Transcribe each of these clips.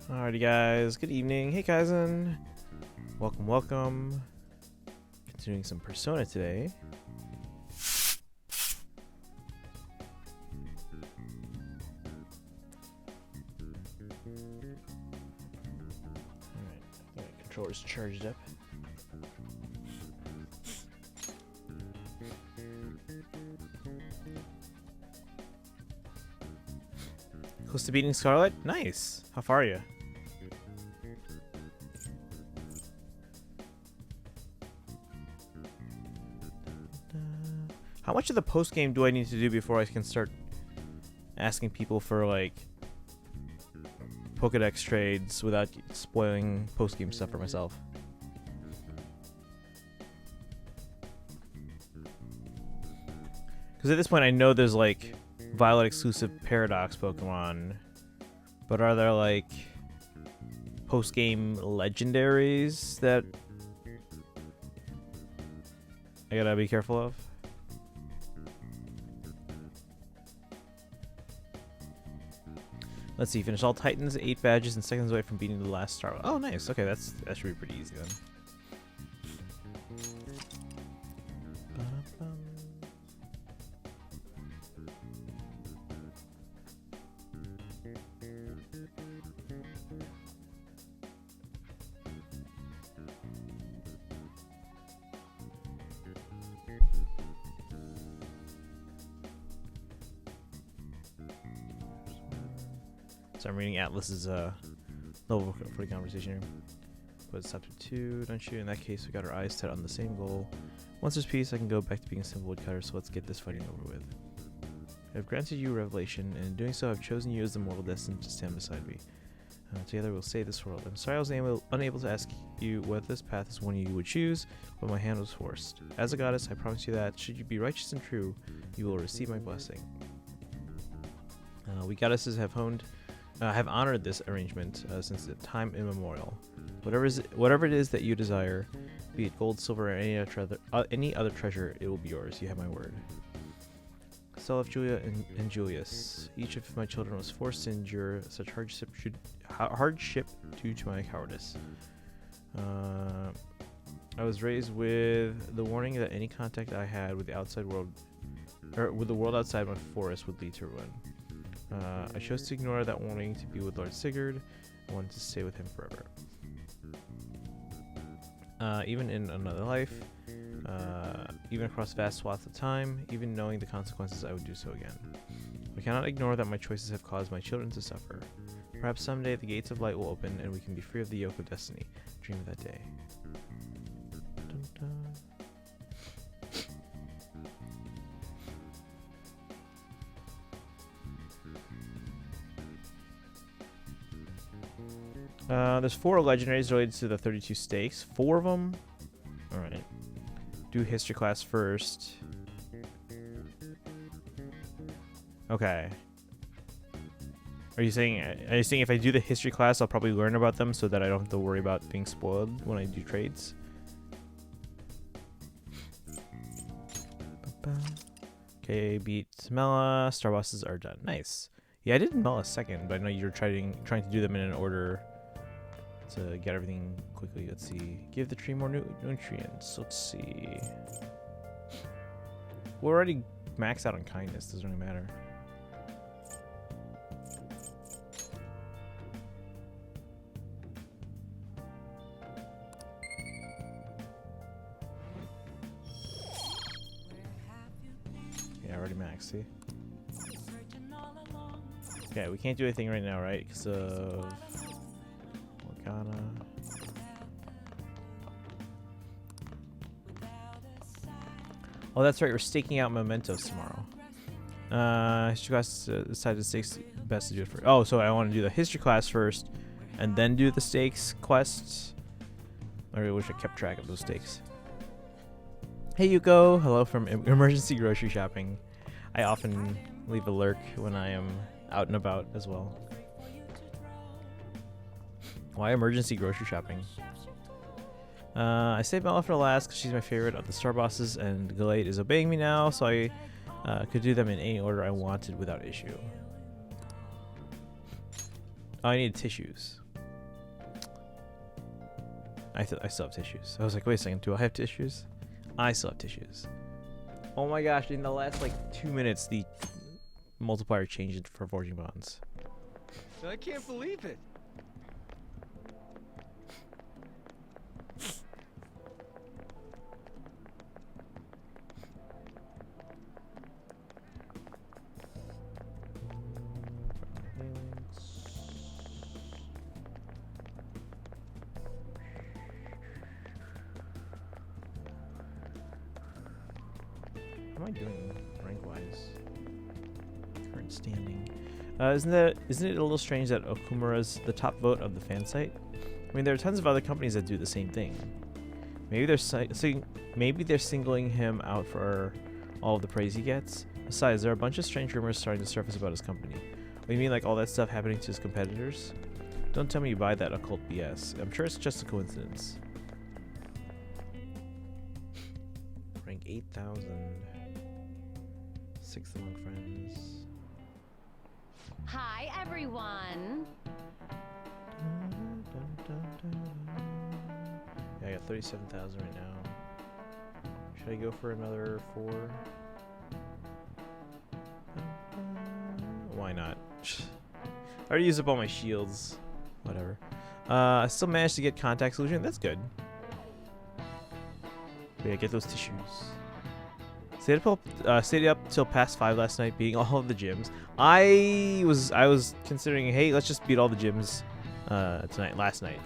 Alrighty guys, good evening. Hey Kaizen. Welcome. Continuing some Persona today. Alright, my controller's charged up. Close to beating Scarlet? Nice. How far are you? How much of the post game do I need to do before I can start asking people for like Pokedex trades without spoiling post game stuff for myself? Because at this point I know there's like Violet exclusive Paradox Pokemon, but are there like post game legendaries that I gotta be careful of? Let's see, finish all Titans, 8 badges, and seconds away from beating the last star. Oh, nice. Okay, that should be pretty easy then. So I'm reading Atlas's level 40 conversation here. But it's up to 2, don't you? In that case, we got our eyes set on the same goal. Once there's peace, I can go back to being a simple woodcutter, so let's get this fighting over with. I've granted you revelation, and in doing so, I've chosen you as the mortal destined to stand beside me. Together we'll save this world. I'm sorry I was unable to ask you whether this path is one you would choose, but my hand was forced. As a goddess, I promise you that, should you be righteous and true, you will receive my blessing. We goddesses have honored this arrangement since the time immemorial. Whatever it is that you desire, be it gold, silver, or any other treasure, it will be yours. You have my word. Self, Julia, and Julius. Each of my children was forced to endure such hardship due to my cowardice. I was raised with the warning that any contact I had with the outside world, or with the world outside my forest, would lead to ruin. I chose to ignore that warning to be with Lord Sigurd. I wanted to stay with him forever. Even in another life, even across vast swaths of time, even knowing the consequences, I would do so again. I cannot ignore that my choices have caused my children to suffer. Perhaps someday the gates of light will open and we can be free of the yoke of destiny. Dream of that day. Dun, dun. There's 4 legendaries related to the 32 stakes. 4 of them? Alright. Do history class first. Okay. Are you saying if I do the history class, I'll probably learn about them so that I don't have to worry about being spoiled when I do trades? Okay, beat Mela. Star bosses are done. Nice. Yeah, I did Mela second, but I know you're trying to do them in an order to get everything quickly. Let's see. Give the tree more nutrients. Let's see. We're already maxed out on kindness. Doesn't really matter. Yeah, already maxed. See. Okay, we can't do anything right now, right? Because of Morgana. Oh, that's right. We're staking out mementos tomorrow. History class decided the stakes best to do it first. Oh, so I want to do the history class first, and then do the stakes quests. I really wish I kept track of those stakes. Hey, Yuko. Hello from emergency grocery shopping. I often leave a lurk when I am out and about as well. Why emergency grocery shopping? I saved Mela for last because she's my favorite of the star bosses, and Galate is obeying me now, so I could do them in any order I wanted without issue. Oh, I need tissues. I still have tissues. I was like, wait a second, do I have tissues? I still have tissues. Oh my gosh, in the last like 2 minutes, the multiplier changed for forging bonds. I can't believe it. How am I doing rank-wise? Current standing. Isn't it a little strange that Okumura's the top vote of the fan site? I mean, there are tons of other companies that do the same thing. Maybe they're singling him out for all of the praise he gets. Besides, there are a bunch of strange rumors starting to surface about his company. What do you mean, like all that stuff happening to his competitors? Don't tell me you buy that occult BS. I'm sure it's just a coincidence. Rank 8,000. Sixth among friends. Hi, everyone. Yeah, I got 37,000 right now. Should I go for another 4? Why not? I already used up all my shields. Whatever. I still managed to get contact solution. That's good. But yeah, get those tissues. Stayed up till past 5 last night, beating all of the gyms. I was considering, hey, let's just beat all the gyms last night.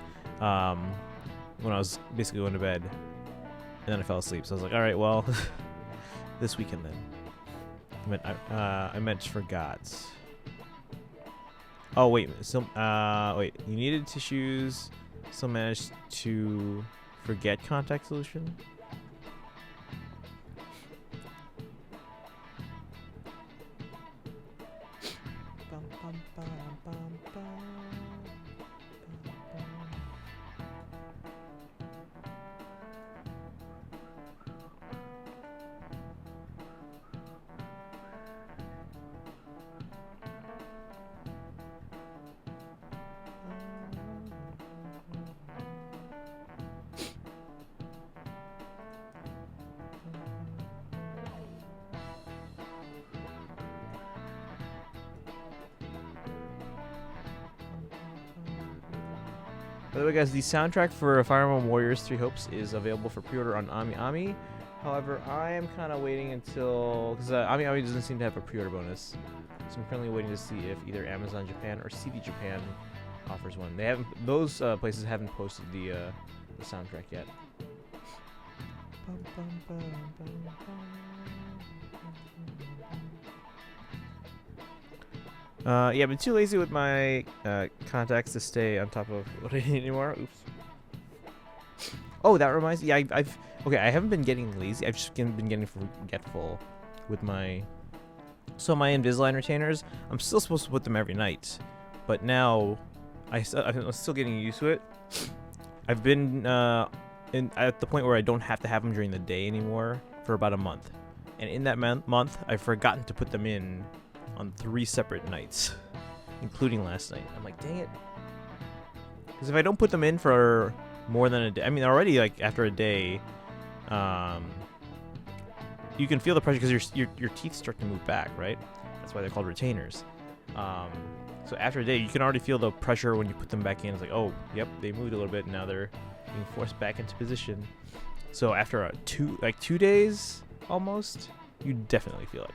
When I was basically going to bed, and then I fell asleep. So I was like, all right, well, this weekend then. I meant forgot. Oh wait, wait. You needed tissues. Still managed to forget contact solution. By the way, guys, the soundtrack for Fire Emblem Warriors 3 Hopes is available for pre-order on AmiAmi. However, I am kind of waiting until... because AmiAmi doesn't seem to have a pre-order bonus. So I'm currently waiting to see if either Amazon Japan or CD Japan offers one. They haven't... those places haven't posted the soundtrack yet. Yeah, I've been too lazy with my contacts to stay on top of what I need anymore. Oops. Oh, that reminds me. Yeah, okay, I haven't been getting lazy. I've just been getting forgetful with my... So my Invisalign retainers, I'm still supposed to put them every night. But now, I'm still getting used to it. I've been at the point where I don't have to have them during the day anymore for about a month. And in that month, I've forgotten to put them in on 3 separate nights, including last night. I'm like, dang it. Because if I don't put them in for more than a day, I mean, already like after a day, you can feel the pressure because your teeth start to move back, right? That's why they're called retainers. So after a day, you can already feel the pressure when you put them back in. It's like, oh, yep, they moved a little bit. And now they're being forced back into position. So after 2 days almost, you definitely feel it.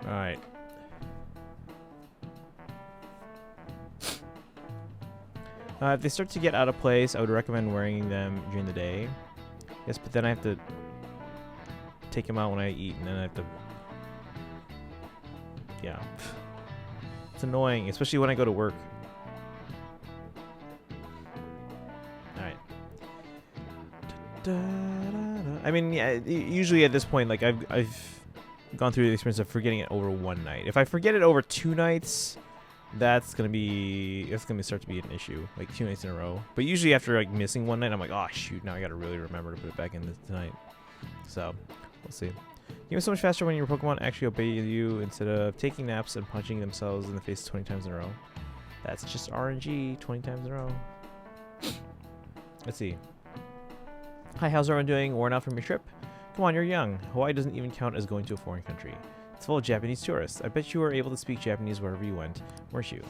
Alright. If they start to get out of place, I would recommend wearing them during the day. Yes, but then I have to take them out when I eat, and then I have to... Yeah. It's annoying, especially when I go to work. Alright. I mean, yeah, usually at this point, like I've gone through the experience of forgetting it over one night. If I forget it over 2 nights, it's gonna start to be an issue, like 2 nights in a row. But usually after like missing one night, I'm like, oh shoot, now I gotta really remember to put it back in tonight. So we'll see. You was so much faster when your Pokemon actually obey you instead of taking naps and punching themselves in the face 20 times in a row. That's just RNG 20 times in a row. Let's see. Hi, how's everyone doing? Worn out from your trip? Come on, you're young. Hawaii doesn't even count as going to a foreign country. It's full of Japanese tourists. I bet you were able to speak Japanese wherever you went, weren't you?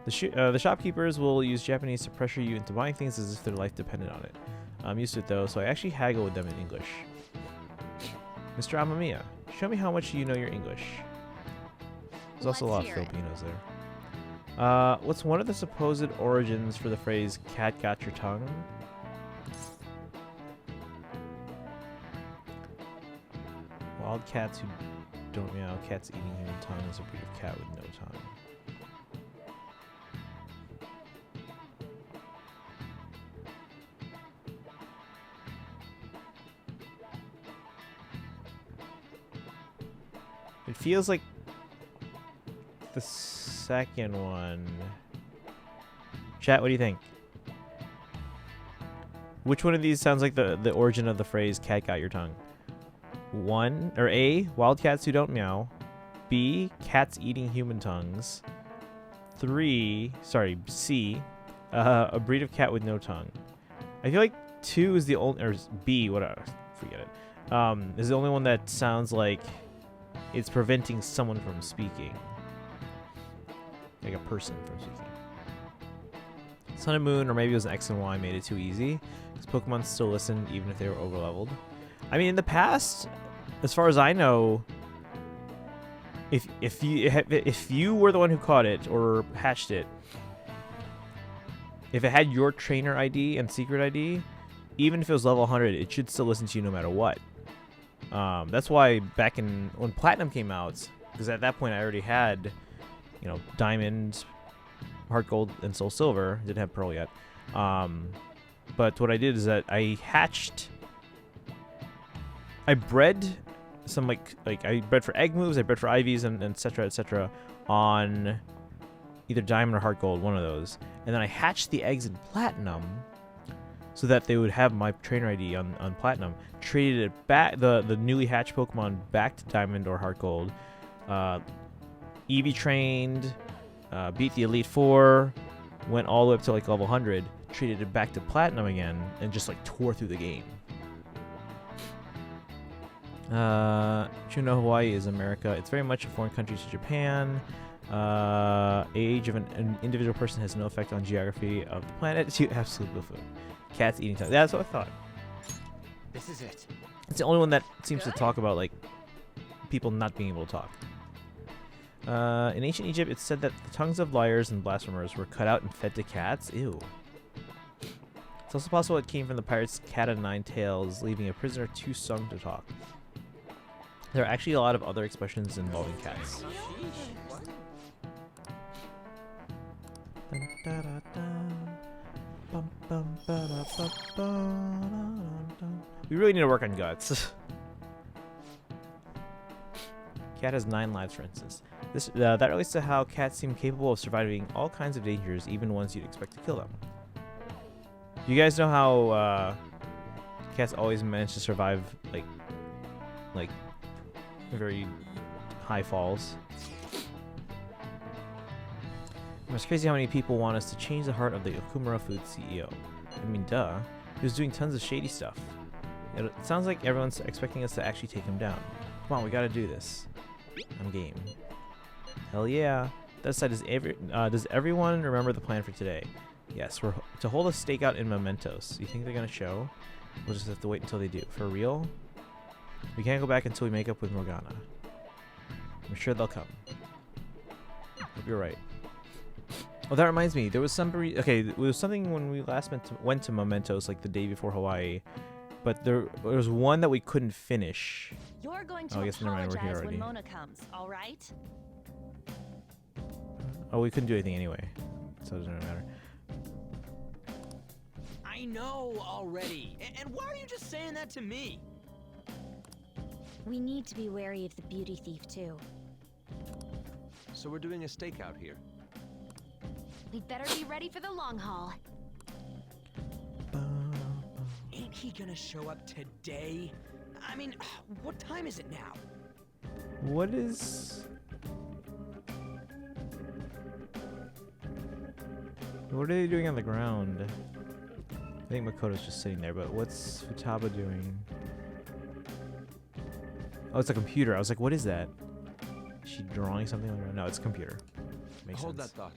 The shopkeepers will use Japanese to pressure you into buying things as if their life depended on it. I'm used to it though, so I actually haggle with them in English. Mr. Amamiya, show me how much you know your English. There's also a lot of Filipinos there. What's one of the supposed origins for the phrase "cat got your tongue"? Wild cats who don't meow. Cats eating human tongue is a breed of cat with no tongue. It feels like the second one. Chat, what do you think? Which one of these sounds like the origin of the phrase "cat got your tongue"? A, wild cats who don't meow. B, cats eating human tongues. C, a breed of cat with no tongue. I feel like 2 is the only, or B, whatever, forget it. Is the only one that sounds like it's preventing someone from speaking. Like a person from speaking. Sun and Moon, or maybe it was an X and Y, made it too easy. Because Pokemon still listened even if they were overleveled. I mean, in the past, as far as I know, if you were the one who caught it or hatched it, if it had your trainer ID and secret ID, even if it was level 100, it should still listen to you no matter what. That's why back when Platinum came out, because at that point I already had, Diamond, Heart Gold, and Soul Silver. Didn't have Pearl yet. But what I did is that I bred some I bred for egg moves, I bred for IVs, and etc. on either Diamond or Heart Gold, one of those. And then I hatched the eggs in Platinum so that they would have my trainer ID on Platinum. Traded it back, the newly hatched Pokemon back to Diamond or Heart Gold. Eevee trained, beat the Elite Four, went all the way up to level 100, traded it back to Platinum again, and just tore through the game. Hawaii is America. It's very much a foreign country to Japan. Age of an individual person has no effect on geography of the planet. You absolute buffoon. Cats eating tongue. That's what I thought. This is it. It's the only one that seems to talk about people not being able to talk. In ancient Egypt, it's said that the tongues of liars and blasphemers were cut out and fed to cats. Ew. It's also possible it came from the pirate's cat o' nine tails, leaving a prisoner too sung to talk. There are actually a lot of other expressions involving cats. We really need to work on guts. Cat has 9 lives, for instance. That relates to how cats seem capable of surviving all kinds of dangers, even ones you'd expect to kill them. You guys know how cats always manage to survive like very high falls? It's crazy how many people want us to change the heart of the Okumura Foods CEO. I mean, duh. He was doing tons of shady stuff. It sounds like everyone's expecting us to actually take him down. Come on, we gotta do this. I'm game. Hell yeah. That aside, does everyone remember the plan for today? Yes, we're to hold a stakeout in Mementos. You think they're gonna show? We'll just have to wait until they do. For real? We can't go back until we make up with Morgana. I'm sure they'll come. Hope you're right. Oh, that reminds me. There was somebody. Okay, it was something when we last went to Mementos, the day before Hawaii. But there was one that we couldn't finish. You're going to I guess never mind. We're here apologize already. when Mona comes, all right? Oh, we couldn't do anything anyway, so it doesn't really matter. I I know already. And why are you just saying that to me? We need to be wary of the beauty thief, too. So we're doing a stakeout here. We'd better be ready for the long haul. Ain't he gonna show up today? I mean, what time is it now? What is... What are they doing on the ground? I think Makoto's just sitting there, but what's Futaba doing? Oh, it's a computer. I was like, what is that? Is she drawing something on the ground? No, it's a computer. Makes Hold sense. that thought.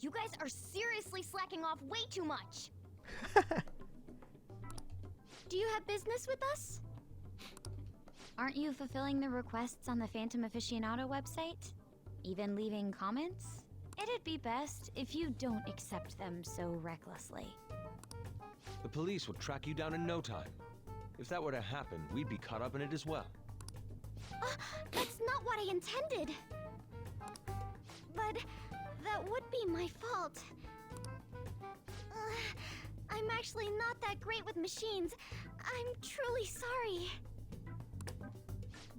You guys are seriously slacking off way too much. Do you have business with us? Aren't you fulfilling the requests on the Phantom Aficionado website? Even leaving comments? It'd be best if you don't accept them so recklessly. The police will track you down in no time. If that were to happen, we'd be caught up in it as well. That's not what I intended. But that would be my fault. I'm actually not that great with machines. I'm truly sorry.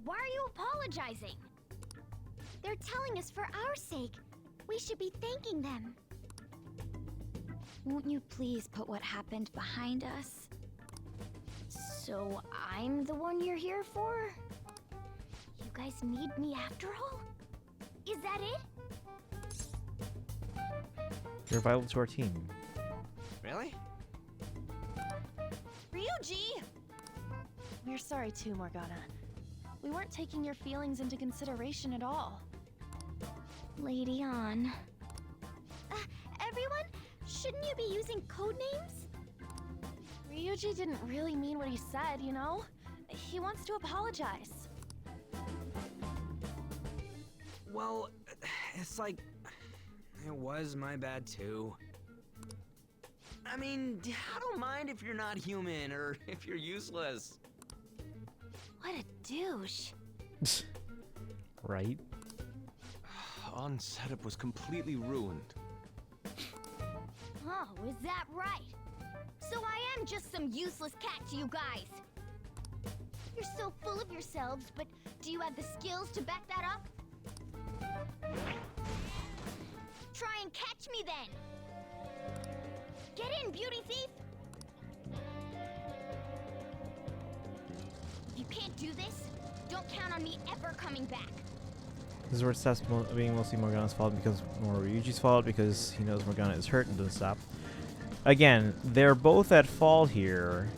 Why are you apologizing? They're telling us for our sake. We should be thanking them. Won't you please put what happened behind us? So I'm the one you're here for? You guys need me after all? Is that it? You're vital to our team. Really? Ryuji! We're sorry too, Morgana. We weren't taking your feelings into consideration at all. Lady on. Everyone, shouldn't you be using code names? Ryuji didn't really mean what he said, you know? He wants to apologize. Well, it's like... It was my bad, too. I mean, I don't mind if you're not human or if you're useless. What a douche. Right? On setup was completely ruined. Oh, is that right? So I am just some useless cat to you guys. You're so full of yourselves, but do you have the skills to back that up? Try and catch me then! Get in, beauty thief! If you can't do this, don't count on me ever coming back. This is where it stops being mostly Morgana's fault and becomes more Ryuji's fault because he knows Morgana is hurt and doesn't stop. Again, they're both at fault here.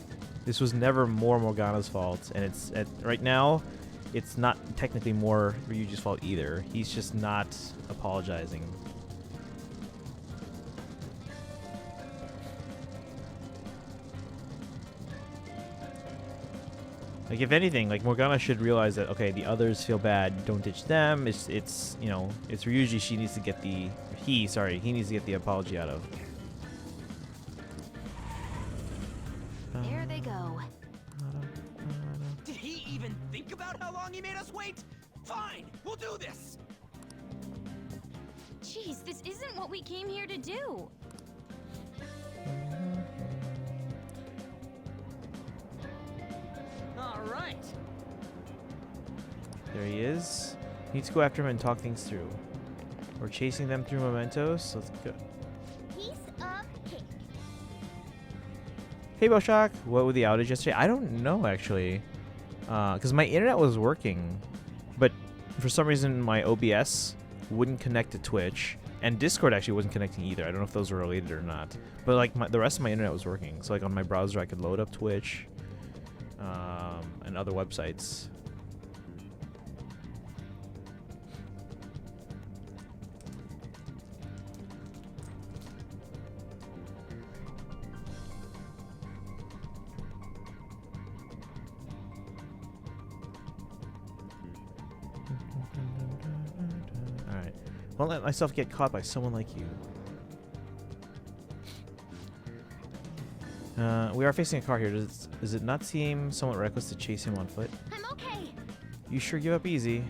This was never more Morgana's fault, and it's right now, it's not technically more Ryuji's fault either. He's just not apologizing. Like, if anything, like, Morgana should realize that, okay, the others feel bad, don't ditch them. It's you know, it's Ryuji she needs to get the... he needs to get the apology out of. There they go. Did he even think about how long he made us wait? Fine, we'll do this! Jeez, this isn't what we came here to do. Alright. There he is. Need to go after him and talk things through. We're chasing them through mementos, so let's go. Piece of cake. Hey, Boshock. What with the outage yesterday? I don't know, actually. Because my internet was working, but for some reason my OBS wouldn't connect to Twitch, and Discord actually wasn't connecting either. I don't know if those were related or not. But like the rest of my internet was working. So like on my browser I could load up Twitch and other websites. Alright. Won't let myself get caught by someone like you. We are facing a car here. Does it not seem somewhat reckless to chase him on foot? I'm okay. You sure give up easy.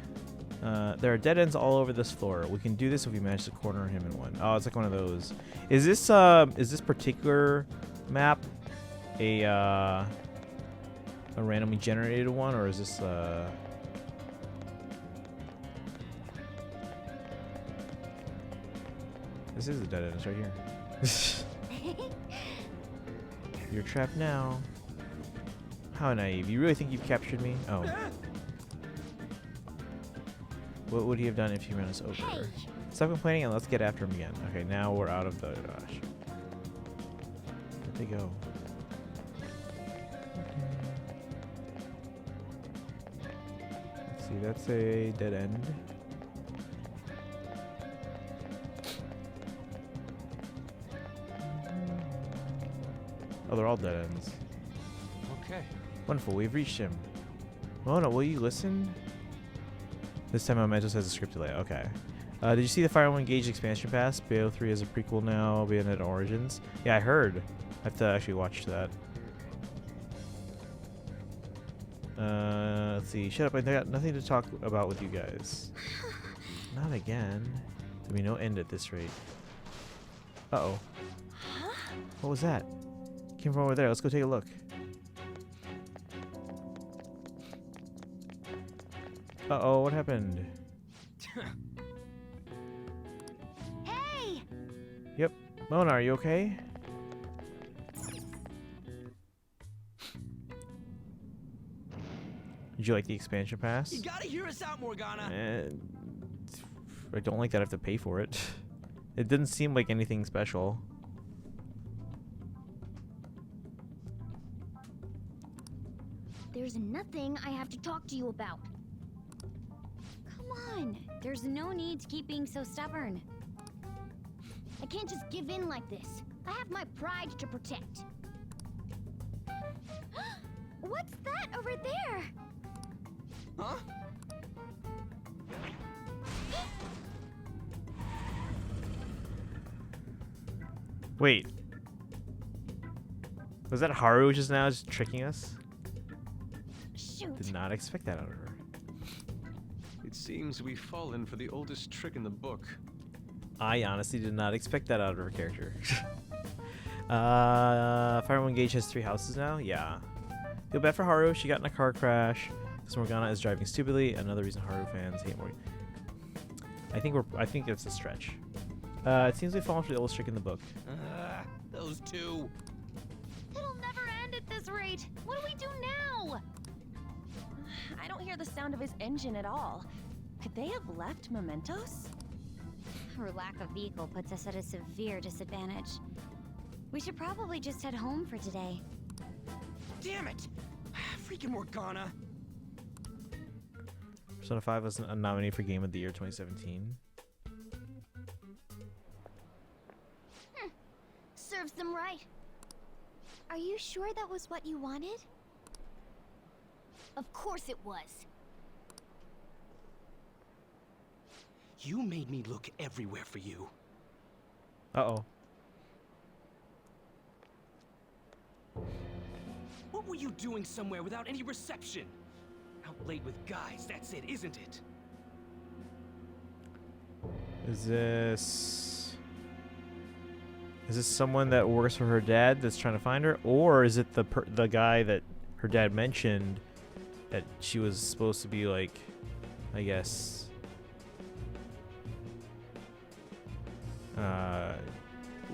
There are dead ends all over this floor. We can do this if we manage to corner him in one. Oh, it's like one of those. Is this particular map a randomly generated one, or is this This is a dead end. It's right here. You're trapped now. How naive. You really think you've captured me? Oh. What would he have done if he ran us over? Hey. Stop complaining and let's get after him again. Okay, now we're out of the... Gosh. Where'd they go? Let's see, that's a dead end. Oh, they're all dead ends. Okay. Wonderful, we've reached him. Mona, will you listen? This time Mementos has a script delay. Okay. Did you see the Fire One Gauge expansion pass? BO3 is a prequel now, Bayonetta Origins. Yeah, I heard. I have to actually watch that. Let's see. Shut up, I got nothing to talk about with you guys. Not again. There'll be no end at this rate. Uh-oh. What was that? Came from over there. Let's go take a look. Uh-oh, what happened? Hey! Yep. Mona, are you okay? Did you like the expansion pass? You gotta hear us out, Morgana. I don't like that I have to pay for it. It didn't seem like anything special. There's nothing I have to talk to you about. Come on, there's no need to keep being so stubborn. I can't just give in like this. I have my pride to protect. What's that over there? Huh? Wait. Was that Haru just now just tricking us? Shoot. Did not expect that out of her. It seems we've fallen for the oldest trick in the book. I honestly did not expect that out of her character. Fire One Gauge has 3 houses now? Yeah. Feel bad for Haru. She got in a car crash because Morgana is driving stupidly. Another reason Haru fans hate Morgana. I think it's a stretch. It seems we've fallen for the oldest trick in the book. Those two. It'll never end at this rate. What do we do now? I don't hear the sound of his engine at all. Could they have left mementos? Her lack of vehicle puts us at a severe disadvantage. We should probably just head home for today. Damn it! Freaking Morgana. Persona 5 was a nominee for Game of the Year 2017. Serves them right. Are you sure that was what you wanted? Of course it was. You made me look everywhere for you. Uh-oh. What were you doing somewhere without any reception? Out late with guys, that's it, isn't it? Is this someone that works for her dad that's trying to find her, or is it the guy that her dad mentioned that she was supposed to be like, I guess,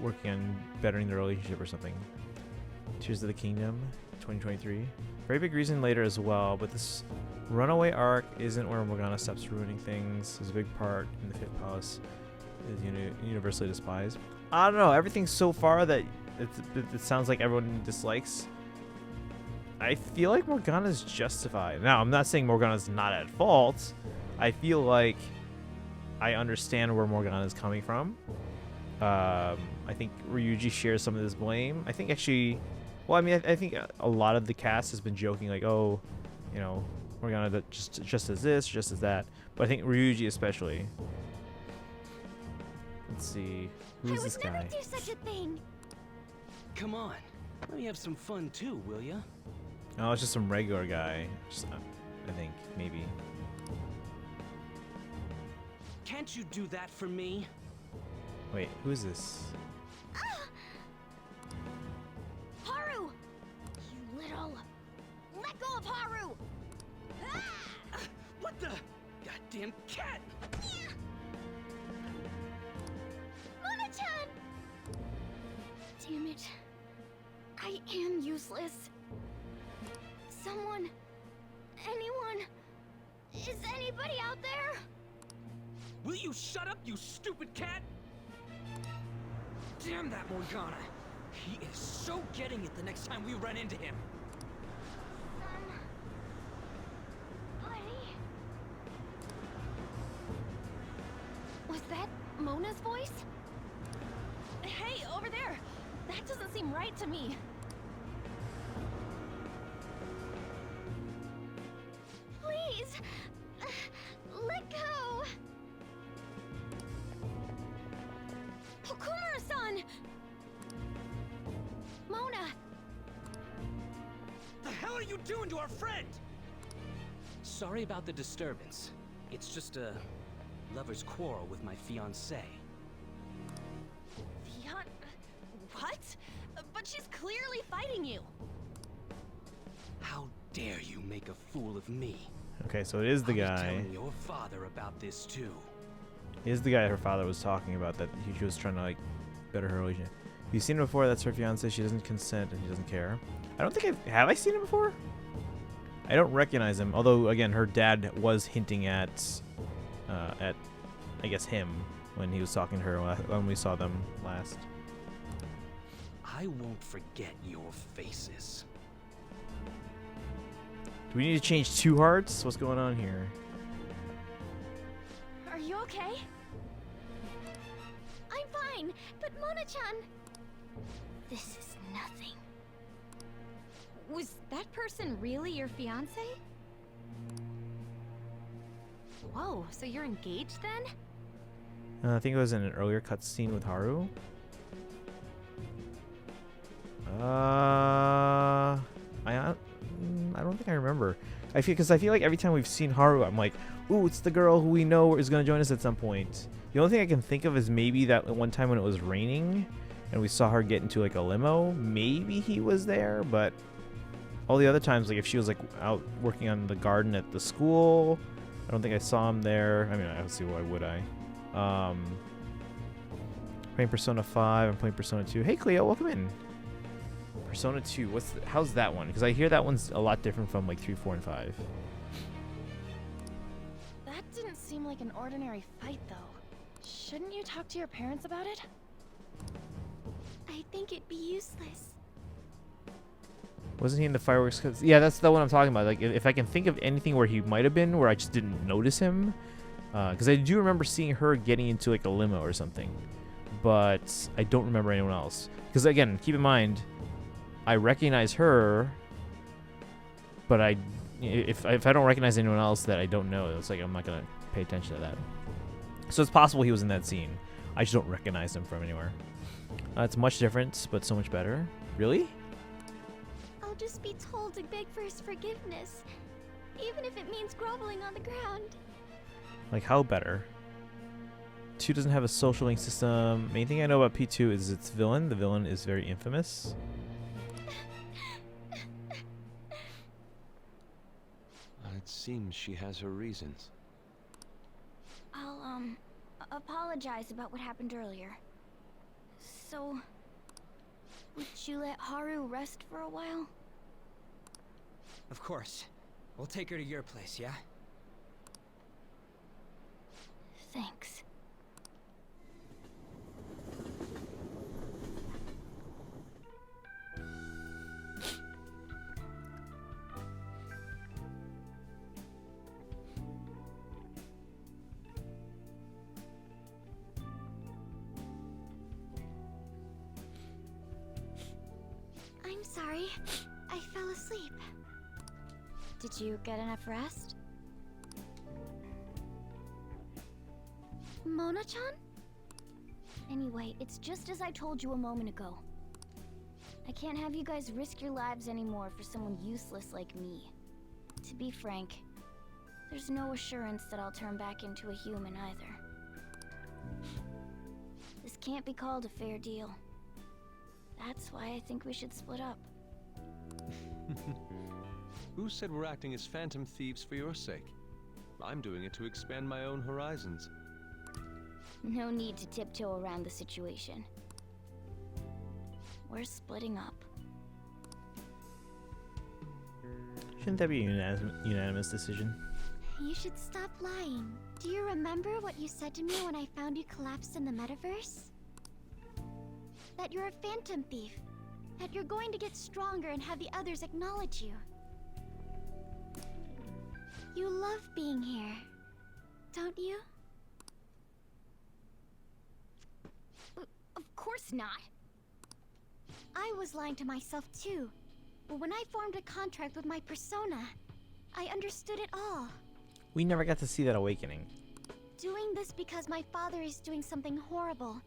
working on bettering the relationship or something? Tears of the Kingdom, 2023. Very big reason later as well, but this runaway arc isn't where Morgana stops ruining things. There's a big part in the Fifth Palace is universally despised. I don't know, everything so far that it sounds like everyone dislikes. I feel like Morgana's justified. Now, I'm not saying Morgana's not at fault. I feel like I understand where Morgana's coming from. I think Ryuji shares some of this blame. I think actually, well, I mean, I think a lot of the cast has been joking like, oh, you know, Morgana just as this, just as that. But I think Ryuji especially. Let's see. Who's this guy? I would never do such a thing. Come on, let me have some fun too, will ya? Oh, it's just some regular guy. Just, I think, maybe. Can't you do that for me? Wait, who is this? Haru! You little... Let go of Haru! What the? Goddamn cat! Mona-chan! Damn it. I am useless. Someone... anyone... Is anybody out there? Will you shut up, you stupid cat? Damn that Morgana! He is so getting it the next time we run into him. Was that Mona's voice? Hey, over there! That doesn't seem right to me. Please! Let go! Okumura-san! Mona! The hell are you doing to our friend? Sorry about the disturbance. It's just a lover's quarrel with my fiancée. What? But she's clearly fighting you. How dare you make a fool of me? Okay, so it is the I'll be guy. telling your father about this too. It is the guy her father was talking about that she was trying to like better her relationship. You've seen her before. That's her fiance. She doesn't consent and she doesn't care. I don't think have I seen him before? I don't recognize him. Although again, her dad was hinting at I guess him when he was talking to her when we saw them last. I won't forget your faces. Do we need to change 2 hearts? What's going on here? Are you okay? I'm fine, but Mona-chan... This is nothing. Was that person really your fiance? Whoa, so you're engaged then? I think it was in an earlier cutscene with Haru. I don't think I remember. I feel like every time we've seen Haru, I'm like, ooh, it's the girl who we know is gonna join us at some point. The only thing I can think of is maybe that one time when it was raining, and we saw her get into like a limo. Maybe he was there, but all the other times, like if she was like out working on the garden at the school, I don't think I saw him there. I mean, I don't see why would I. Playing Persona 5, I'm playing Persona 2. Hey Cleo, welcome in. Persona 2, how's that one? Because I hear that one's a lot different from like 3, 4, and 5. That didn't seem like an ordinary fight, though. Shouldn't you talk to your parents about it? I think it'd be useless. Wasn't he in the fireworks? Yeah, that's the one I'm talking about. Like, if I can think of anything where he might have been, where I just didn't notice him, because I do remember seeing her getting into like a limo or something, but I don't remember anyone else. Because again, keep in mind, I recognize her, but if I don't recognize anyone else that I don't know, it's like I'm not gonna pay attention to that. So it's possible he was in that scene. I just don't recognize him from anywhere. It's much different, but so much better. Really? I'll just be told to beg for his forgiveness, even if it means groveling on the ground. Like, how better? 2 doesn't have a social link system. Main thing I know about P2 is its villain. The villain is very infamous. It seems she has her reasons. I'll, apologize about what happened earlier. So, would you let Haru rest for a while? Of course. We'll take her to your place, yeah? Thanks. I'm sorry. I fell asleep. Did you get enough rest? Mona-chan? Anyway, it's just as I told you a moment ago. I can't have you guys risk your lives anymore for someone useless like me. To be frank, there's no assurance that I'll turn back into a human either. This can't be called a fair deal. That's why I think we should split up. Who said we're acting as phantom thieves for your sake? I'm doing it to expand my own horizons. No need to tiptoe around the situation. We're splitting up. Shouldn't that be a unanimous decision? You should stop lying. Do you remember what you said to me when I found you collapsed in the metaverse? That you're a phantom thief. That you're going to get stronger and have the others acknowledge you. You love being here, don't you? Of course not. I was lying to myself too. But when I formed a contract with my persona, I understood it all. We never got to see that awakening. Doing this because my father is doing something horrible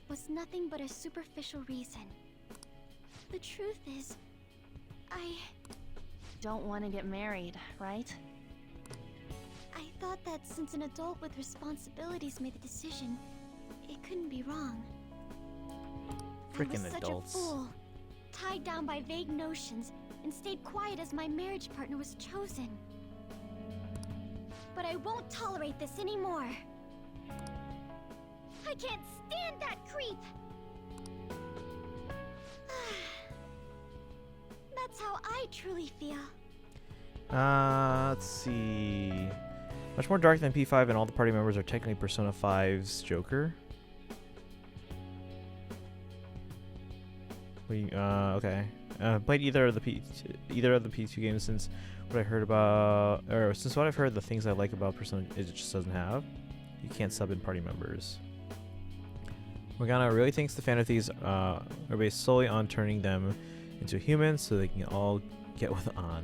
was nothing but a superficial reason. The truth is, I Don't want to get married, right? thought that since an adult with responsibilities made the decision, it couldn't be wrong. I Freaking was such adults. a fool, tied down by vague notions, and stayed quiet as my marriage partner was chosen. But I won't tolerate this anymore. I can't stand that creep! That's how I truly feel. Let's see. Much more dark than P5, and all the party members are technically Persona 5's Joker. Okay. Played either of the P2 games since what I heard about, or since what I've heard, the things I like about Persona it just doesn't have. You can't sub in party members. Morgana really thinks the Phantom Thieves are based solely on turning them into humans so they can all get with on.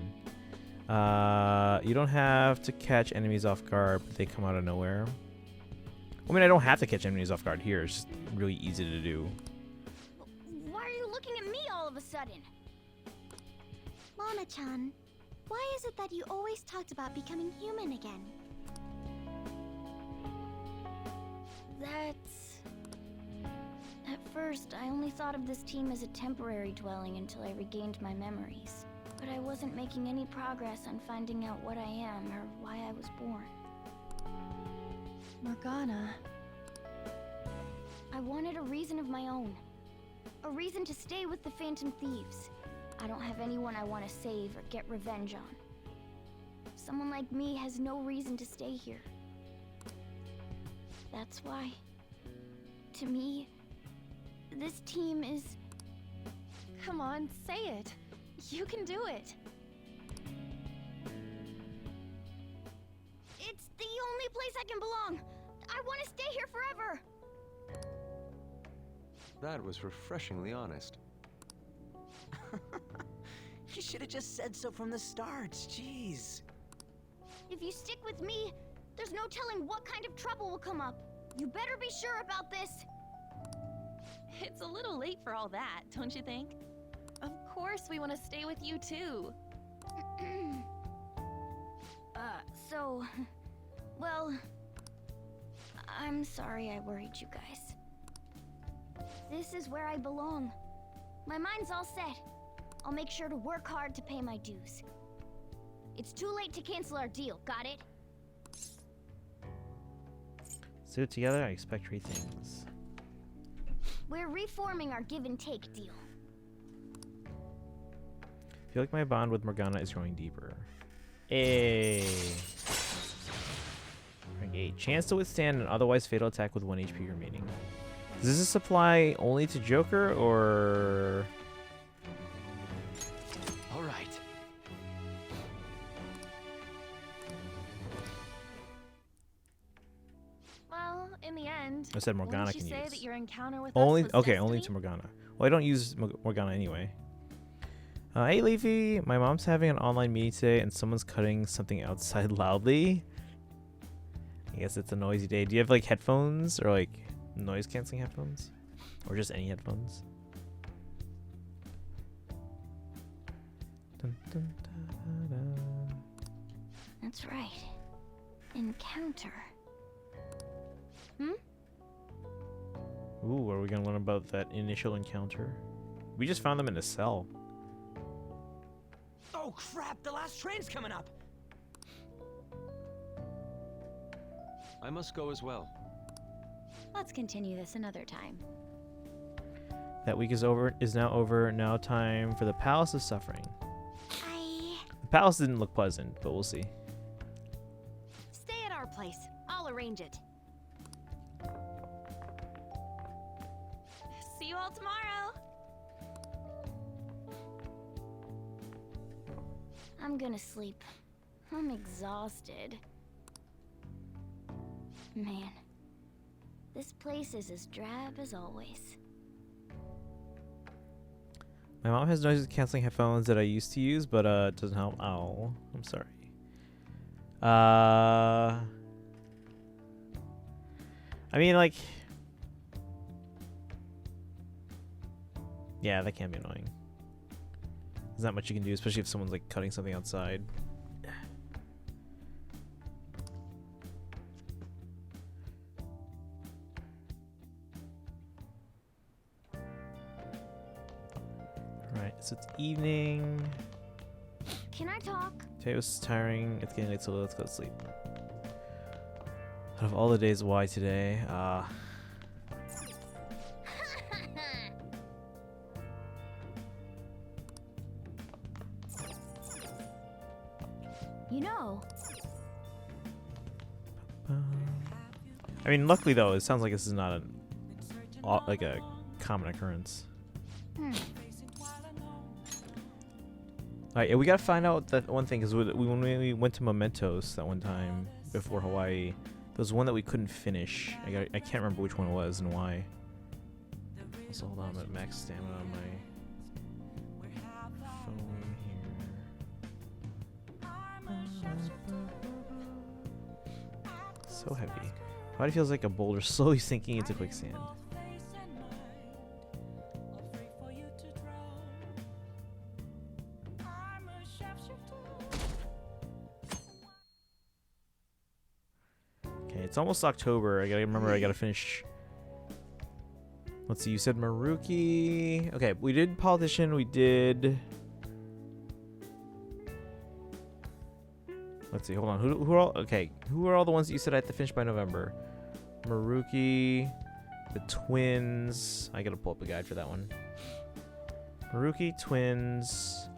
You don't have to catch enemies off guard, but they come out of nowhere. I mean, I don't have to catch enemies off guard here. It's just really easy to do. Why are you looking at me all of a sudden? Mona-chan, why is it that you always talked about becoming human again? At first, I only thought of this team as a temporary dwelling until I regained my memories. But I wasn't making any progress on finding out what I am or why I was born. Morgana. I wanted a reason of my own. A reason to stay with the Phantom Thieves. I don't have anyone I want to save or get revenge on. Someone like me has no reason to stay here. That's why, to me, this team is... Come on, say it. You can do it. It's the only place I can belong. I want to stay here forever. That was refreshingly honest. You should have just said so from the start. Jeez. If you stick with me, there's no telling what kind of trouble will come up. You better be sure about this. It's a little late for all that, don't you think? Of course we want to stay with you too. Well, I'm sorry I worried you guys. This is where I belong. My mind's all set. I'll make sure to work hard to pay my dues. It's too late to cancel our deal, got it? Sit it together, I expect great things. We're reforming our give and take deal. I feel like my bond with Morgana is growing deeper. Rank 8. Chance to withstand an otherwise fatal attack with 1 HP remaining. Does this apply only to Joker, or... All right. Well, in the end, I said Morgana wouldn't you can say use. that your encounter with Only us was okay, only destiny? to Morgana. Well, I don't use Morgana anyway. Hey Leafy, my mom's having an online meeting today and someone's cutting something outside loudly. I guess it's a noisy day. Do you have like headphones or like noise canceling headphones? Or just any headphones? Dun, dun, da, da. That's right. Encounter. Ooh, are we gonna learn about that initial encounter? We just found them in a cell. Oh crap, the last train's coming up. I must go as well. Let's continue this another time. That week is now over. Now time for the Palace of Suffering. I... The palace didn't look pleasant, but we'll see. Stay at our place. I'll arrange it. See you all tomorrow. I'm gonna sleep. I'm exhausted. Man, this place is as drab as always. My mom has noise canceling headphones that I used to use, but it doesn't help. Oh, I'm sorry. I mean, like, yeah, that can be annoying. There's not much you can do, especially if someone's like cutting something outside. Alright, so it's evening. Can I talk? Today was tiring. It's getting late, so let's go to sleep. Out of all the days, why today? You know, I mean, luckily though, it sounds like this is not like a common occurrence. Alright, yeah, we gotta find out that one thing, because when we went to Mementos that one time before Hawaii, there was one that we couldn't finish. I can't remember which one it was and why. Also, hold on, I'm at max stamina on my phone here. So heavy. Body feels like a boulder slowly sinking into quicksand. Okay, it's almost October. I gotta finish. Let's see, you said Maruki. Okay, we did Politician, we did... Let's see, hold on. Who are all... Okay, who are all the ones that you said I have to finish by November? Maruki, the twins. I gotta pull up a guide for that one. Maruki, twins.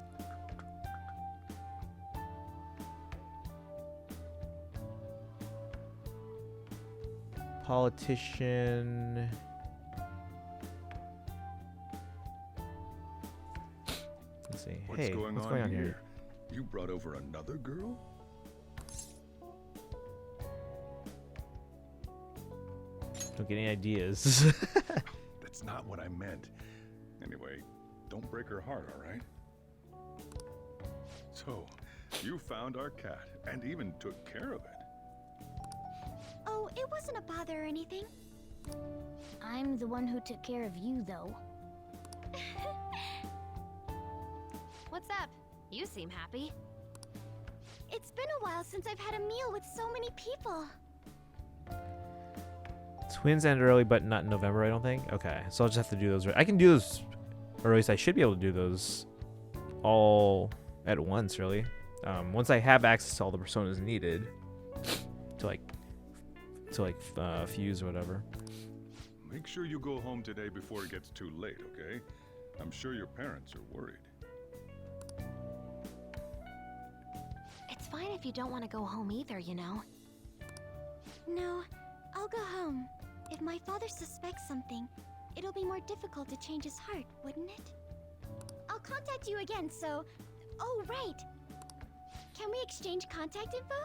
Politician. Let's see. What's Hey, going what's on going on here? here? You brought over another girl? Don't get any ideas. That's not what I meant. Anyway, don't break her heart, all right? So, you found our cat and even took care of it. oh, it wasn't a bother or anything. I'm the one who took care of you, though. What's up? You seem happy. It's been a while since I've had a meal with so many people. Twins end early, but not in November, I don't think. Okay, so I'll just have to do those. I can do those, or at least I should be able to do those all at once, really. Once I have access to all the personas needed to fuse or whatever. Make sure you go home today before it gets too late, okay? I'm sure your parents are worried. It's fine if you don't want to go home either, you know. No, I'll go home. If my father suspects something, it'll be more difficult to change his heart, wouldn't it? I'll contact you again, so... Oh, right! Can we exchange contact info?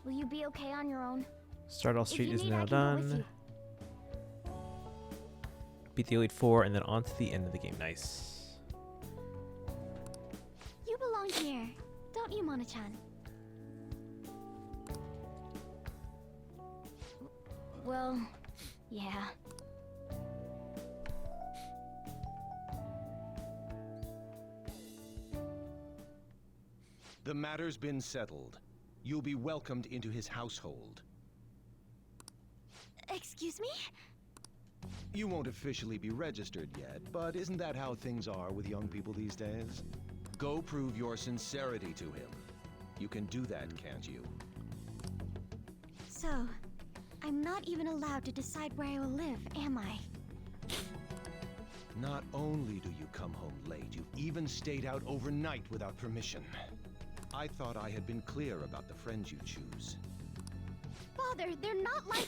Will you be okay on your own? Stardust If Street you is need, now I can go with done. you. Beat the Elite Four and then on to the end of the game. Nice. You belong here, don't you, Mona-chan? Well, yeah. The matter's been settled. You'll be welcomed into his household. Excuse me? You won't officially be registered yet, but isn't that how things are with young people these days? Go prove your sincerity to him. You can do that, can't you? So, I'm not even allowed to decide where I will live, am I? Not only do you come home late, you've even stayed out overnight without permission. I thought I had been clear about the friends you choose. Father, they're not like...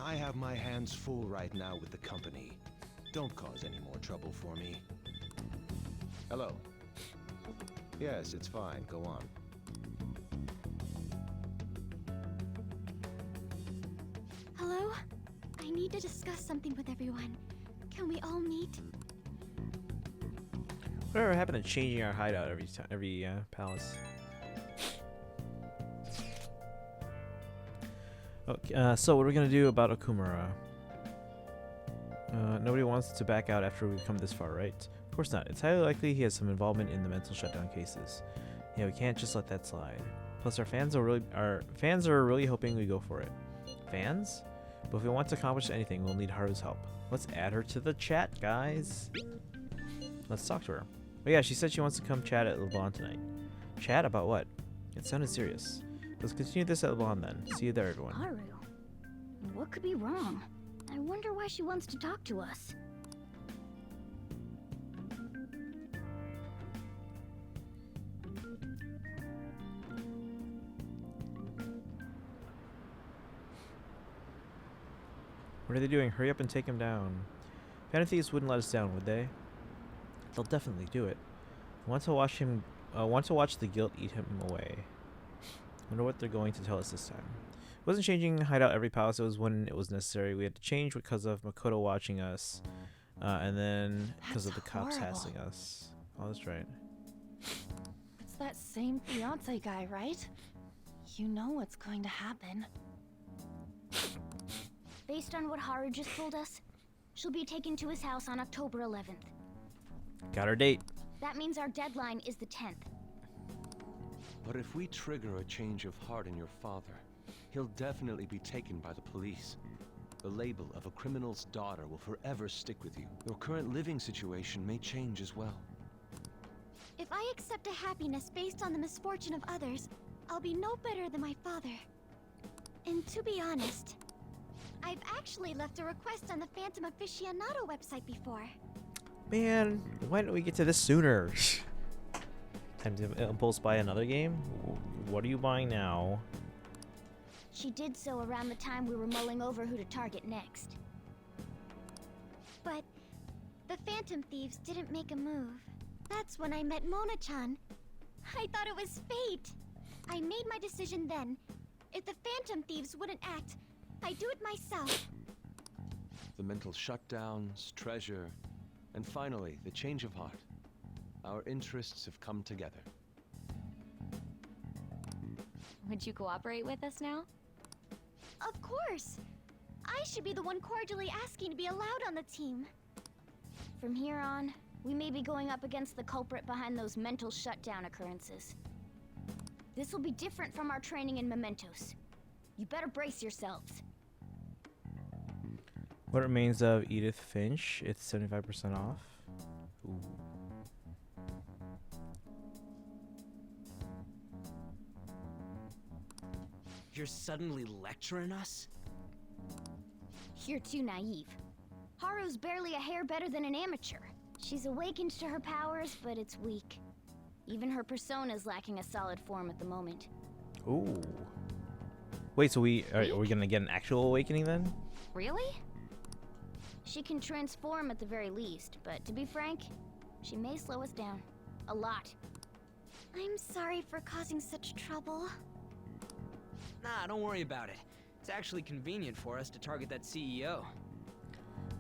I have my hands full right now with the company. Don't cause any more trouble for me. Hello. Yes, it's fine. Go on. Hello? I need to discuss something with everyone. Can we all meet? Whatever happened to changing our hideout every palace? Okay, so what are we gonna do about Okumura? Nobody wants to back out after we've come this far, right? Of course not. It's highly likely he has some involvement in the mental shutdown cases. Yeah, we can't just let that slide. Plus, our fans are really hoping we go for it. Fans? But if we want to accomplish anything, we'll need Haru's help. Let's add her to the chat, guys. Let's talk to her. But yeah, she said she wants to come chat at LeBlanc tonight. Chat about what? It sounded serious. Let's continue this at LeBlanc then. See you there, everyone. Haru? What could be wrong? I wonder why she wants to talk to us. What are they doing? Hurry up and take him down. Thieves wouldn't let us down, would they? They'll definitely do it. I want to watch the guilt eat him away. Wonder what they're going to tell us this time. It wasn't changing hideout every palace. It was when it was necessary. We had to change because of Makoto watching us, and then because of the cops hassling us. Oh, that's right. It's that same fiance guy, right? You know what's going to happen. Based on what Haru just told us, she'll be taken to his house on October 11th. Got our date. That means our deadline is the 10th. But if we trigger a change of heart in your father, he'll definitely be taken by the police. The label of a criminal's daughter will forever stick with you. Your current living situation may change as well. If I accept a happiness based on the misfortune of others, I'll be no better than my father. And to be honest, I've actually left a request on the Phantom Aficionado website before. Man, why didn't we get to this sooner? Time to impulse buy another game? What are you buying now? She did so around the time we were mulling over who to target next. But the Phantom Thieves didn't make a move. That's when I met Mona-chan. I thought it was fate. I made my decision then. If the Phantom Thieves wouldn't act, I'd do it myself. The mental shutdowns, treasure, and finally, the change of heart. Our interests have come together. Would you cooperate with us now? Of course! I should be the one cordially asking to be allowed on the team. From here on, we may be going up against the culprit behind those mental shutdown occurrences. This will be different from our training in Mementos. You better brace yourselves. What remains of Edith Finch? It's 75% off. Ooh. You're suddenly lecturing us? You're too naive. Haru's barely a hair better than an amateur. She's awakened to her powers, but it's weak. Even her persona's lacking a solid form at the moment. Ooh. Wait, so are we gonna get an actual awakening then? Really? She can transform at the very least, but to be frank, she may slow us down. A lot. I'm sorry for causing such trouble. Nah, don't worry about it. It's actually convenient for us to target that CEO.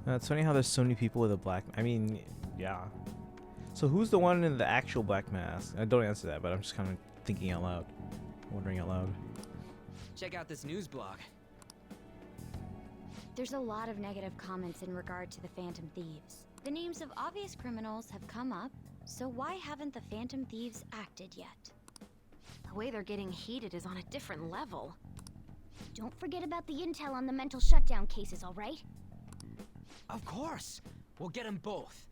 It's funny how there's so many people with a black... I mean, yeah. So who's the one in the actual black mask? Don't answer that, but I'm just kind of thinking out loud. Wondering out loud. Check out this news blog. There's a lot of negative comments in regard to the Phantom Thieves. The names of obvious criminals have come up, so why haven't the Phantom Thieves acted yet? The way they're getting heated is on a different level. Don't forget about the intel on the mental shutdown cases, all right? Of course. We'll get them both.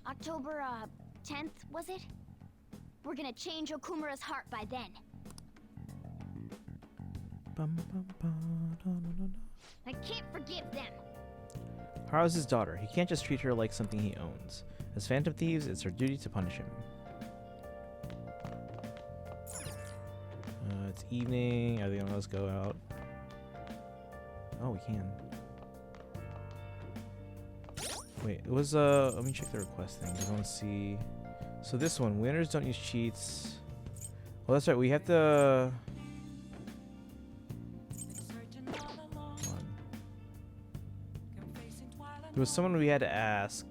October, 10th, was it? We're gonna change Okumura's heart by then. Bum, bum, bum, da, da, da, da. I can't forgive them. Haru's his daughter. He can't just treat her like something he owns. As Phantom Thieves, it's our duty to punish him. It's evening. Are they gonna let us go out? Oh, we can. Wait, it was let me check the request thing. I want to see. So this one, winners don't use cheats. Well, that's right. We have to. Hold on. There was someone we had to ask.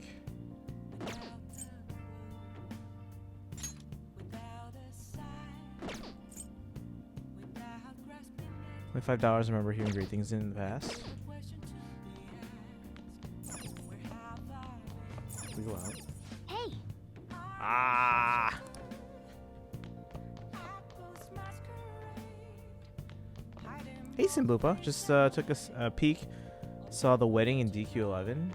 $25. I remember hearing great things in the past. We go out. Hey, Ah! Hey, Simbupa. Just took a peek. Saw the wedding in DQ11.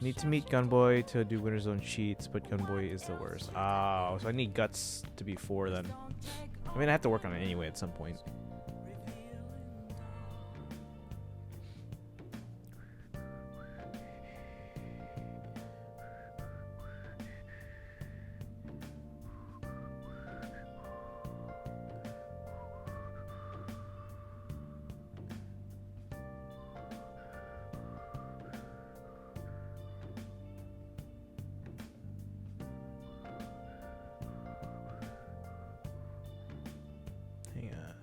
Need to meet Gunboy to do Winter Zone cheats, but Gunboy is the worst. Oh, so I need Guts to be 4 then. I mean, I have to work on it anyway at some point. Hang on.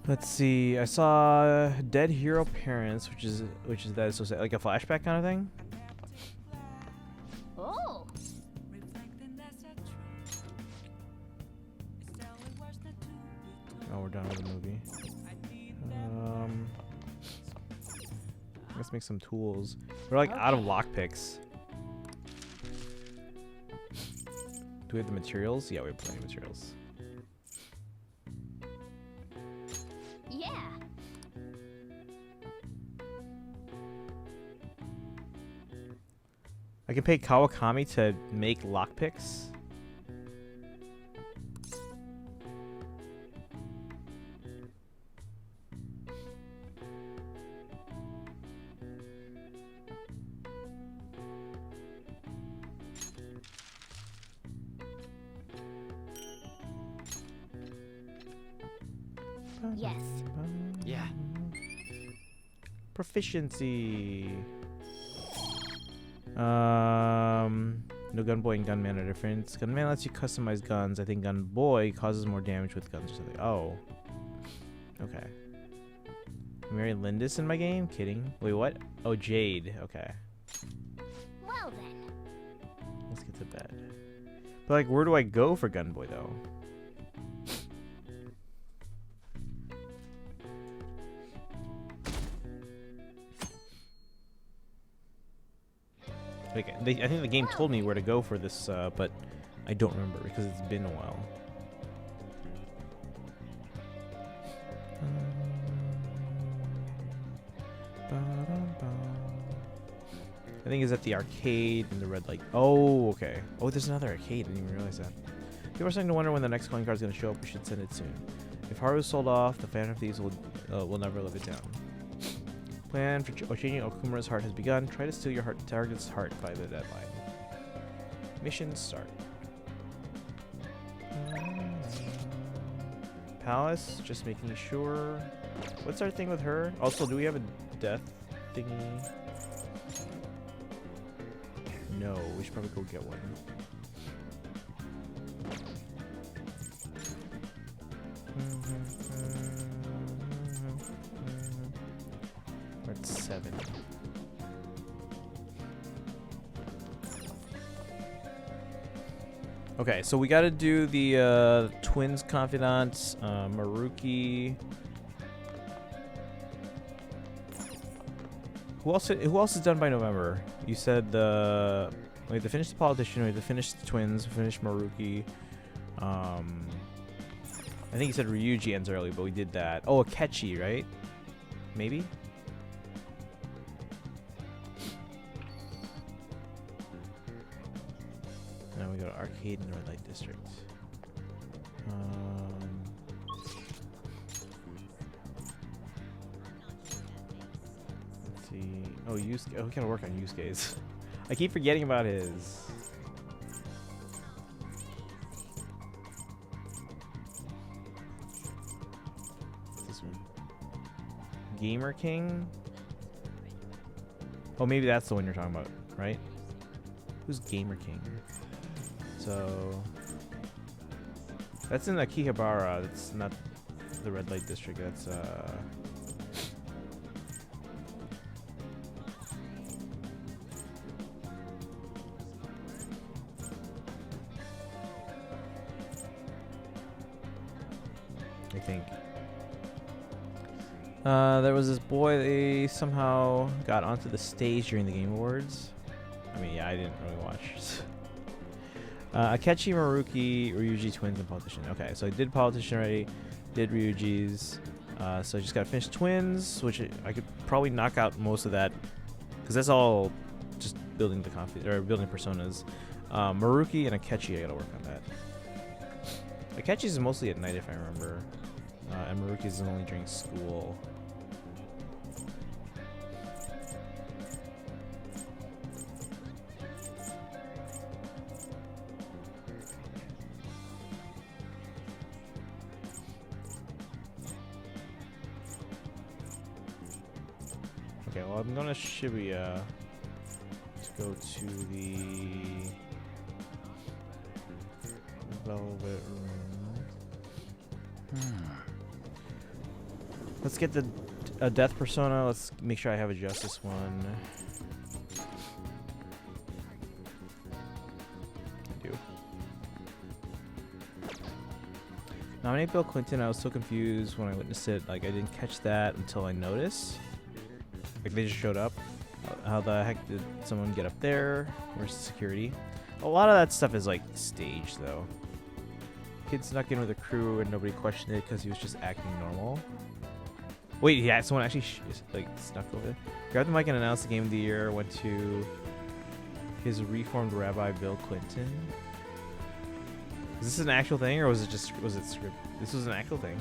Let's see. I saw Dead Hero Parents, which is that so like a flashback kind of thing. oh, Oh, we're done with the movie. Let's make some tools. We're like out of lockpicks. Do we have the materials? Yeah, we have plenty of materials. yeah. I can pay Kawakami to make lockpicks. Yes. Yeah. Proficiency. No Gunboy and Gunman are different. Gunman lets you customize guns. I think Gunboy causes more damage with guns or something. Oh. Okay. Mary Lindis in my game? Kidding. Wait, what? Oh, Jade. Okay. Well then. Let's get to bed. But like, where do I go for Gunboy though? Like, I think the game told me where to go for this, but I don't remember because it's been a while. I think it's at the arcade in the red light. Oh, okay. Oh, there's another arcade. I didn't even realize that. People are starting to wonder when the next calling card is going to show up. We should send it soon. If Haru's sold off, the Phantom Thieves will never live it down. Plan for changing Okumura's heart has begun. Try to steal your target's heart by the deadline. Mission start. Palace, just making sure. What's our thing with her? Also, do we have a death thingy? No, we should probably go get one. We're at 7. Okay, so we got to do the twins confidants, Maruki. Who else is done by November? You said the We have to finish the politician. We have to finish the twins. Finish Maruki. I think he said Ryuji ends early, but we did that. Oh, Akechi, right? Maybe. Now we go to Arcade and the Red Light District. Let's see. Oh, Yusuke. Oh, we gotta work on Yusuke's. I keep forgetting about his. What's this one? Gamer King? Oh, maybe that's the one you're talking about, right? Who's Gamer King? So that's in Akihabara. That's not the Red Light District. That's I think. There was this boy, they somehow got onto the stage during the Game Awards. I mean, yeah, I didn't really watch. Akechi, Maruki, Ryuji, twins, and politician. Okay, so I did politician already, did Ryuji's. So I just gotta finish twins, which I could probably knock out most of that, because that's all just building the building personas. Maruki and Akechi, I gotta work on that. Akechi's is mostly at night, if I remember, and Maruki's is only during school. Okay, well, I'm going to Shibuya to go to the Velvet Room. Let's get the Death Persona. Let's make sure I have a Justice one. I do. Nominate Bill Clinton. I was so confused when I witnessed it. Like, I didn't catch that until I noticed. Like, they just showed up. How the heck did someone get up there? Where's the security? A lot of that stuff is, like, staged, though. Kid snuck in with a crew and nobody questioned it because he was just acting normal. Wait, yeah, someone actually, like, snuck over there? Grabbed the mic and announced the game of the year. Went to his reformed Rabbi Bill Clinton. Is this an actual thing, or was it script? This was an actual thing.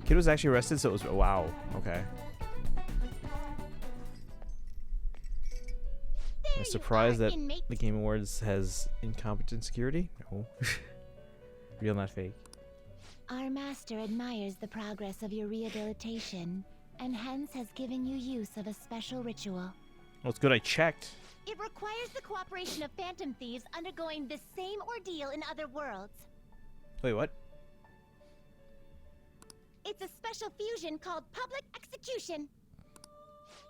Kid was actually arrested, so it was wow. Okay. I'm surprised that the Game Awards has incompetent security. No, real, not fake. Our master admires the progress of your rehabilitation, and hence has given you use of a special ritual. Well, it's good I checked. It requires the cooperation of phantom thieves undergoing the same ordeal in other worlds. Wait, what? It's a special fusion called public execution.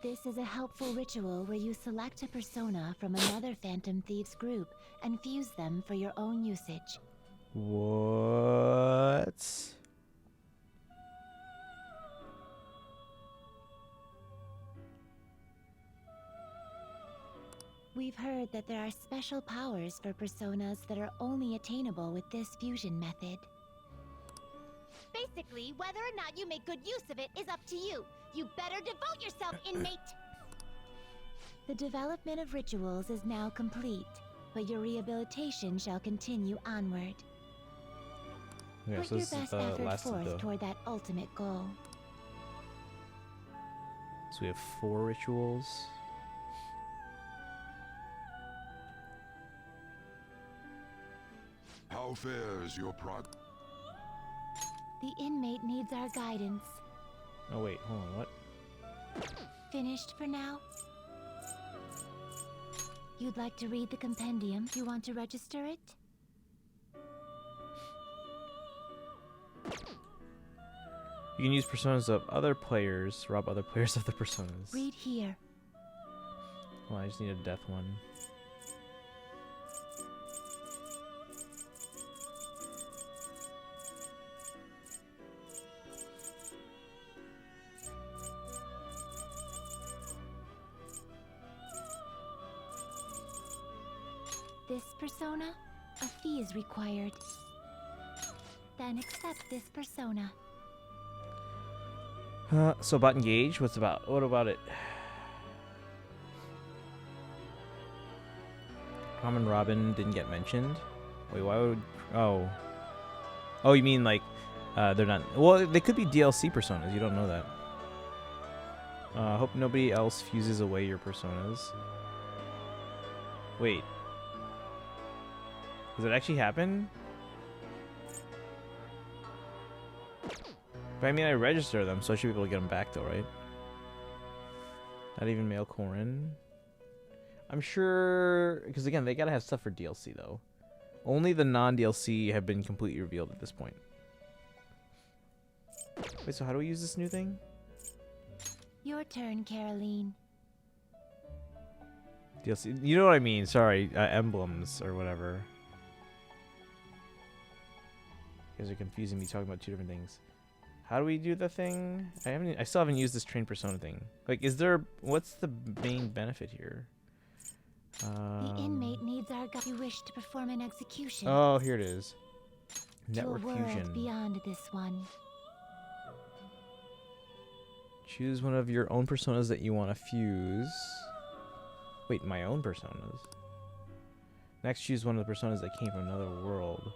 This is a helpful ritual where you select a persona from another Phantom Thieves group and fuse them for your own usage. What? We've heard that there are special powers for personas that are only attainable with this fusion method. Basically, whether or not you make good use of it is up to you. You better devote yourself, inmate! The development of rituals is now complete, but your rehabilitation shall continue onward. Yeah, Put so your this is best the effort last of forth the... toward that ultimate goal. So we have 4 rituals. How fares your The inmate needs our guidance. Oh wait, hold on, what? Finished for now? You'd like to read the compendium? You want to register it? You can use personas of other players, rob other players of the personas. Read here. Well, I just need a death one. this persona, a fee is required. Then accept this persona. So about engage, what about it? Tom and Robin didn't get mentioned. Wait, why would? Oh, you mean like they're not? Well, they could be DLC personas. You don't know that. Hope nobody else fuses away your personas. Wait, does it actually happen? But I mean, I register them, so I should be able to get them back, though, right? Not even male Corin. I'm sure, because again, they gotta have stuff for DLC, though. Only the non-DLC have been completely revealed at this point. Wait, so how do we use this new thing? Your turn, Caroline. DLC, you know what I mean? Sorry, emblems or whatever. You guys are confusing me, talking about two different things. How do we do the thing? I still haven't used this train persona thing. Like, what's the main benefit here? The inmate needs our guide. You wish to perform an execution. Oh, here it is. To a Network world fusion. beyond this one. Choose one of your own personas that you want to fuse. Wait, my own personas? Next, choose one of the personas that came from another world.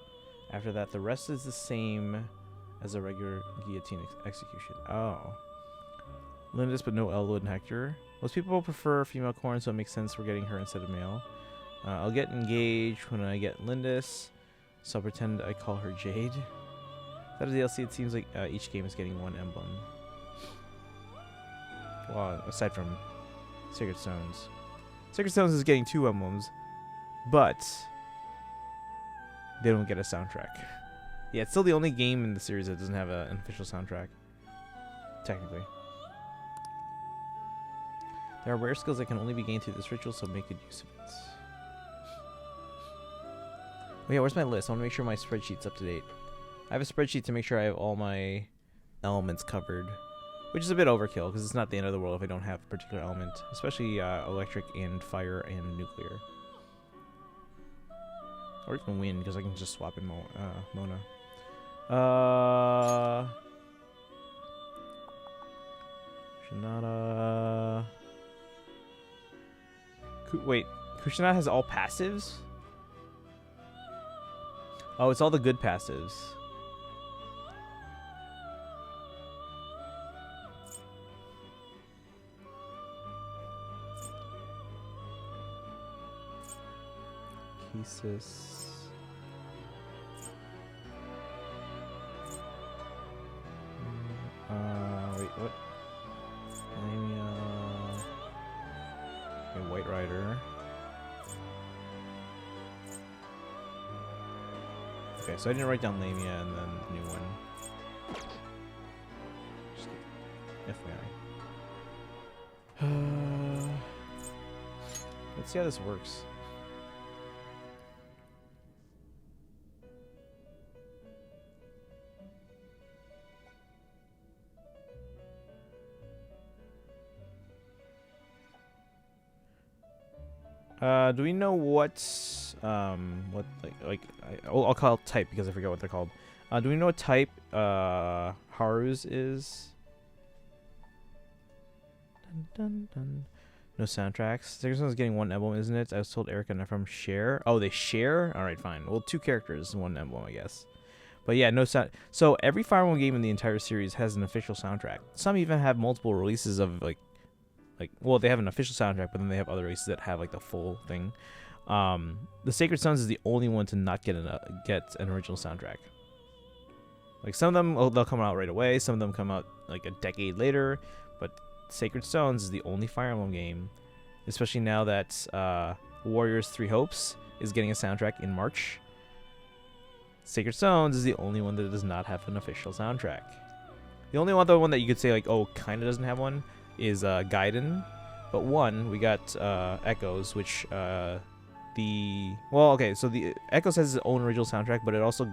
After that, the rest is the same as a regular guillotine execution. Oh. Lindis, but no Elwood and Hector. Most people prefer female Corn, so it makes sense we're getting her instead of male. I'll get engaged when I get Lindis, so I'll pretend I call her Jade. That is DLC. It seems like each game is getting one emblem. Well, aside from Sacred Stones. Sacred Stones is getting 2 emblems, but they don't get a soundtrack. Yeah, it's still the only game in the series that doesn't have an official soundtrack. Technically. There are rare skills that can only be gained through this ritual, so make good use of it. Oh yeah, where's my list? I want to make sure my spreadsheet's up to date. I have a spreadsheet to make sure I have all my elements covered. Which is a bit overkill, because it's not the end of the world if I don't have a particular element. Especially electric and fire and nuclear. Or even wind, because I can just swap in Mona. Kushinada. Wait, Kushinada has all passives? Oh, it's all the good passives. Kisis. Wait, what? Lamia. Okay, White Rider. Okay, so I didn't write down Lamia and then the new one. Just FYI. Let's see how this works. Do we know what I'll call it type because I forget what they're called. Do we know what type Haru's is? Dun, dun, dun. No soundtracks. Sacred Stone's getting 1 emblem, isn't it? I was told Erica and Ephraim share. Oh, they share? Alright, fine. Well, 2 characters, 1 emblem, I guess. But yeah, no sound. So every Fire Emblem game in the entire series has an official soundtrack. Some even have multiple releases of well, they have an official soundtrack, but then they have other releases that have like the full thing. The Sacred Stones is the only one to not get an original soundtrack. Like some of them, they'll come out right away. Some of them come out like a decade later. But Sacred Stones is the only Fire Emblem game, especially now that Warriors 3 Hopes is getting a soundtrack in March. Sacred Stones is the only one that does not have an official soundtrack. The only other one that you could say like, oh, kind of doesn't have one is Gaiden. But we got Echoes, which so the Echoes has its own original soundtrack, but it also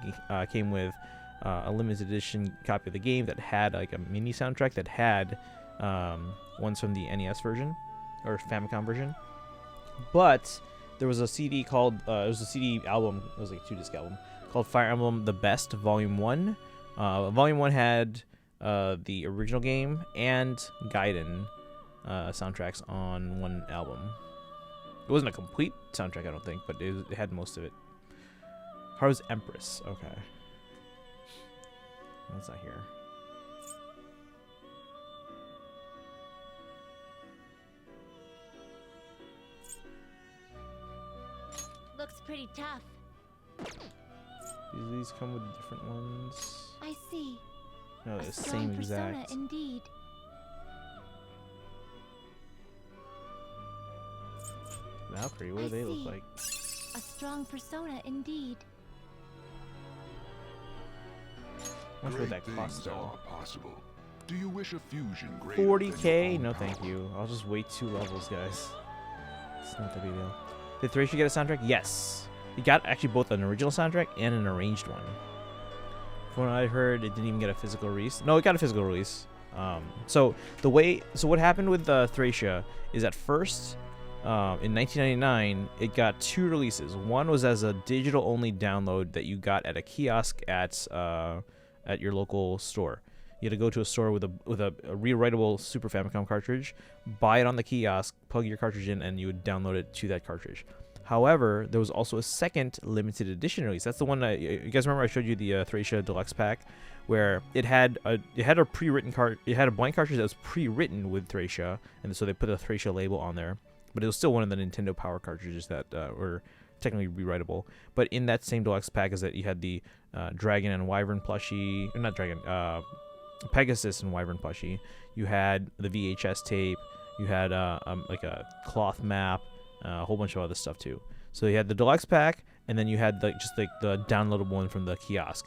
came with a limited edition copy of the game that had like a mini soundtrack that had ones from the NES version or Famicom version. But there was a CD called it was a CD album. It was like a 2-disc album called Fire Emblem: The Best Volume 1. Volume 1 had the original game and Gaiden soundtracks on one album. It wasn't a complete soundtrack, I don't think, but it had most of it. Haru's Empress. Okay. That's not here. Looks pretty tough. These come with different ones. I see. No, A the strong same persona exact. indeed. Valkyrie, what do I they look see. like? A strong persona indeed. How much would that Great cost things though? are possible. Do you wish a fusion greater 40k? than your No, own thank power? you. I'll just wait 2 levels, guys. It's not that big a deal. Did Thracia get a soundtrack? Yes. He got actually both an original soundtrack and an arranged one. From what I heard, it didn't even get a physical release. No, it got a physical release. So what happened with Thracia is at first, in 1999, it got 2 releases. One was as a digital-only download that you got at a kiosk at your local store. You had to go to a store with a rewritable Super Famicom cartridge, buy it on the kiosk, plug your cartridge in, and you would download it to that cartridge. However, there was also a second limited edition release. That's the one that you guys remember I showed you, the Thracia Deluxe Pack, where it had a pre-written it had a blank cartridge that was pre-written with Thracia, and so they put a Thracia label on there. But it was still one of the Nintendo Power cartridges that were technically rewritable. But in that same deluxe pack is that you had the Dragon and Wyvern plushie, not Dragon, Pegasus and Wyvern plushie. You had the VHS tape. You had like a cloth map, a whole bunch of other stuff too. So you had the deluxe pack, and then you had just the downloadable one from the kiosk.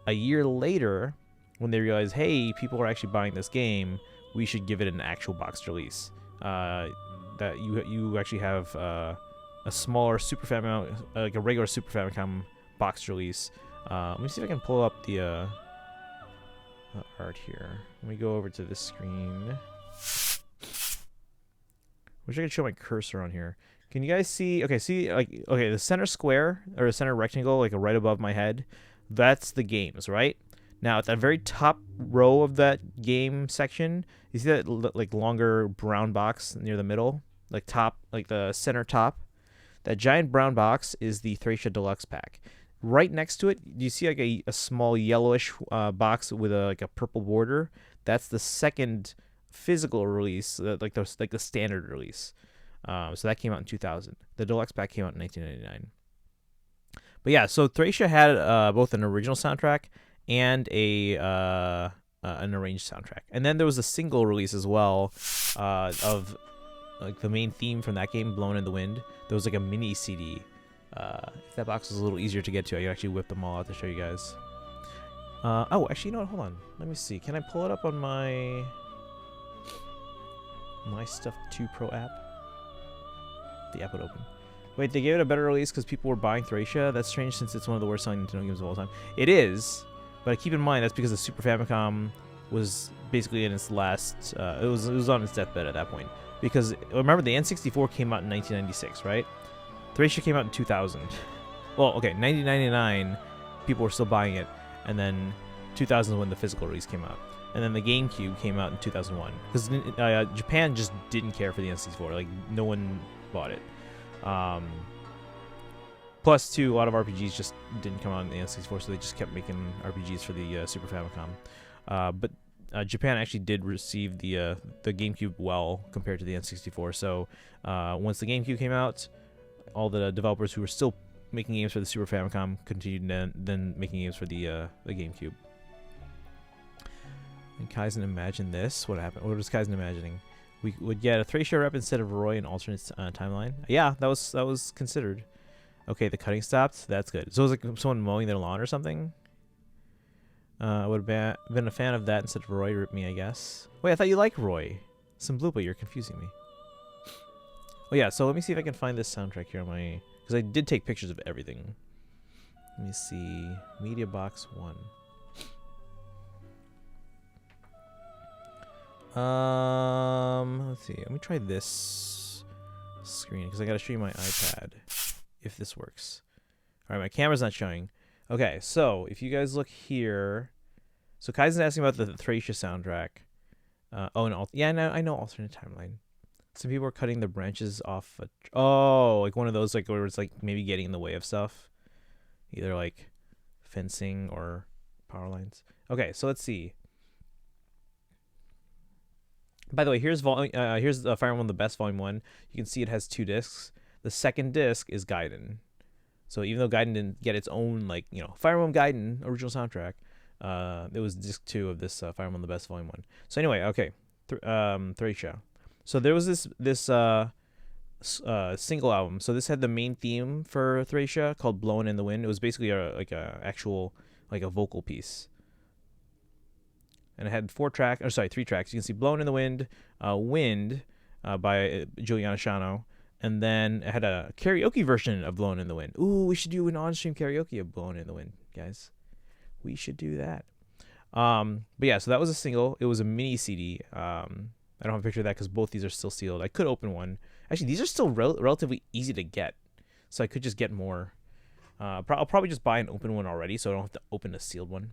A year later, when they realized, hey, people are actually buying this game, we should give it an actual boxed release. That you actually have a smaller Super Famicom, like a regular Super Famicom boxed release. Let me see if I can pull up the art here. Let me go over to this screen. Wish I could show my cursor on here. Can you guys see? Okay, the center square or the center rectangle, like right above my head. That's the games, right? Now at the very top row of that game section, you see that like longer brown box near the middle, like the center top. That giant brown box is the Thracia Deluxe Pack. Right next to it, you see like a small yellowish box with like a purple border. That's the second physical release, like the standard release. So that came out in 2000. The Deluxe Pack came out in 1999. But yeah, so Thracia had both an original soundtrack and an arranged soundtrack. And then there was a single release as well of like the main theme from that game, Blown in the Wind. There was like a mini CD. If that box was a little easier to get to, I could actually whip them all out to show you guys. Oh, actually, you know what? Hold on. Let me see. Can I pull it up on my Stuff 2 Pro app? The app would open. Wait, they gave it a better release because people were buying Thracia? That's strange since it's one of the worst selling Nintendo games of all time. It is, but keep in mind that's because the Super Famicom was basically in its last... it was on its deathbed at that point. Because, remember, the N64 came out in 1996, right? Thracia came out in 2000. Well, okay, 1999, people were still buying it, and then 2000 is when the physical release came out. And then the GameCube came out in 2001. Because Japan just didn't care for the N64. Like, no one bought it. Plus, too, a lot of RPGs just didn't come out on the N64, so they just kept making RPGs for the Super Famicom. But Japan actually did receive the GameCube well compared to the N64. So once the GameCube came out, all the developers who were still making games for the Super Famicom continued then making games for the GameCube. And Kaizen imagined this. What happened? What was Kaizen imagining? We would get a Thracia rep instead of Roy in alternate timeline. Yeah, that was considered. Okay, the cutting stopped. That's good. So it was like someone mowing their lawn or something. I would have been a fan of that instead of Roy rip me, I guess. Wait, I thought you liked Roy. Some blooper, you're confusing me. Oh yeah, so let me see if I can find this soundtrack here on my... Because I did take pictures of everything. Let me see. Media Box 1. Let's see. Let me try this screen because I gotta show you my iPad if this works. All right, my camera's not showing. Okay, so if you guys look here, so Kaizen's asking about the Thracia soundtrack. Yeah, I know alternate timeline. Some people are cutting the branches off. Like one of those like where it's like maybe getting in the way of stuff, either like fencing or power lines. Okay, so let's see. By the way, here's the Fire Emblem the Best Volume 1. You can see it has 2 discs. The second disc is Gaiden. So even though Gaiden didn't get its own like Fire Emblem Gaiden original soundtrack, it was disc 2 of this Fire Emblem the Best Volume 1. So anyway, okay, Thracia. So there was this single album. So this had the main theme for Thracia called "Blowing in the Wind." It was basically a vocal piece, and it had 3 tracks. You can see "Blowing in the Wind," "Wind" by Juliana Shano, and then it had a karaoke version of "Blowing in the Wind." Ooh, we should do an on-stream karaoke of "Blowing in the Wind," guys. We should do that. But yeah, so that was a single. It was a mini CD. I don't have a picture of that because both these are still sealed. I could open one. Actually, these are still relatively easy to get, so I could just get more. I'll probably just buy an open one already, so I don't have to open a sealed one.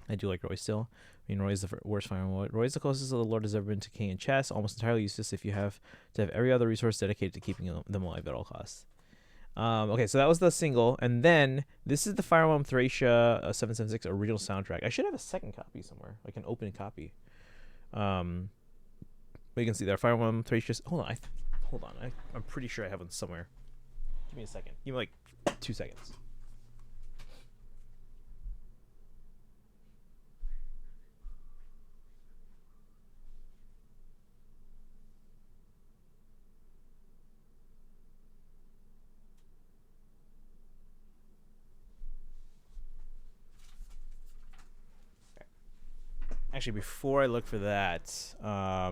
I do like Roy still. I mean, Roy's the worst Fire Emblem. Roy's the closest the Lord has ever been to king in chess. Almost entirely useless if you have to have every other resource dedicated to keeping them alive at all costs. Okay, so that was the single, and then this is the Fire Emblem Thracia 776 original soundtrack. I should have a second copy somewhere, like an open copy. But you can see there, Fire Emblem Thracia. Hold on. I'm pretty sure I have one somewhere. Give me a second. Give me like 2 seconds. Actually, before I look for that,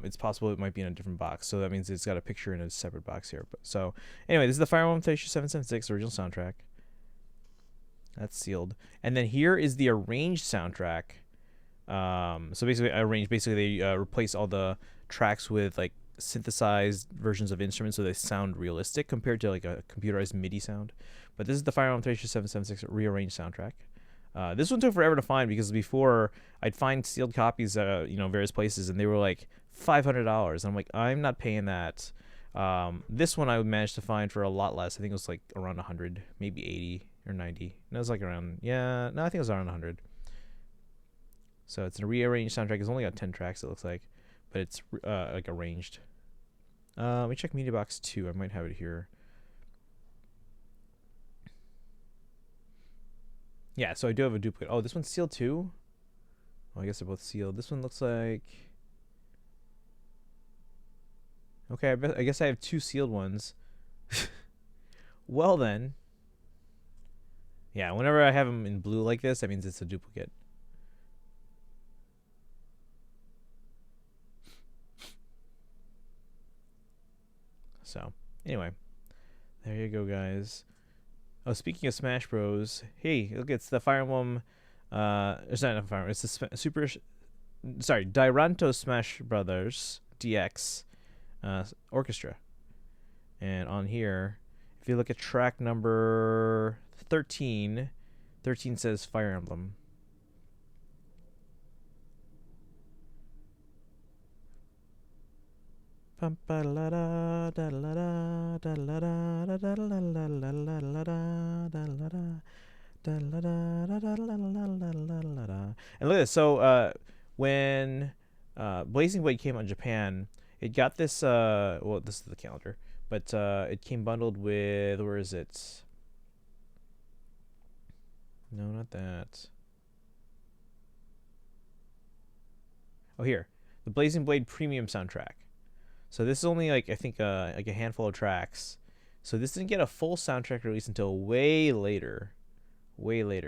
it's possible it might be in a different box. So that means it's got a picture in a separate box here. So anyway, this is the Fire Emblem Thracia 776 original soundtrack. That's sealed. And then here is the arranged soundtrack. So basically they replace all the tracks with like synthesized versions of instruments so they sound realistic compared to like a computerized MIDI sound. But this is the Fire Emblem Thracia 776 rearranged soundtrack. This one took forever to find because before I'd find sealed copies, various places, and they were like $500. And I'm like, I'm not paying that. This one I managed to find for a lot less. I think it was like around 100, maybe 80 or 90. No, it was like around, I think it was around 100. So it's a rearranged soundtrack. It's only got 10 tracks, it looks like, but it's like arranged. Let me check Media Box 2. I might have it here. Yeah, so I do have a duplicate. Oh, this one's sealed too? Well, I guess they're both sealed. This one looks like... Okay, I guess I have 2 sealed ones. Well then. Yeah, whenever I have them in blue like this, that means it's a duplicate. So, anyway. There you go, guys. Oh, speaking of Smash Bros. Hey, look, it's the Fire Emblem. It's not Fire Emblem. It's the Dairanto Smash Brothers DX Orchestra. And on here, if you look at track number 13, 13 says Fire Emblem. And look at this. So when Blazing Blade came out in Japan, it got this well, this is the calendar, but it came bundled with, where is it? No, not that. Oh, here. The Blazing Blade Premium soundtrack. So this is only like, I think like a handful of tracks. So this didn't get a full soundtrack release until way later. Because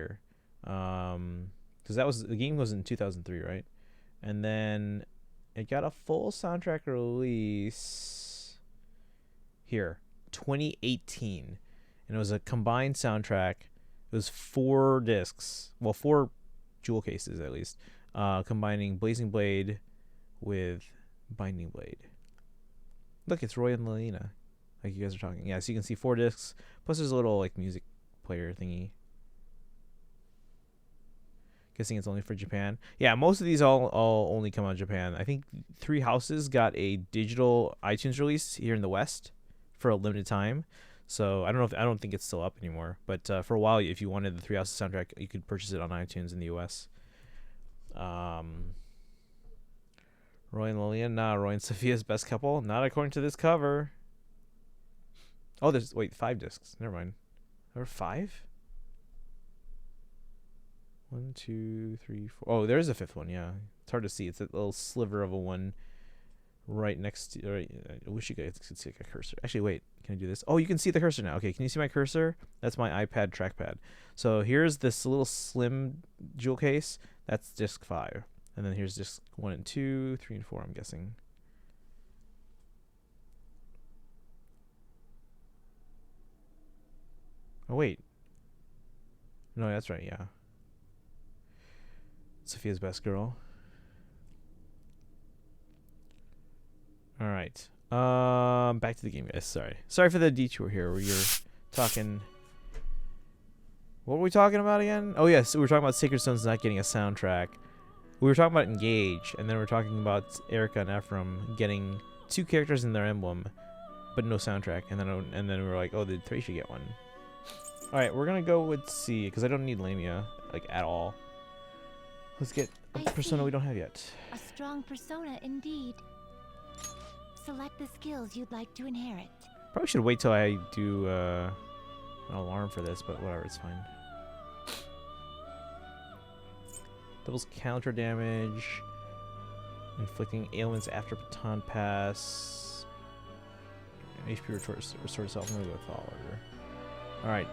the game was in 2003, right? And then it got a full soundtrack release here, 2018. And it was a combined soundtrack. It was 4 discs. Well, 4 jewel cases at least. Combining Blazing Blade with Binding Blade. Look, it's Roy and Lelina. Like you guys are talking. Yeah, so you can see 4 discs. Plus there's a little like music player thingy. Guessing it's only for Japan. Yeah, most of these all only come out in Japan. I think 3 Houses got a digital iTunes release here in the West for a limited time. So I don't think it's still up anymore. But for a while, if you wanted the 3 Houses soundtrack, you could purchase it on iTunes in the US. Roy and Lillian, nah. Roy and Sophia's best couple, not according to this cover. Oh, there's 5 discs. Never mind. There were 5. 1, 2, 3, 4. Oh, there's a 5th one. Yeah, it's hard to see. It's a little sliver of a one right next to. Right, I wish you guys could see like a cursor. Actually, wait. Can I do this? Oh, you can see the cursor now. Okay, can you see my cursor? That's my iPad trackpad. So here's this little slim jewel case. That's disc 5. And then here's disc 1 and 2, 3 and 4, I'm guessing. Oh, wait. No, that's right, yeah. Sophia's best girl. Alright. Back to the game, guys. Sorry for the detour here where you're talking. What were we talking about again? Oh, yes, we were talking about Sacred Stones not getting a soundtrack. We were talking about Engage, and then we were talking about Erica and Ephraim getting 2 characters in their emblem, but no soundtrack. And then we were like, oh, the 3 should get one. All right, we're gonna go with C because I don't need Lamia like at all. Let's get a persona we don't have yet. A strong persona indeed. Select the skills you'd like to inherit. Probably should wait till I do an alarm for this, but whatever, it's fine. Doubles counter damage. Inflicting ailments after baton pass. And HP restore itself. I'm gonna go with all order. Alright.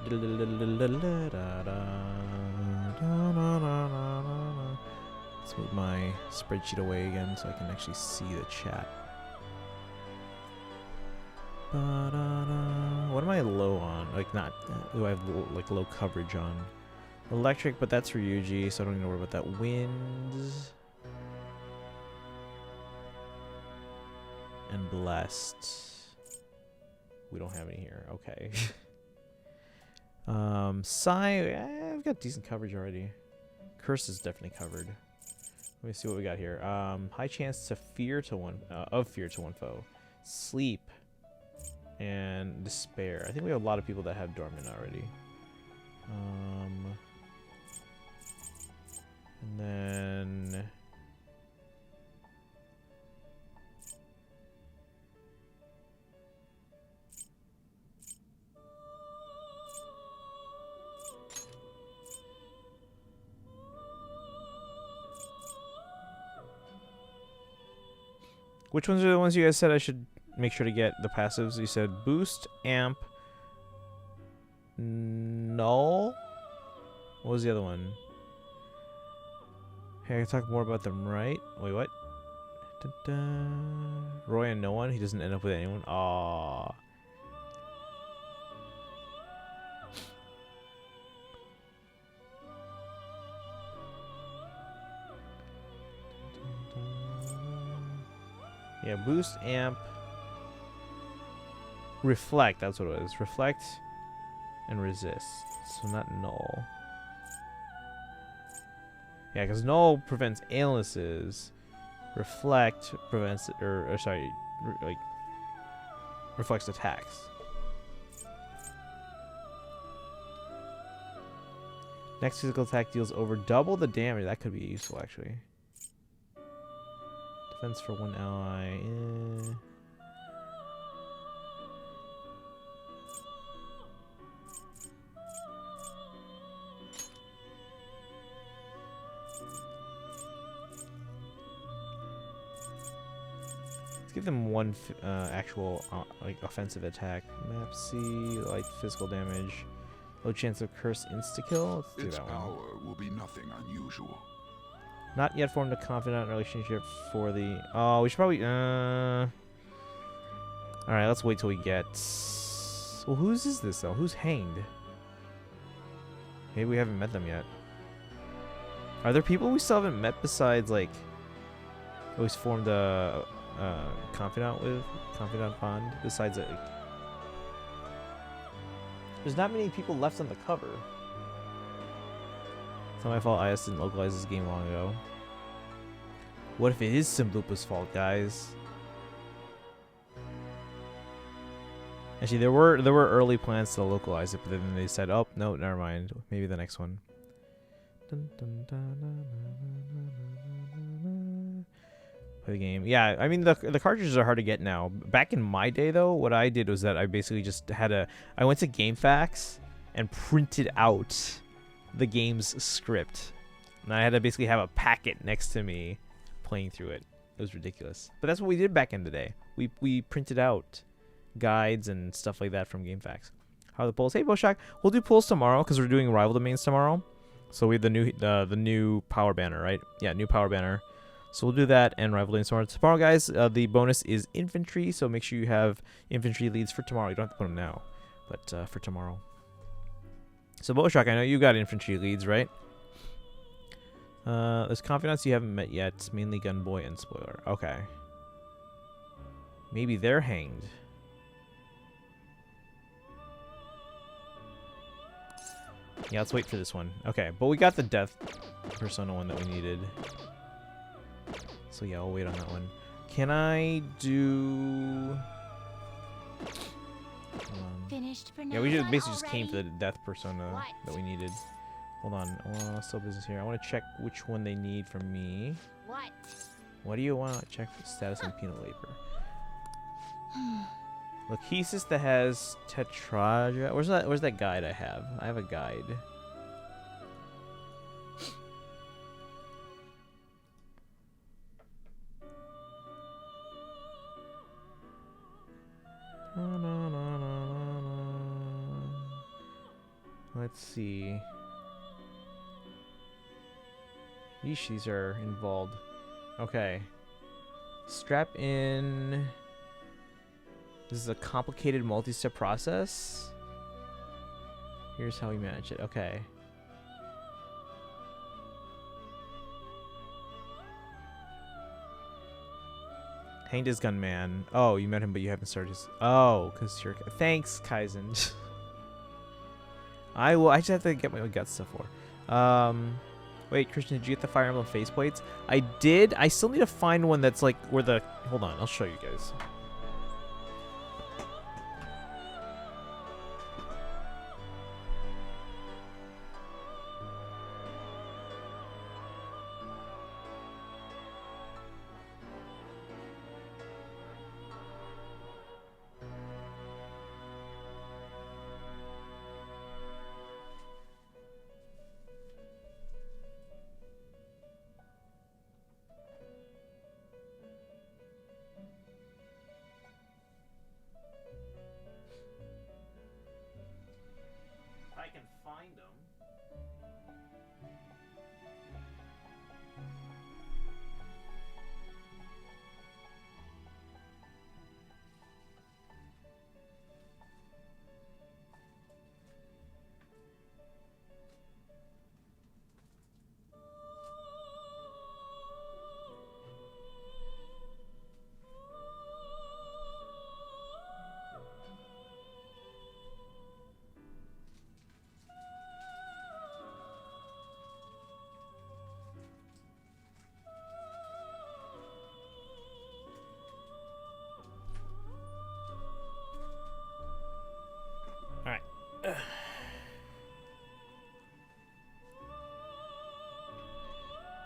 Let's move my spreadsheet away again so I can actually see the chat. What am I low on? Like not, do I have like low coverage on? Electric, but that's for Yuji, so I don't need to worry about that. Winds. And Blessed. We don't have any here. Okay. Psy, I've got decent coverage already. Curse is definitely covered. Let me see what we got here. High chance to fear to one foe. Sleep. And Despair. I think we have a lot of people that have Dormant already. And then which ones are the ones you guys said I should make sure to get the passives? You said boost, amp, null. What was the other one? Hey, I can talk more about them, right? Wait, what? Roy and no one? He doesn't end up with anyone? Aww. Yeah, boost, amp, reflect, that's what it is. Reflect and resist. So not null. Yeah, because null prevents illnesses. Reflect prevents, reflects attacks. Next physical attack deals over double the damage. That could be useful, actually. Defense for one ally. Let's give them one actual like offensive attack. Map C, light physical damage, low chance of curse insta kill. Let's do Its that one. power will be nothing unusual. Not yet formed a confidant relationship for the. Oh, we should probably. All right, let's wait till we get. Well, whose is this though? Who's hanged? Maybe we haven't met them yet. Are there people we still haven't met besides like? Always formed a confidant bond. Besides it, there's not many people left on the cover. It's not my fault. IS didn't localize this game long ago. What if it is Simbloopa's fault, guys? Actually, there were early plans to localize it, but then they said, "Oh no, never mind. Maybe the next one." Play the game. Yeah, I mean the cartridges are hard to get now. Back in my day, though, what I did was that I basically just I went to GameFAQs and printed out the game's script, and I had to basically have a packet next to me playing through it. It was ridiculous, but that's what we did back in the day. We printed out guides and stuff like that from GameFAQs. How are the polls? Hey, Boshock, we'll do polls tomorrow because we're doing rival domains tomorrow. So we have the new power banner, right? Yeah, new power banner. So we'll do that and rival domains tomorrow. Tomorrow, guys, the bonus is infantry. So make sure you have infantry leads for tomorrow. You don't have to put them now, but for tomorrow. So Boshock, I know you got infantry leads, right? There's confidants you haven't met yet. Mainly Gunboy and Spoiler. Okay. Maybe they're hanged. Yeah, let's wait for this one. Okay, but we got the Death Persona one that we needed. So yeah, I'll wait on that one. Can I do... Finished for now. Yeah, we basically just came for the Death Persona that we needed. Hold on. Still business here. I want to check which one they need from me. What do you want? Check the status on penal labor. Lachesis that has Tetraja. Where's that guide I have? I have a guide. Let's see. Yeesh, these are involved. Okay. Strap in. This is a complicated multi-step process. Here's how we manage it. Okay. Hanged as gunman. Oh, you met him, but you haven't started his... Oh, because you're... Thanks, Kaizen. I just have to get my gut stuff for. Wait, Christian, did you get the Fire Emblem faceplates? I did. I still need to find one that's like where the... Hold on, I'll show you guys.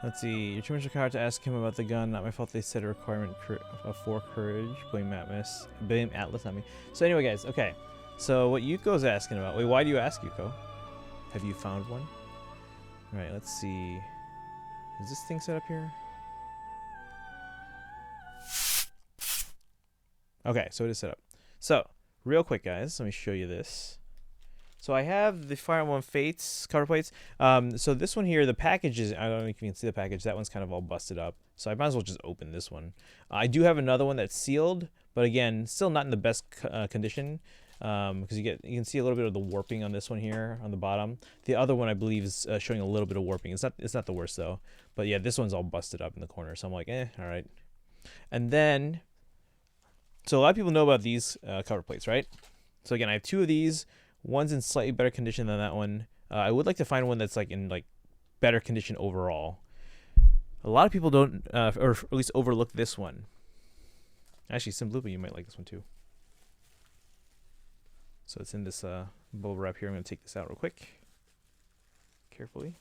Let's see. You're too much of a coward to ask him about the gun. Not my fault. They set a requirement for courage. Blame Atlas. Blame Atlas, not me. So anyway, guys. Okay. So what Yuko's asking about. Wait, why do you ask, Yuko? Have you found one? All right. Let's see. Is this thing set up here? Okay. So it is set up. So real quick, guys. Let me show you this. So I have the Fire Emblem Fates cover plates. So this one here, the package is, I don't know if you can see the package. That one's kind of all busted up. So I might as well just open this one. I do have another one that's sealed, but again, still not in the best condition. Because you can see a little bit of the warping on this one here on the bottom. The other one I believe is showing a little bit of warping. It's not the worst though. But yeah, this one's all busted up in the corner. So I'm like, all right. And then, so a lot of people know about these cover plates, right? So again, I have 2 of these. One's in slightly better condition than that one. I would like to find one that's like in like better condition overall. A lot of people don't, or at least overlook this one. Actually, Simbloopa, you might like this one too. So it's in this bubble wrap here. I'm going to take this out real quick, carefully.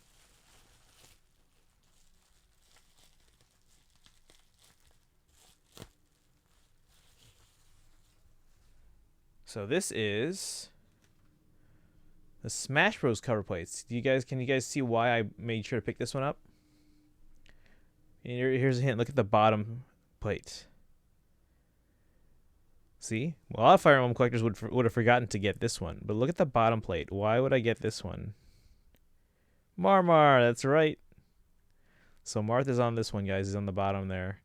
So this is the Smash Bros. Cover plates. Can you guys see why I made sure to pick this one up? Here's a hint. Look at the bottom plate. See? Well, a lot of Fire Emblem collectors would have forgotten to get this one. But look at the bottom plate. Why would I get this one? Marmar, that's right. So Martha's on this one, guys. He's on the bottom there.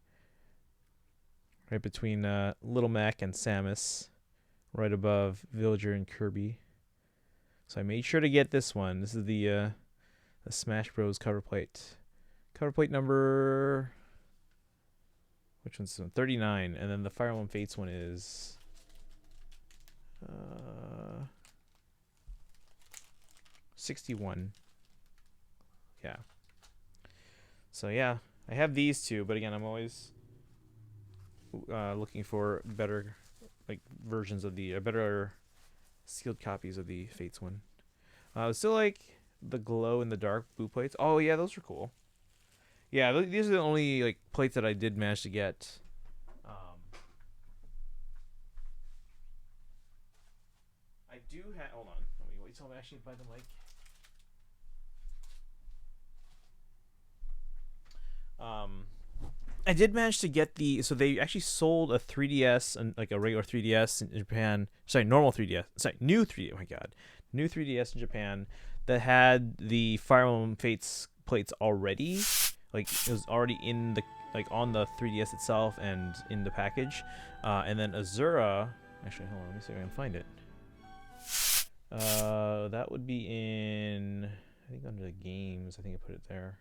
Right between Little Mac and Samus. Right above Villager and Kirby. So I made sure to get this one. This is the Smash Bros. Cover plate. Cover plate number... Which one's this one? 39. And then the Fire Emblem Fates one is... 61. Yeah. So yeah, I have these 2, but again, I'm always looking for better versions of the better sealed copies of the Fates one. Still like the glow in the dark blue plates. Oh yeah, those are cool. Yeah, these are the only like plates that I did manage to get. I do have. Hold on. Let me wait till I actually buy them. I did manage to get the. So they actually sold a 3DS and like a regular 3DS in Japan. Sorry, normal 3DS. Sorry, new 3DS. Oh my god, new 3DS in Japan that had the Fire Emblem Fates plates already. Like it was already in the on the 3DS itself and in the package. And then Azura. Actually, hold on. Let me see if I can find it. That would be in. I think under the games. I think I put it there.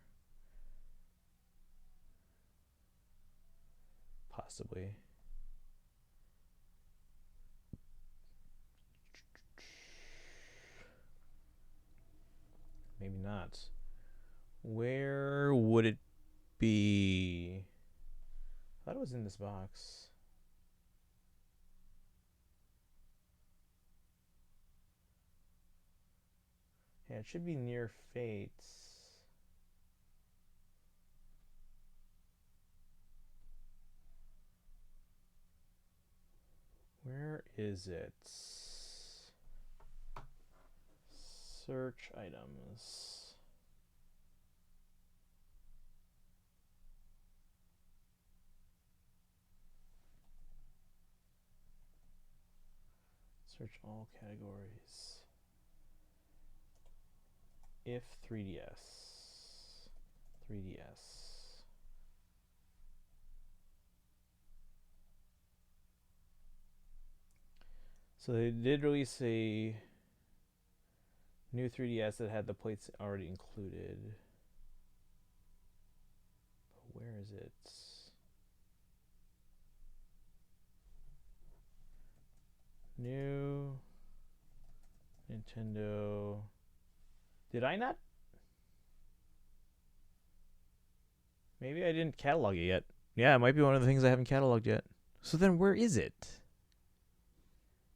Possibly. Maybe not. Where would it be? I thought it was in this box. Yeah, it should be near Fates. Where is it? Search items. Search all categories. If 3DS. 3DS. So they did release a new 3DS that had the plates already included. But where is it? New Nintendo. Did I not? Maybe I didn't catalog it yet. Yeah, it might be one of the things I haven't cataloged yet. So then where is it?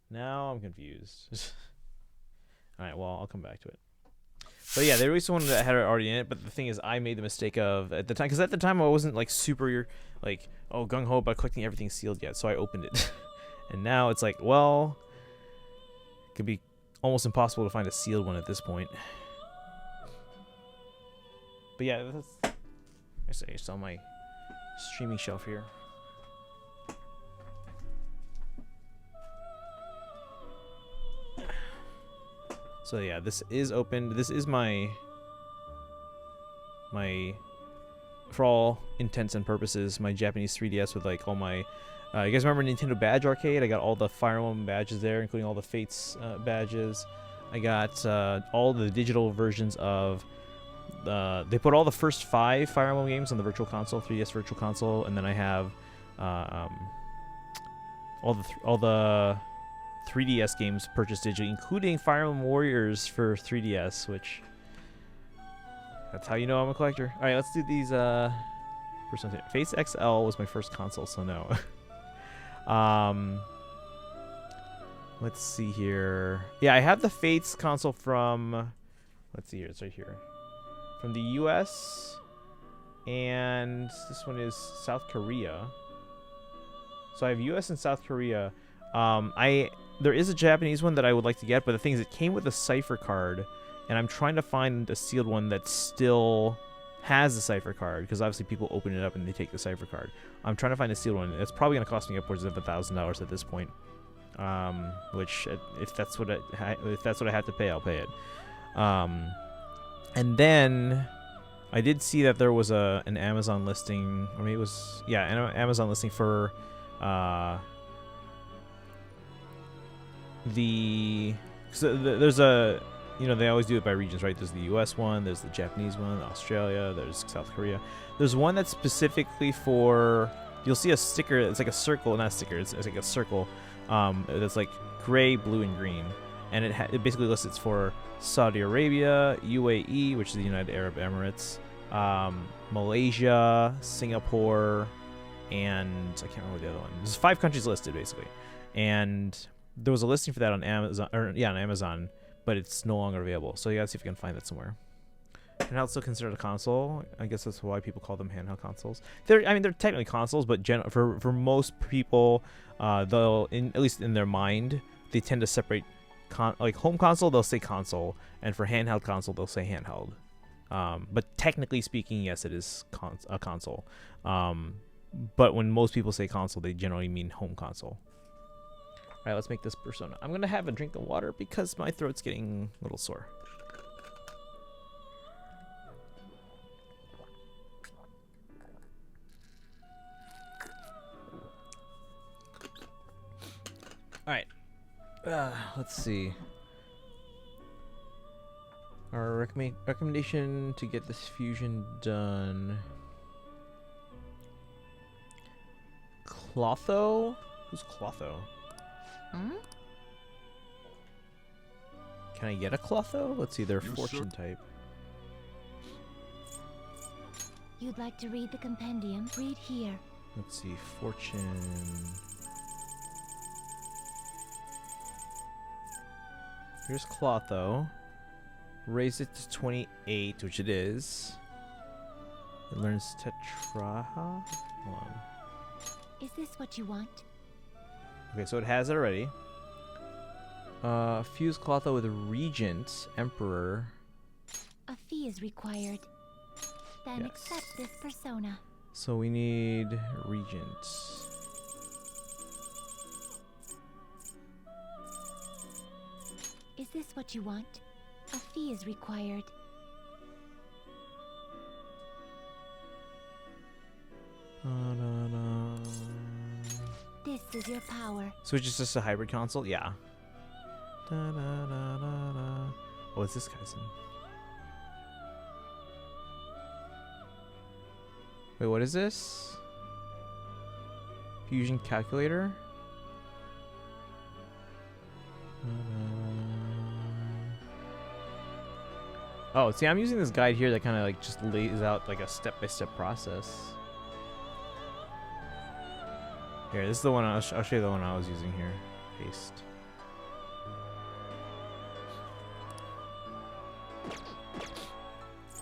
Now I'm confused. Alright, well, I'll come back to it. But yeah, they released one that had it already in it, but the thing is, I made the mistake of, at the time, because at the time I wasn't, like, super, like, oh, gung-ho about collecting everything sealed yet, so I opened it. And now it's like, well, it could be almost impossible to find a sealed one at this point. But yeah, that's, I say, it's on my streaming shelf here. So yeah, this is opened. This is my for all intents and purposes, my Japanese 3DS with like all my you guys remember Nintendo Badge Arcade? I got all the Fire Emblem badges there, including all the Fates badges. I got all the digital versions of they put all the first 5 Fire Emblem games on the Virtual Console, 3DS Virtual Console, and then I have all the 3DS games purchased digitally, including Fire Emblem Warriors for 3DS, which that's how you know I'm a collector. All right, let's do these. Face XL was my first console, so no. Let's see here. Yeah, I have the Fates console from. Let's see here. It's right here, from the U.S. and this one is South Korea. So I have U.S. and South Korea. There is a Japanese one that I would like to get, but the thing is, it came with a cipher card, and I'm trying to find a sealed one that still has the cipher card, because obviously people open it up and they take the cipher card. I'm trying to find a sealed one. It's probably going to cost me upwards of $1,000 at this point. Which if that's what I have to pay, I'll pay it. And then I did see that there was an Amazon listing, or maybe it was an Amazon listing for there's a, they always do it by regions, right? There's the US one, there's the Japanese one, Australia, there's South Korea. There's one that's specifically for, you'll see a sticker, it's like a circle, not a sticker, it's like a circle that's like gray, blue, and green. And it basically lists it's for Saudi Arabia, UAE, which is the United Arab Emirates, Malaysia, Singapore, and I can't remember the other one. There's 5 countries listed, basically. And there was a listing for that on Amazon, on Amazon, but it's no longer available. So you gotta see if you can find that somewhere. Handheld still considered a console. I guess that's why people call them handheld consoles. They're technically consoles, but for most people, they'll, at least in their mind, they tend to separate. Like home console, they'll say console, and for handheld console, they'll say handheld. But technically speaking, yes, it is a console. But when most people say console, they generally mean home console. All right, let's make this persona. I'm gonna have a drink of water because my throat's getting a little sore. All right. Let's see. Our recommendation to get this fusion done. Clotho? Who's Clotho? Can I get a Clotho? Let's see, they're fortune type. You'd like to read the compendium? Read here. Let's see, fortune. Here's Clotho. Raise it to 28, which it is. It learns Tetraha. Hold on. Is this what you want? Okay, so it has it already. Fuse Clotho with Regent, Emperor. A fee is required. Then Yes. accept this persona. So we need Regent. Is this what you want? A fee is required. This is your power. So it's just a hybrid console? Yeah. Oh, it's this guy's in. Wait, what is this? Fusion calculator? Oh, see, I'm using this guide here that kind of like just lays out like a step-by-step process. Here, this is the one I'll show you the one I was using here. Paste.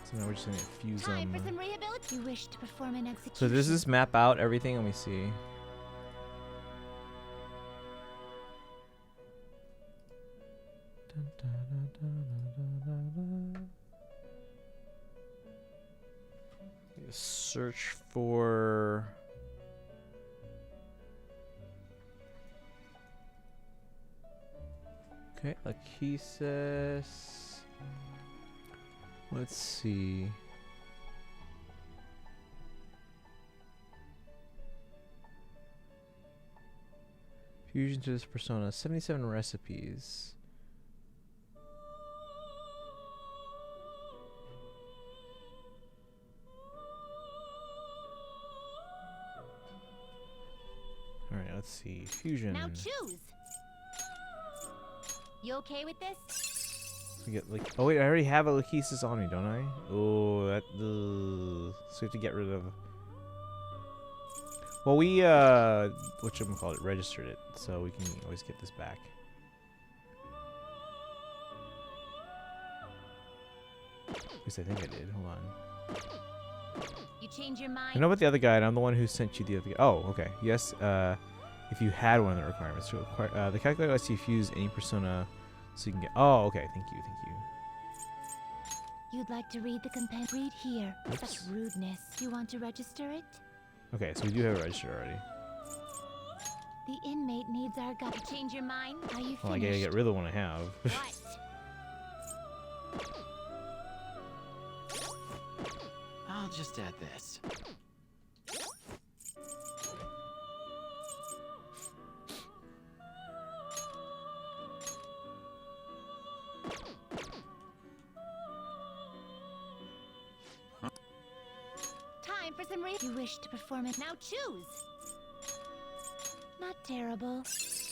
So now we're just gonna fuse them. Time for some rehabilitation. You wish to perform an execution. So does this map out everything? Let me see. Search for. Okay, Lachesis. Let's see. Fusion to this persona. 77 recipes. let's see. Fusion. Now choose. You okay with this? We get like. Oh wait, I already have a Lachesis on me, don't I? Oh, that. So we have to get rid of. Well, we whatchamacallit, registered it, so we can always get this back. At least I think I did. Hold on. You change your mind? I know about the other guide. I'm the one who sent you the other. Oh, okay. Yes. If you had one of the requirements, to acquire, the calculator lets you fuse any persona, so you can get. Oh, okay. Thank you. Thank you. You'd like to read the companion? Read here. Oops. Such rudeness. You want to register it? Okay, so we do have it registered already. The inmate needs our guide. You change your mind? Are you finished? Well, I gotta get rid of the one I have. What? I'll just add this. Time for some You wish to perform it. Now choose. Not terrible,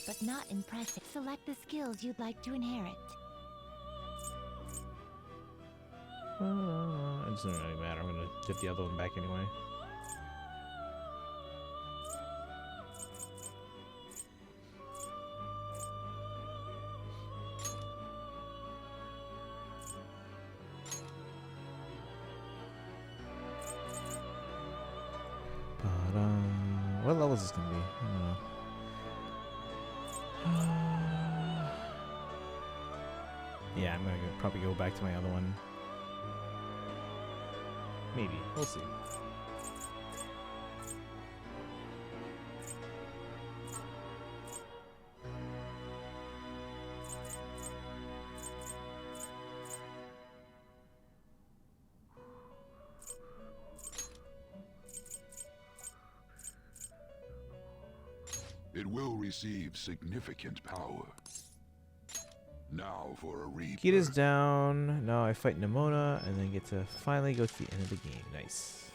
but not impressive. Select the skills you'd like to inherit. It doesn't really matter. I'm gonna get the other one back anyway. What level is this gonna be? I don't know. Yeah, I'm gonna probably go back to my other one. Maybe. We'll see. It will receive significant power. Now for a read. Kita's down. Now I fight Nimona and then get to finally go to the end of the game. Nice.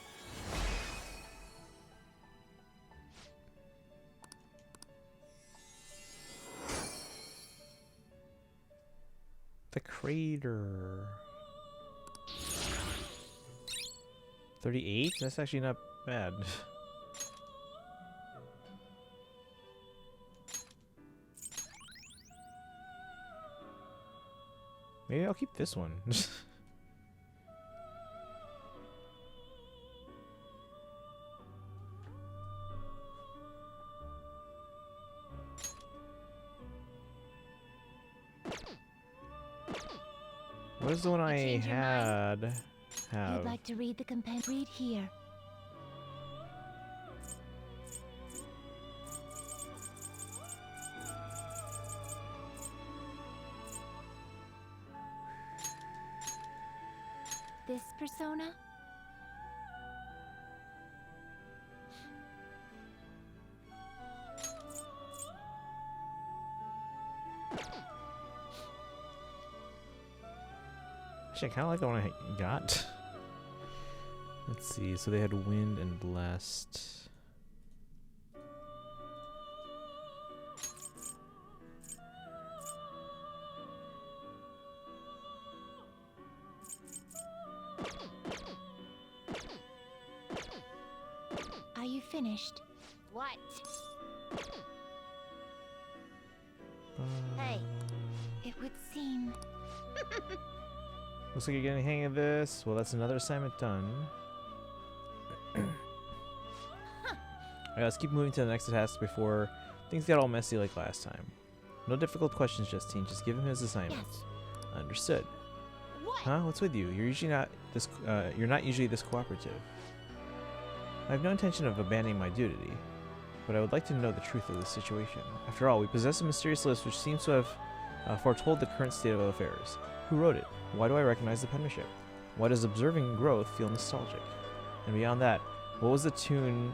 The crater. 38? That's actually not bad. Maybe I'll keep this one. What is the one I change your mind? had? Have? You'd like to read the companion? Read here. This persona? Actually, I kind of like the one I got. Let's see. So they had wind and blast. Are you finished? What? Hey. It would seem. Looks like you're getting the hang of this. Well, that's another assignment done. Alright, let's keep moving to the next task before things get all messy like last time. No difficult questions, Justine. Just give him his assignment. Yes. Understood. What? Huh? What's with you? You're usually not this. You're not usually this cooperative. I have no intention of abandoning my duty, but I would like to know the truth of the situation. After all, we possess a mysterious list which seems to have foretold the current state of affairs. Who wrote it? Why do I recognize the penmanship? Why does observing growth feel nostalgic? And beyond that, what was the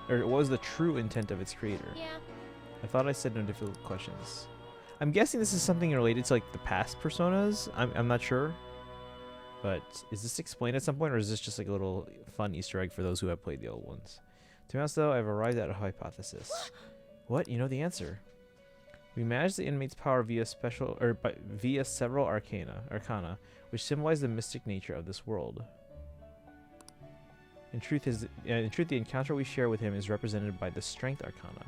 what was the true intent of its creator? Yeah. I thought I said no difficult questions. I'm guessing this is something related to like the past personas. I'm not sure. But is this explained at some point, or is this just like a little fun Easter egg for those who have played the old ones? To be honest though, I've arrived at a hypothesis. What? You know the answer. We manage the inmate's power via via several arcana, which symbolize the mystic nature of this world. In truth, the encounter we share with him is represented by the Strength Arcana.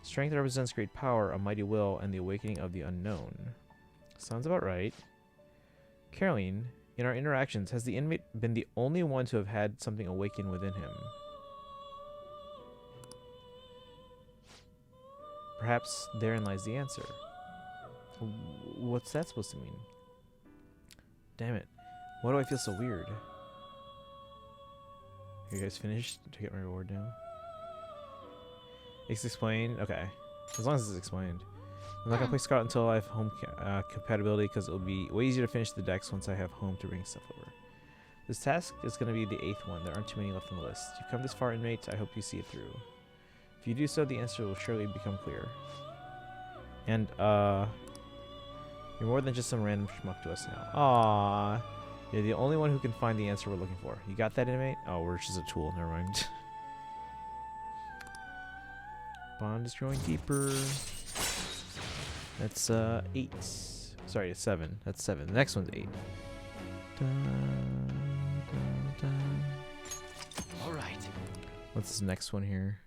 Strength represents great power, a mighty will, and the awakening of the unknown. Sounds about right. Caroline, in our interactions, has the inmate been the only one to have had something awaken within him? Perhaps therein lies the answer. What's that supposed to mean? Damn it. Why do I feel so weird? Are you guys finished to get my reward now? It's explained? Okay. As long as it's explained. I'm not going to play Scout until I have home compatibility, because it will be way easier to finish the decks once I have home to bring stuff over. This task is going to be the 8th one. There aren't too many left on the list. You've come this far, inmate. I hope you see it through. If you do so, the answer will surely become clear. And, you're more than just some random schmuck to us now. Aww. You're the only one who can find the answer we're looking for. You got that, inmate? Oh, we're just a tool. Never mind. Bond is growing deeper. That's 8. Sorry, it's 7. That's 7. The next one's 8. All right. What's this next one here?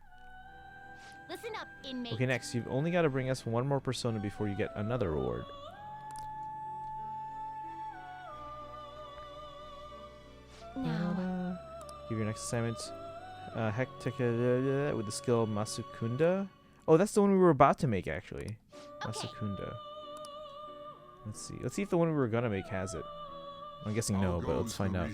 Listen up, inmate. Okay, next, you've only got to bring us one more persona before you get another reward. Now, Give your next assignment Hectica with the skill Masukunda. Oh, that's the one we were about to make, actually. Masukunda. Let's see. Let's see if the one we were gonna make has it. I'm guessing no, but let's find out.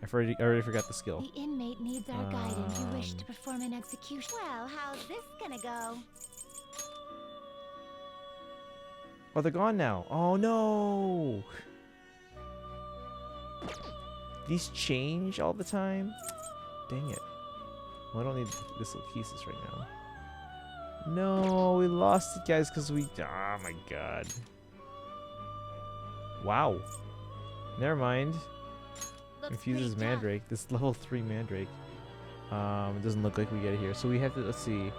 I already forgot the skill. the inmate needs our guidance. You wish to perform an execution. Well, how's this gonna go? Oh, they're gone now. Oh no! These change all the time? Dang it. Well, I don't need this thesis right now. No, we lost it, guys, because we... Oh, my God. Wow. Never mind. Infuses Mandrake. This level 3 Mandrake. It doesn't look like we get it here. So we have to... Let's see.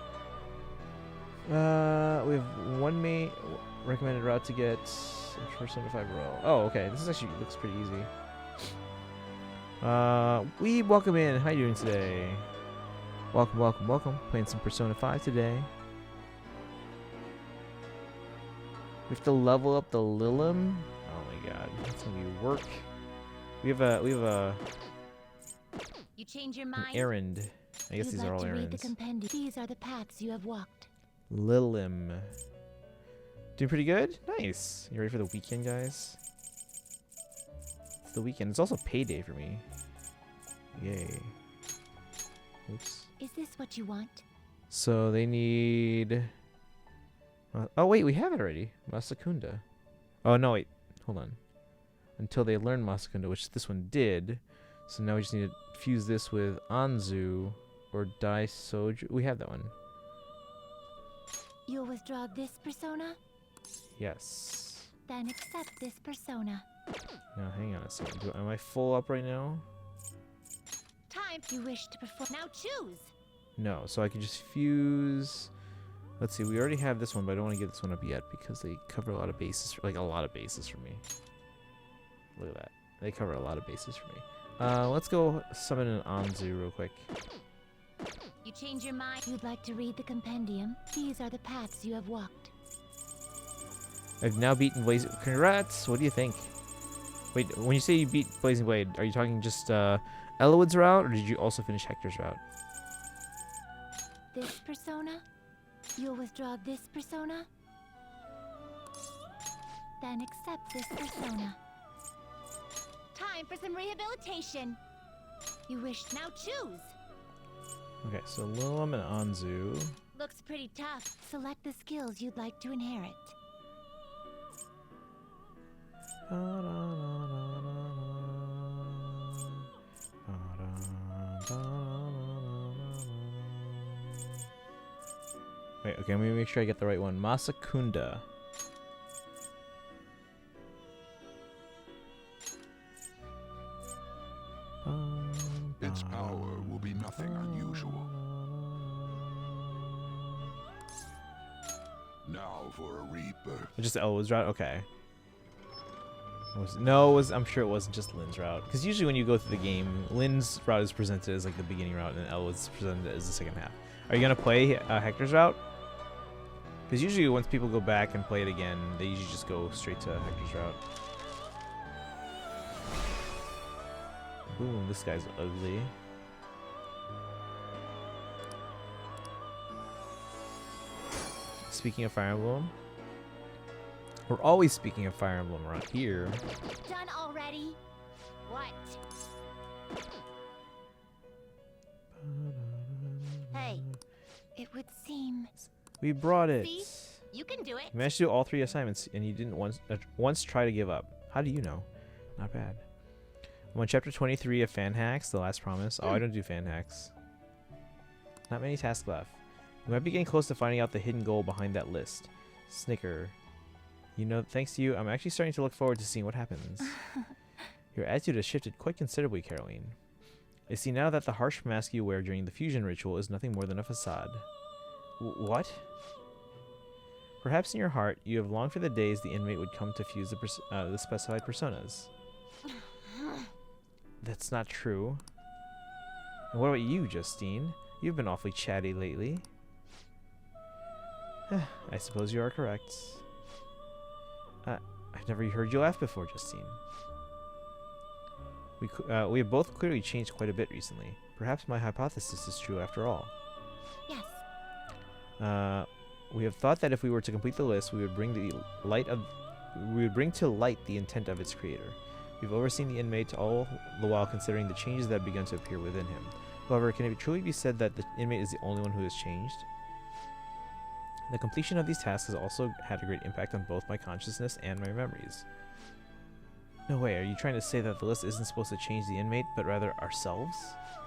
We have one main recommended route to get for 75 row. Oh, okay. This is actually looks pretty easy. We welcome in. How you doing today? Welcome, welcome, welcome. Playing some Persona 5 today. We have to level up the Lilim. Oh my God, that's gonna be work. We have a You change your an mind. errand. I guess these are all errands. These are the paths you have walked. Lilim. Doing pretty good? Nice. You ready for the weekend, guys? It's the weekend. It's also payday for me. Yay. Oops. Is this what you want? So they need... oh, wait, we have it already. Masakunda. Oh, no, wait. Hold on. Until they learn Masakunda, which this one did. So now we just need to fuse this with Anzu or Dai Soju. We have that one. You'll withdraw this persona? Yes. Then accept this persona. Now, hang on a second. Am I full up right now? Time you wish to perform. Now choose. No, so I can just fuse... Let's see, we already have this one, but I don't want to get this one up yet because they cover a lot of bases, like a lot of bases for me. Look at that. They cover a lot of bases for me. Let's go summon an Anzu real quick. You change your mind. You'd like to read the compendium. These are the paths you have walked. I've now beaten Blazing... Congrats! What do you think? Wait, when you say you beat Blazing Blade, are you talking just Elowood's route, or did you also finish Hector's route? This persona? You'll withdraw this persona? Then accept this persona. Time for some rehabilitation. You wish now choose. Okay, so Lilim and Anzu. Looks pretty tough. Select the skills you'd like to inherit. Wait, okay, let me make sure I get the right one. Masakunda. Its power will be nothing unusual. Now for a rebirth. Just Elwood's route? Okay. No, I'm sure it wasn't just Lynn's route. Because usually when you go through the game, Lynn's route is presented as like the beginning route, and Elwood's presented as the second half. Are you gonna play Hector's route? Because usually once people go back and play it again, they usually just go straight to Hector's route. Boom, this guy's ugly. Speaking of Fire Emblem, we're always speaking of Fire Emblem around here. Done already? What? Hey, it would seem. We brought it. See? You can do it. You managed to do all 3 assignments, and you didn't once try to give up. How do you know? Not bad. I'm on chapter 23 of Fan Hacks, The Last Promise. Oh, I don't do fan hacks. Not many tasks left. You might be getting close to finding out the hidden goal behind that list. Snicker. You know, thanks to you, I'm actually starting to look forward to seeing what happens. Your attitude has shifted quite considerably, Caroline. I see now that the harsh mask you wear during the fusion ritual is nothing more than a facade. What? Perhaps in your heart, you have longed for the days the inmate would come to fuse the specified personas. That's not true. And what about you, Justine? You've been awfully chatty lately. I suppose you are correct. I've never heard you laugh before, Justine. We have both clearly changed quite a bit recently. Perhaps my hypothesis is true after all. Yes. We have thought that if we were to complete the list, we would bring to light the intent of its creator. We've overseen the inmate all the while considering the changes that have begun to appear within him. However, can it truly be said that the inmate is the only one who has changed? The completion of these tasks has also had a great impact on both my consciousness and my memories. No way, are you trying to say that the list isn't supposed to change the inmate, but rather ourselves?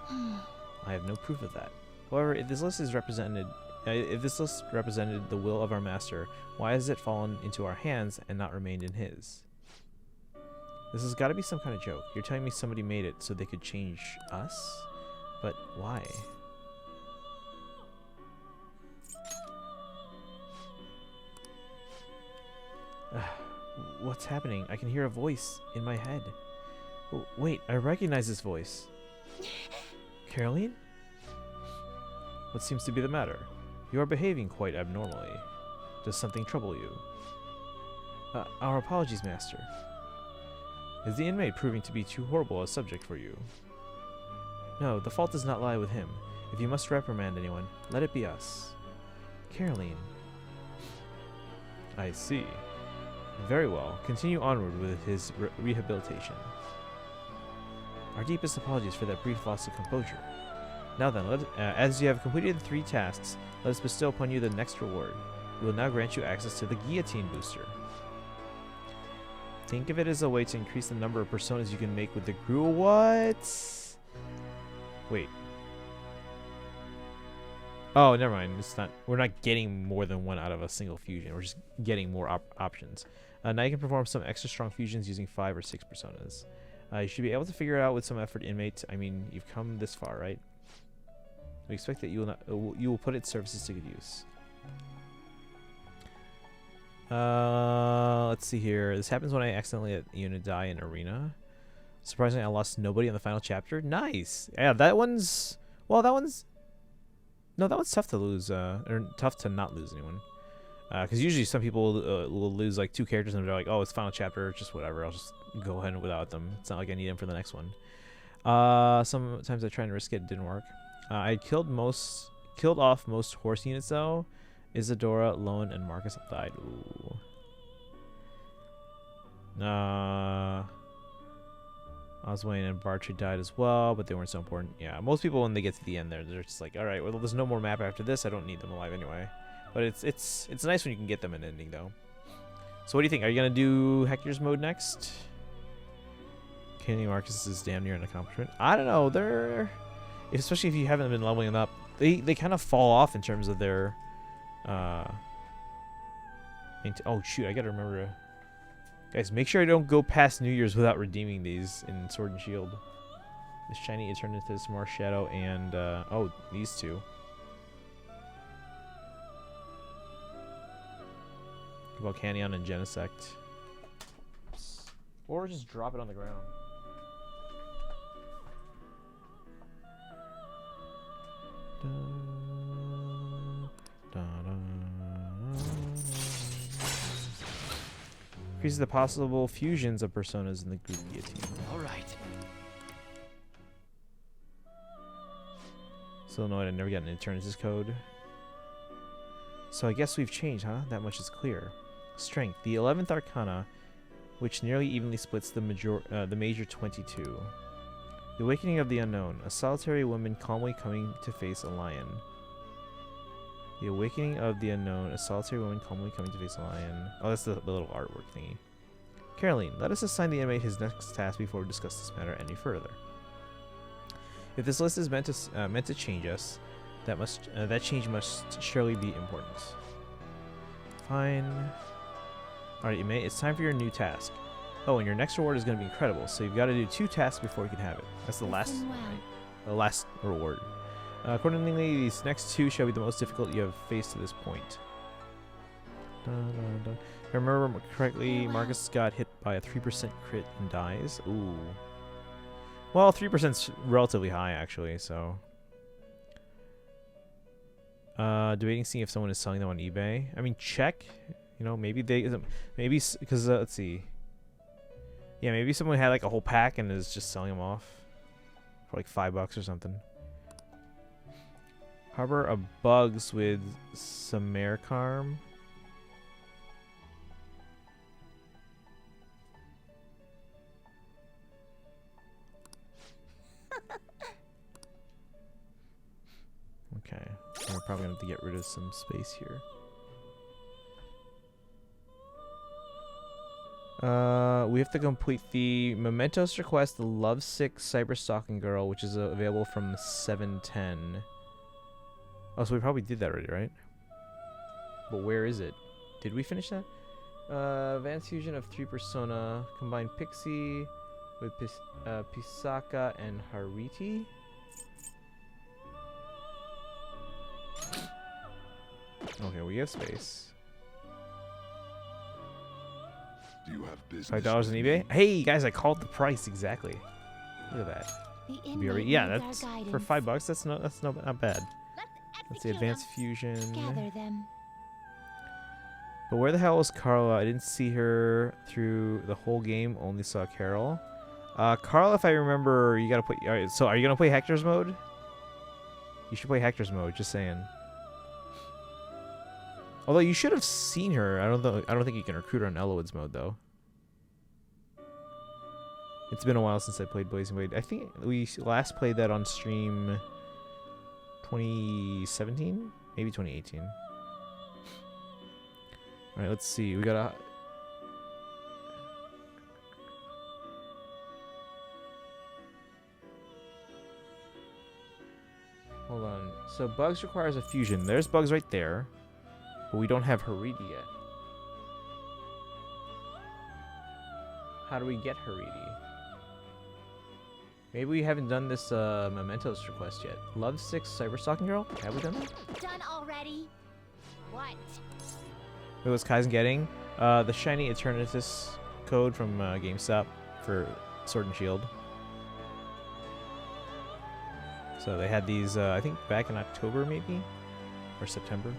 I have no proof of that. However, if this list represented the will of our master, why has it fallen into our hands and not remained in his? This has got to be some kind of joke. You're telling me somebody made it so they could change us? But why? What's happening? I can hear a voice in my head. Oh, wait, I recognize this voice. Caroline? What seems to be the matter? You are behaving quite abnormally. Does something trouble you? Our apologies, Master. Is the inmate proving to be too horrible a subject for you? No, the fault does not lie with him. If you must reprimand anyone, let it be us. Caroline. I see. Very well. Continue onward with his rehabilitation. Our deepest apologies for that brief loss of composure. Now then, as you have completed the 3 tasks, let us bestow upon you the next reward. We will now grant you access to the Guillotine Booster. Think of it as a way to increase the number of personas you can make with the Gruul. What? Wait. Oh, never mind. It's not. We're not getting more than one out of a single fusion. We're just getting more options. Now you can perform some extra strong fusions using 5 or 6 personas. You should be able to figure it out with some effort, inmate. I mean, you've come this far, right? We expect that you will put its services to good use. Let's see here. This happens when I accidentally let Yuna die in arena. Surprisingly, I lost nobody in the final chapter. Nice. Yeah, that one's. Well, that one's. No, that one's tough to lose. Or tough to not lose anyone. Because usually some people will lose like 2 characters and they're like, oh, it's final chapter, just whatever. I'll just go ahead without them. It's not like I need them for the next one. Sometimes I try and risk it. It didn't work. I killed off most horse units though. Isadora, Lone, and Marcus all died. Ooh. Oswayne and Bartry died as well, but they weren't so important. Yeah, most people when they get to the end, they're just like, all right, well, there's no more map after this. I don't need them alive anyway. But it's nice when you can get them an ending though. So what do you think? Are you gonna do Hector's mode next? Kenny Marcus is damn near an accomplishment. I don't know. They're especially if you haven't been leveling up, they kind of fall off in terms of their. Oh shoot! I gotta remember to. Guys, make sure I don't go past New Year's without redeeming these in Sword and Shield. This shiny is turned into this Mars Shadow and oh, these 2. Volcanion and Genesect. Or just drop it on the ground. Increases the possible fusions of personas in the group guillotine. All right. Still annoyed I never got an Eternatus code. So I guess we've changed, huh? That much is clear. Strength. The 11th Arcana, which nearly evenly splits the major 22. The Awakening of the Unknown. A solitary woman calmly coming to face a lion. The Awakening of the Unknown. A solitary woman calmly coming to face a lion. Oh, that's the little artwork thingy. Caroline, let us assign the inmate his next task before we discuss this matter any further. If this list is meant to change us, that change must surely be important. Fine. Alright, inmate, it's time for your new task. Oh, and your next reward is going to be incredible, so you've got to do 2 tasks before you can have it. That's the last, the last reward. Accordingly, these next 2 shall be the most difficult you have faced to this point. If I remember correctly, Marcus got hit by a 3% crit and dies. Ooh. Well, 3%'s relatively high, actually, so... debating seeing if someone is selling them on eBay. I mean, check. You know, maybe because, let's see. Yeah, maybe someone had, like, a whole pack and is just selling them off for, like, $5 or something. Harbor of bugs with Samarkarm. Okay, we're probably going to have to get rid of some space here. We have to complete the Mementos request, the Lovesick Cyberstalking Girl, which is available from 7:10. Oh, so we probably did that already, right? But where is it? Did we finish that? Advanced fusion of 3 persona. Combine Pixie with Pisaka and Hariti. Okay, we have space. Do you have business? $5 on eBay? Hey guys, I called the price exactly. Look at that. Yeah, that's for $5. That's not bad. Let's see, advanced fusion. Gather them. But where the hell was Carla? I didn't see her through the whole game. Only saw Carol. Carla, if I remember, you gotta play. All right, so are you gonna play Hector's mode? You should play Hector's mode. Just saying. Although you should have seen her. I don't think you can recruit her on Eloid's mode though. It's been a while since I played Blazing Blade. I think we last played that on stream 2017? Maybe 2018. Alright, let's see. We got a... Hold on. So Bugs requires a fusion. There's Bugs right there. But we don't have Haridi yet. How do we get Haridi? Maybe we haven't done this Mementos request yet. Lovesick Cyberstalking Girl? Have we done that? Done already? What? What was Kaizen getting? The shiny Eternatus code from GameStop for Sword and Shield. So they had these, I think back in October maybe? Or September.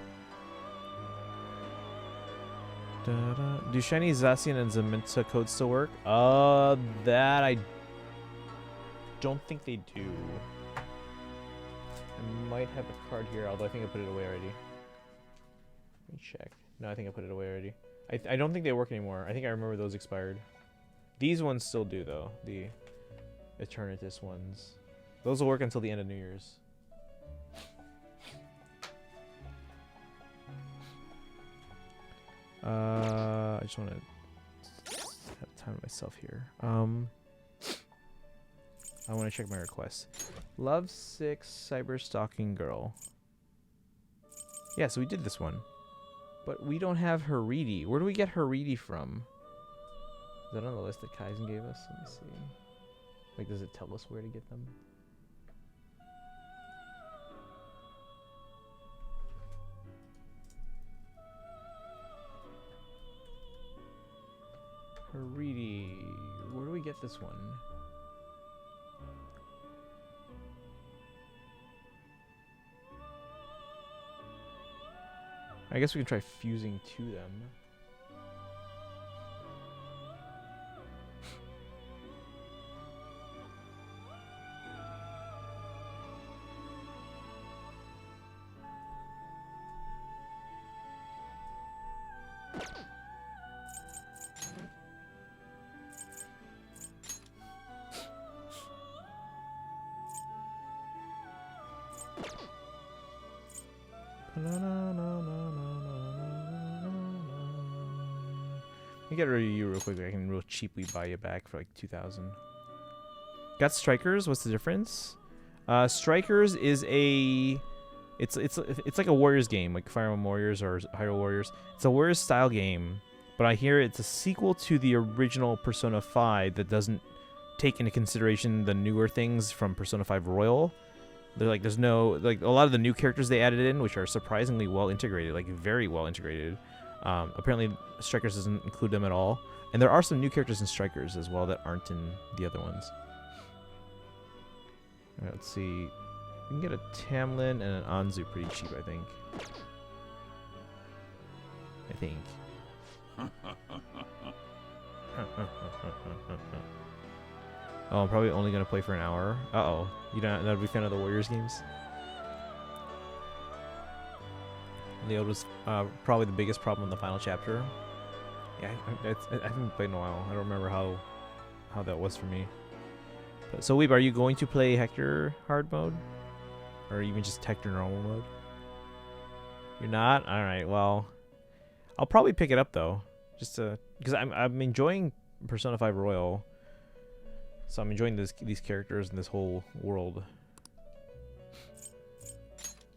Do shiny Zacian and Zamenta codes still work? That I don't think they do. I might have a card here, although I think I put it away already. Let me check. No, I think I put it away already. I don't think they work anymore. I think I remember those expired. These ones still do, though. The Eternatus ones. Those will work until the end of New Year's. I just want to have time to myself here. I want to check my requests. Lovesick Cyberstalking Girl. Yeah, so we did this one. But we don't have Haridi. Where do we get Haridi from? Is that on the list that Kaizen gave us? Let me see. Like, does it tell us where to get them? with this one. I guess we can try fusing to them. Let me get rid of you real quick. I can real cheaply buy you back for like 2,000. Got Strikers. What's the difference? Strikers is a it's like a Warriors game, like Fire Emblem Warriors or Hyrule Warriors. It's a Warriors style game, but I hear it's a sequel to the original Persona 5 that doesn't take into consideration the newer things from Persona 5 Royal. There's no, like, a lot of the new characters they added in, which are surprisingly well integrated, like very well integrated. Apparently Strikers doesn't include them at all, and there are some new characters in Strikers as well that aren't in the other ones. All right, let's see. We can get a Tamlin and an Anzu pretty cheap, I think. Oh, I'm probably only gonna play for an hour. Uh-oh. You not a big fan of the Warriors games? Leod was probably the biggest problem in the final chapter. Yeah, I haven't played in a while. I don't remember how that was for me. But, so, Weeb, are you going to play Hector hard mode? Or even just Hector normal mode? You're not? Alright, well. I'll probably pick it up, though. Just to... Because I'm enjoying Persona 5 Royal. So I'm enjoying these characters and this whole world.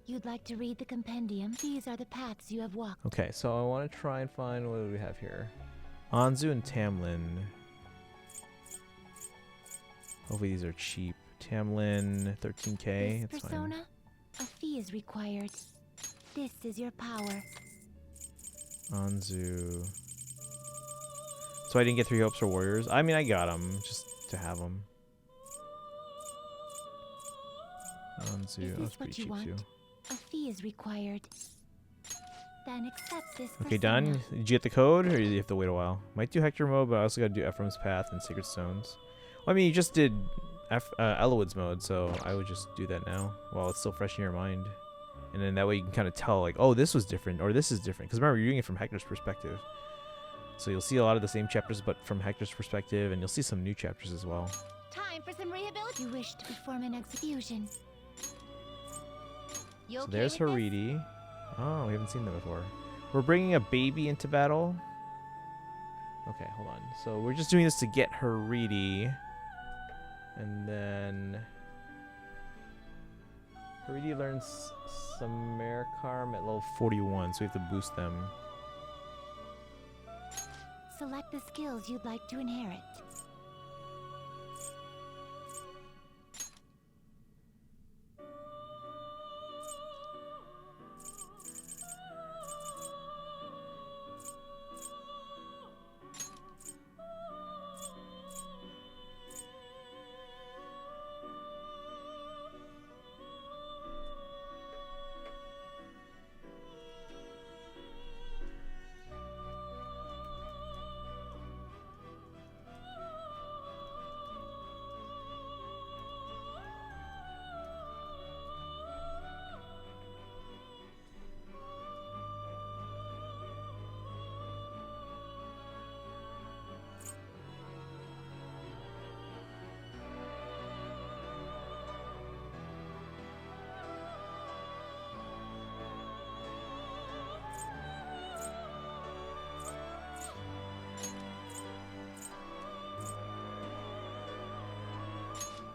You'd like to read the compendium? These are the paths you have walked. Okay, so I want to try and find, what do we have here? Anzu and Tamlin. Hopefully these are cheap. Tamlin, 13k. This That's persona, a fee is required. This is your power. Anzu. So I didn't get 3 hopes for Warriors. I mean, I got them just to have them. Anzu. That's pretty cheap too. A fee is required. Then accept this. Okay, persona. done. Did you get the code, or do you have to wait a while? Might do Hector mode, but I also got to do Ephraim's Path and Sacred Stones. Well, I mean, you just did Elowood's mode, so I would just do that now while it's still fresh in your mind. And then that way you can kind of tell, like, oh, this was different, or this is different. Because remember, you're doing it from Hector's perspective. So you'll see a lot of the same chapters, but from Hector's perspective, and you'll see some new chapters as well. Time for some rehabilitation. You wish to perform an execution. You So okay there's with this? Haridi. Oh, we haven't seen that before. We're bringing a baby into battle. Okay, hold on. So we're just doing this to get Haridi. And then... Haridi learns Samarkarm at level 41, so we have to boost them. Select the skills you'd like to inherit.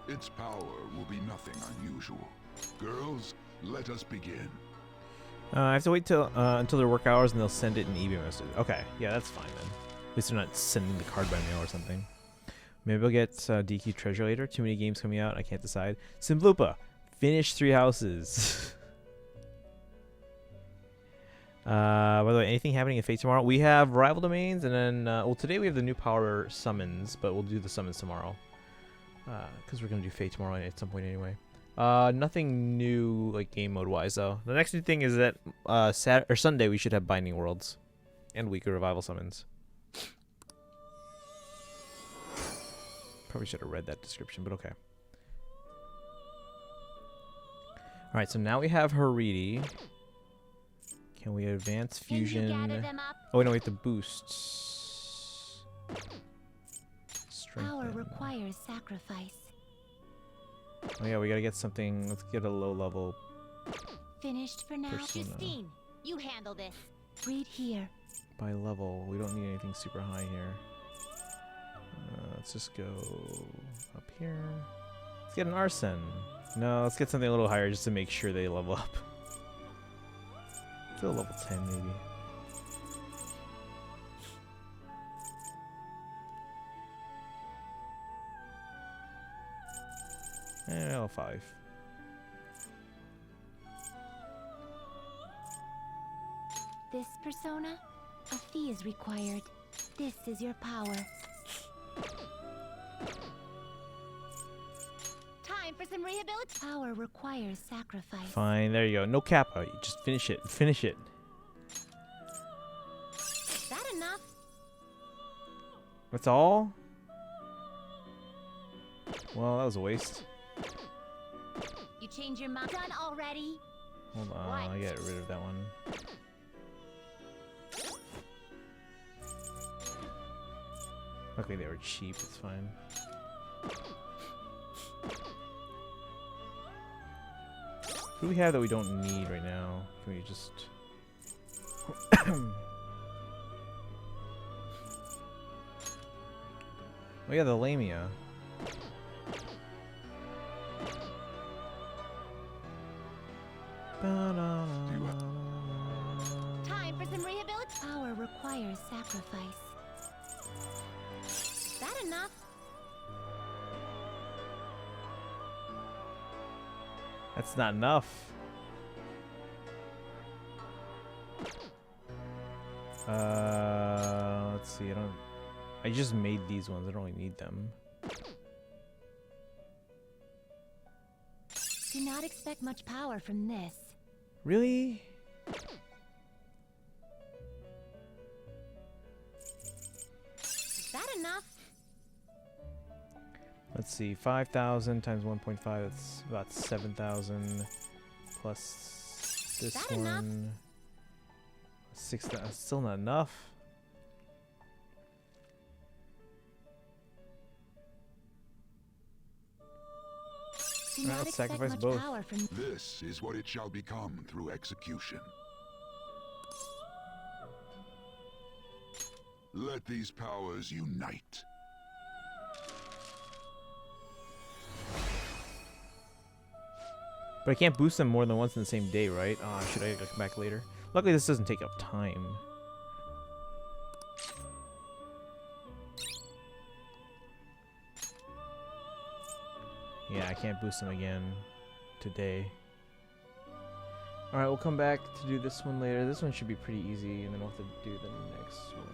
Its power will be nothing unusual. Girls, let us begin. I have to wait till until their work hours, and they'll send it in eBay message. Okay, yeah, that's fine then. At least they're not sending the card by mail or something. Maybe I'll get DQ Treasure later. Too many games coming out. I can't decide. Simbloopa, finish 3 houses. By the way, anything happening in Fate tomorrow? We have rival domains, and then well, today we have the new power summons, but we'll do the summons tomorrow. Because we're gonna do Fate tomorrow at some point anyway. Nothing new like game mode wise though. The next new thing is that Sunday we should have Binding Worlds and weekly revival summons. Probably should have read that description, but okay. All right, so now we have Haridi. Can we advance fusion? Can you gather them up? Oh no, we have to boost. Power Strengthen. requires sacrifice. Oh yeah, we gotta get something. Let's get a low level. Finished for now. Persona. Justine, you handle this. Read here. By level, we don't need anything super high here. Let's just go up here. Let's get an arson. No, let's get something a little higher just to make sure they level up. Let's go level 10 maybe. And level 5. This persona, a fee is required. This is your power. Time for some rehabilitation. Power requires sacrifice. Fine, there you go. No kappa. You just finish it. Finish it. Is that enough? That's all? Well, that was a waste. You change your mind. Done already? Hold on, What? I get rid of that one. Luckily they were cheap, it's fine. Who do we have that we don't need right now? Can we just... Oh yeah, the Lamia. Time for some rehabilitation. Power requires sacrifice. Is that enough? That's not enough. Let's see. I just made these ones. I don't really need them. Do not expect much power from this. Really? Is that enough? Let's see. 5,000 times 1.5. That's about 7,000 plus this that enough? one. 6,000. Still not enough. Do Alright, not let's expect sacrifice much both. power from This is what it shall become through execution. Let these powers unite. But I can't boost them more than once in the same day, right? Should I come back later? Luckily, this doesn't take up time. Yeah, I can't boost them again today. Alright, we'll come back to do this one later. This one should be pretty easy, and then we'll have to do the next one.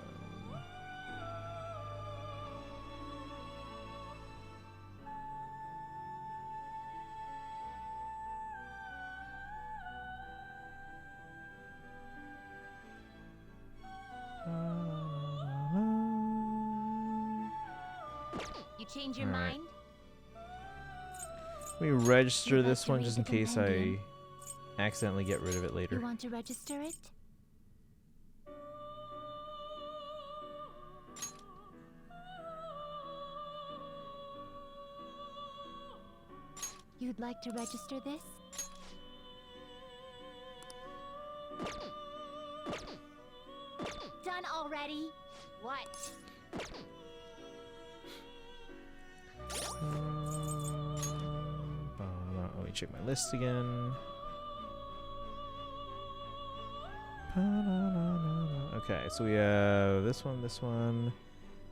You change your Alright. mind? Let me register You'd like this to one read just the in case I compendium? accidentally get rid of it later. You want to register it? You'd like to register this? Done already? What? Let me check my list again. Okay, so we have this one, this one,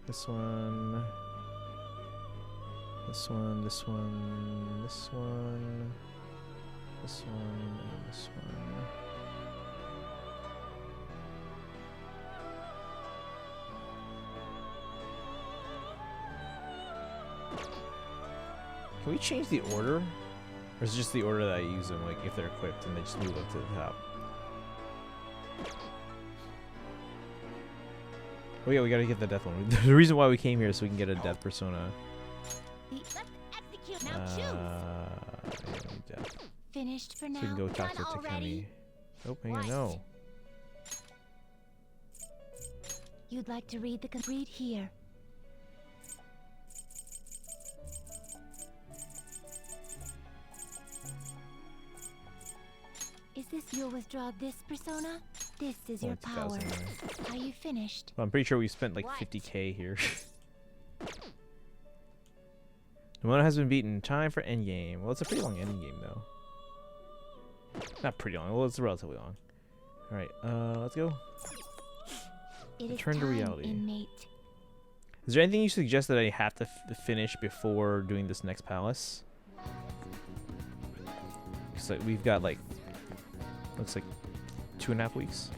this one, this one, this one, this one, this one, and this one. Can we change the order? Or is it just the order that I use them, like if they're equipped and they just move up to the top? Oh yeah, we gotta get the death one. The reason why we came here is so we can get a death persona. Let's execute now. Choose. Death. Finished for So now. we can go talk to Done Takemi. already? Oh, hang on, no. You'd like to read read here. Is this you'll withdraw this persona? This is your Only power. 2,000 there. Are you finished? Well, I'm pretty sure we spent like What? 50k here. Ramona has been beaten. Time for endgame. Well, it's a pretty long endgame though. Not pretty long. Well, it's relatively long. All right, let's go. It is Return to time, reality. inmate. Is there anything you suggest that I have to finish before doing this next palace? Because like, we've got like, looks like 2.5 weeks.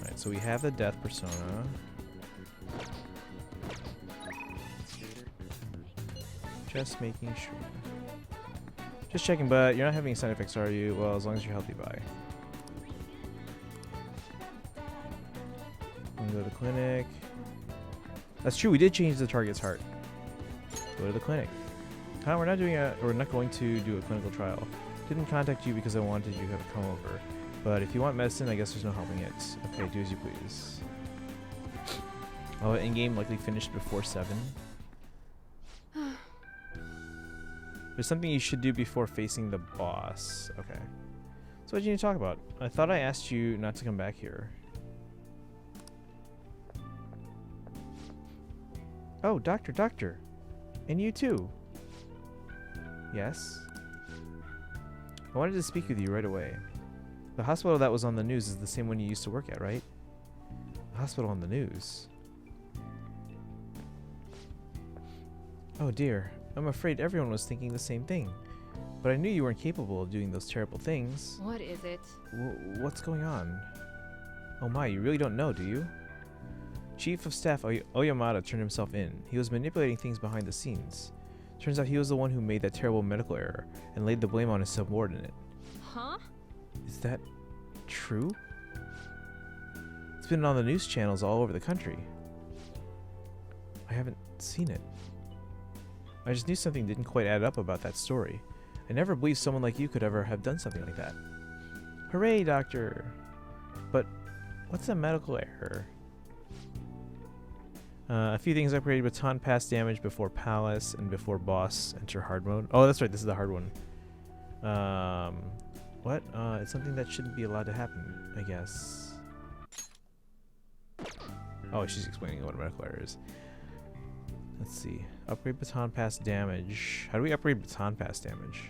Alright, so we have the death persona. Just making sure. Just checking, but you're not having any side effects, are you? Well, as long as you're healthy, bye. Go to the clinic. That's true. We did change the target's heart. Go to the clinic. Huh? We're not going to do a clinical trial. Didn't contact you because I wanted you to come over. But if you want medicine, I guess there's no helping it. Okay, do as you please. Oh, in-game likely finished before 7. There's something you should do before facing the boss. Okay. So what did you need to talk about? I thought I asked you not to come back here. Oh, doctor. And you too. Yes? I wanted to speak with you right away. The hospital that was on the news is the same one you used to work at, right? The hospital on the news. Oh dear. I'm afraid everyone was thinking the same thing. But I knew you weren't capable of doing those terrible things. What is it? What's going on? Oh my, you really don't know, do you? Chief of Staff Oyamada turned himself in. He was manipulating things behind the scenes. Turns out he was the one who made that terrible medical error and laid the blame on his subordinate. Huh? Is that true? It's been on the news channels all over the country. I haven't seen it. I just knew something didn't quite add up about that story. I never believed someone like you could ever have done something like that. Hooray, doctor! But what's a medical error? A few things upgraded. Baton pass damage before palace and before boss. Enter hard mode. Oh, that's right. This is the hard one. What? It's something that shouldn't be allowed to happen, I guess. Oh, she's explaining what a medical error is. Let's see. Upgrade baton pass damage. How do we upgrade baton pass damage?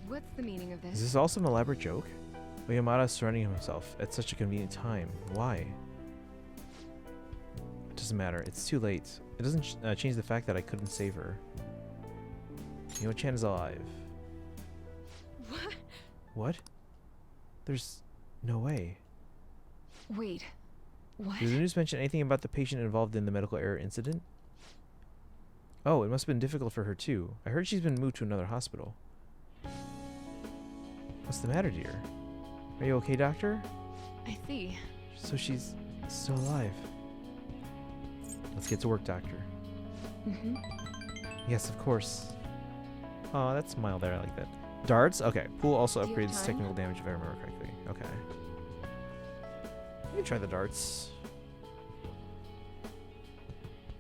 What's the meaning of Is this? this also an elaborate joke? Oyamada is surrounding himself at such a convenient time. Why? It doesn't matter. It's too late. It doesn't change the fact that I couldn't save her. Mio-chan is alive. What? What? There's no way. Wait. What? Did the news mention anything about the patient involved in the medical error incident? Oh, it must have been difficult for her too. I heard she's been moved to another hospital. What's the matter, dear? Are you okay, doctor? I see. So she's still alive. Let's get to work, doctor. Mm-hmm. Yes, of course. Oh, that smile there. I like that. Darts? Okay. Pool also Do you have upgrades time? technical damage if I remember correctly. Okay. Let me try the darts.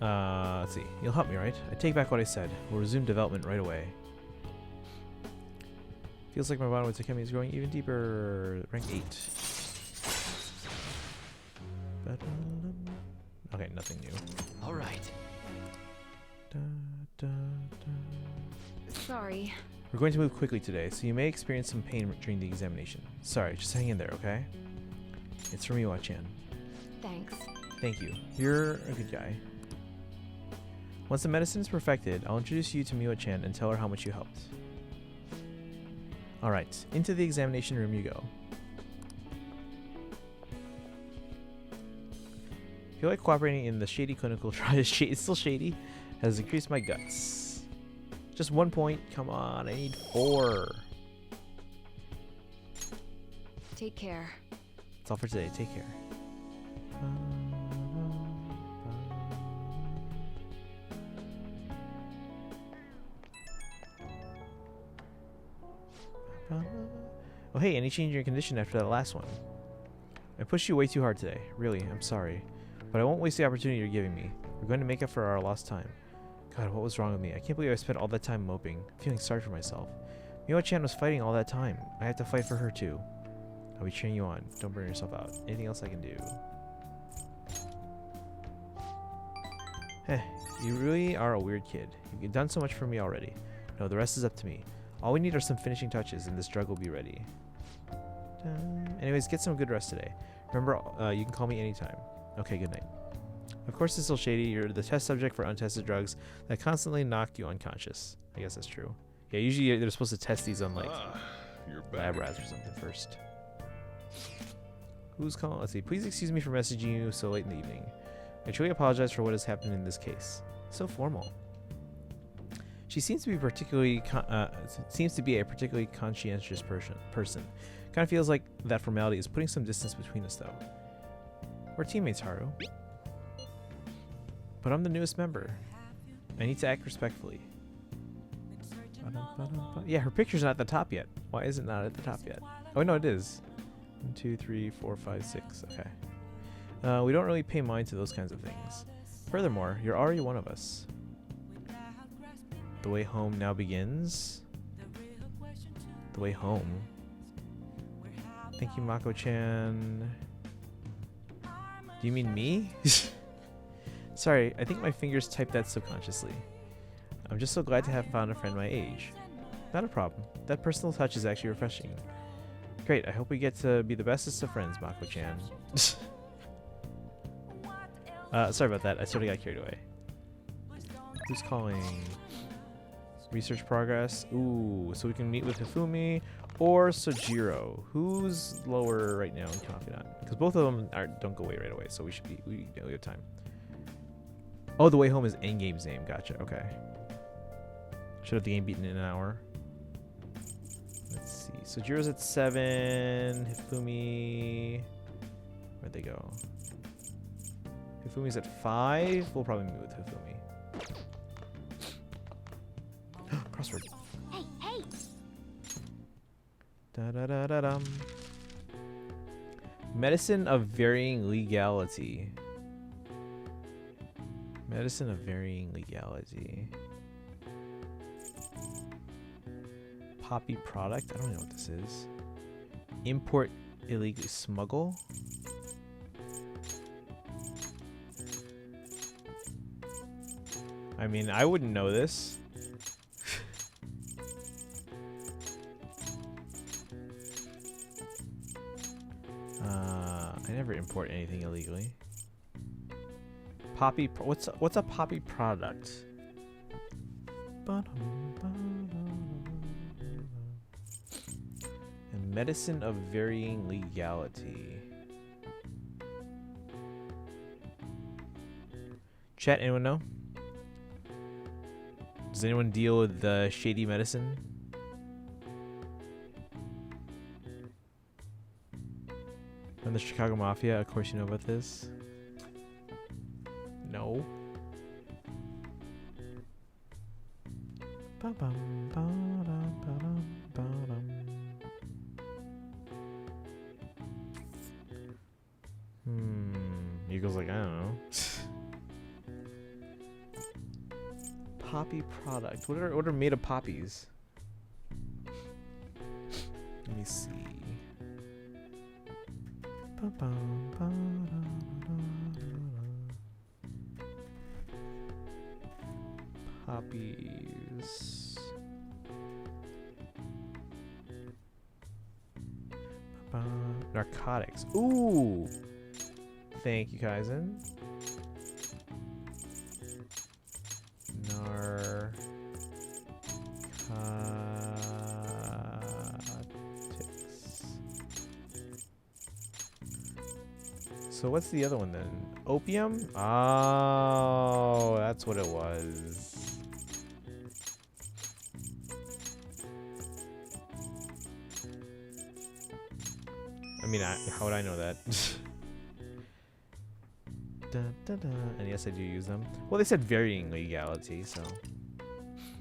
Let's see. You'll help me, right? I take back what I said. We'll resume development right away. Feels like my bond with Takemi is growing even deeper. Rank 8. Okay, nothing new. All right. Da, da, da. Sorry. We're going to move quickly today, so you may experience some pain during the examination. Sorry, just hang in there, okay? It's from Miwa-chan. Thanks. Thank you. You're a good guy. Once the medicine is perfected, I'll introduce you to Miwa-chan and tell her how much you helped. Alright, into the examination room you go. feel like cooperating in the shady clinical trial. It's still shady. Has increased my guts. Just 1 point. Come on, I need 4. Take care. That's all for today. Take care. Oh hey, any change in your condition after that last one? I pushed you way too hard today. Really, I'm sorry. But I won't waste the opportunity you're giving me. We're going to make up for our lost time. God, what was wrong with me? I can't believe I spent all that time moping, feeling sorry for myself. Miwa-chan was fighting all that time. I have to fight for her too. I'll be cheering you on. Don't burn yourself out. Anything else I can do? Heh, you really are a weird kid. You've done so much for me already. No, the rest is up to me. All we need are some finishing touches, and this drug will be ready. Anyways, get some good rest today. Remember, you can call me anytime. Okay, good night. Of course, it's still shady. You're the test subject for untested drugs that constantly knock you unconscious. I guess that's true. Yeah, usually they're supposed to test these on like lab rats or something first. Who's calling? Let's see. Please excuse me for messaging you so late in the evening. I truly apologize for what has happened in this case. So formal. She seems to be particularly a particularly conscientious person. Kind of feels like that formality is putting some distance between us, though. We're teammates, Haru. But I'm the newest member. I need to act respectfully. Yeah, her picture's not at the top yet. Why is it not at the top yet? Oh no, it is. 1, 2, 3, 4, 5, 6. Okay. We don't really pay mind to those kinds of things. Furthermore, you're already one of us. The way home now begins. The way home. Thank you, Mako-chan. Do you mean me? Sorry, I think my fingers typed that subconsciously. I'm just so glad to have found a friend my age. Not a problem. That personal touch is actually refreshing. Great, I hope we get to be the bestest of friends, Mako-chan. Sorry about that, I sort of got carried away. Who's calling? Research progress. Ooh, so we can meet with Hifumi or Sojiro. Who's lower right now in Confidant? Because both of them don't go away right away, so we have time. Oh, the way home is Endgame's name. Gotcha. Okay. Should have the game beaten in an hour. Let's see. Sojiro's at 7. Hifumi. Where'd they go? Hifumi's at 5. We'll probably meet with Hifumi. Crossword. Hey, hey! Da da da da dum. Medicine of varying legality. Medicine of varying legality. Poppy product? I don't know what this is. Import illegally. Smuggle? I mean, I wouldn't know this. I never import anything illegally. Poppy. What's a poppy product? And medicine of varying legality. Chat, anyone know? Does anyone deal with the shady medicine? From the Chicago Mafia, of course you know about this. No. Eagle's like, I don't know. Poppy product. What are made of poppies? Let me see. Poppies. Narcotics. Ooh. Thank you, Kaizen. So what's the other one then? Opium? Oh, that's what it was. I mean, how would I know that? Da, da, da. And yes, I do use them. Well, they said varying legality, so.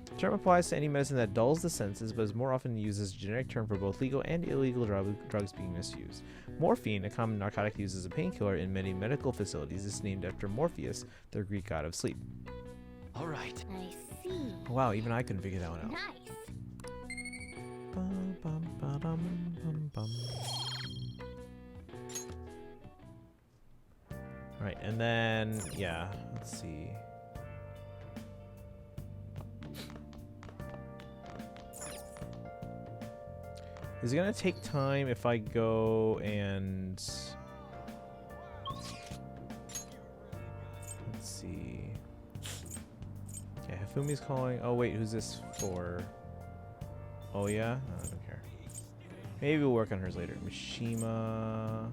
The term applies to any medicine that dulls the senses, but is more often used as a generic term for both legal and illegal drugs being misused. Morphine, a common narcotic used as a painkiller in many medical facilities, is named after Morpheus, the Greek god of sleep. All right. I see. Wow, even I couldn't figure that one out. Nice. Bum, bum, ba-dum, bum, bum. Alright, and then, yeah, let's see. Is it gonna take time if I go and... Let's see. Yeah, Hifumi's calling. Oh wait, who's this for? Oh yeah? No, I don't care. Maybe we'll work on hers later. Mishima.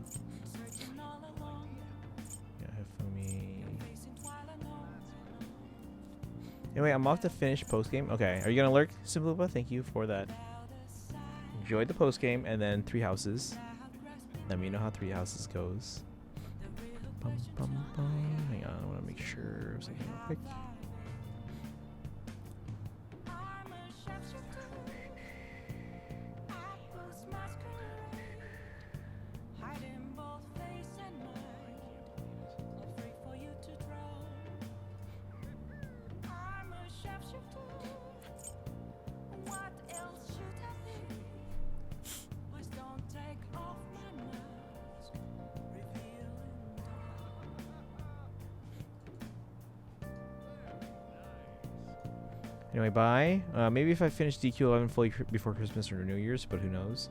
Anyway, I'm off to finish post-game. Okay, are you gonna lurk, Simplupa? Thank you for that. Enjoyed the post-game, and then 3 houses. Let me know how 3 houses goes. Bum, bum, bum. Hang on, I want to make sure of something real quick. Anyway, bye. Maybe if I finish DQ11 fully before Christmas or New Year's, but who knows.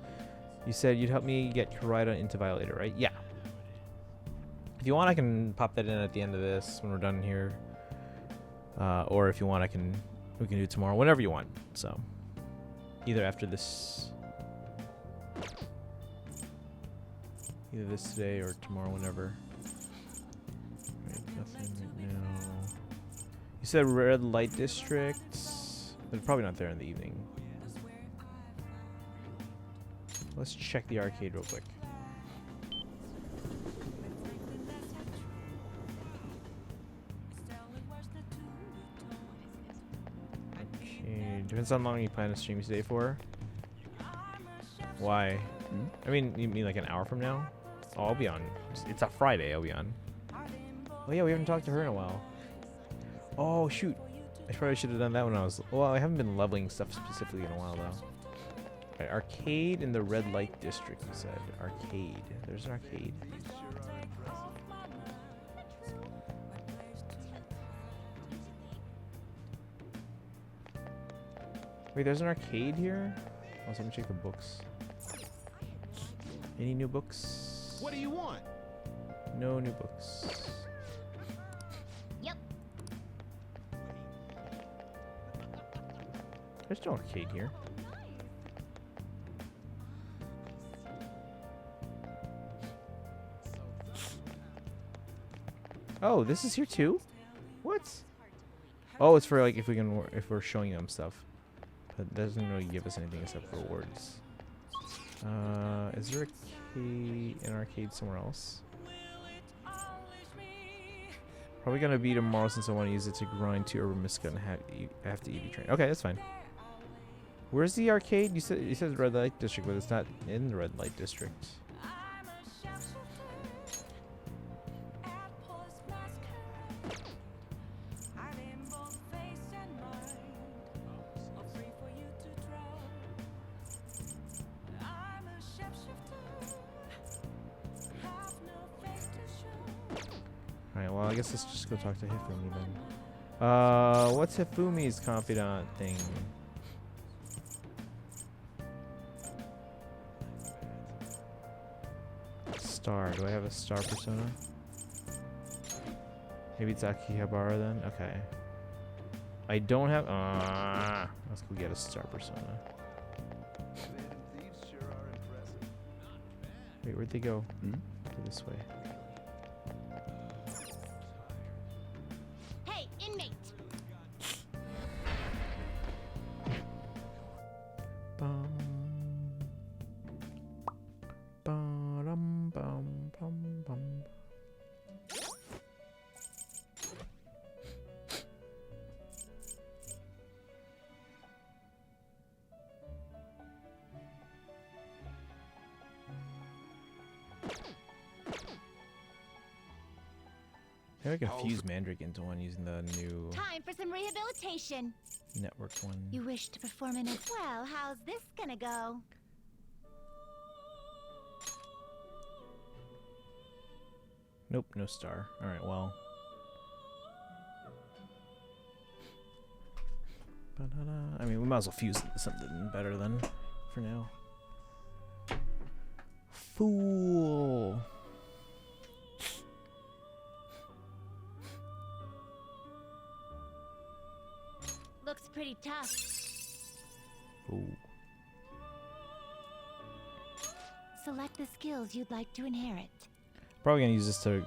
You said you'd help me get Karaida into Violator, right? Yeah. If you want, I can pop that in at the end of this when we're done here. Or if you want, we can do it tomorrow, whenever you want. So, either after this, either this today or tomorrow, whenever. Right, nothing right now. You said red light district. They're probably not there in the evening. Let's check the arcade real quick. Okay, depends on how long you plan to stream today for. Why? I mean, you mean like an hour from now? Oh, I'll be on. It's a Friday, I'll be on. Oh yeah, we haven't talked to her in a while. Oh shoot, I probably should have done that when I was... Well, I haven't been leveling stuff specifically in a while though. Right, arcade in the red light district, you said. Arcade. There's an arcade. Wait, there's an arcade here? Oh, so let me check the books. Any new books? What do you want? No new books. Yep. There's no arcade here. Oh, this is here too? What? Oh, it's for like if we're showing them stuff. But it doesn't really give us anything except for rewards. Is there an arcade somewhere else? Probably gonna be tomorrow since I want to use it to grind to Urban Mystico and have to EV train. Okay, that's fine. Where's the arcade? You said red light district, but it's not in the red light district. Alright, well, I guess let's just go talk to Hifumi then. What's Hifumi's confidant thing? Star. Do I have a star persona? Maybe it's Akihabara then? Okay. I don't have... let's go get a star persona. Wait, where'd they go? Go this way. Maybe I can How fuse Mandrake into one using the new Time for some rehabilitation. network one. You wish to perform an... Well, how's this gonna go? Nope, no star. Alright, well. I mean, we might as well fuse something better then, for now. Fool! Looks pretty tough. Ooh. Select the skills you'd like to inherit. Probably gonna use this to,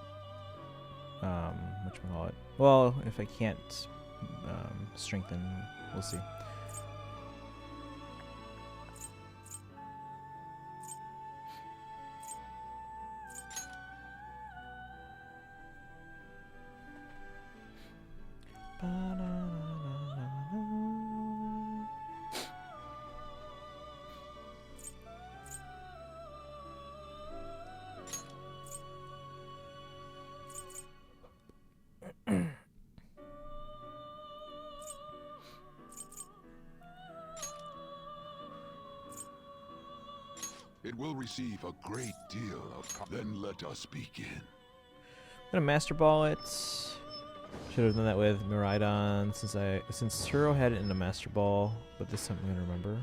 whatchamacallit. Well, if I can't, strengthen, we'll see. It will receive a great deal of... Then let us begin. I'm gonna Master Ball it. Should have done that with Miraidon since Turo had it in a Master Ball, but this time I'm gonna remember.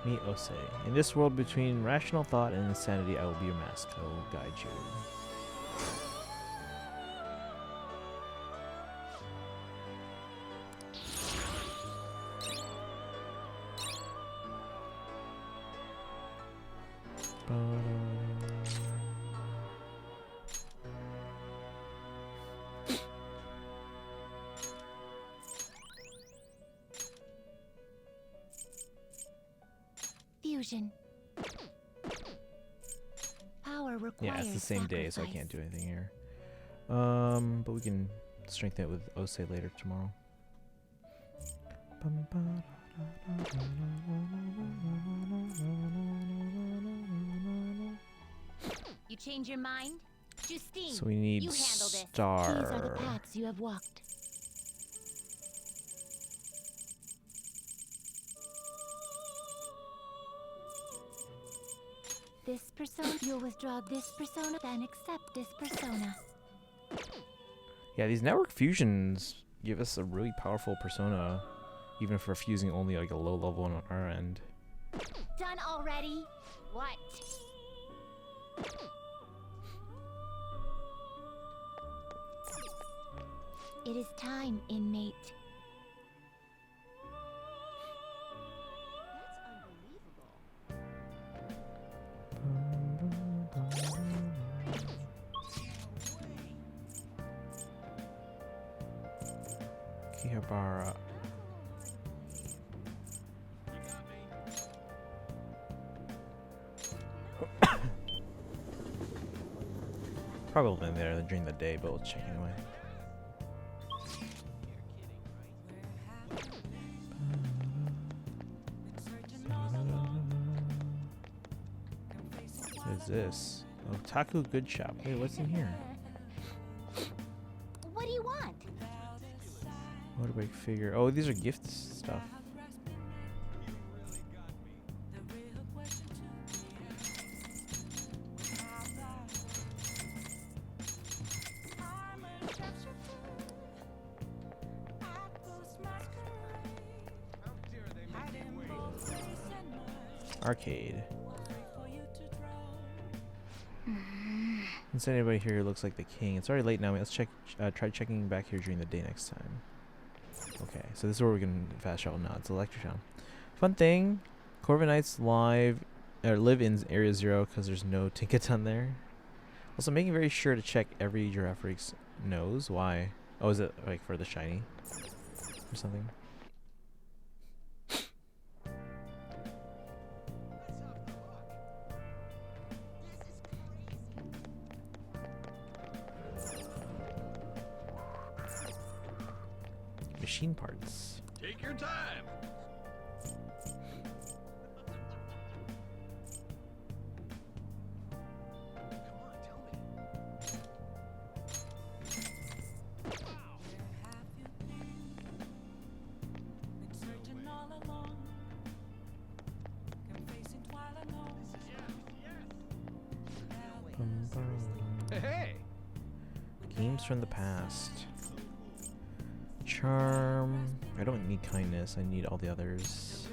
Meet Osei. In this world between rational thought and insanity, I will be your mask. I will guide you. Fusion. Power requires Yeah, it's the same day, so I sacrifice. can't do anything here. But we can strengthen it with Osei later tomorrow. You change your mind? Justine, So we need you handle this. star. These are the paths you have walked. This persona, you'll withdraw this persona, then accept this persona. Yeah, these network fusions give us a really powerful persona, even if we're fusing only like a low level one on our end. Done already? What? It is time, inmate. Kihabara. Probably there during the day, but we'll check anyway. What is this? Otaku Good Shop. Wait, what's in here? What do you want? Motorbike figure. Oh, these are gift stuff. Arcade. Is anybody here who looks like the king? It's already late now. Let's check. Try checking back here during the day next time. Okay, so this is where we can fast travel now. It's Electrotown. Fun thing, Corviknights live in Area 0 because there's no Tinkaton there. Also, making very sure to check every Giraffe Freak's nose. Why? Oh, is it like for the shiny or something? machine parts. Take your time. Hey! Games from the past. Charm. I don't need kindness. I need all the others.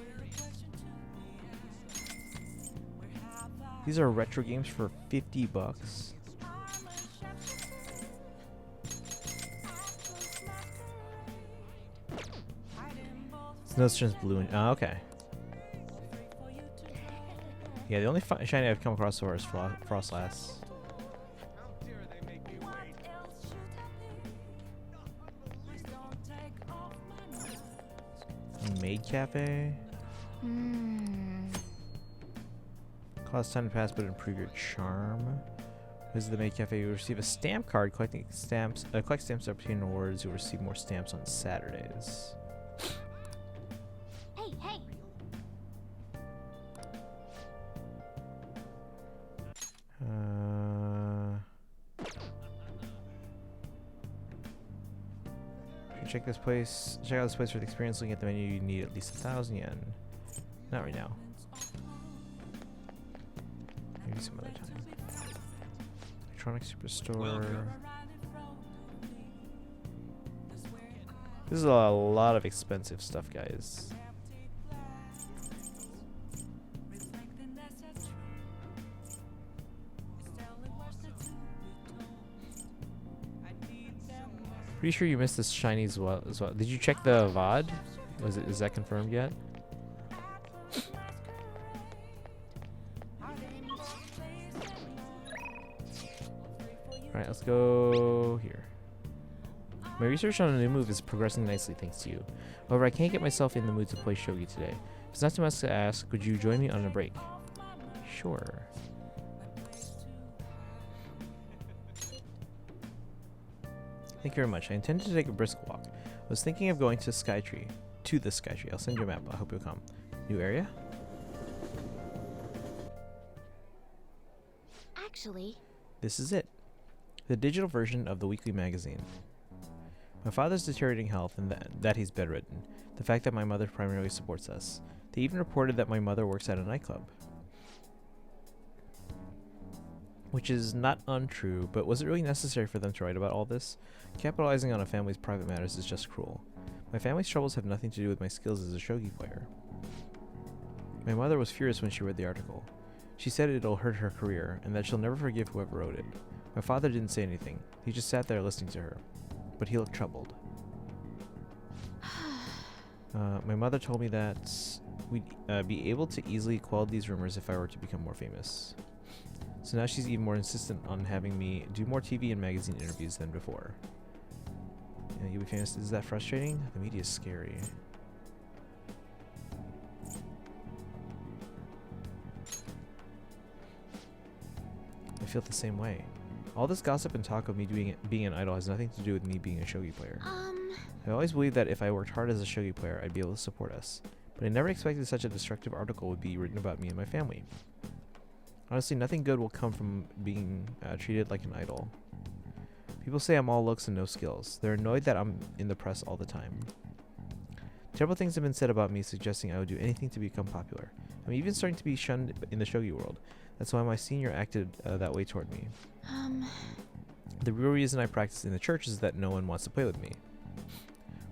These are retro games for $50. Snowstorm's blue. Oh, okay. Yeah, the only shiny I've come across so far is Frostlass. Maid Cafe. Cost time to pass, but improve your charm. Visit the Maid Cafe. You receive a stamp card. Collecting stamps. Collect stamps to obtain awards. You'll receive more stamps on Saturdays. Hey, hey! Check this place. Check out this place for the experience. Looking at the menu, you need at least 1,000 yen. Not right now. Maybe some other time. Electronic Superstore. This is a lot of expensive stuff, guys. Pretty sure you missed this shiny as well. Did you check the VOD? Is that confirmed yet? Alright, let's go here. My research on a new move is progressing nicely thanks to you. However, I can't get myself in the mood to play shogi today. If it's not too much to ask, would you join me on a break? Sure. Thank you very much. I intended to take a brisk walk. I was thinking of going to the Skytree. I'll send you a map. I hope you'll come. New area? Actually, This is it. The digital version of the weekly magazine. My father's deteriorating health and that he's bedridden. The fact that my mother primarily supports us. They even reported that my mother works at a nightclub. Which is not untrue, but was it really necessary for them to write about all this? Capitalizing on a family's private matters is just cruel. My family's troubles have nothing to do with my skills as a shogi player. My mother was furious when she read the article. She said it'll hurt her career, and that she'll never forgive whoever wrote it. My father didn't say anything. He just sat there listening to her. But he looked troubled. My mother told me that we'd be able to easily quell these rumors if I were to become more famous. So now she's even more insistent on having me do more TV and magazine interviews than before. You'll be famous. Is that frustrating? The media is scary. I feel the same way. All this gossip and talk of me being an idol has nothing to do with me being a shogi player. I always believed that if I worked hard as a shogi player, I'd be able to support us. But I never expected such a destructive article would be written about me and my family. Honestly, nothing good will come from being treated like an idol. People say I'm all looks and no skills. They're annoyed that I'm in the press all the time. Terrible things have been said about me, suggesting I would do anything to become popular. I'm even starting to be shunned in the shogi world. That's why my senior acted that way toward me. The real reason I practice in the church is that no one wants to play with me.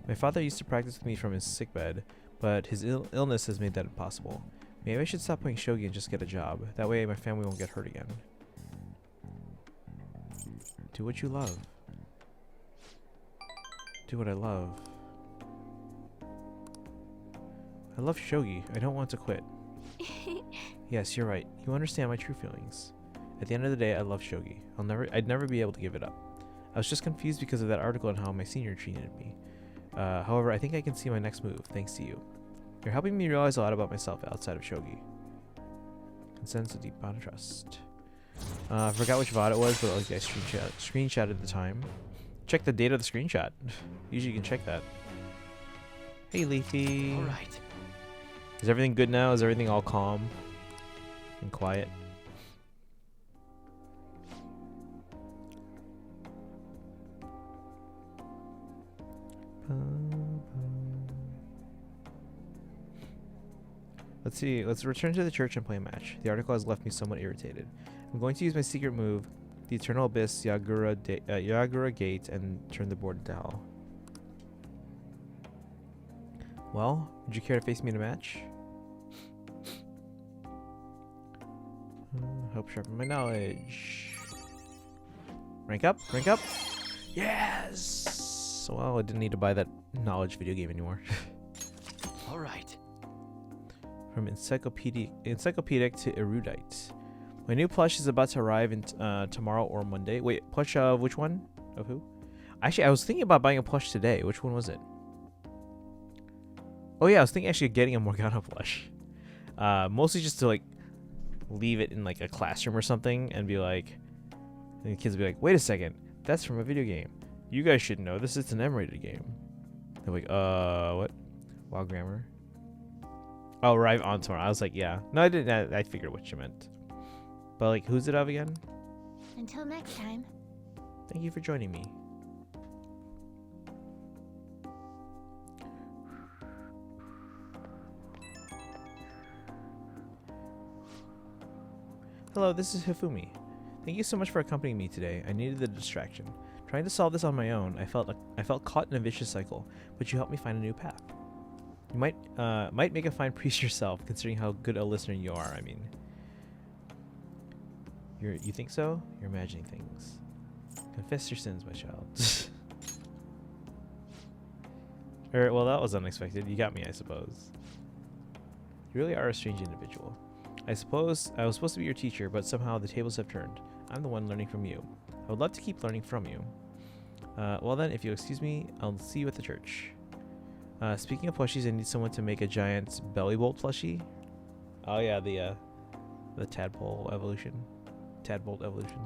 My father used to practice with me from his sickbed, but his illness has made that impossible. Maybe I should stop playing shogi and just get a job. That way my family won't get hurt again. Do what you love. Do what I love. I love shogi. I don't want to quit. Yes, you're right. You understand my true feelings. At the end of the day, I love shogi. I'd never be able to give it up. I was just confused because of that article and how my senior treated me. However, I think I can see my next move, thanks to you. You're helping me realize a lot about myself outside of shogi. Consents a deep bond of trust. I forgot which VOD it was, but like I screenshotted the time. Check the date of the screenshot. Usually you can check that. Hey, Leafy. All right. Is everything good now? Is everything all calm and quiet? Let's see. Let's return to the church and play a match. The article has left me somewhat irritated. I'm going to use my secret move, the Eternal Abyss Yagura Gate, and turn the board into hell. Well, would you care to face me in a match? Help sharpen my knowledge. Rank up, rank up. Yes. Well, I didn't need to buy that knowledge video game anymore. All right. From encyclopedic to erudite. My new plush is about to arrive in tomorrow or Monday. Wait, plush of which one? Of who? Actually, I was thinking about buying a plush today. Which one was it? Oh yeah, I was thinking actually of getting a Morgana plush. Mostly just to like leave it in like a classroom or something and be like, and the kids will be like, wait a second, that's from a video game. You guys should know this is an M-rated game. They're like, what? Wild grammar. Oh, arrive on tomorrow. I was like, yeah. No, I didn't. I figured what you meant. But like, who's it of again? Until next time. Thank you for joining me. Hello, this is Hifumi. Thank you so much for accompanying me today. I needed the distraction. Trying to solve this on my own, I felt caught in a vicious cycle, but you helped me find a new path. You might make a fine priest yourself, considering how good a listener you are. I mean, you think so? You're imagining things. Confess your sins, my child. Well, that was unexpected. You got me, I suppose. You really are a strange individual. I suppose I was supposed to be your teacher, but somehow the tables have turned. I'm the one learning from you. I would love to keep learning from you. Well then, if you'll excuse me, I'll see you at the church. Speaking of plushies, I need someone to make a giant belly bolt plushie. Oh yeah, the tadpole evolution. Tadbolt evolution.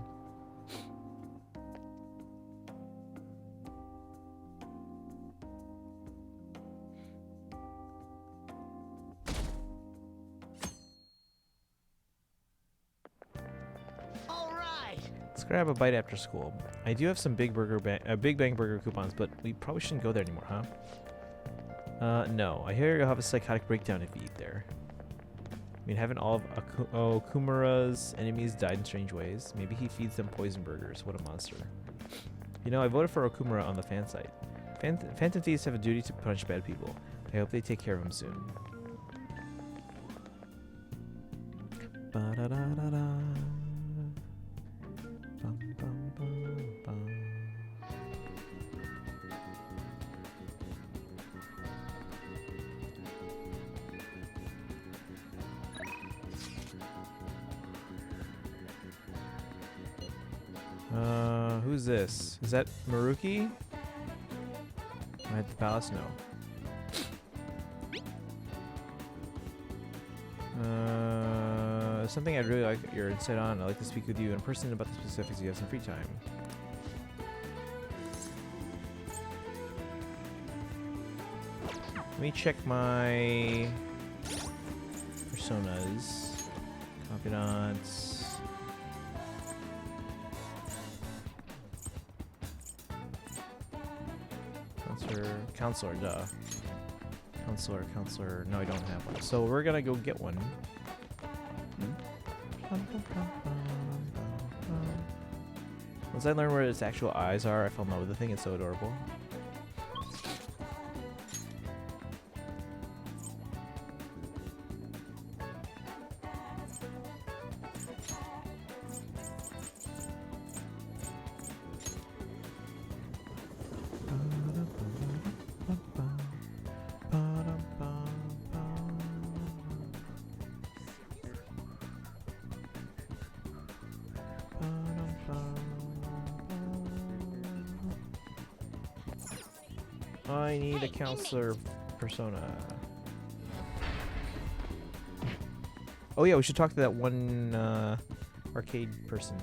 Let's grab a bite after school. I do have some Big Bang Burger coupons, but we probably shouldn't go there anymore, huh? No. I hear you'll have a psychotic breakdown if you eat there. I mean, haven't all of Okumura's enemies died in strange ways? Maybe he feeds them poison burgers. What a monster. You know, I voted for Okumura on the fan site. Phantom thieves have a duty to punish bad people. I hope they take care of him soon. Ba-da-da-da-da. Bum, bum, bum, bum. Who's this? Is that Maruki? Am I at the palace? No. Something I'd really like your insight on. I'd like to speak with you in person about the specifics. You have some free time. Let me check my personas. Confidants. Counselor, duh. Counselor. No, I don't have one. So we're gonna go get one. Once I learn where its actual eyes are, I fell in love with the thing. It's so adorable. I need a counselor persona. Oh yeah, we should talk to that one arcade person.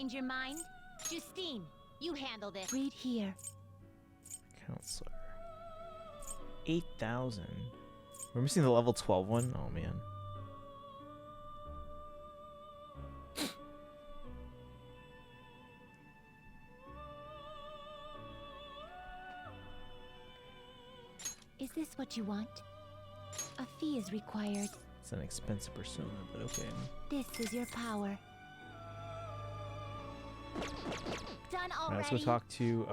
change your mind? Justine, you handle this. Read here. Counselor. 8,000. We're missing the level 12 one? Oh, man. Is this what you want? A fee is required. It's an expensive persona, but okay. This is your power. Done Alright, already. let's go talk to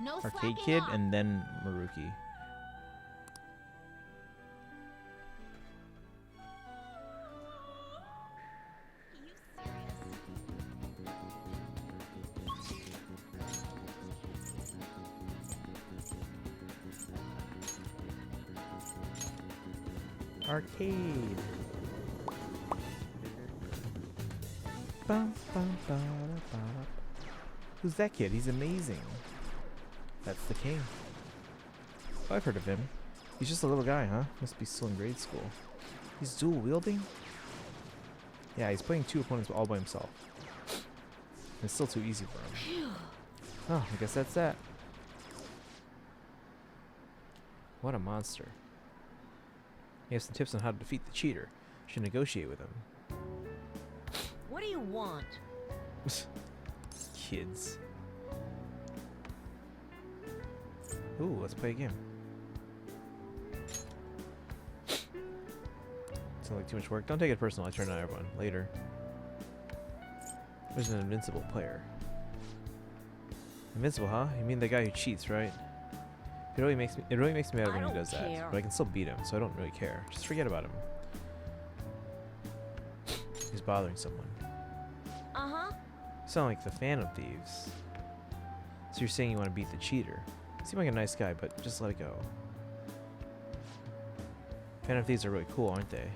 No Arcade slacking Kid off. and then Maruki. Arcade. Bum, bum, ba, da, ba, da. Who's that kid? He's amazing. That's the king. Oh, I've heard of him. He's just a little guy, huh? Must be still in grade school. He's dual wielding? Yeah, he's playing 2 opponents all by himself. It's still too easy for him. Oh, I guess that's that. What a monster. You have some tips on how to defeat the cheater. Should negotiate with him. What do you want? Kids. Ooh, let's play a game. Sounds like too much work. Don't take it personal. I turn on everyone. Later. There's an invincible player. Invincible, huh? You mean the guy who cheats, right? It really makes me mad when he does that. But I can still beat him, so I don't really care. Just forget about him. He's bothering someone. Uh-huh. You sound like the Phantom Thieves. So you're saying you want to beat the cheater. Seem like a nice guy, but just let it go. Phantom Thieves are really cool, aren't they?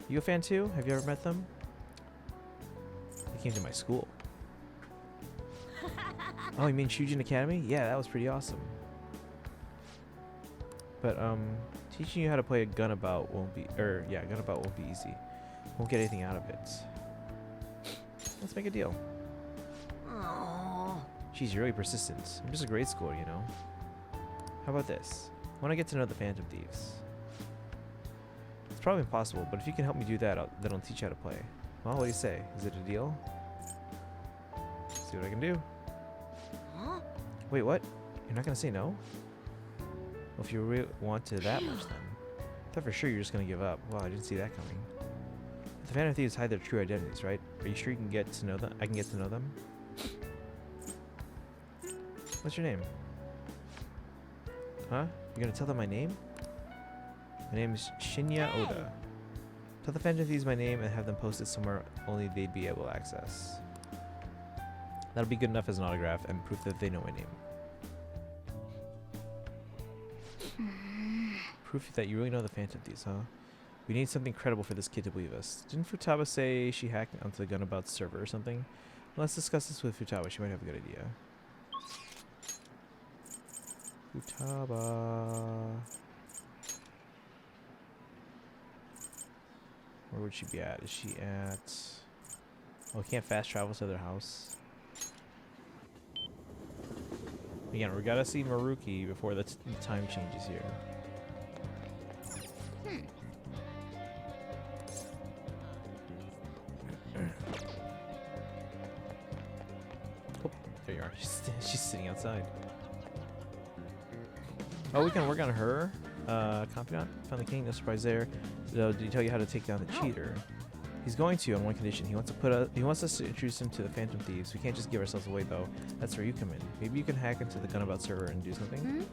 You a fan too? Have you ever met them? They came to my school. Oh, you mean Shujin Academy? Yeah, that was pretty awesome. But teaching you how to play a gunabout won't be, gunabout won't be easy. Won't get anything out of it. Let's make a deal. Aww. Geez, you're really persistent. I'm just a grade schooler, you know. How about this? I want to get to know the Phantom Thieves. It's probably impossible, but if you can help me do that, then I'll teach you how to play. Well, what do you say? Is it a deal? See what I can do. Huh? Wait, what? You're not gonna say no? Well, if you really want to that much, then. I thought for sure you're just gonna give up. Wow, I didn't see that coming. The Phantom Thieves hide their true identities, right? Are you sure you can get to know them? I can get to know them? What's your name? Huh? You're gonna tell them my name? My name is Shinya Oda. Tell the Phantom Thieves my name and have them post it somewhere only they'd be able to access. That'll be good enough as an autograph and proof that they know my name. Proof that you really know the Phantom Thieves, huh? We need something credible for this kid to believe us. Didn't Futaba say she hacked onto the Gunabout server or something? Let's discuss this with Futaba. She might have a good idea. Futaba. Where would she be at? Is she at... Oh, can't fast travel to their house. Again, we gotta see Maruki before the time changes here. Oh, there you are. She's sitting outside. Oh, we can work on her. Confidant, found the king. No surprise there. So, did he tell you how to take down the cheater? He's going to on one condition. He wants us to introduce him to the Phantom Thieves. We can't just give ourselves away though. That's where you come in. Maybe you can hack into the Gunabout server and do something.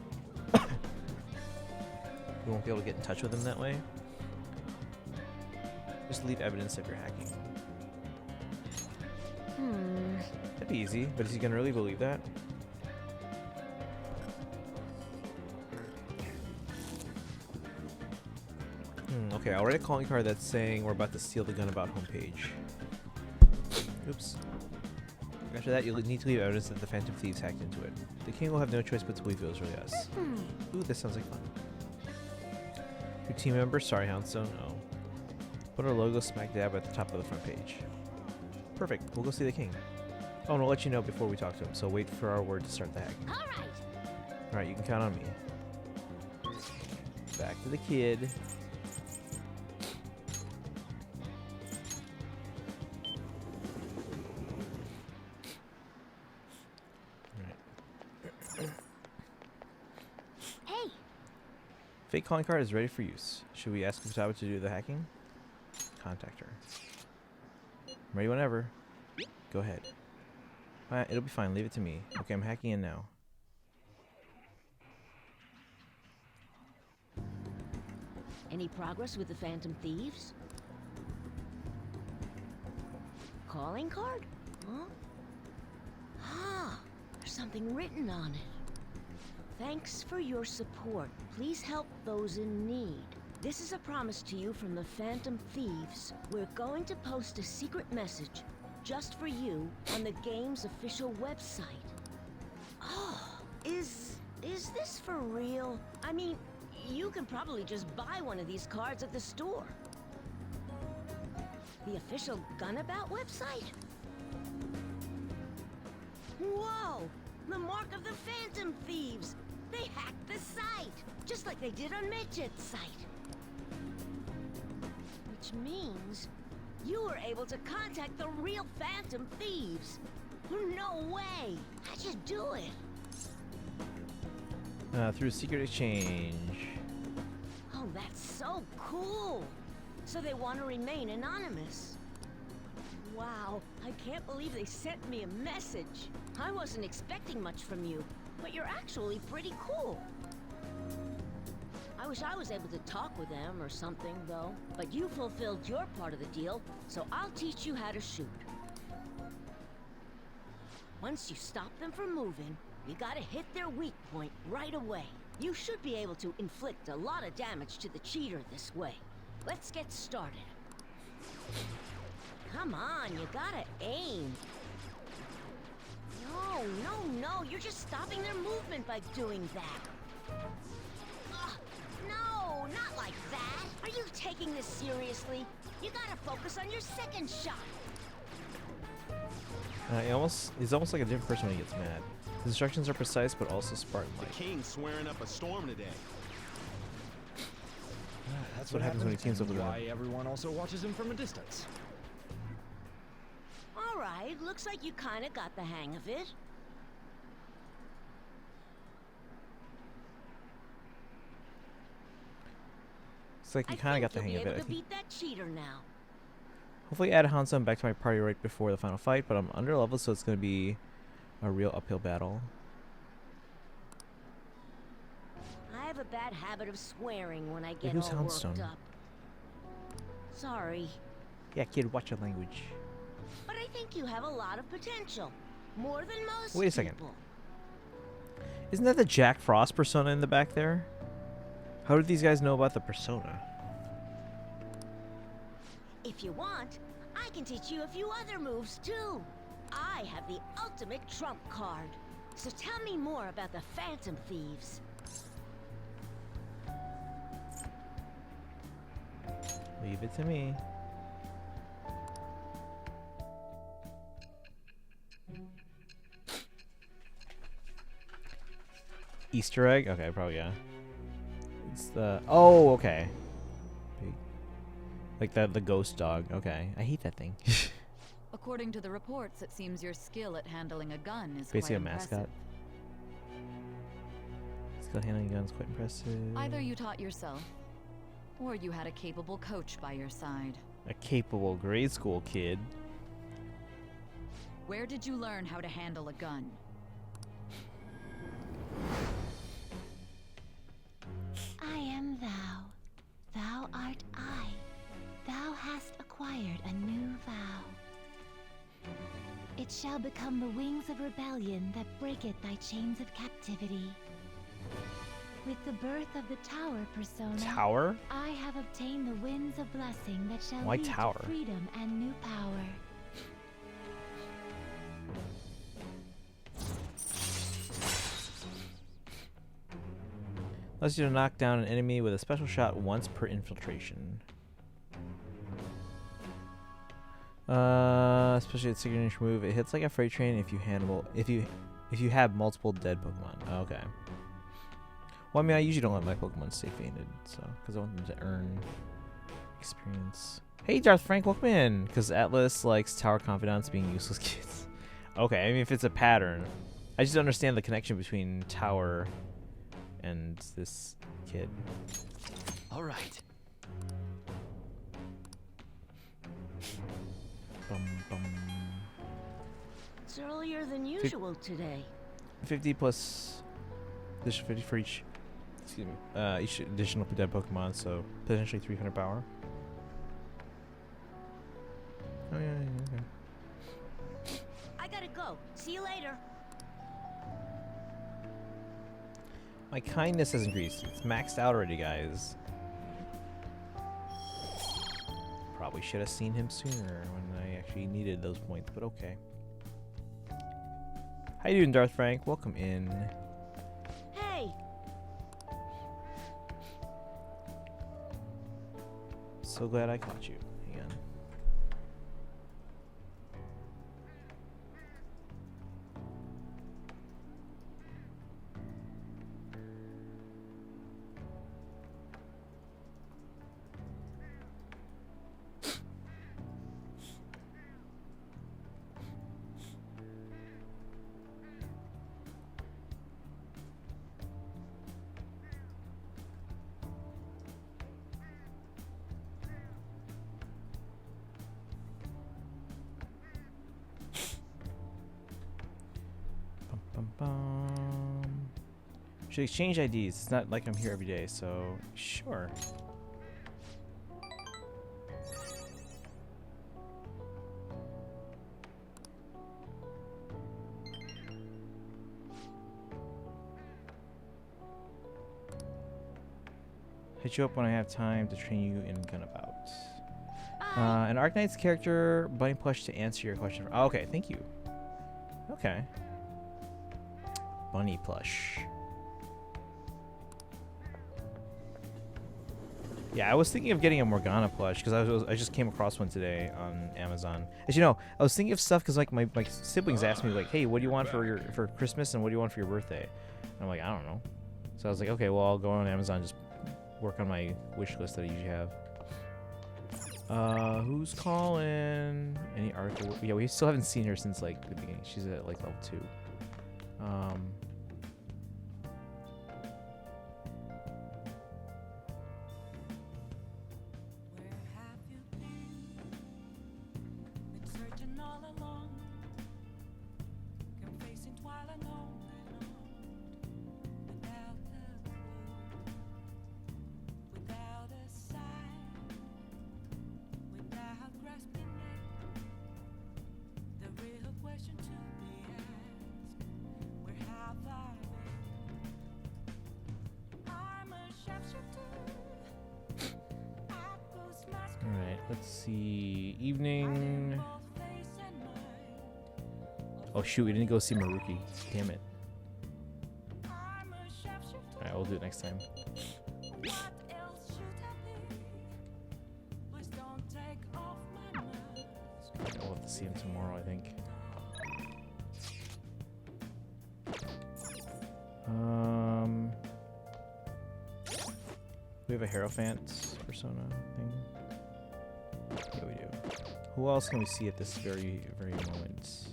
We won't be able to get in touch with him that way. Just leave evidence of your hacking. That'd be easy, but is he gonna really believe that? Okay, I'll write a calling card that's saying we're about to steal the Gunabout homepage. Oops. After that, you'll need to leave evidence that the Phantom Thieves hacked into it. The king will have no choice but to believe it was really us. Ooh, this sounds like fun. Your team member? Sorry, Houndstone. Oh. Put our logo smack dab at the top of the front page. Perfect. We'll go see the king. Oh, and we'll let you know before we talk to him. So wait for our word to start the hacking. All right. All right, you can count on me. Back to the kid. Hey, Fake calling card is ready for use. Should we ask Futaba to do the hacking? Contact her. I'm ready whenever. Go ahead. It'll be fine. Leave it to me. Okay, I'm hacking in now. Any progress with the Phantom Thieves? Calling card? Huh? Ah, there's something written on it. Thanks for your support. Please help those in need. This is a promise to you from the Phantom Thieves. We're going to post a secret message just for you on the game's official website. Oh, is this for real? I mean, you can probably just buy one of these cards at the store. The official Gunabout website? Whoa! The mark of the Phantom Thieves! They hacked the site! Just like they did on Midget's site. Which means you were able to contact the real Phantom Thieves. No way! How'd you do it? Through secret exchange. Oh, that's so cool! So they want to remain anonymous. Wow, I can't believe they sent me a message. I wasn't expecting much from you, but you're actually pretty cool. I wish I was able to talk with them or something, though. But you fulfilled your part of the deal, so I'll teach you how to shoot. Once you stop them from moving, you gotta hit their weak point right away. You should be able to inflict a lot of damage to the cheater this way. Let's get started. Come on, you gotta aim. No, you're just stopping their movement by doing that. Ugh, no, not like that. Are you taking this seriously? You gotta focus on your second shot. He's almost like a different person when he gets mad. His instructions are precise, but also Spartan-like. The king's swearing up a storm today. That's what happens when he teams up with why him. everyone also watches him from a distance. All right, looks like you kinda got the hang of it. It's like you kind of got the hang of it. I Able to think. beat that cheater now. Hopefully add Hanzo back to my party right before the final fight, but I'm under level, so it's going to be a real uphill battle. I have a bad habit of swearing when I get who's all worked Houndstone? up. Sorry, Yeah, kid, watch your language. but I think you have a lot of potential. More than most Wait a second. people. Isn't that the Jack Frost persona in the back there? How did these guys know about the persona? If you want, I can teach you a few other moves too. I have the ultimate trump card. So tell me more about the Phantom Thieves. Leave it to me. Easter egg? Okay, probably, yeah. It's the... Oh, okay. Big. Like the ghost dog. Okay. I hate that thing. According to the reports, it seems your skill at handling a gun is Basically quite a mascot. impressive. Skill handling guns quite impressive. Either you taught yourself, or you had a capable coach by your side. A capable grade school kid. Where did you learn how to handle a gun? I am thou. Thou art I. Thou hast acquired a new vow. It shall become the wings of rebellion that breaketh thy chains of captivity. With the birth of the tower persona, Tower? I have obtained the winds of blessing that shall Why lead tower? to freedom and new power. Allows you to knock down an enemy with a special shot once per infiltration. Especially its signature move, it hits like a freight train if you have multiple dead Pokemon. Okay. Well, I mean, I usually don't let my Pokemon stay fainted, so because I want them to earn experience. Hey, Darth Frank, welcome in. Because Atlas likes tower confidants being useless kids. Okay, I mean, if it's a pattern, I just don't understand the connection between tower and this kid. All right. Bum, bum. It's earlier than usual today. 50 plus additional 50 for each. Excuse me. Each additional dead Pokemon, so potentially 300 power. Oh yeah, okay. I gotta go. See you later. My kindness has increased. It's maxed out already, guys. Probably should have seen him sooner when I actually needed those points, but okay. How you doing, Darth Frank? Welcome in. Hey. So glad I caught you. Hang on. Bum, bum. Should exchange IDs. It's not like I'm here every day, so sure. Hit you up when I have time to train you in Gunabout. An Arknight's character bunny plush to answer your question. Oh, okay, thank you. Okay. Bunny plush. Yeah, I was thinking of getting a Morgana plush because I just came across one today on Amazon. As you know, I was thinking of stuff because like my siblings asked me like, "Hey, what do you want for Christmas and what do you want for your birthday?" And I'm like, I don't know. So I was like, okay, well I'll go on Amazon, just work on my wish list that I usually have. Who's calling? Any article? Yeah, we still haven't seen her since like the beginning. She's at like level 2. Alright, let's see. Evening. Oh shoot, we didn't go see Maruki. Damn it. Alright, we'll do it next time. We'll have to see him tomorrow, I think. We have a Hierophant persona thing. Yeah, we do. Who else can we see at this very moment?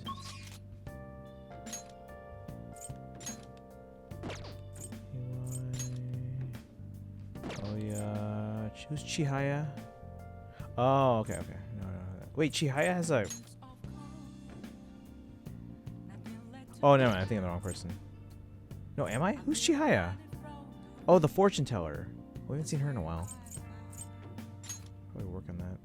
Oh yeah, who's Chihaya? Oh, okay. No. Wait, Chihaya has a. Oh no, I think I'm the wrong person. No, am I? Who's Chihaya? Oh, the fortune teller. We haven't seen her in a while. Probably work on that.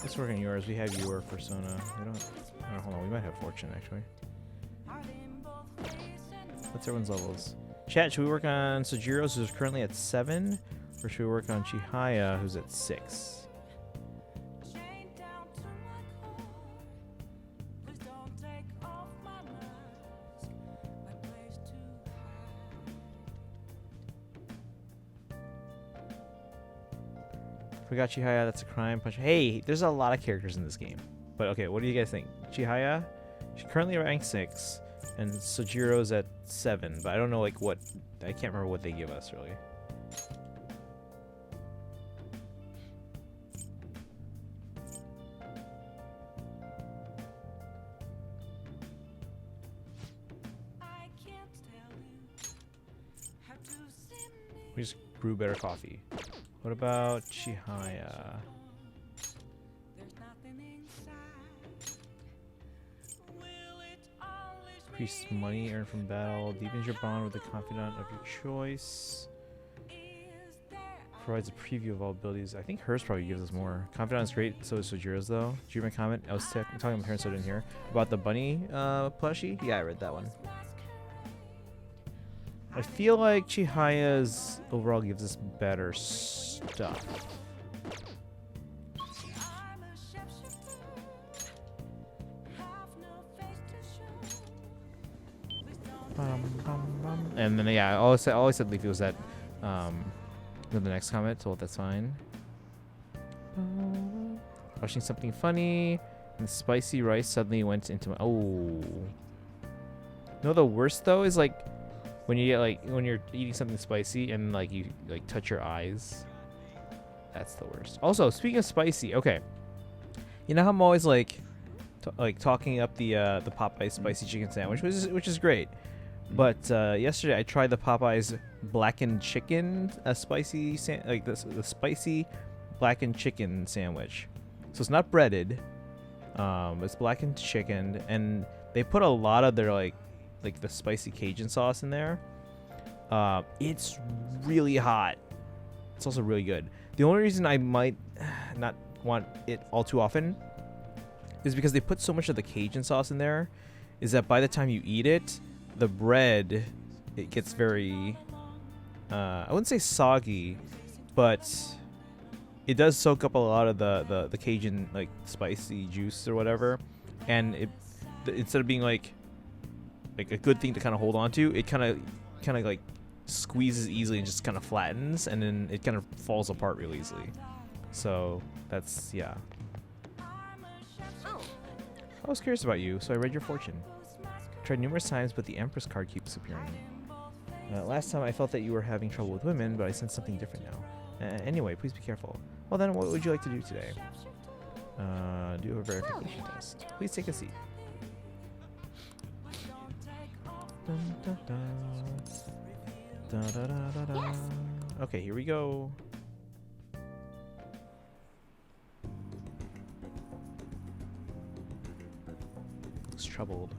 Let's work on yours. We have your persona. We don't. Oh, hold on. We might have fortune actually. What's everyone's levels? Chat. Should we work on Sojiro's, who's currently at 7, or should we work on Chihaya, who's at 6? Forgot Chihaya, that's a crime. Punch. Hey, there's a lot of characters in this game. But okay, what do you guys think? Chihaya, she's currently ranked 6, and Sojiro's at 7. But I don't know like what. I can't remember what they give us really. We just brew better coffee. What about Chihaya? Increase money earned from battle. Deepens your bond with the confidant of your choice. Provides a preview of all abilities. I think hers probably gives us more. Confidant is great, so is Sojiro's though. Did you read my comment? I was talking to my parents, so I didn't hear. About the bunny plushie? Yeah, I read that one. I feel like Chihaya's overall gives us better stuff. And then yeah, all I said Leafy was that the next comment, so that's fine. Watching something funny, and spicy rice suddenly went into my No, the worst though is like when you get when you're eating something spicy and like you touch your eyes. That's the worst. Also, speaking of spicy, okay. You know how I'm always talking up the Popeyes spicy chicken sandwich, which is great. But yesterday I tried the Popeyes blackened chicken spicy the spicy blackened chicken sandwich. So it's not breaded. It's blackened chicken, and they put a lot of their like the spicy Cajun sauce in there. It's really hot. It's also really good. The only reason I might not want it all too often is because they put so much of the Cajun sauce in there, is that by the time you eat it, the bread, it gets very, I wouldn't say soggy, but it does soak up a lot of the Cajun spicy juice or whatever, and instead of being like a good thing to kind of hold on to, it kind of squeezes easily and just kind of flattens, and then it kind of falls apart real easily. So that's, yeah. I was curious about you, so I read your fortune. Tried numerous times, but the Empress card keeps appearing. Last time I felt that you were having trouble with women, but I sense something different now. Anyway, please be careful. Well then, what would you like to do today? Do a verification test. Please take a seat. Dun, dun, dun. Da, da, da, da, da. Yes. Okay, here we go. Looks troubled.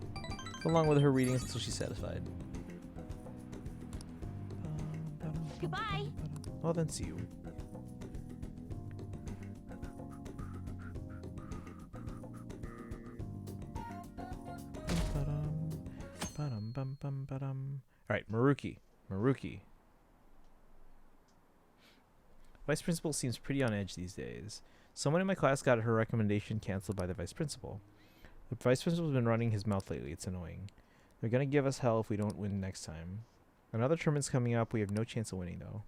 Along with her readings until she's satisfied. Goodbye. Well then, see you. Alright, Maruki. Vice principal seems pretty on edge these days. Someone in my class got her recommendation canceled by the vice principal. The vice principal's been running his mouth lately. It's annoying. They're gonna give us hell if we don't win next time. Another tournament's coming up. We have no chance of winning, though.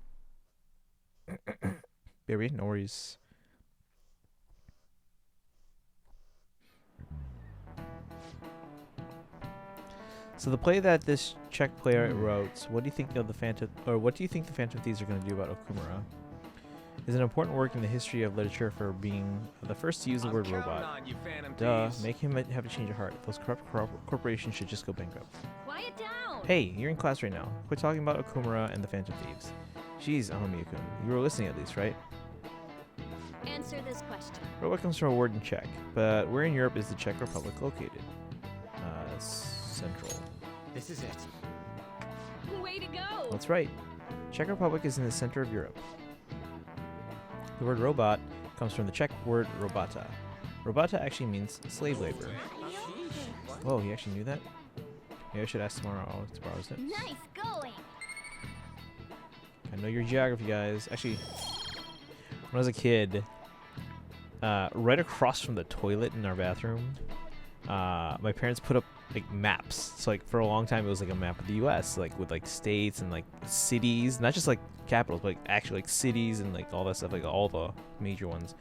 Baby, no worries. So the play that this Czech player wrote, what do you think of the Phantom, or what do you think the Phantom Thieves are going to do about Okumura? Is an important work in the history of literature for being the first to use the word robot. Duh, make him have a change of heart. Those corrupt corporations should just go bankrupt. Quiet down! Hey, you're in class right now. Quit talking about Okumura and the Phantom Thieves. Jeez, Ahomiyakun, you were listening at least, right? Answer this question. Robot comes from a word in Czech, but where in Europe is the Czech Republic located? Central. This is it. Way to go! That's right. Czech Republic is in the center of Europe. The word robot comes from the Czech word robota. Robota actually means slave labor. Whoa, he actually knew that? Maybe I should ask tomorrow to borrow his notes. Nice going. I know your geography, guys. Actually, when I was a kid, right across from the toilet in our bathroom, my parents put up like maps. So like for a long time it was like a map of the U.S. like with like states and like cities, not just like capitals, but like actually like cities and like all that stuff, like all the major ones.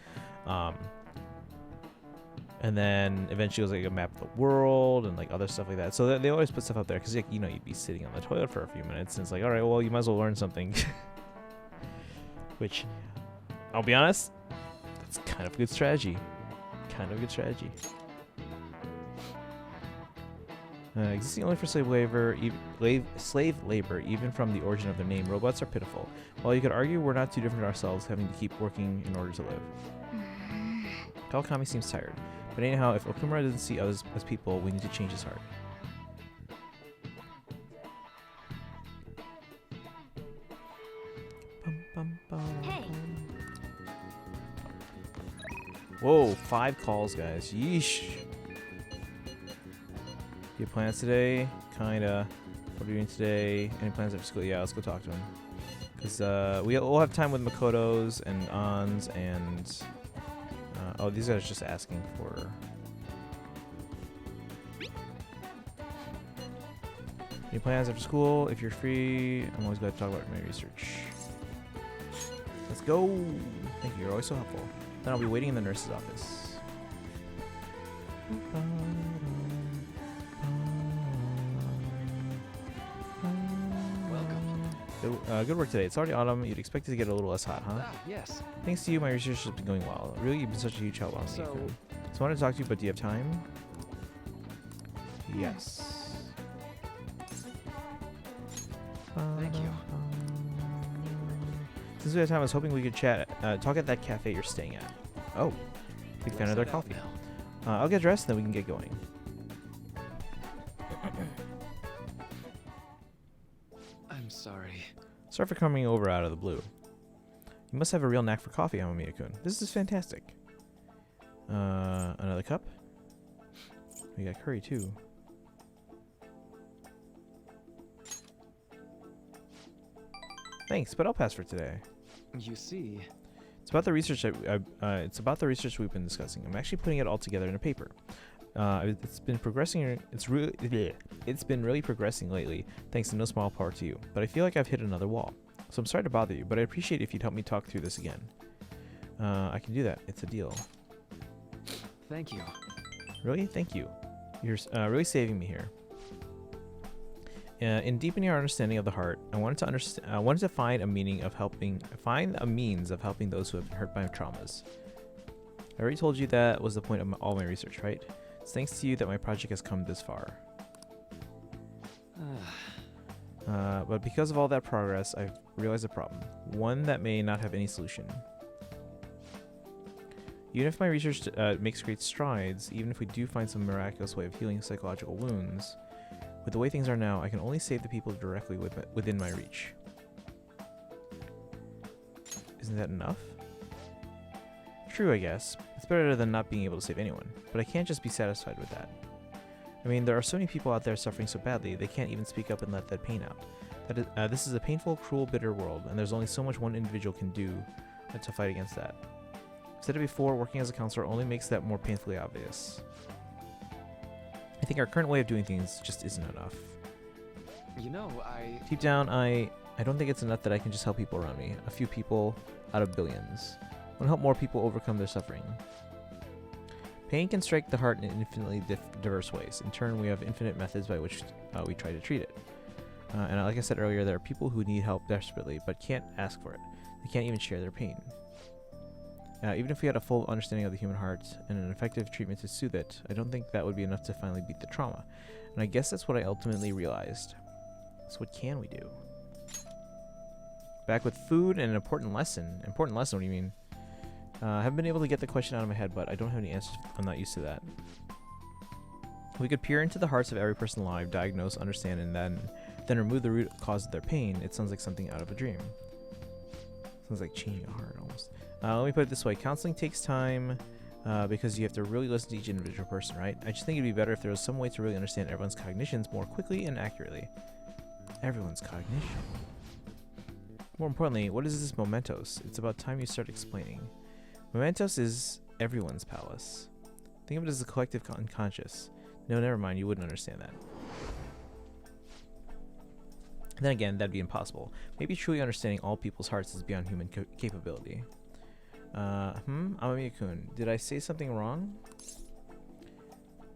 And then eventually it was like a map of the world and like other stuff like that. So they always put stuff up there because, like, you know, you'd be sitting on the toilet for a few minutes and it's like, all right, well, you might as well learn something. Which, I'll be honest, that's kind of a good strategy. Kind of a good strategy. Existing only for slave labor, even from the origin of their name, robots are pitiful. While you could argue we're not too different ourselves, having to keep working in order to live. Kawakami seems tired. But anyhow, if Okumura doesn't see others as people, we need to change his heart. Hey. Whoa, 5 calls, guys. Yeesh. You have plans today? Kinda. What are you doing today? Any plans after school? Yeah, let's go talk to him. Because we'll have time with Makoto's and An's and... oh, these guys are just asking for... Any plans after school? If you're free, I'm always glad to talk about my research. Let's go! Thank you, you're always so helpful. Then I'll be waiting in the nurse's office. Good work today. It's already autumn. You'd expect it to get a little less hot, huh? Yes. Thanks to you, my research has been going well. Really, you've been such a huge help on me. So I wanted to talk to you, but do you have time? Yes. Thank you. Since we have time, I was hoping we could chat, talk at that cafe you're staying at. Oh, big fan of their coffee. I'll get dressed, and then we can get going. I'm sorry. Sorry for coming over out of the blue. You must have a real knack for coffee, Hamamita-kun. This is fantastic. Another cup? We got curry, too. Thanks, but I'll pass for today. You see... It's about the research it's about the research we've been discussing. I'm actually putting it all together in a paper. It's been progressing. It's been really progressing lately, thanks in no small part to you. But I feel like I've hit another wall. So I'm sorry to bother you, but I'd appreciate if you'd help me talk through this again. I can do that. It's a deal. Thank you. Really? Thank you. You're really saving me here. In deepening our understanding of the heart, I wanted to find a means of helping those who have been hurt by traumas. I already told you that was the point of all my research, right? It's thanks to you that my project has come this far. But because of all that progress, I've realized a problem. One that may not have any solution. Even if my research makes great strides, even if we do find some miraculous way of healing psychological wounds, with the way things are now, I can only save the people directly within my reach. Isn't that enough? True, I gues. It's better than not being able to save anyone, but I can't just be satisfied with that. I mean, there are so many people out there suffering so badly, they can't even speak up and let that pain out. This is a painful, cruel, bitter world, and there's only so much one individual can do to fight against that. I've said it before, working as a counselor only makes that more painfully obvious. I think our current way of doing things just isn't enough. You know, Deep down, I don't think it's enough that I can just help people around me. A few people out of billions. I want to help more people overcome their suffering. Pain can strike the heart in infinitely diverse ways. In turn, we have infinite methods by which we try to treat it. And like I said earlier, there are people who need help desperately, but can't ask for it. They can't even share their pain. Even if we had a full understanding of the human heart and an effective treatment to soothe it, I don't think that would be enough to finally beat the trauma. And I guess that's what I ultimately realized. So what can we do? Back with food and an important lesson. Important lesson, what do you mean? I haven't been able to get the question out of my head, but I don't have any answers. I'm not used to that. We could peer into the hearts of every person alive, diagnose, understand, and then remove the root cause of their pain. It sounds like something out of a dream. Sounds like changing a heart, almost. Let me put it this way. Counseling takes time because you have to really listen to each individual person, right? I just think it'd be better if there was some way to really understand everyone's cognitions more quickly and accurately. Everyone's cognition. More importantly, what is this mementos? It's about time you start explaining. Mementos is everyone's palace. Think of it as a collective unconscious. No, never mind. You wouldn't understand that. Then again, that'd be impossible. Maybe truly understanding all people's hearts is beyond human capability. Amamiya-kun, did I say something wrong?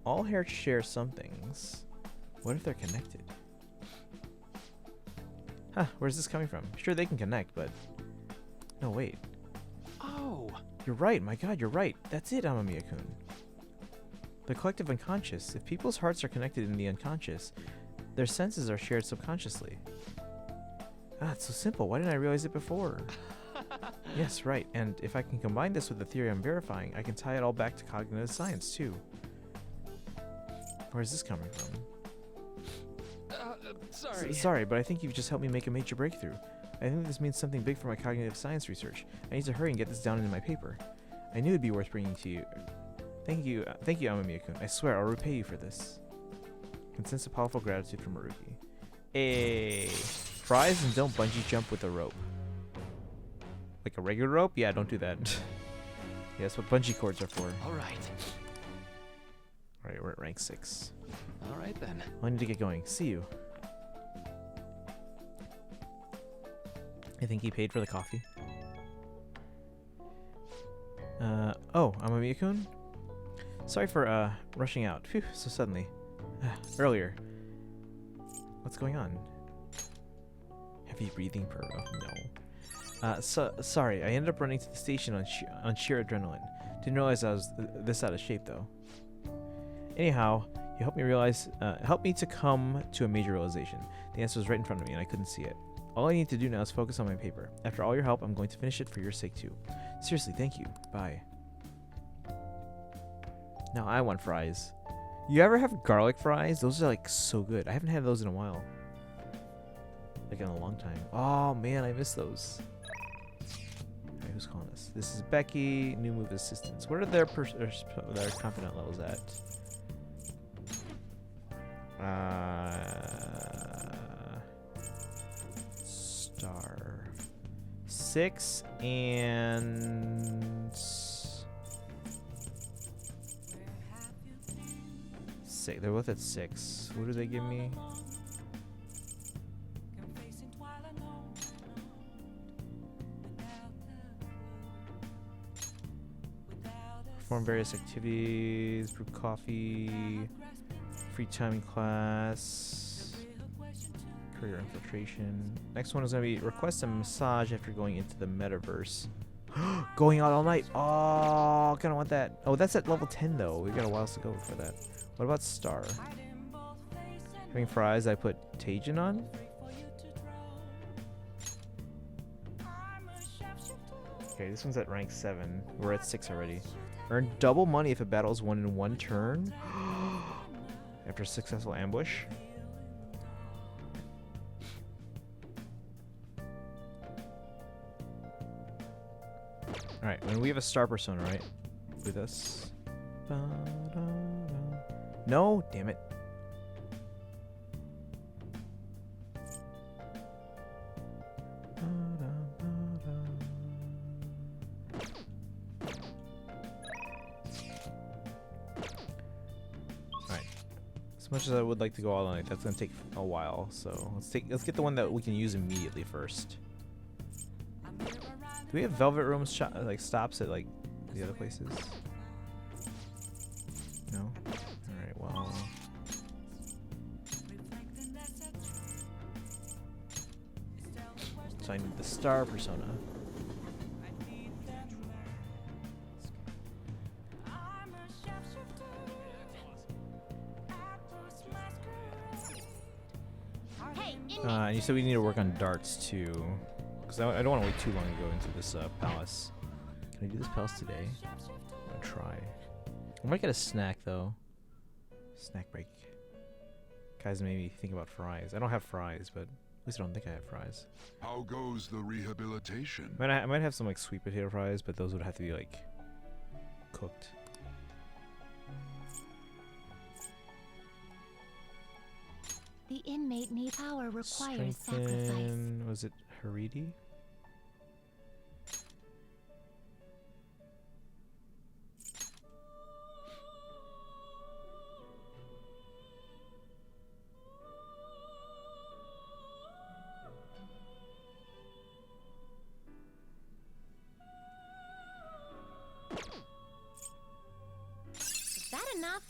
All hair share some things. What if they're connected? Huh, where's this coming from? Sure, they can connect, but... No, wait. Oh! You're right, my god, you're right. That's it, Amamiya-kun. The collective unconscious. If people's hearts are connected in the unconscious, their senses are shared subconsciously. Ah, it's so simple. Why didn't I realize it before? Yes, right. And if I can combine this with the theory I'm verifying, I can tie it all back to cognitive science, too. Where's this coming from? Sorry. Sorry, but I think you've just helped me make a major breakthrough. I think this means something big for my cognitive science research. I need to hurry and get this down into my paper. I knew it'd be worth bringing to you. Thank you, Amamiya-kun. I swear I'll repay you for this. Can sense a powerful gratitude from Maruki. Hey, fries and don't bungee jump with a rope. Like a regular rope? Yeah, don't do that. Yeah, that's what bungee cords are for. All right. Alright, we're at rank 6. All right then. I need to get going. See you. I think he paid for the coffee. Oh, Amamiya-kun? Sorry for, rushing out. Phew, so suddenly. Earlier. What's going on? Heavy breathing per... Oh, no. Sorry, I ended up running to the station on sheer adrenaline. Didn't realize I was this out of shape, though. Anyhow, you helped me to come to a major realization. The answer was right in front of me, and I couldn't see it. All I need to do now is focus on my paper. After all your help, I'm going to finish it for your sake, too. Seriously, thank you. Bye. Now I want fries. You ever have garlic fries? Those are, like, so good. I haven't had those in a while. Like, in a long time. Oh, man, I miss those. Alright, who's calling us? This is Becky, new move assistants. What are their confident levels at? Star 6 and 6. They're both at 6. What do they give me? Perform various activities, brew coffee, free time in class, career infiltration. Next one is going to be request a massage after going into the metaverse. Going out all night. Oh, kind of want that. Oh, that's at level 10 though. We got a while to go for that. What about Star? Having fries, I put Tajin on. Okay, this one's at rank 7. We're at 6 already. Earn double money if a battle is won in one turn. After a successful ambush. Alright, when we have a star persona, right? With us. No, damn it. As much as I would like to go all night, that's gonna take a while. So let's get the one that we can use immediately first. Do we have Velvet Rooms like stops at like the other places? No. All right. Well. So I need the star persona. And you said we need to work on darts too, because I don't want to wait too long to go into this palace. Can I do this palace today? I'm gonna try. I might get a snack though. Snack break. Guys made me think about fries. I don't have fries, but at least I don't think I have fries. How goes the rehabilitation? I might have some like sweet potato fries, but those would have to be like cooked. The inmate knee power requires sacrifice. Was it Haridi? enough?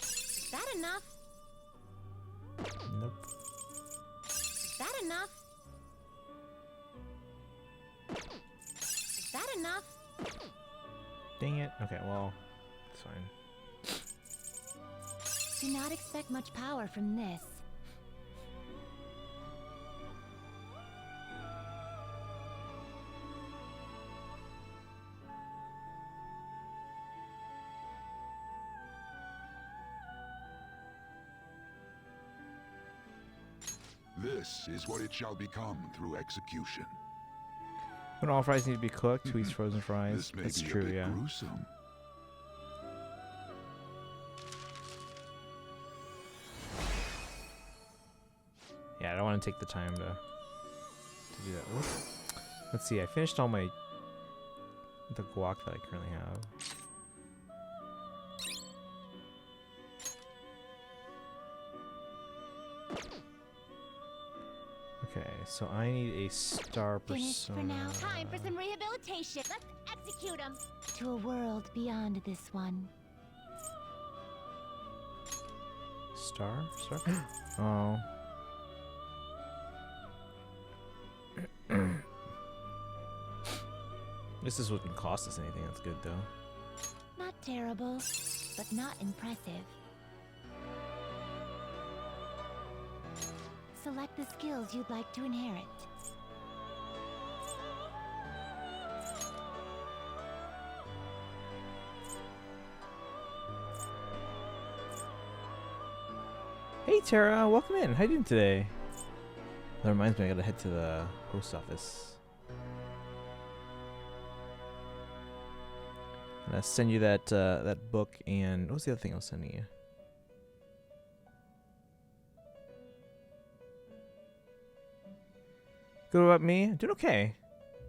Is that enough? Nope. Is that enough? Is that enough? Dang it. Okay, well, it's fine. Do not expect much power from this. This is what it shall become through execution. When all fries need to be cooked, who eats frozen fries? This may That's be true, a bit yeah. gruesome. Yeah, I don't want to take the time to do that. Oops. Let's see, I finished all the guac that I currently have. Okay, so I need a star Finished persona. for now. Time for some rehabilitation. Let's execute him. To a world beyond this one. Star? Oh. This wouldn't cost us anything. That's good, though. Not terrible, but not impressive. Select the skills you'd like to inherit. Hey, Tara. Welcome in. How you doing today? That reminds me, I gotta head to the post office. I'm gonna send you that that book, and what was the other thing I was sending you? Good about me? Doing okay.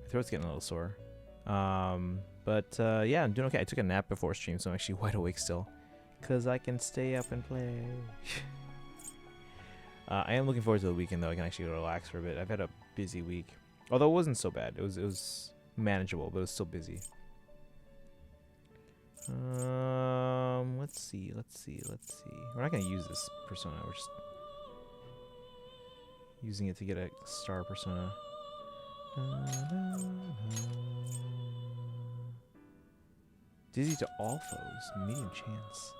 My throat's getting a little sore. But yeah, I'm doing okay. I took a nap before stream, so I'm actually wide awake still. Because I can stay up and play. I am looking forward to the weekend, though. I can actually relax for a bit. I've had a busy week. Although it wasn't so bad. It was manageable, but it was still busy. Let's see. We're not going to use this persona. We're just using it to get a star persona. Dizzy to all foes. Medium chance.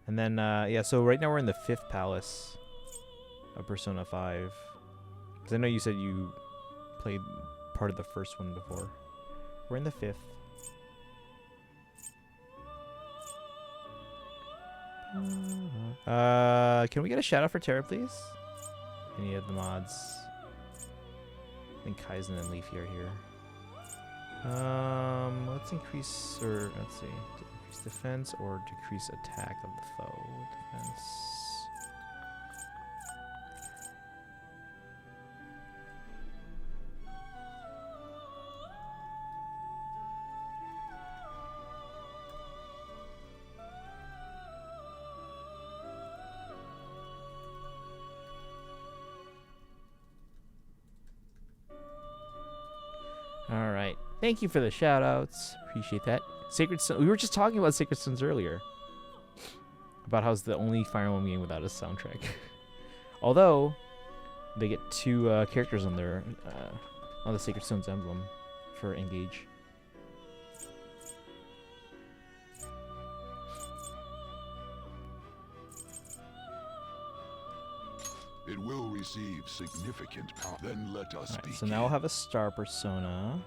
And then, yeah, so right now we're in the 5th palace of Persona 5. Because I know you said you played part of the first one before. We're in the 5th. Can we get a shout out for Tara, please? Any of the mods? I think Kaizen and Leafy are here. Let's increase, or let's see, increase defense or decrease attack of the foe. Defense. All right. Thank you for the shout outs. Appreciate that. Sacred Stone. We were just talking about Sacred Stones earlier. About how it's the only Fire Emblem game without a soundtrack. Although, they get 2 characters on their on the Sacred Stones emblem for Engage. It will receive significant power. Then let us Alright, begin. so now we'll have a star persona.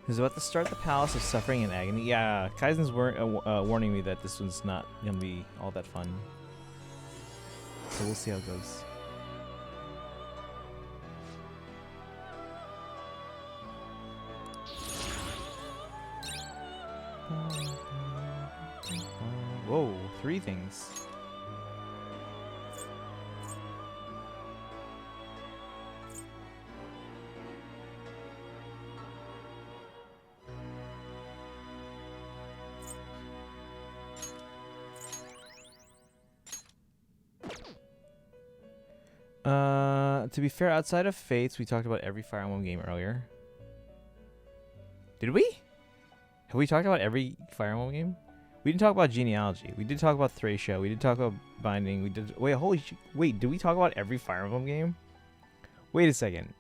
Who's about to start the Palace of Suffering and Agony. Yeah, Kaizen's warning me that this one's not going to be all that fun. So we'll see how it goes. Whoa, 3 things. To be fair, outside of Fates, we talked about every Fire Emblem game earlier. Did we? Have we talked about every Fire Emblem game? We didn't talk about Genealogy. We did talk about Thracia. We did talk about Binding. We did. Wait, did we talk about every Fire Emblem game? Wait a second.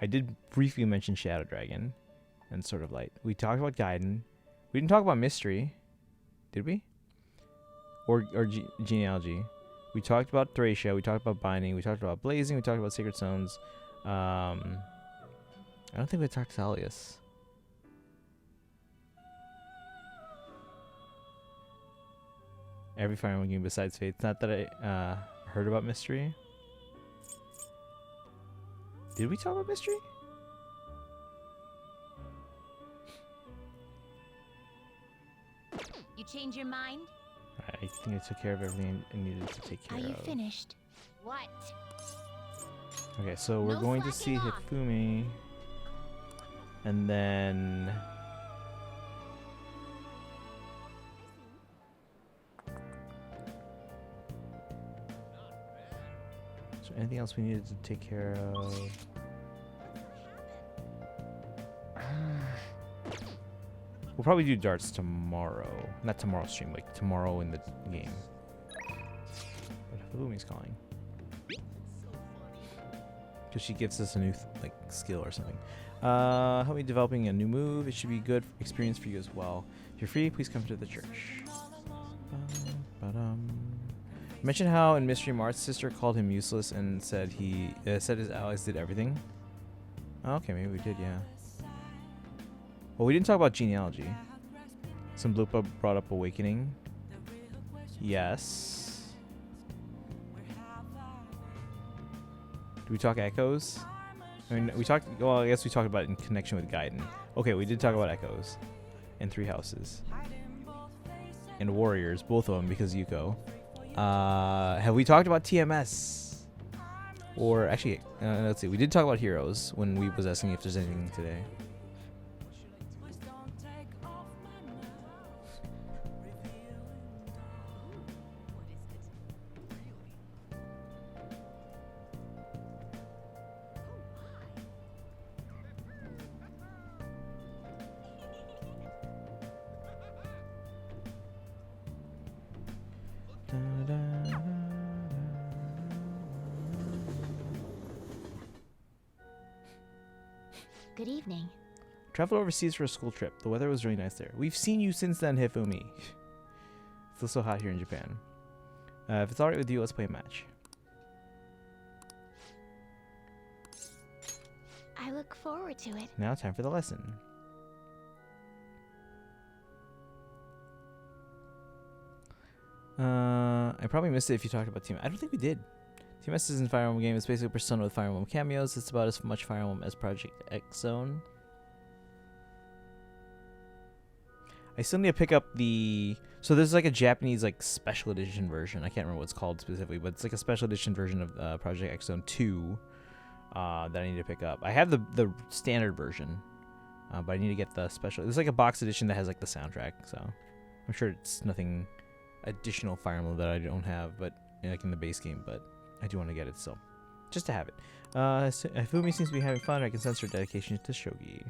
I did briefly mention Shadow Dragon and Sword of Light. We talked about Gaiden. We didn't talk about Mystery. Did we? Or Genealogy. We talked about Thracia. We talked about Binding. We talked about Blazing. We talked about Sacred Stones. I don't think we talked Salius. Every Fire Emblem game besides Faith. It's not that I heard about Mystery. Did we talk about Mystery? You change your mind? I think I took care of everything I needed to take care of. Are you finished? What? Okay, so we're No going to see slacking off. Hifumi. And then... Is there anything else we needed to take care of? We'll probably do darts tomorrow. Not tomorrow's stream, like tomorrow in the game. But Hifumi's calling. Because she gives us a new skill or something. Help me developing a new move. It should be good experience for you as well. If you're free, please come to the church. Mention how in Mystery Mart's sister called him useless and said said his allies did everything. Oh, okay, maybe we did, yeah. Well, we didn't talk about genealogy. Some Bloopa brought up awakening. Yes. Do we talk echoes? I mean, we talked. Well, I guess we talked about it in connection with Gaiden. Okay, we did talk about echoes, and three houses, and warriors, both of them because Yuko. Have we talked about TMS? Or actually, let's see. We did talk about heroes when we was asking if there's anything today. Good evening. Traveled overseas for a school trip. The weather was really nice there. We've seen you since then, Hifumi. It's still so hot here in Japan. If it's alright with you, let's play a match. I look forward to it. Now time for the lesson. I probably missed it if you talked about Team. I don't think we did. TMS isn't a Fire Emblem game. It's basically Persona with Fire Emblem cameos. It's about as much Fire Emblem as Project X Zone. I still need to pick up the... So there's like a Japanese like special edition version. I can't remember what it's called specifically, but it's like a special edition version of Project X Zone 2 that I need to pick up. I have the standard version, but I need to get the special... There's like a box edition that has like the soundtrack, so I'm sure it's nothing additional Fire Emblem that I don't have, but like in the base game, but I do want to get it, so just to have it. Hifumi seems to be having fun. I can sense her dedication to shogi.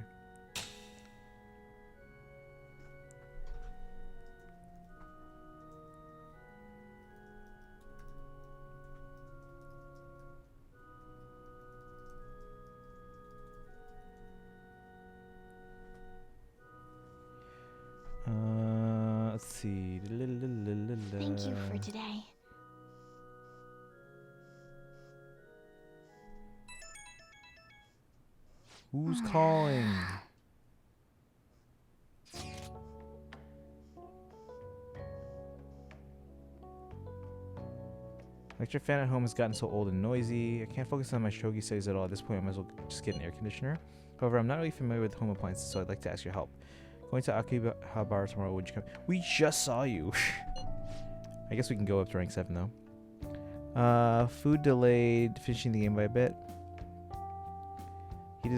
Let's see. Thank you for today. Who's calling? Lecture fan at home has gotten so old and noisy. I can't focus on my shogi studies at all. At this point, I might as well just get an air conditioner. However, I'm not really familiar with home appliances, so I'd like to ask your help. Going to Akihabara tomorrow, would you come? We just saw you. I guess we can go up to rank 7, though. Food delayed, finishing the game by a bit. Heat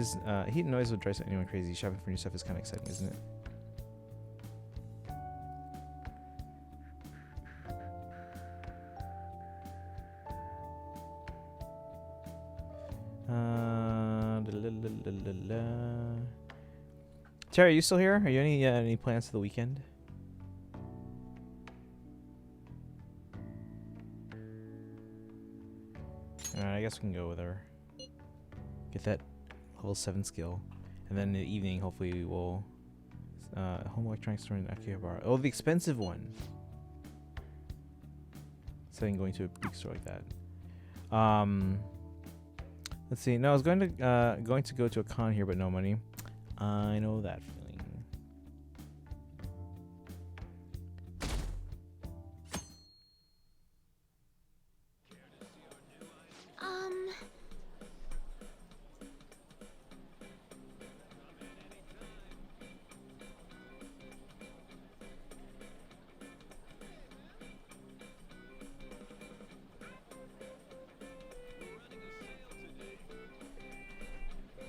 and noise would drive anyone crazy. Shopping for new stuff is kind of exciting, isn't it? Terry, are you still here? Are you any plans for the weekend? Alright, I guess we can go with her. Get that level 7 skill. And then in the evening, hopefully we'll... home electronics store in Akihabara. Oh, the expensive one! Instead of going to a big store like that. Let's see. No, I was going to go to a con here, but no money. I know that feeling.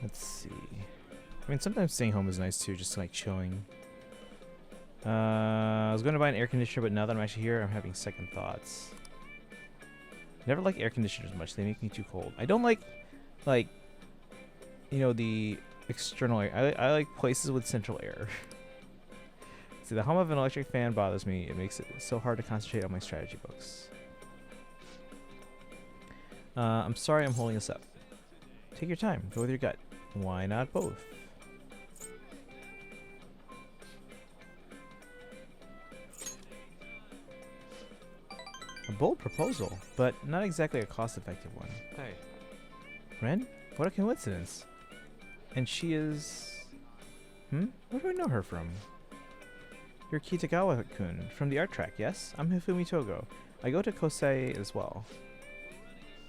Let's see. I mean, sometimes staying home is nice too, just like chilling. I was going to buy an air conditioner, but now that I'm actually here, I'm having second thoughts. Never like air conditioners much. They make me too cold. I don't like, you know, the external air. I like places with central air. See, the hum of an electric fan bothers me. It makes it so hard to concentrate on my strategy books. I'm sorry I'm holding this up. Take your time. Go with your gut. Why not both? A bold proposal, but not exactly a cost-effective one. Hey. Ren? What a coincidence. And she is... Where do I know her from? You're Kitagawa-kun from the art track, yes? I'm Hifumi Togo. I go to Kosei as well.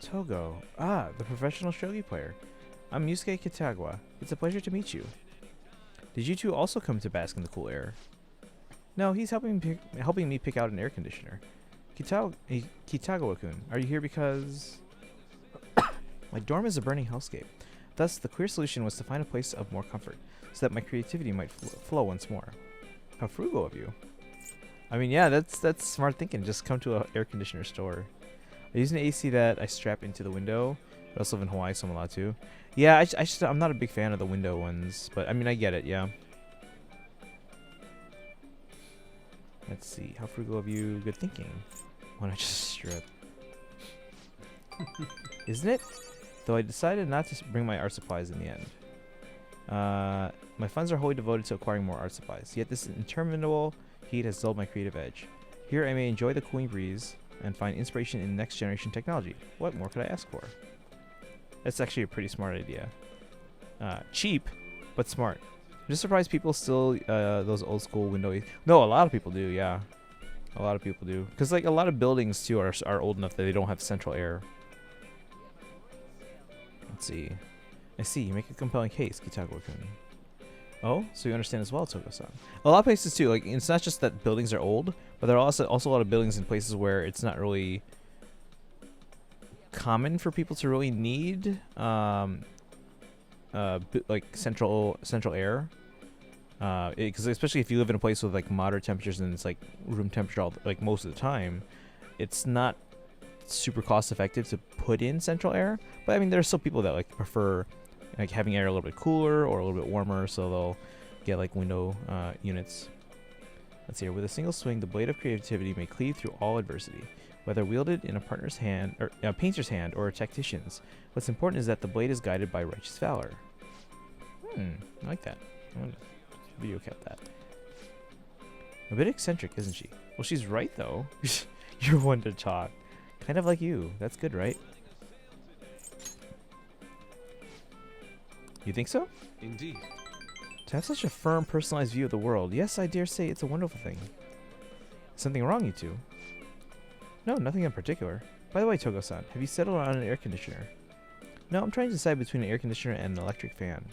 Togo. Ah, the professional shogi player. I'm Yusuke Kitagawa. It's a pleasure to meet you. Did you two also come to bask in the cool air? No, he's helping me pick out an air conditioner. Kitagawa-kun, are you here because... My dorm is a burning hellscape. Thus, the clear solution was to find a place of more comfort, so that my creativity might flow once more. How frugal of you. I mean, yeah, that's smart thinking. Just come to an air conditioner store. I use an AC that I strap into the window. I also live in Hawaii, so I'm allowed to. Yeah, I'm not a big fan of the window ones, but I mean, I get it, yeah. Let's see. How frugal of you. Good thinking. Why not just strip? Isn't it? Though I decided not to bring my art supplies in the end. My funds are wholly devoted to acquiring more art supplies, yet this interminable heat has dulled my creative edge. Here I may enjoy the cooling breeze and find inspiration in next generation technology. What more could I ask for? That's actually a pretty smart idea. Cheap, but smart. I'm just surprised people still those old school window. No, a lot of people do. Yeah, a lot of people do. Because like a lot of buildings too are old enough that they don't have central air. Let's see. I see. You make a compelling case, Kitagawa-kun. Oh, so you understand as well, Togo-san. A lot of places too. Like it's not just that buildings are old, but there are also a lot of buildings in places where it's not really common for people to really need like central air, because especially if you live in a place with like moderate temperatures and it's like room temperature like most of the time, it's not super cost effective to put in central air. But I mean, there are still people that like prefer like having air a little bit cooler or a little bit warmer, so they'll get like window units. Let's see here. With a single swing, the blade of creativity may cleave through all adversity. Whether wielded in a partner's hand, or a painter's hand, or a tactician's, what's important is that the blade is guided by righteous valor. I like that. I'm gonna video cap that. A bit eccentric, isn't she? Well, she's right, though. You're one to talk. Kind of like you. That's good, right? You think so? Indeed. To have such a firm, personalized view of the world, yes, I dare say it's a wonderful thing. Something wrong, you two? No, nothing in particular. By the way, Togo-san, have you settled on an air conditioner? No, I'm trying to decide between an air conditioner and an electric fan.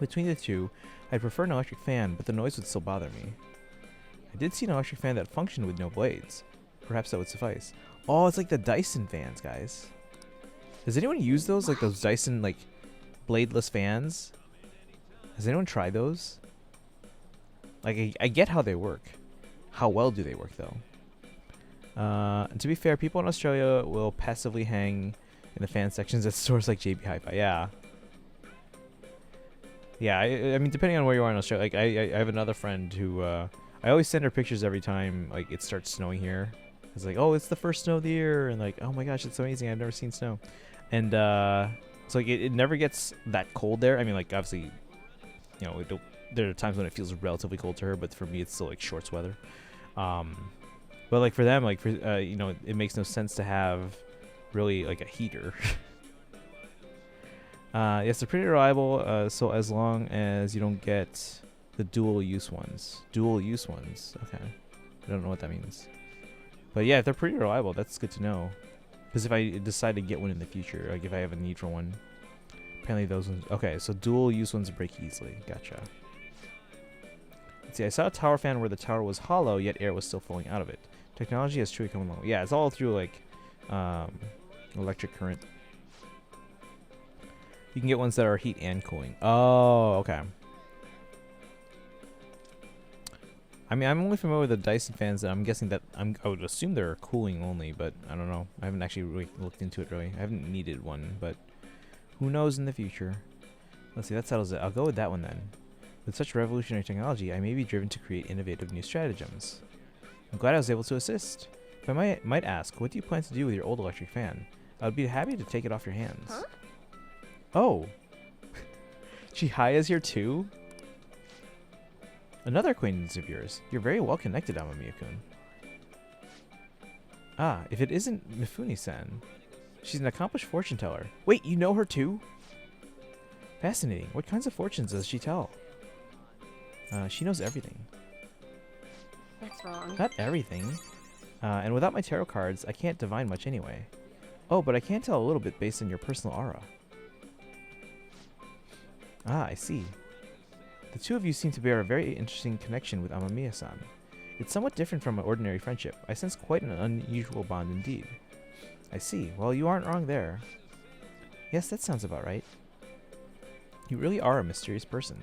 Between the two, I'd prefer an electric fan, but the noise would still bother me. I did see an electric fan that functioned with no blades. Perhaps that would suffice. Oh, it's like the Dyson fans, guys. Does anyone use those? Like those Dyson, like, bladeless fans? Has anyone tried those? Like, I get how they work. How well do they work, though? And to be fair, people in Australia will passively hang in the fan sections at stores like JB Hi-Fi. Yeah. Yeah, I mean, depending on where you are in Australia, like I have another friend who I always send her pictures every time like it starts snowing here. It's like, oh, it's the first snow of the year, and like, oh my gosh, it's amazing. I've never seen snow, and it's like it never gets that cold there. I mean, like obviously, you know, there are times when it feels relatively cold to her, but for me, it's still like shorts weather. But like for them, like for you know, it makes no sense to have really like a heater. Yes, they're pretty reliable. So as long as you don't get the dual use ones. Dual use ones. Okay. I don't know what that means. But yeah, if they're pretty reliable, that's good to know. Because if I decide to get one in the future, like if I have a need for one, apparently those ones. Okay, so dual use ones break easily. Gotcha. Let's see, I saw a tower fan where the tower was hollow, yet air was still flowing out of it. Technology has truly come along. Yeah, it's all through like electric current. You can get ones that are heat and cooling. Oh, okay. I mean, I'm only familiar with the Dyson fans that I'm guessing that I would assume they're cooling only, but I don't know. I haven't actually really looked into it really. I haven't needed one, but who knows in the future. Let's see, that settles it. I'll go with that one then. With such revolutionary technology, I may be driven to create innovative new stratagems. I'm glad I was able to assist. If I might ask, what do you plan to do with your old electric fan? I would be happy to take it off your hands. Huh? Oh. Chihaya's here too? Another acquaintance of yours. You're very well connected, Amamiya-kun. Ah, if it isn't Mifune-san. She's an accomplished fortune teller. Wait, you know her too? Fascinating. What kinds of fortunes does she tell? She knows everything. That's wrong. Not everything. And without my tarot cards, I can't divine much anyway. Oh, but I can tell a little bit based on your personal aura. Ah, I see. The two of you seem to bear a very interesting connection with Amamiya-san. It's somewhat different from an ordinary friendship. I sense quite an unusual bond indeed. I see. Well, you aren't wrong there. Yes, that sounds about right. You really are a mysterious person.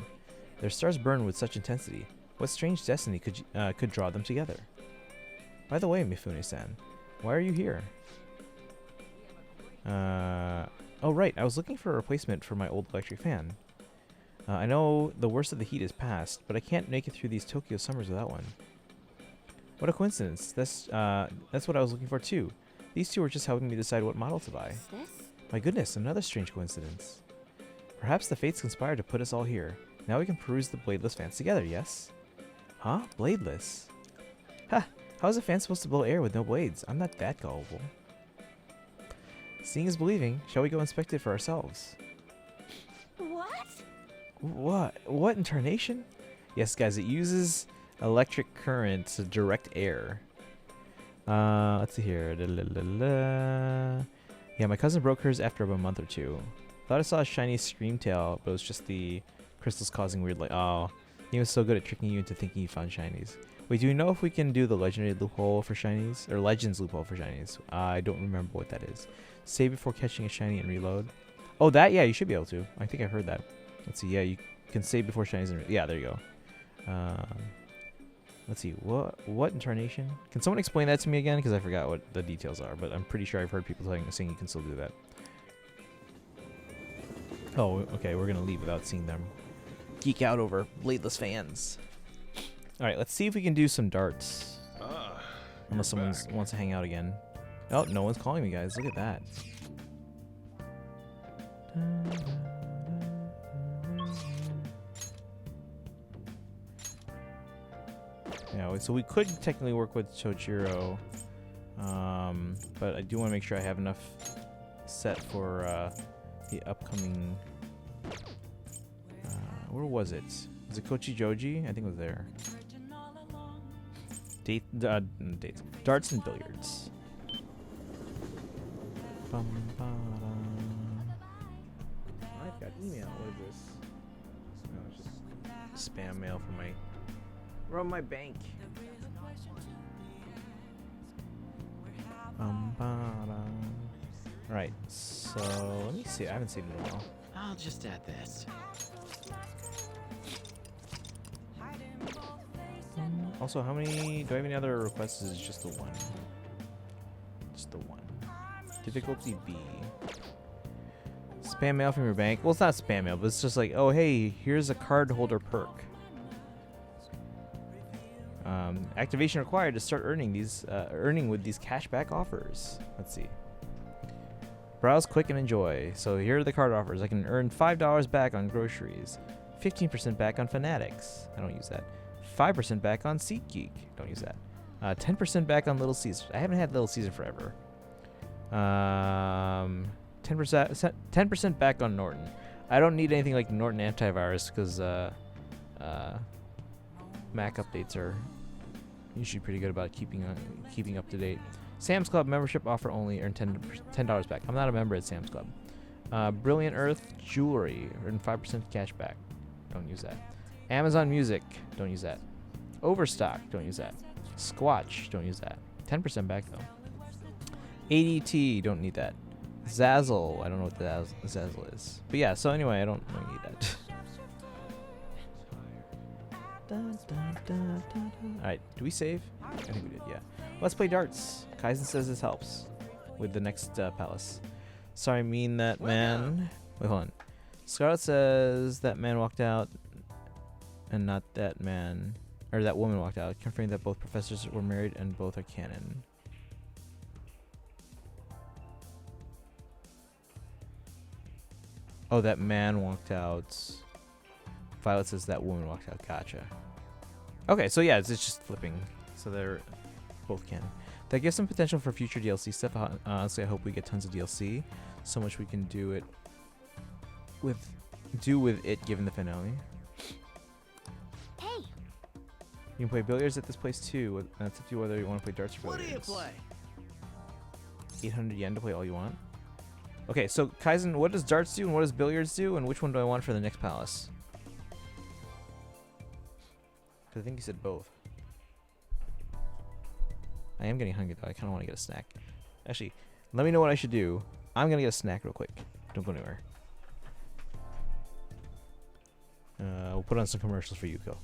Their stars burn with such intensity. What strange destiny could draw them together? By the way, Mifune-san, why are you here? Oh right, I was looking for a replacement for my old electric fan. I know the worst of the heat is past, but I can't make it through these Tokyo summers without one. What a coincidence. That's what I was looking for too. These two were just helping me decide what model to buy. My goodness, another strange coincidence. Perhaps the fates conspired to put us all here. Now we can peruse the bladeless fans together, yes? Huh? Bladeless? Ha! How is a fan supposed to blow air with no blades? I'm not that gullible. Seeing is believing. Shall we go inspect it for ourselves? What? What in tarnation? Yes, guys, it uses electric current to direct air. Let's see here. Yeah, my cousin broke hers after about a month or two. Thought I saw a shiny Screamtail, but it was just the crystals causing weird light. Oh, he was so good at tricking you into thinking you found shinies. Wait, do we know if we can do the legendary loophole for shinies? Or legends loophole for shinies? I don't remember what that is. Save before catching a shiny and reload. Oh, that? Yeah, you should be able to. I think I've heard that. Let's see. Yeah, you can save before shinies and... Yeah, there you go. Let's see. What in tarnation? Can someone explain that to me again? Because I forgot what the details are. But I'm pretty sure I've heard people saying you can still do that. Oh, okay. We're going to leave without seeing them geek out over bladeless fans. All right, let's see if we can do some darts. Unless someone wants to hang out again. Oh, no one's calling me, guys. Look at that. Yeah, so we could technically work with Chojiro, but I do want to make sure I have enough set for the upcoming. Where was it? Was it Kochijoji? I think it was there. Dates. Darts and billiards. I've got email. What is this? No, it's just spam mail from my bank. Alright, so let me see. I haven't seen it in a while. I'll just add this. Also, how many... Do I have any other requests? Is just the one. Just the one. Difficulty B. Spam mail from your bank. Well, it's not spam mail, but it's just like, oh, hey, here's a card holder perk. Activation required to start earning with these cashback offers. Let's see. Browse, click, and enjoy. So here are the card offers. I can earn $5 back on groceries, 15% back on Fanatics. I don't use that. 5% back on SeatGeek. Don't use that. 10% back on Little Caesars. I haven't had Little Caesar forever. 10% back on Norton. I don't need anything like Norton antivirus because Mac updates are usually pretty good about keeping up to date. Sam's Club membership offer only. Earn $10 back. I'm not a member at Sam's Club. Brilliant Earth Jewelry. Earn 5% cash back. Don't use that. Amazon Music. Don't use that. Overstock. Don't use that. Squatch. Don't use that. 10% back though. ADT. Don't need that. Zazzle. I don't know what the Zazzle is. But yeah, so anyway, I don't really need that. Alright, do we save? I think we did, yeah. Let's play darts. Kaizen says this helps with the next palace. Sorry, mean that man. Wait, hold on. Scarlet says that man walked out and not that man. Or that woman walked out, confirming that both professors were married and both are canon. Oh, that man walked out. Violet says that woman walked out. Gotcha. Okay, so yeah, it's just flipping. So they're both canon. That gives some potential for future DLC stuff. Honestly, I hope we get tons of DLC. So much we can do with it given the finale. Hey! You can play billiards at this place too. That's up to you whether you want to play darts or billiards. What do you play? 800 yen to play all you want. Okay, so Kaizen, what does darts do and what does billiards do, and which one do I want for the next palace? Because I think you said both. I am getting hungry though. I kind of want to get a snack. Actually, let me know what I should do. I'm going to get a snack real quick. Don't go anywhere. We'll put on some commercials for Yuko.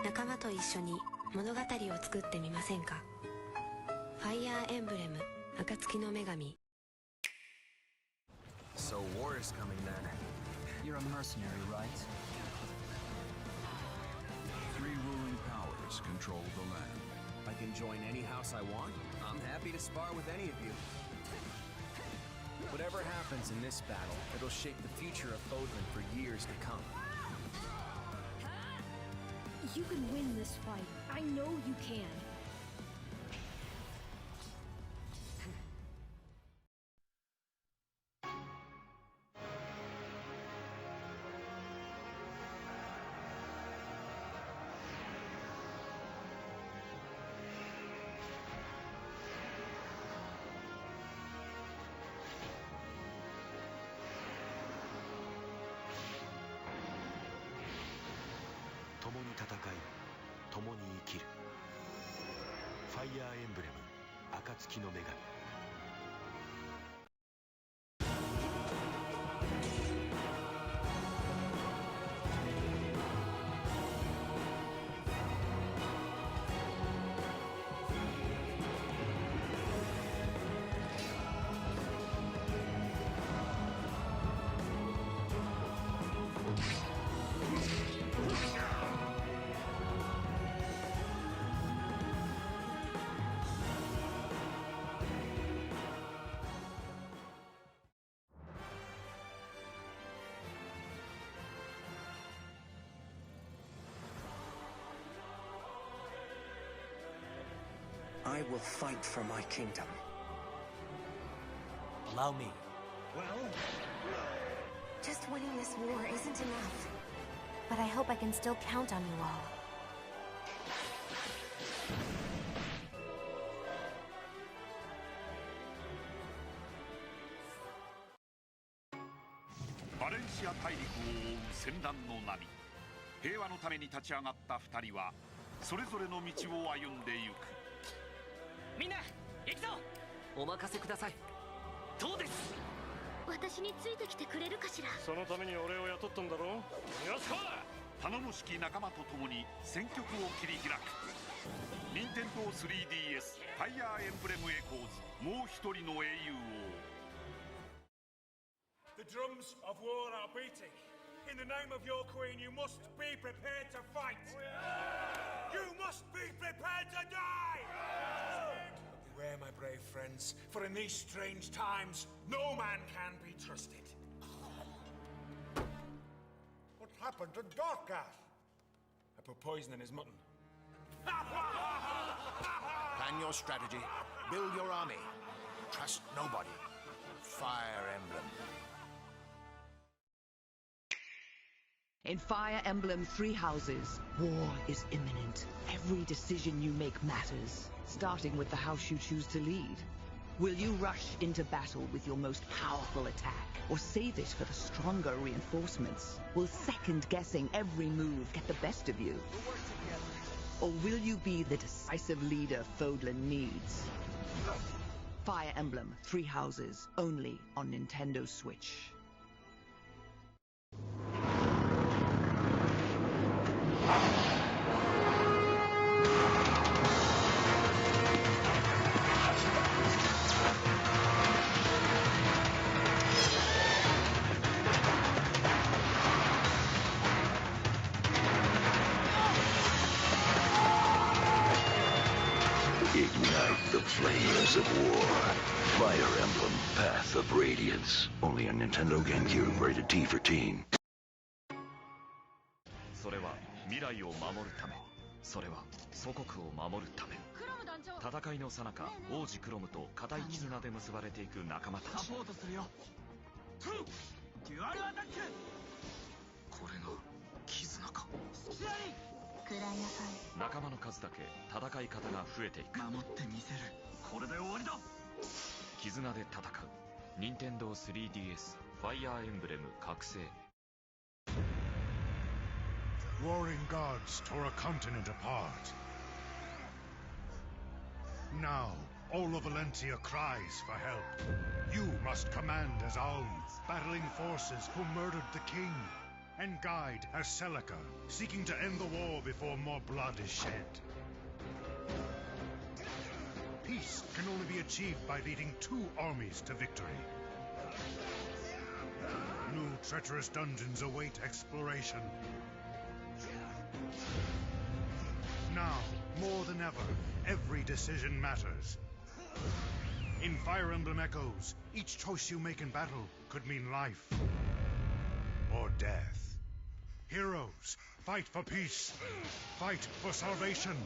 仲間と一緒に物語を作ってみませんか。ファイヤーエンブレム暁の女神。 So war is coming then. You're a mercenary, right? 3 ruling powers control the land. I can join any house I want. I'm happy to spar with any of you. Whatever happens in this battle, it'll shape the future of Odin for years to come. You can win this fight. I know you can. Fire Emblem, Akatsuki no Megami. I will fight for my kingdom. Allow me. Well? Just winning this war isn't enough. But I hope I can still count on you all. それぞれの道を歩んでゆく。みんな行くぞ。お任せください。どうです。私についてきてくれるかしら。そのために俺を雇ったんだろ。よしこ頼もしき仲間と共に戦局を切り開く。任天堂 3DS ファイアーエンブレムエコーズ、もう一人の英雄を。 The drums of war are beating. In the name of your queen, you must be prepared to fight. You must be prepared to die. Beware, my brave friends, for in these strange times, no man can be trusted. What happened to Dorcas? I put poison in his mutton. Plan your strategy. Build your army. Trust nobody. Fire Emblem. In Fire Emblem Three Houses, war is imminent. Every decision you make matters, starting with the house you choose to lead. Will you rush into battle with your most powerful attack, or save it for the stronger reinforcements? Will second-guessing every move get the best of you? Or will you be the decisive leader Fodlan needs? Fire Emblem Three Houses, only on Nintendo Switch. Ignite the flames of war. Fire Emblem Path of Radiance. Only on Nintendo GameCube, rated T for teen. それは未来を守るため、それは祖国を守るため。戦いの最中、王子クロムと固い絆で結ばれていく仲間たち。サポートするよ。デュアルアタック。これが絆か。くらいなさい。仲間の数だけ戦い方が増えていく。守ってみせる。これで終わりだ。絆で戦う。任天堂 3DS ファイアーエンブレム覚醒。Warring gods tore a continent apart. Now, all of Valentia cries for help. You must command as own, battling forces who murdered the king, and guide as Celica, seeking to end the war before more blood is shed. Peace can only be achieved by leading two armies to victory. New treacherous dungeons await exploration. Now, more than ever, every decision matters. In Fire Emblem Echoes, each choice you make in battle could mean life or death. Heroes, fight for peace. Fight for salvation.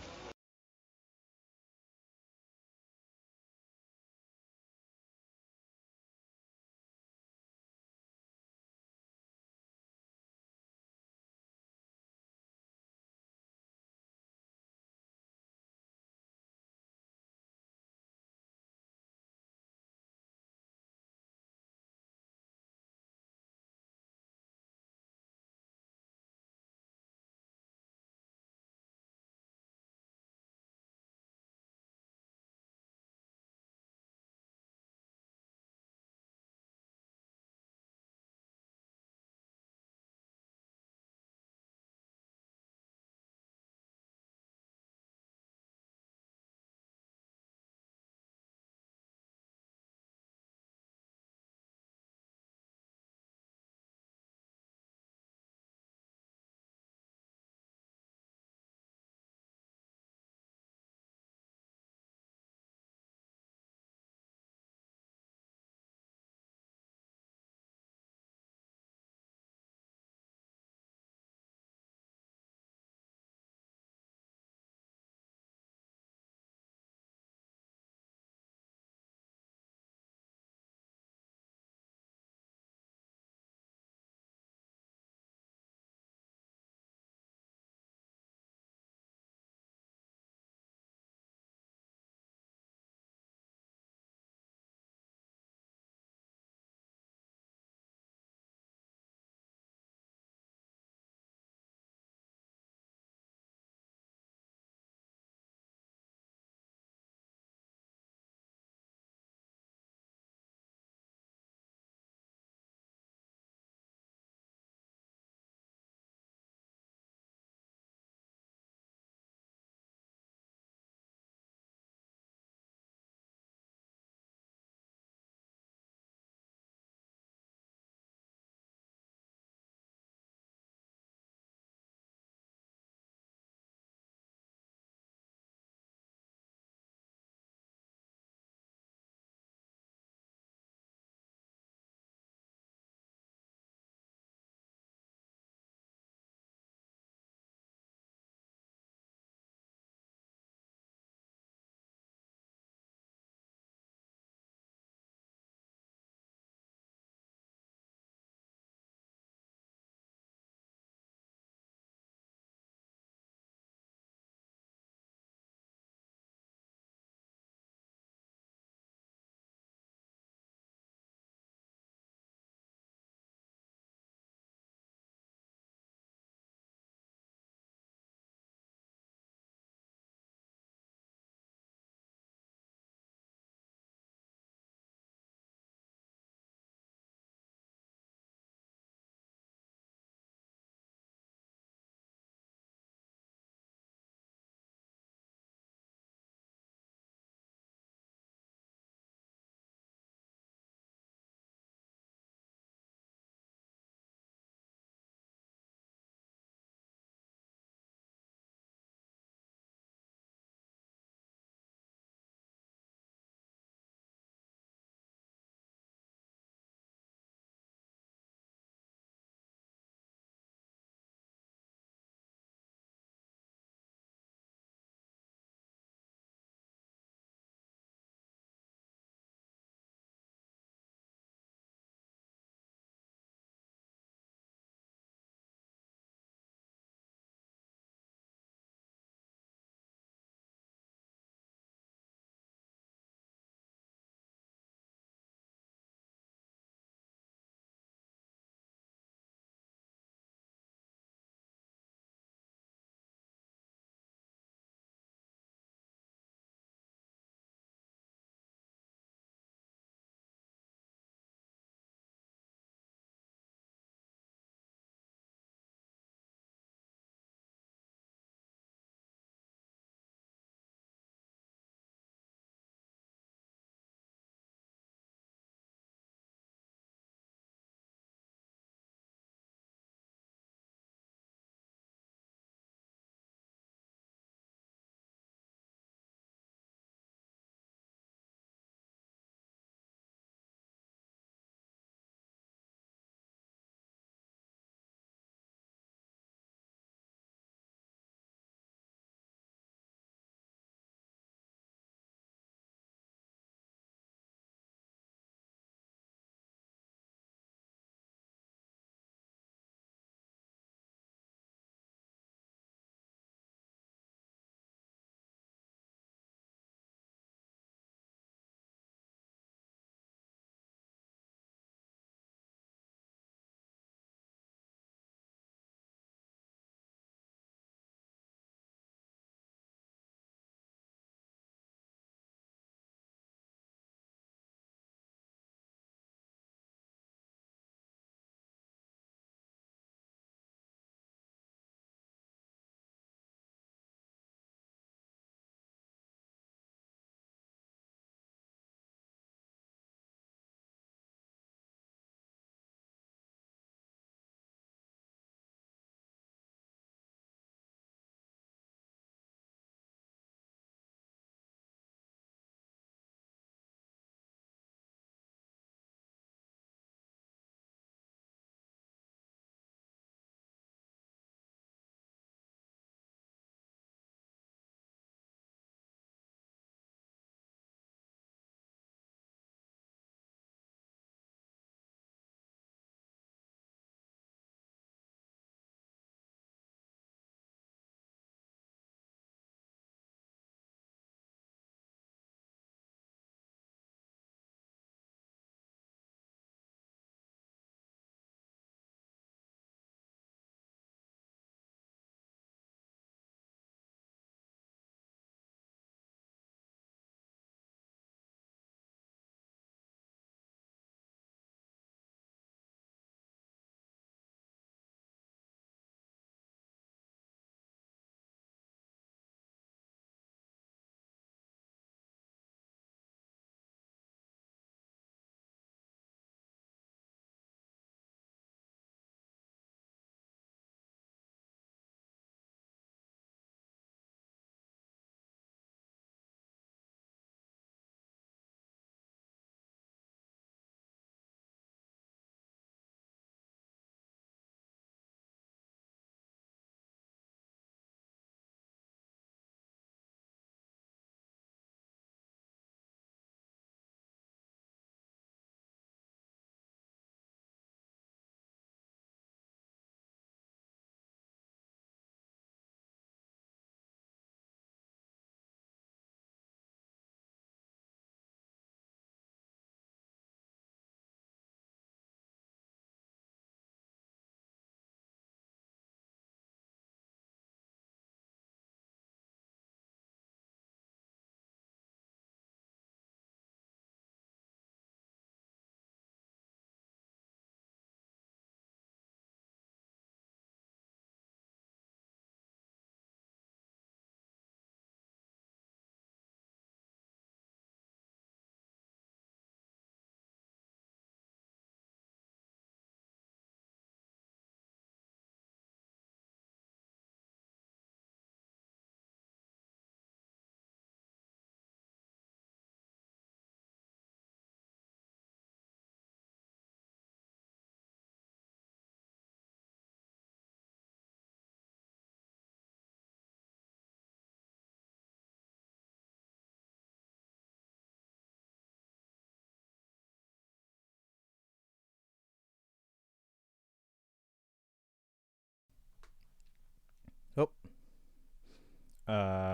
Oh.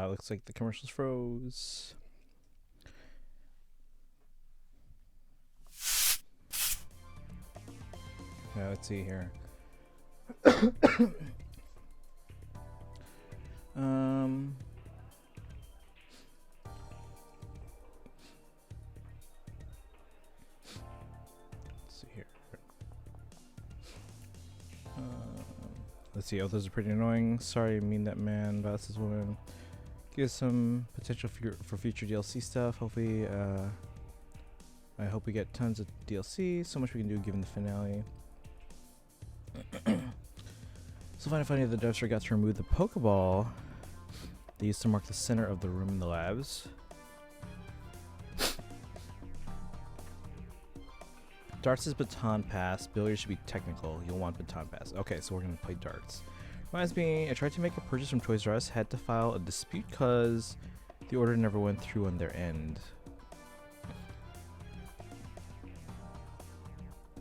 Looks like the commercials froze. Let's see here. Let's see here. Let's see. Oh, those are pretty annoying. Sorry, I mean that man. But this woman. Give some potential for future DLC stuff. Hopefully, I hope we get tons of DLC. So much we can do given the finale. So find it funny the devs forgot to remove the Pokeball they used to mark the center of the room in the labs. Darts is baton pass. Billiards should be technical. You'll want baton pass. Okay, so we're gonna play darts. Reminds me, I tried to make a purchase from Toys R Us, had to file a dispute because the order never went through on their end.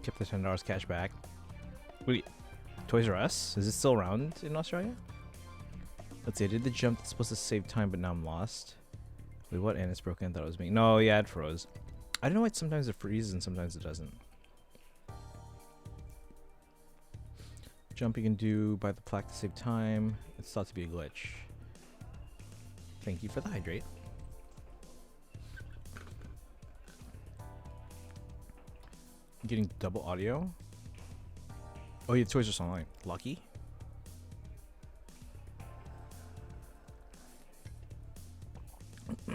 Kept the $10 cash back. Wait, Toys R Us? Is it still around in Australia? Let's see, I did the jump that's supposed to save time, but now I'm lost. Wait, what? And it's broken. I thought it was me. No, yeah, it froze. I don't know why sometimes it freezes and sometimes it doesn't. Jump you can do by the plaque to save time. It's thought to be a glitch. Thank you for the hydrate. I'm getting double audio. Oh yeah, Toys R Us Online. Lucky.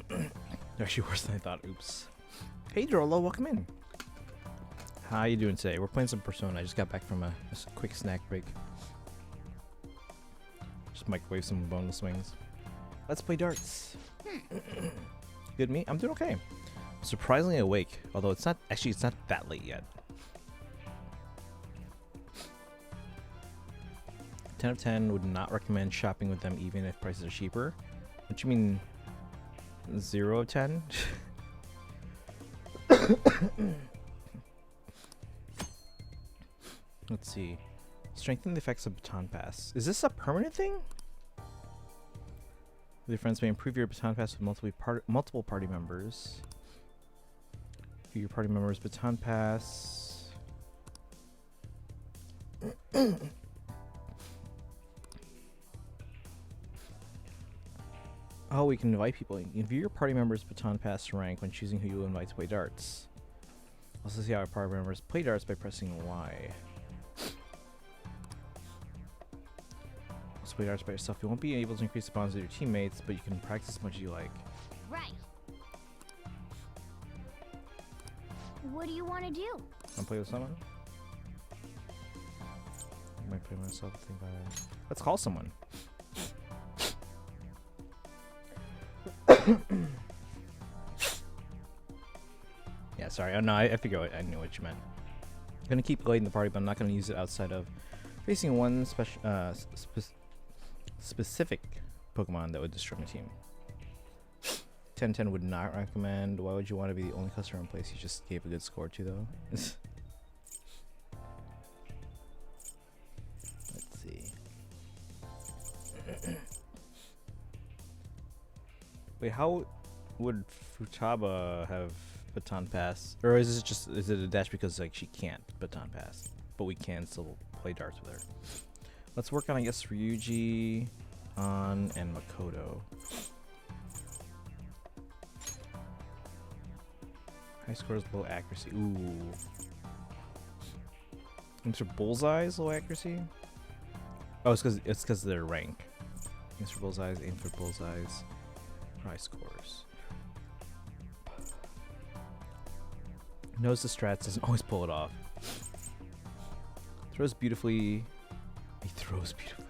They're actually worse than I thought. Oops. Hey Drolo, welcome in. How you doing today? We're playing some Persona. I just got back from a quick snack break. Just microwave some boneless wings. Let's play darts. Good me? I'm doing okay. I'm surprisingly awake, although it's not that late yet. 10 of 10 would not recommend shopping with them even if prices are cheaper. What you mean 0 of 10? Let's see. Strengthen the effects of baton pass. Is this a permanent thing? With your friends may improve your baton pass with multiple party members. For your party members, baton pass. Oh, we can invite people. You can view your party members' baton pass rank when choosing who you will invite to play darts. Also see how our party members play darts by pressing Y. Also play darts by yourself. You won't be able to increase the bonds with your teammates, but you can practice as much as you like. Right. What do you want to do? Wanna play with someone? I might play myself. Think about it. Let's call someone. Yeah, sorry. Oh no, I figured I knew what you meant. I'm gonna keep lighting the party, but I'm not gonna use it outside of facing one specific Pokemon that would destroy my team. 10-10 would not recommend. Why would you want to be the only customer in place you just gave a good score to, though? Let's see. Wait, how would Futaba have baton pass? Or is it a dash because like she can't baton pass, but we can still play darts with her? Let's work on, I guess, Ryuji, An, and Makoto. High scores, low accuracy. Ooh. Mr. Bullseye's low accuracy? Oh, it's because of their rank. Mr. Bullseye's, aim for Bullseye's. High scores. Knows the strats, doesn't always pull it off. Throws beautifully. He throws beautifully.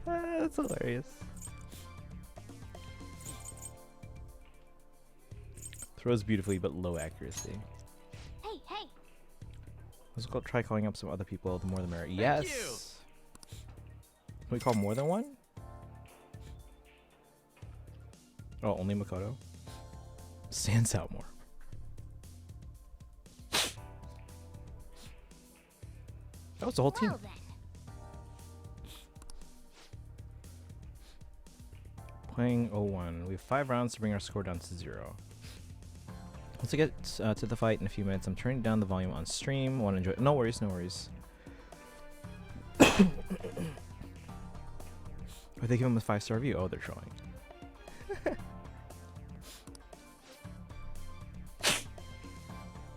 That's hilarious. Throws beautifully, but low accuracy. Hey, hey! Let's go try calling up some other people. The more the merrier. Yes! Can we call more than one? Oh, only Makoto? Stands out more. That was the whole team. Well, then. Playing 01. We have 5 rounds to bring our score down to 0. Once I get to the fight in a few minutes, I'm turning down the volume on stream. Want to enjoy? No worries, no worries. Are they giving him a 5-star review? Oh, they're trolling.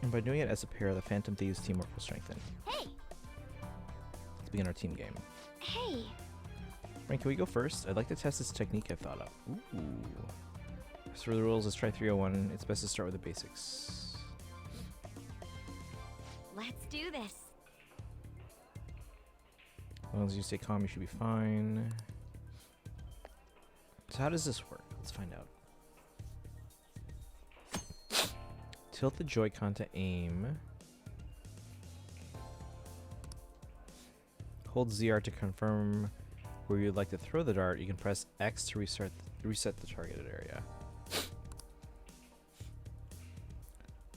And by doing it as a pair, the Phantom Thieves teamwork will strengthen. Hey! Let's begin our team game. Hey! Ryan, can we go first? I'd like to test this technique I've thought up. Ooh. As for the rules, let's try 301. It's best to start with the basics. Let's do this. As long as you stay calm, you should be fine. So how does this work? Let's find out. Tilt the Joy-Con to aim. Hold ZR to confirm where you'd like to throw the dart. You can press X to reset the targeted area.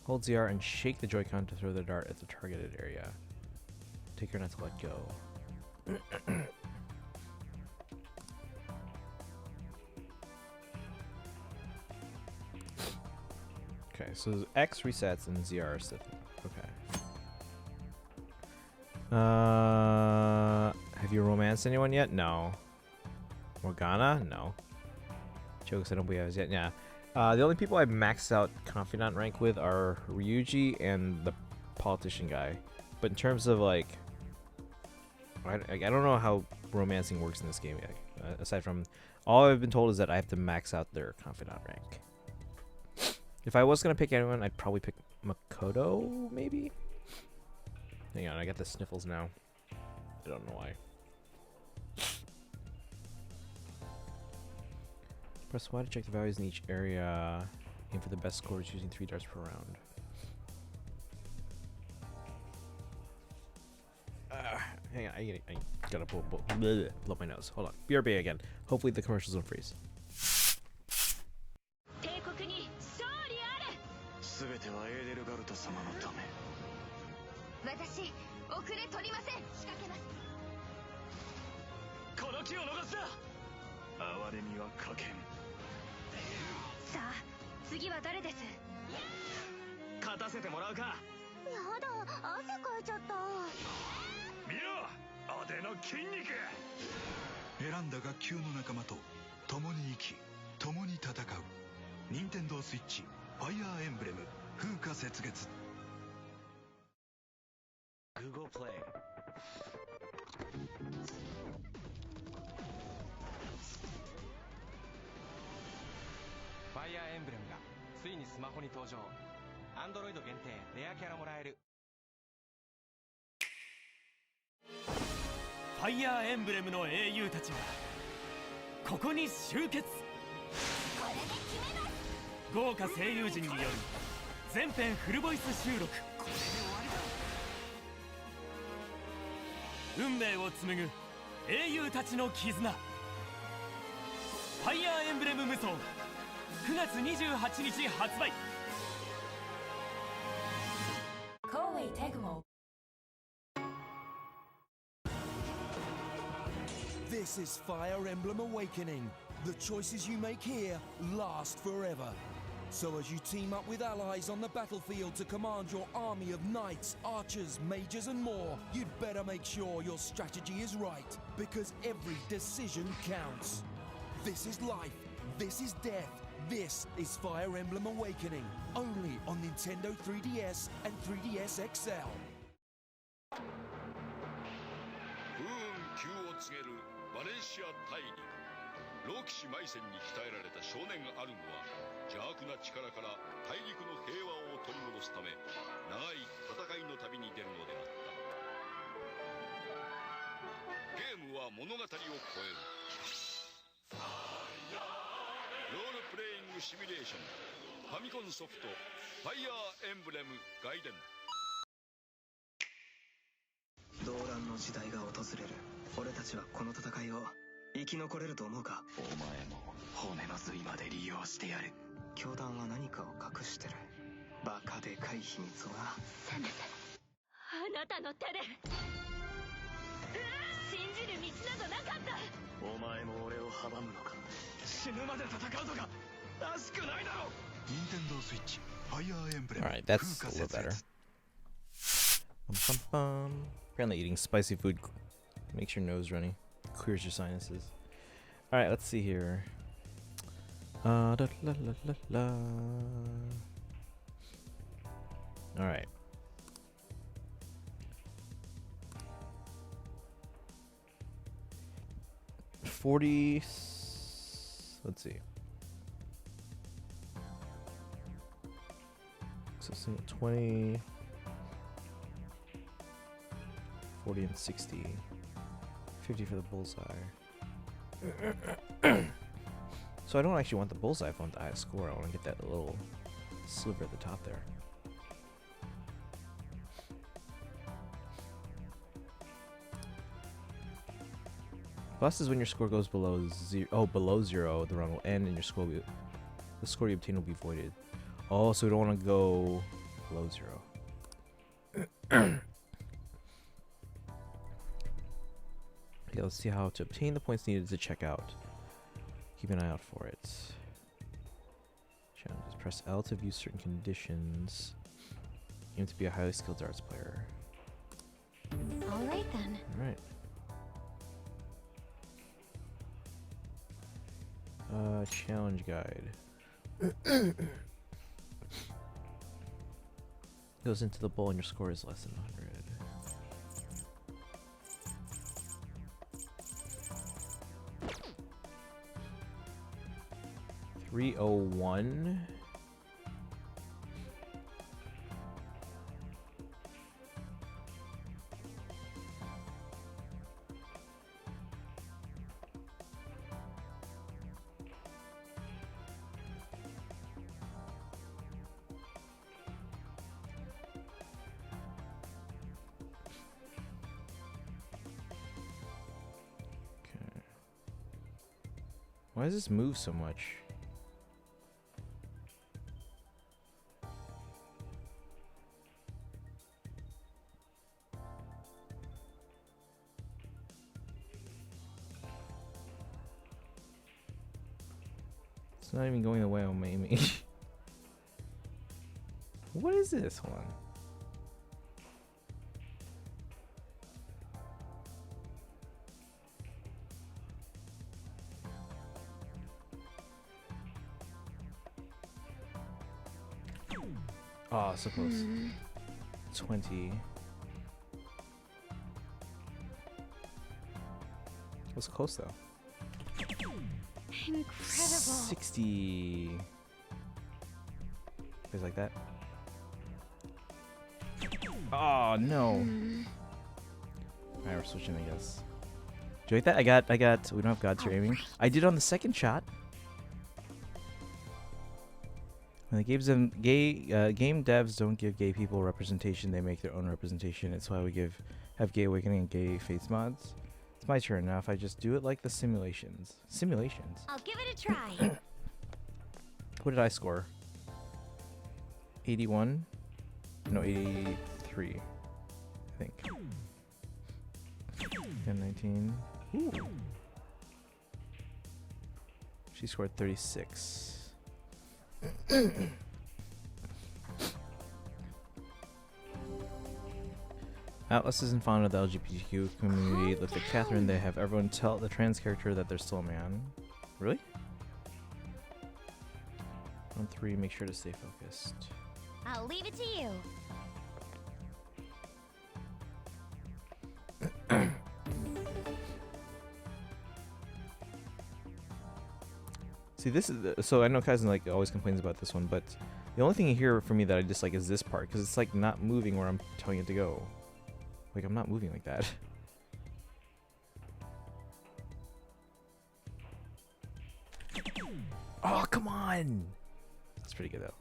Hold ZR and shake the Joy-Con to throw the dart at the targeted area. Take care not to let go. Okay, so X resets and ZR is the thing. Okay. Have you romanced anyone yet? No. Morgana? No. Jokes I don't believe I was yet. Yeah. The only people I've maxed out confidant rank with are Ryuji and the politician guy. But in terms of like, I don't know how romancing works in this game yet. Aside from, all I've been told is that I have to max out their confidant rank. If I was gonna pick anyone, I'd probably pick Makoto, maybe? Hang on, I got the sniffles now. I don't know why. Press Y to check the values in each area. Aim for the best scores using 3 darts per round. Hang on, I gotta blow my nose. Hold on. BRB again. Hopefully the commercials don't freeze. 全てはエーデルガルト様のため。私、遅れ取りません。仕掛けます。この機を逃すな。哀れみはかけん。さあ、次は誰です？勝たせてもらうか。やだ、汗かいちゃった。見ろ、アデの筋肉。選んだ学級の仲間と共に生き、共に戦う。任天堂スイッチ。ファイアーエンブレム風化雪月 Google Play ファイアーエンブレムがついにスマホに登場。Android 限定レアキャラもらえる。ファイアーエンブレムの英雄たちがここに集結。豪華声優陣による全編フルボイス収録。運命を紡ぐ英雄たちの絆。ファイアーエンブレム無双9月28日発売。Koei Tecmo. This is Fire Emblem Awakening. The choices you make here last forever. So as you team up with allies on the battlefield to command your army of knights, archers, mages and more, you'd better make sure your strategy is right, because every decision counts. This is life, this is death, this is Fire Emblem Awakening, only on Nintendo 3DS and 3DS XL. 不運急を告げるバレンシア大陸。老騎士マイセンに鍛えられた少年アルムは邪悪な力から大陸の平和を取り戻すため長い戦いの旅に出るのであった。ゲームは物語を超えるロールプレイングシミュレーション。ファミコンソフト「ファイアーエンブレム外伝」。動乱の時代が訪れる。俺たちはこの戦いを生き残れると思うか。お前も骨の髄まで利用してやる。教団は何かを隠してる。バカでかい秘密をな。せめてあなたの手で信じる道などなかった。お前も俺を阻むのか。Alright, that's a little better. Apparently eating spicy food makes your nose runny. Clears your sinuses. Alright, let's see here. Alright. 40. Let's see. So 20, 40, and 60. 50 for the bullseye. So I don't actually want the bullseye if I want the highest score. I want to get that little sliver at the top there. Bust is when your score goes below zero. Oh, below zero, the run will end, and your score will the score you obtain will be voided. Oh, so we don't want to go below zero. Okay, let's see how to obtain the points needed to check out. Keep an eye out for it. Challenges. Press L to view certain conditions. Aim to be a highly skilled darts player. Alright then. Alright. Challenge guide. Goes into the bowl and your score is less than 100. 301. Why does this move so much? It's not even going the way I'm aiming. What is this? Hold on. Oh, so close. 20. Was close though. Incredible. 60. Things like that. Oh no. Alright, we're switching, I guess. Do you like that? I got. We don't have God tier aiming. I did on the second shot. And the game devs don't give gay people representation; they make their own representation. It's why we have Gay Awakening and Gay Fates mods. It's my turn now. If I just do it like the simulations. I'll give it a try. What did I score? 81? No, 83. I think. 10, 19. Ooh. She scored 36. Atlas isn't fond of the LGBTQ community. Look at Catherine. They have everyone tell the trans character that they're still a man. Really? On 3, make sure to stay focused. I'll leave it to you. See, this is so I know Kaizen like always complains about this one, but the only thing here for me that I dislike is this part because it's like not moving where I'm telling it to go. Like I'm not moving like that. Oh, come on! That's pretty good though.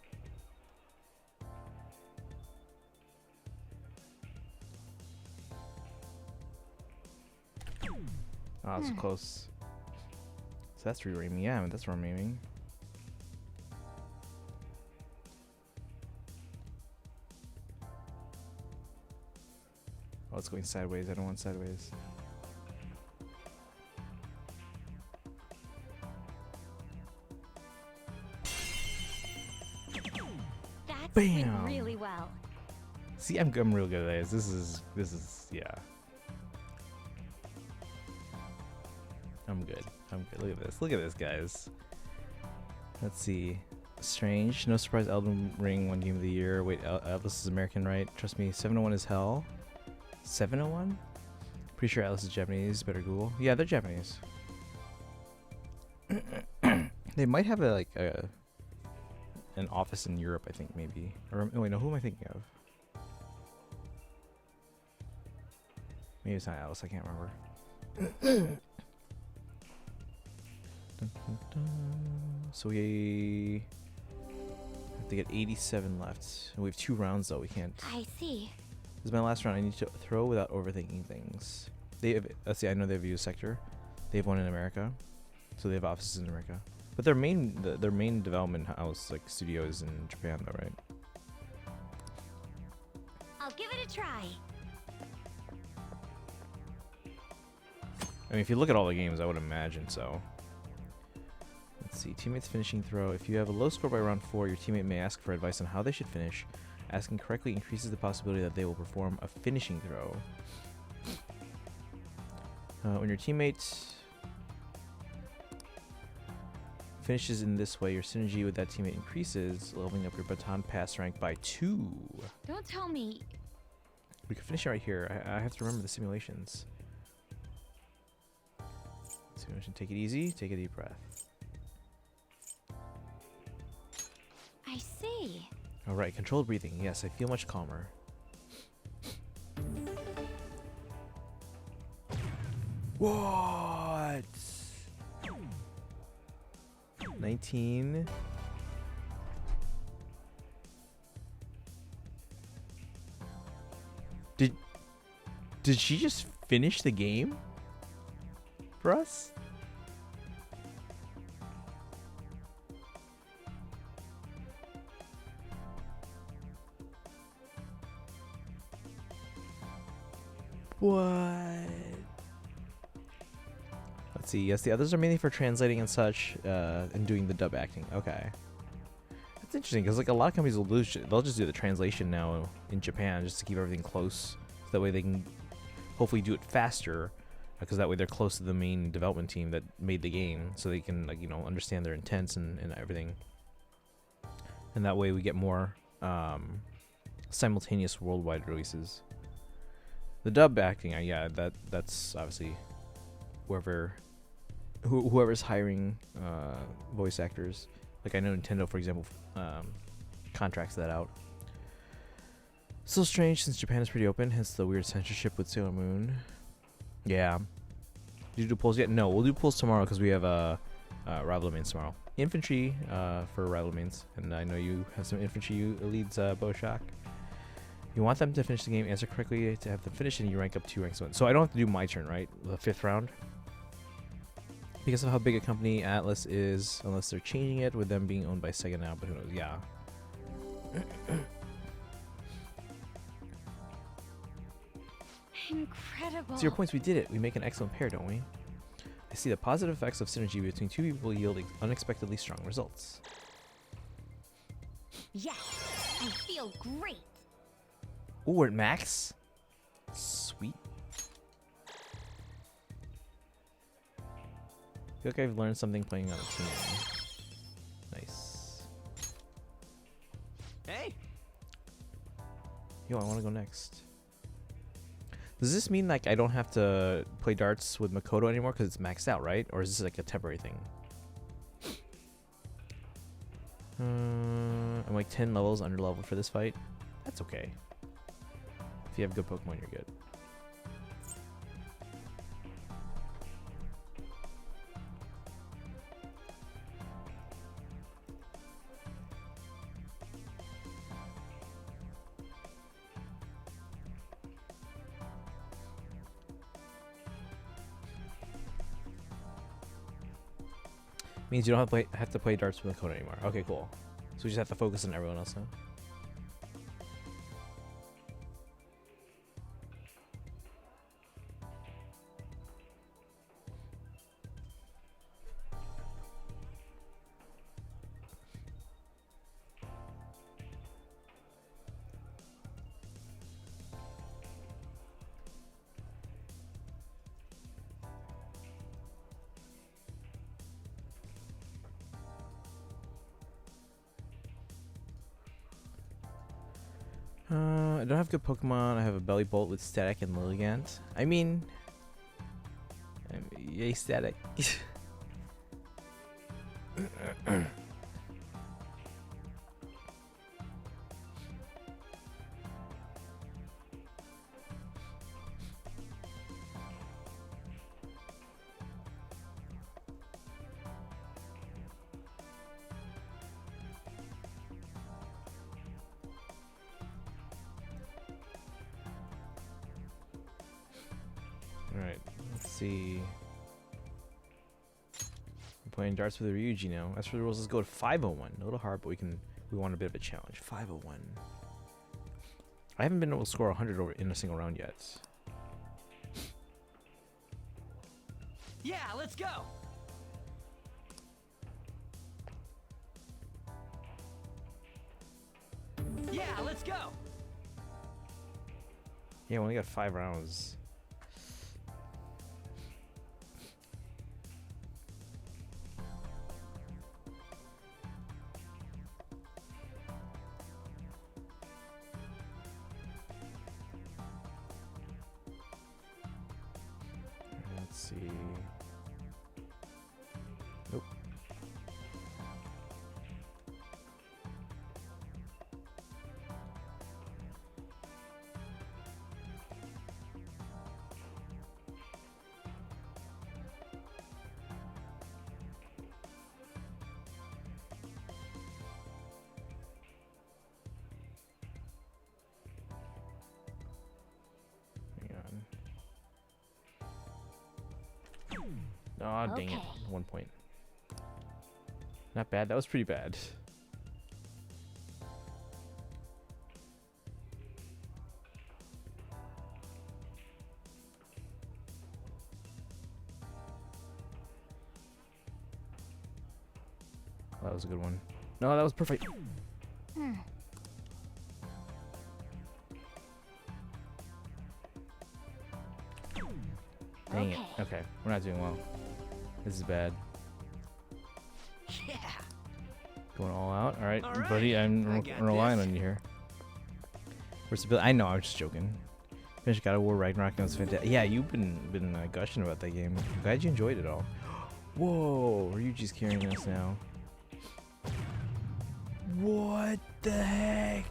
Oh, it's close. So that's where you're aiming. Yeah, that's where I'm aiming. Oh, it's going sideways. I don't want sideways. Went Bam! really well. See, I'm real good at this. This is yeah. I'm good. I'm good. Look at this. Look at this, guys. Let's see. Strange. No surprise. Elden Ring won Game of the Year. Wait, Atlas is American, right? Trust me. 701 is hell. 701? Pretty sure Atlas is Japanese. Better Google. Yeah, they're Japanese. They might have an office in Europe, I think, maybe. Or wait, no. Who am I thinking of? Maybe it's not Atlas. I can't remember. Dun, dun, dun. So we have to get 87 left. And we have 2 rounds though. We can't. I see. This is my last round. I need to throw without overthinking things. They have, let's see. I know they have a U.S. sector. They have one in America, so they have offices in America. But their main development house, like studio, is in Japan, though, right? I'll give it a try. I mean, if you look at all the games, I would imagine so. Let's see. Teammates finishing throw. If you have a low score by round 4, your teammate may ask for advice on how they should finish. Asking correctly increases the possibility that they will perform a finishing throw. When your teammate finishes in this way, your synergy with that teammate increases, leveling up your baton pass rank by 2. Don't tell me. We can finish it right here. I have to remember the simulations. Simulation. Take it easy. Take a deep breath. I see. All right, controlled breathing. Yes, I feel much calmer. What? 19. Did she just finish the game for us? What? Let's see. Yes, the others are mainly for translating and such, and doing the dub acting. Okay, that's interesting because like a lot of companies will they'll just do the translation now in Japan just to keep everything close. So that way they can hopefully do it faster, because that way they're close to the main development team that made the game, so they can understand their intents and everything. And that way we get more simultaneous worldwide releases. The dub acting, yeah, that's obviously whoever's hiring voice actors. Like I know Nintendo, for example, contracts that out. Still strange since Japan is pretty open, hence the weird censorship with Sailor Moon. Yeah. Did you do polls yet? No, we'll do polls tomorrow because we have rival domains tomorrow. Infantry for rival domains, and I know you have some infantry leads, Boshak. You want them to finish the game, answer correctly to have them finish, and you rank up 2 ranks. So I don't have to do my turn, right? The 5th round. Because of how big a company Atlas is, unless they're changing it with them being owned by Sega now, but who knows? Yeah. Incredible. To your points, we did it. We make an excellent pair, don't we? I see the positive effects of synergy between 2 people yield unexpectedly strong results. Yes, I feel great. Oh, we're at max? Sweet. I feel like I've learned something playing on a team. Nice. Hey. Yo, I want to go next. Does this mean like I don't have to play darts with Makoto anymore because it's maxed out, right? Or is this like a temporary thing? I'm like 10 levels under level for this fight. That's okay. If you have good Pokemon, you're good. Means you don't have to play darts with Makoto anymore. Okay, cool. So we just have to focus on everyone else now. I don't have good Pokemon. I have a Belly Bolt with Static and Lilligant. I mean, yay Static. Alright, let's see. I'm playing darts with Ryuji now. As for the rules, let's go to 501. A little hard, but we want a bit of a challenge. 501. I haven't been able to score 100 over in a single round yet. Yeah, let's go. Yeah, let's go. Yeah, we only got 5 rounds. Let's see. Nope. Aw, dang it. 1 point. Not bad. That was pretty bad. That was a good one. No, that was perfect. Dang it. Okay, we're not doing well. This is bad. Yeah. Going all out. All right, All right, buddy. I'm I got relying this. on you here. Versatility. I know. I was just joking. Finished God of War Ragnarok. That was fantastic. Yeah, you've been gushing about that game. I'm glad you enjoyed it all. Whoa, Ryuji's carrying us now. What the heck?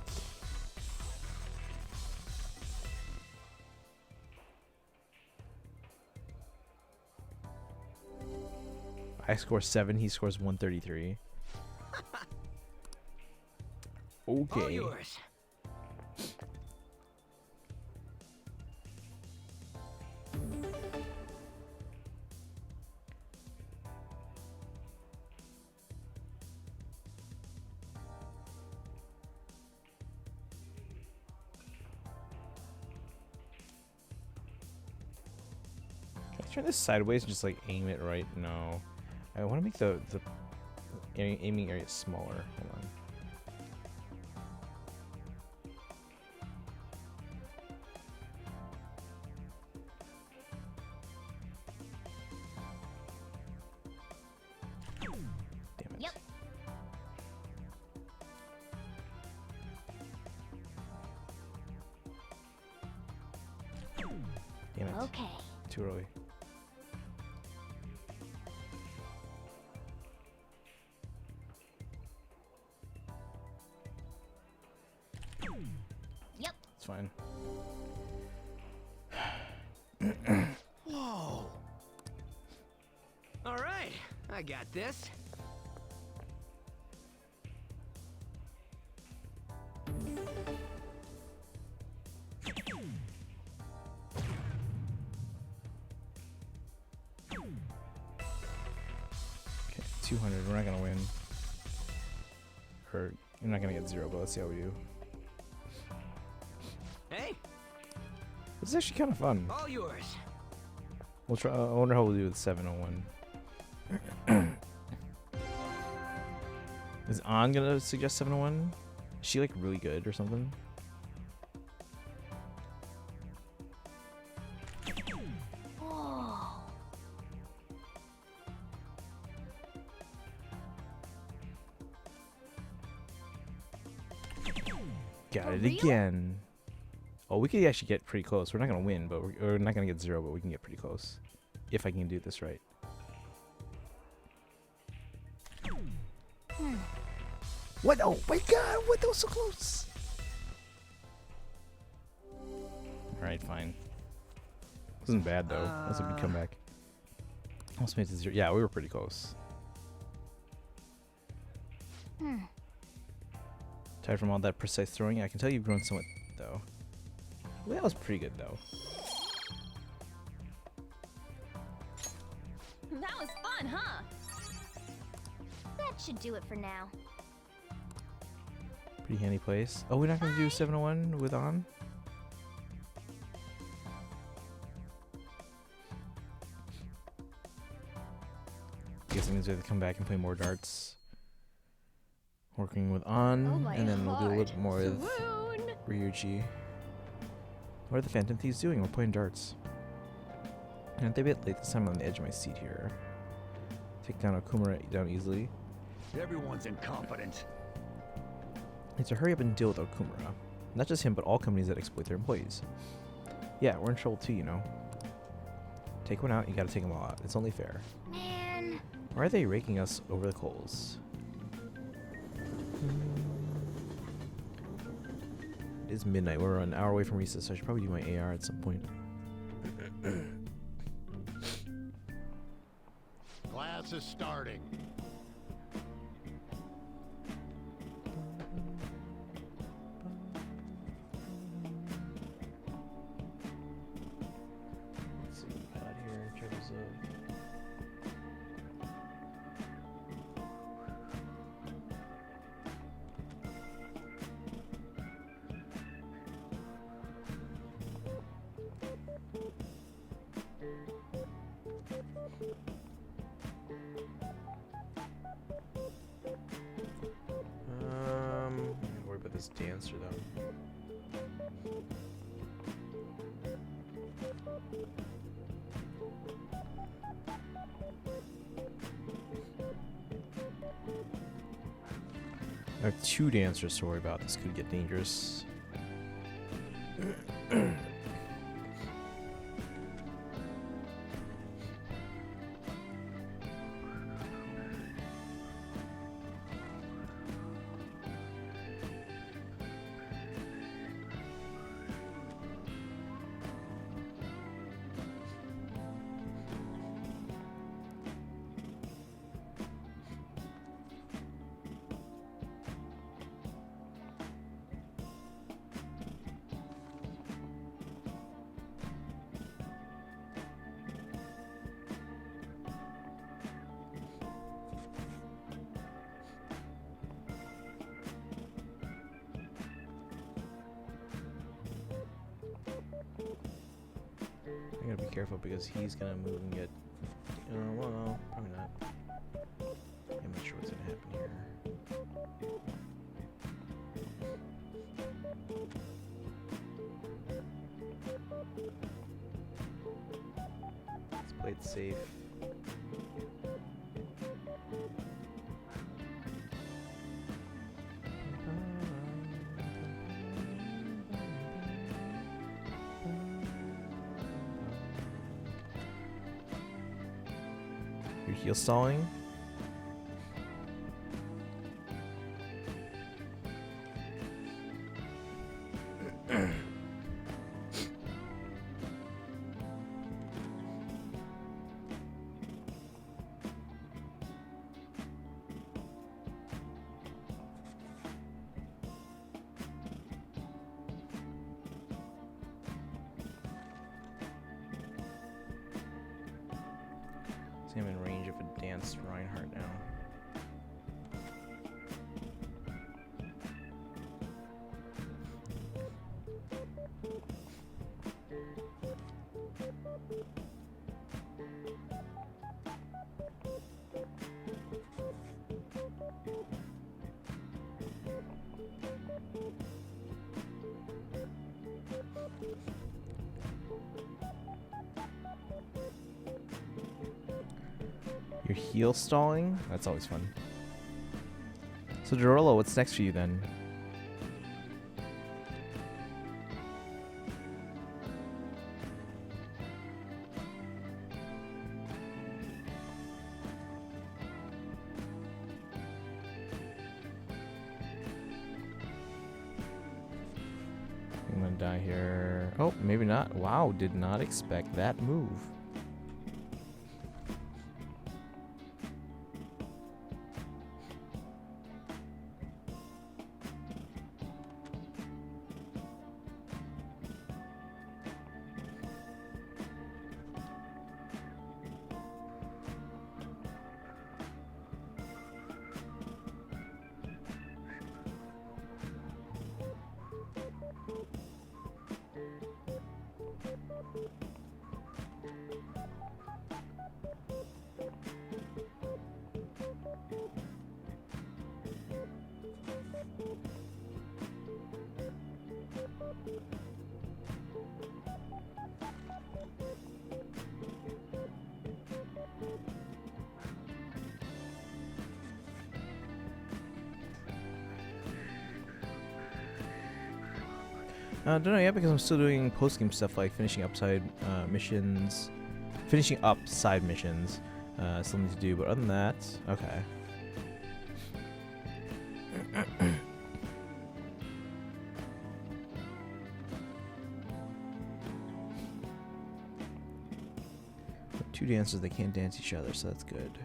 I score 7. He scores 133. Okay. All yours. Can I turn this sideways and just like aim it right? No. I want to make the aiming area smaller. Hold on. Damn it. Yep. Damn it. Okay. Too early. Yep. It's fine. Whoa. All right, I got this. Okay, 200. We're not gonna win. Or you're not gonna get 0, but let's see how we do. Hey, This is actually kind of fun. all yours. We'll try. I wonder how we'll do with 701. Is An gonna suggest 701? Is she like really good or something? Whoa. Got For it real? again. Oh, we could actually get pretty close. We're not gonna win, but we're not gonna get 0, but we can get pretty close. If I can do this right. What? Oh my god, what? That was so close. Alright, fine. Wasn't bad though. That was a good comeback. Almost made it to 0. Yeah, we were pretty close. Tired from all that precise throwing? I can tell you've grown somewhat though. Well, that was pretty good though. That was fun, huh? That should do it for now. Pretty handy place. Oh, we're not gonna do 701 with on? I guess it means we have to come back and play more darts. Working with on, Oh and then we'll do a little bit more with Swoon. Ryuji. What are the Phantom Thieves doing? We're playing darts. Aren't they a bit late this time? On the edge of my seat here. Take down Okumura down easily. Everyone's incompetent. Need to hurry up and deal with Okumura. Not just him, but all companies that exploit their employees. Yeah, we're in trouble too, you know. Take one out, you gotta take them all out. It's only fair. Man. Why are they raking us over the coals? It is midnight. We're an hour away from recess, so I should probably do my AR at some point. Class is starting. Let's see what we got here in terms of. I'm gonna worry about this dancer though. I have 2 dancers to worry about. This could get dangerous. I gotta be careful because he's gonna move and get. Well, no, probably not. I'm not sure what's gonna happen here. Let's play it safe. You're heel stalling. See, I'm in range of a dance Reinhardt now. You're heel stalling? That's always fun. So Dorolo, what's next for you then? die here. Oh, maybe not. Wow, did not expect that move. I don't know yet because I'm still doing post-game stuff like finishing up side missions. Finishing up side missions. Still need to do, but other than that, okay. Two dancers, they can't dance each other, so that's good.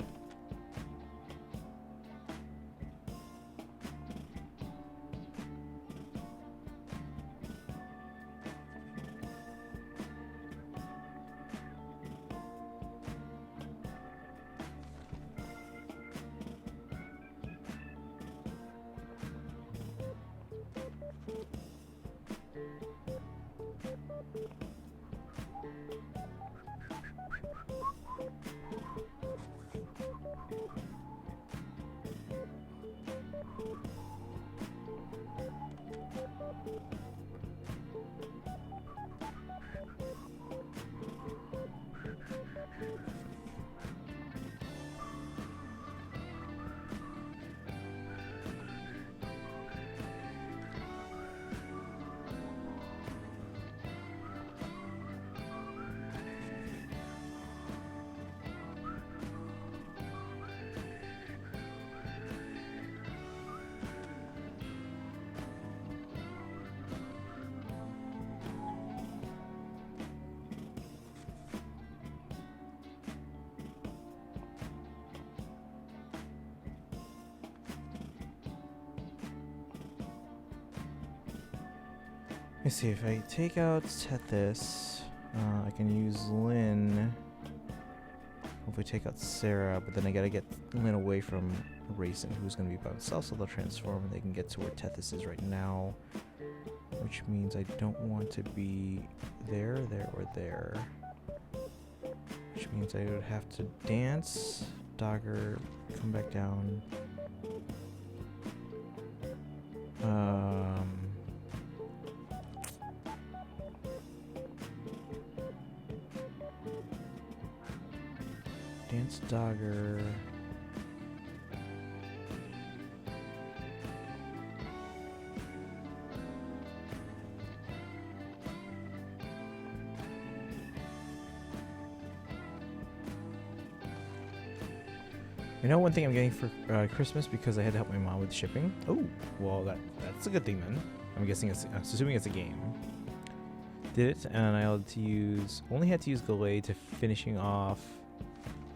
Let me see, if I take out Tethys, I can use Lynn. Hopefully take out Sarah, but then I gotta get Lynn away from Raisin, who's gonna be by himself, so they'll transform and they can get to where Tethys is right now. Which means I don't want to be there, or there. Which means I would have to dance, Dogger, come back down. Dance Dogger. You know one thing I'm getting for Christmas because I had to help my mom with shipping? Oh, well that's a good thing then. I'm guessing I'm assuming it's a game. Did it, and I only had to use Galay to finishing off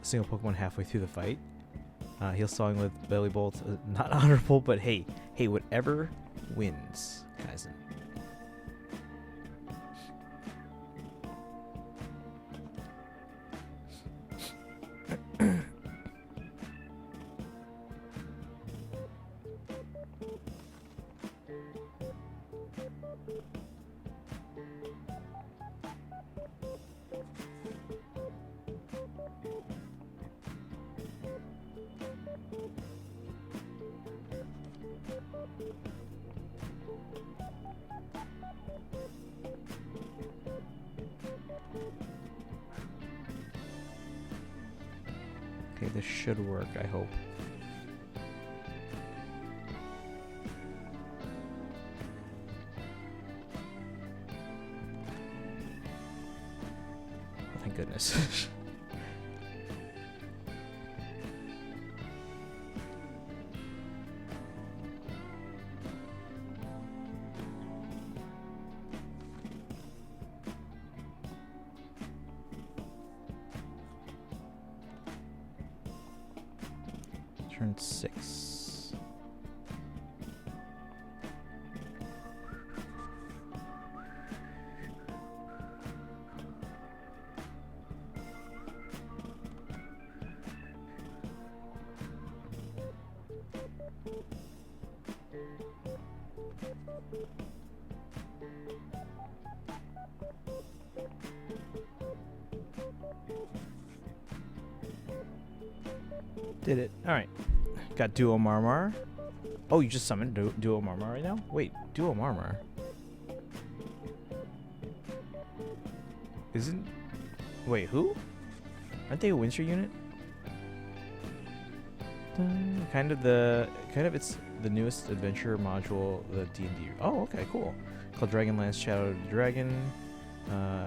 a single Pokemon halfway through the fight. Heal Song with Belly Bolt, not honorable, but hey, whatever wins, Kaizen. Okay, this should work, I hope. Oh, thank goodness. Turn 6. Did it. Alright. Got Duo Marmar. Oh, you just summoned Duo Marmar right now? Wait, Duo Marmar. Isn't... Wait, who? Aren't they a Winter unit? Kind of it's the newest adventure module, the D&D. Oh, okay, cool. Called Dragonlance Shadow of the Dragon.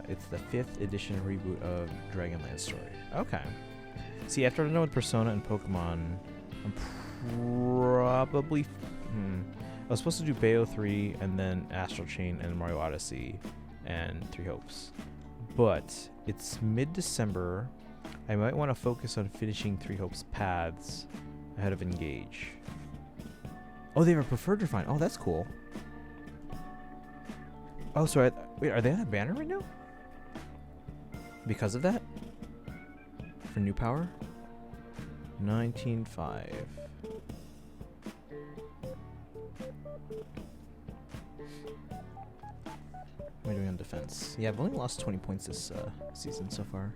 It's the 5th edition reboot of Dragonlance story. Okay. See, after I'm done with Persona and Pokemon, I'm probably... I was supposed to do Bayo 3 and then Astral Chain and Mario Odyssey and Three Hopes. But it's mid-December. I might want to focus on finishing Three Hopes Paths ahead of Engage. Oh, they have a preferred refine. Oh, that's cool. Oh, so wait, are they on a banner right now? Because of that? For new power? 19.5. What am I doing on defense? Yeah, I've only lost 20 points this season so far.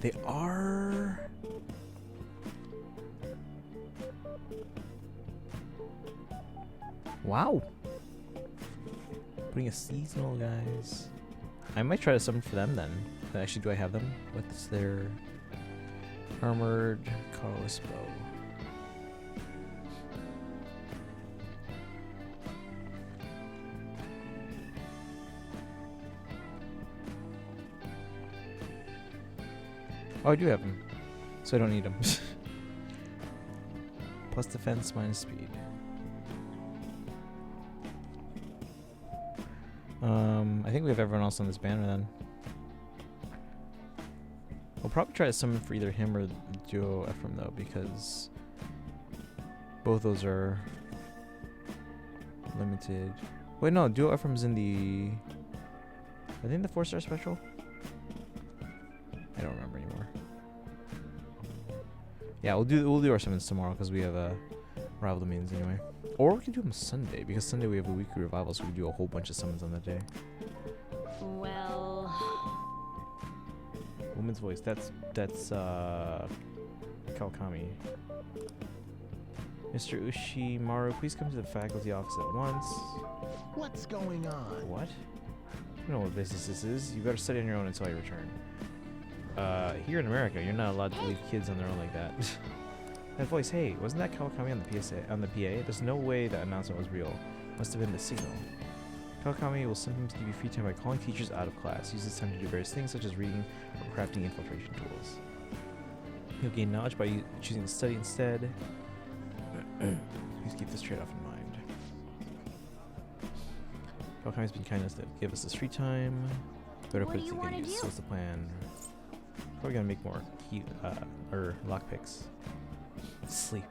They are... Wow. Putting a seasonal, guys. I might try to summon for them then. Actually, do I have them? What's their armored colorless bow? Oh, I do have them, so I don't need them. Plus defense, minus speed. I think we have everyone else on this banner then. We'll probably try to summon for either him or Duo Ephraim though, because both those are limited. Wait, no, Duo Ephraim's in the... I think the 4-star special? I don't remember anymore. Yeah, we'll do our summons tomorrow because we have rival domains anyway. Or we can do them Sunday, because Sunday we have a weekly revival, so we can do a whole bunch of summons on that day. Well... Woman's voice, that's Kawakami. Mr. Ushimaru, please come to the faculty office at once. What's going on? What? I don't know what business this is. You better study on your own until I return. Here in America, you're not allowed to leave kids on their own like that. That voice, hey, wasn't that Kawakami on the PA? There's no way that announcement was real. Must have been the signal. Kawakami will sometimes give you free time by calling teachers out of class. Use this time to do various things such as reading or crafting infiltration tools. You'll gain knowledge by choosing to study instead. Please keep this trade-off in mind. Kawakami's been kind enough to give us this free time. Better put it to good use. So what's the plan? Probably gonna make more key or lockpicks. Sleep.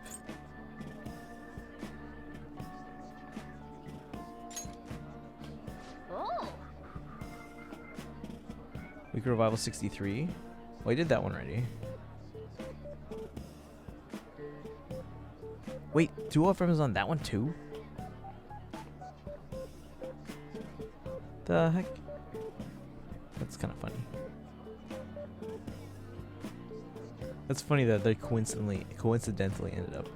Oh. Weekly Revival 63. Well, I did that one already. Wait, Duo Ephraim is on that one too? The heck? That's kind of funny. That's funny that they coincidentally ended up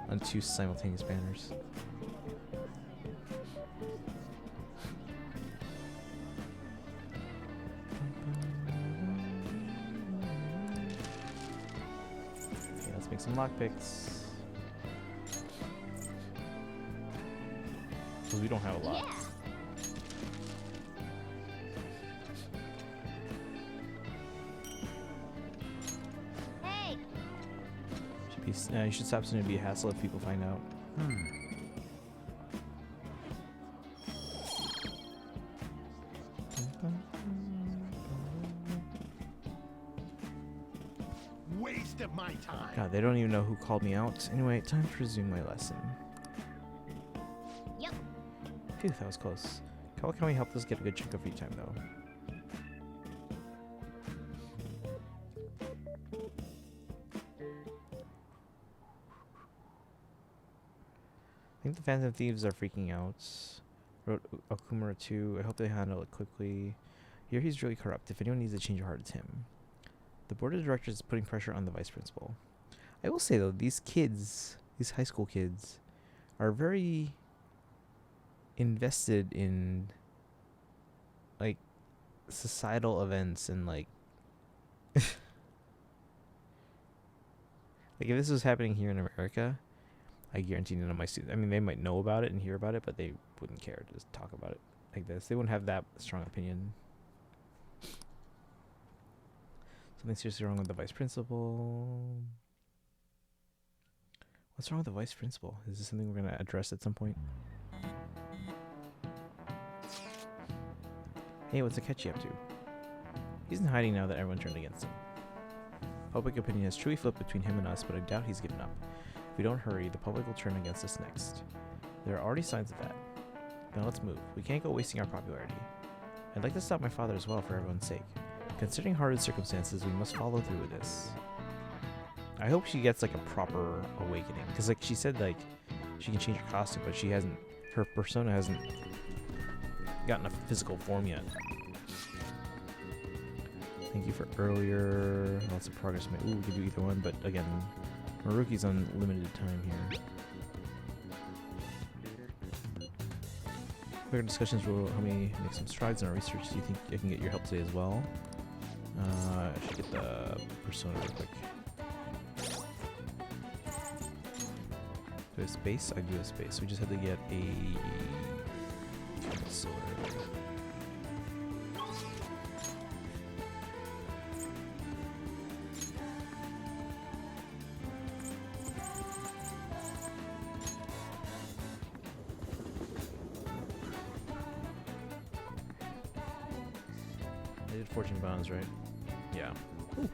on 2 simultaneous banners. Okay, let's make some lockpicks. Because we don't have a lot. Yeah. You should stop soon to be a hassle if people find out. Waste of my time. God, they don't even know who called me out. Anyway, time to resume my lesson. Yep. Phew, that was close. Kawakami helped us get a good chunk of free time, though. I think the Phantom Thieves are freaking out. Wrote Okumura too. I hope they handle it quickly. Here he's really corrupt. If anyone needs a change of heart, it's him. The board of directors is putting pressure on the vice principal. I will say though, these kids, these high school kids, are very invested in like societal events and like like if this was happening here in America, I guarantee none of my students, I mean, they might know about it and hear about it, but they wouldn't care to just talk about it like this. They wouldn't have that strong opinion. Something seriously wrong with the vice principal. What's wrong with the vice principal? Is this something we're going to address at some point? Hey, what's Akechi up to? He's in hiding now that everyone turned against him. Public opinion has truly flipped between him and us, but I doubt he's given up. If we don't hurry, the public will turn against us next. There are already signs of that. Now let's move. We can't go wasting our popularity. I'd like to stop my father as well for everyone's sake. Considering hard circumstances, we must follow through with this. I hope she gets like a proper awakening, because like she said, like she can change her costume, but she hasn't. Her persona hasn't gotten a physical form yet. Thank you for earlier. Lots of progress made. Ooh, we can do either one, but again, Maruki's on limited time here. Quicker discussions will help me make some strides in our research. Do you think I can get your help today as well? I should get the persona real quick. Do a space? I do a space. We just had to get a sword. They did forging bonds, right? Yeah. Ooh.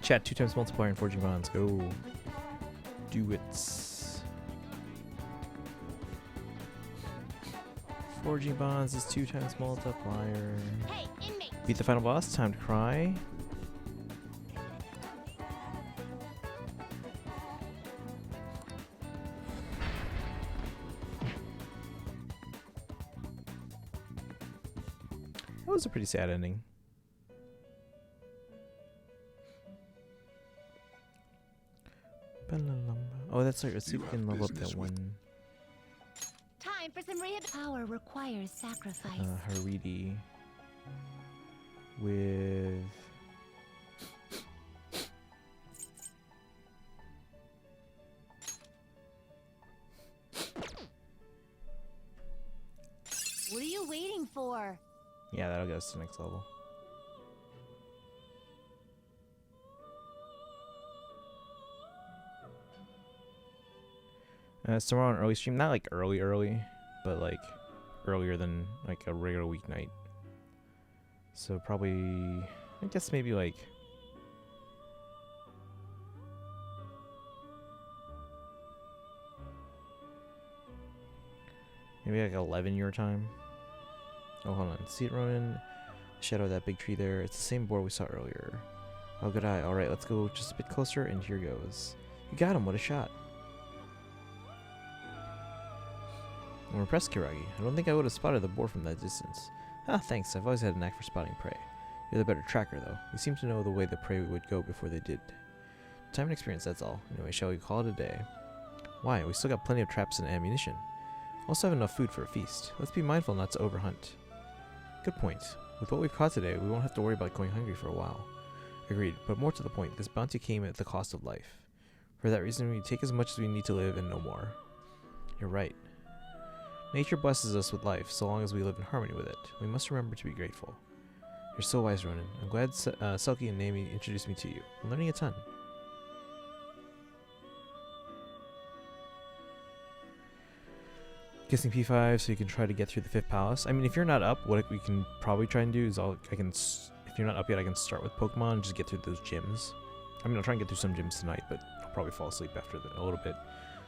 Chat 2 times multiplier in forging bonds. Go. Do it. Forging bonds is 2 times multiplier. Hey, inmate. Beat the final boss. Time to cry. That was a pretty sad ending. Oh, that's right. Let's see if we can level up that one. Time for some rehab. Power requires sacrifice. Haridi. With... What are you waiting for? Yeah, that'll get us to the next level. It's tomorrow an early stream. Not like early, but like earlier than like a regular weeknight. So probably, I guess maybe like... maybe like 11 your time. Oh, hold on. See it, Ronan? Shadow of that big tree there. It's the same board we saw earlier. Oh, good eye. Alright, let's go just a bit closer, and here goes. You got him. What a shot. I'm impressed, Kiragi. I don't think I would have spotted the boar from that distance. Ah, thanks. I've always had a knack for spotting prey. You're the better tracker, though. You seem to know the way the prey would go before they did. Time and experience, that's all. Anyway, shall we call it a day? Why? We still got plenty of traps and ammunition. Also have enough food for a feast. Let's be mindful not to overhunt. Good point. With what we've caught today, we won't have to worry about going hungry for a while. Agreed, but more to the point, this bounty came at the cost of life. For that reason, we take as much as we need to live and no more. You're right. Nature blesses us with life, so long as we live in harmony with it. We must remember to be grateful. You're so wise, Ronan. I'm glad Selkie and Naomi introduced me to you. I'm learning a ton. Guessing P5 so you can try to get through the 5th palace. I mean, if you're not up, what we can probably try and do is if you're not up yet, I can start with Pokemon and just get through those gyms. I mean, I'll try and get through some gyms tonight, but I'll probably fall asleep after a little bit.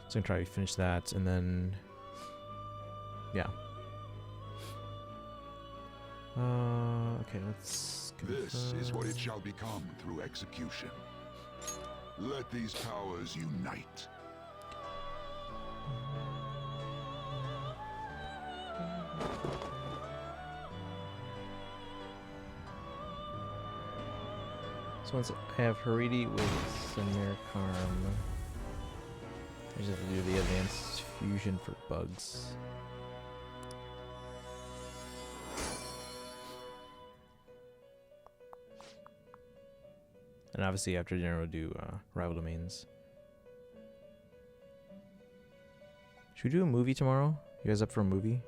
So I'm gonna try to finish that, and then yeah. Okay, let's. This is what it shall become through execution. Let these powers unite. So once I have Haridi with Samirkarm, I just have to do the advanced fusion for bugs. And obviously after dinner we'll do rival domains. Should we do a movie tomorrow? You guys up for a movie?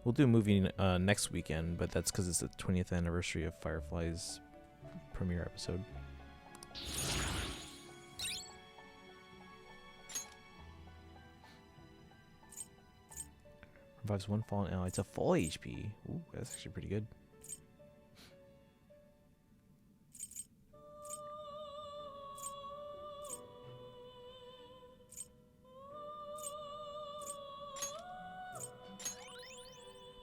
We'll do a movie next weekend, but that's because it's the 20th anniversary of Firefly's premiere episode. Revives one fallen ally. It's a full HP. Ooh, that's actually pretty good.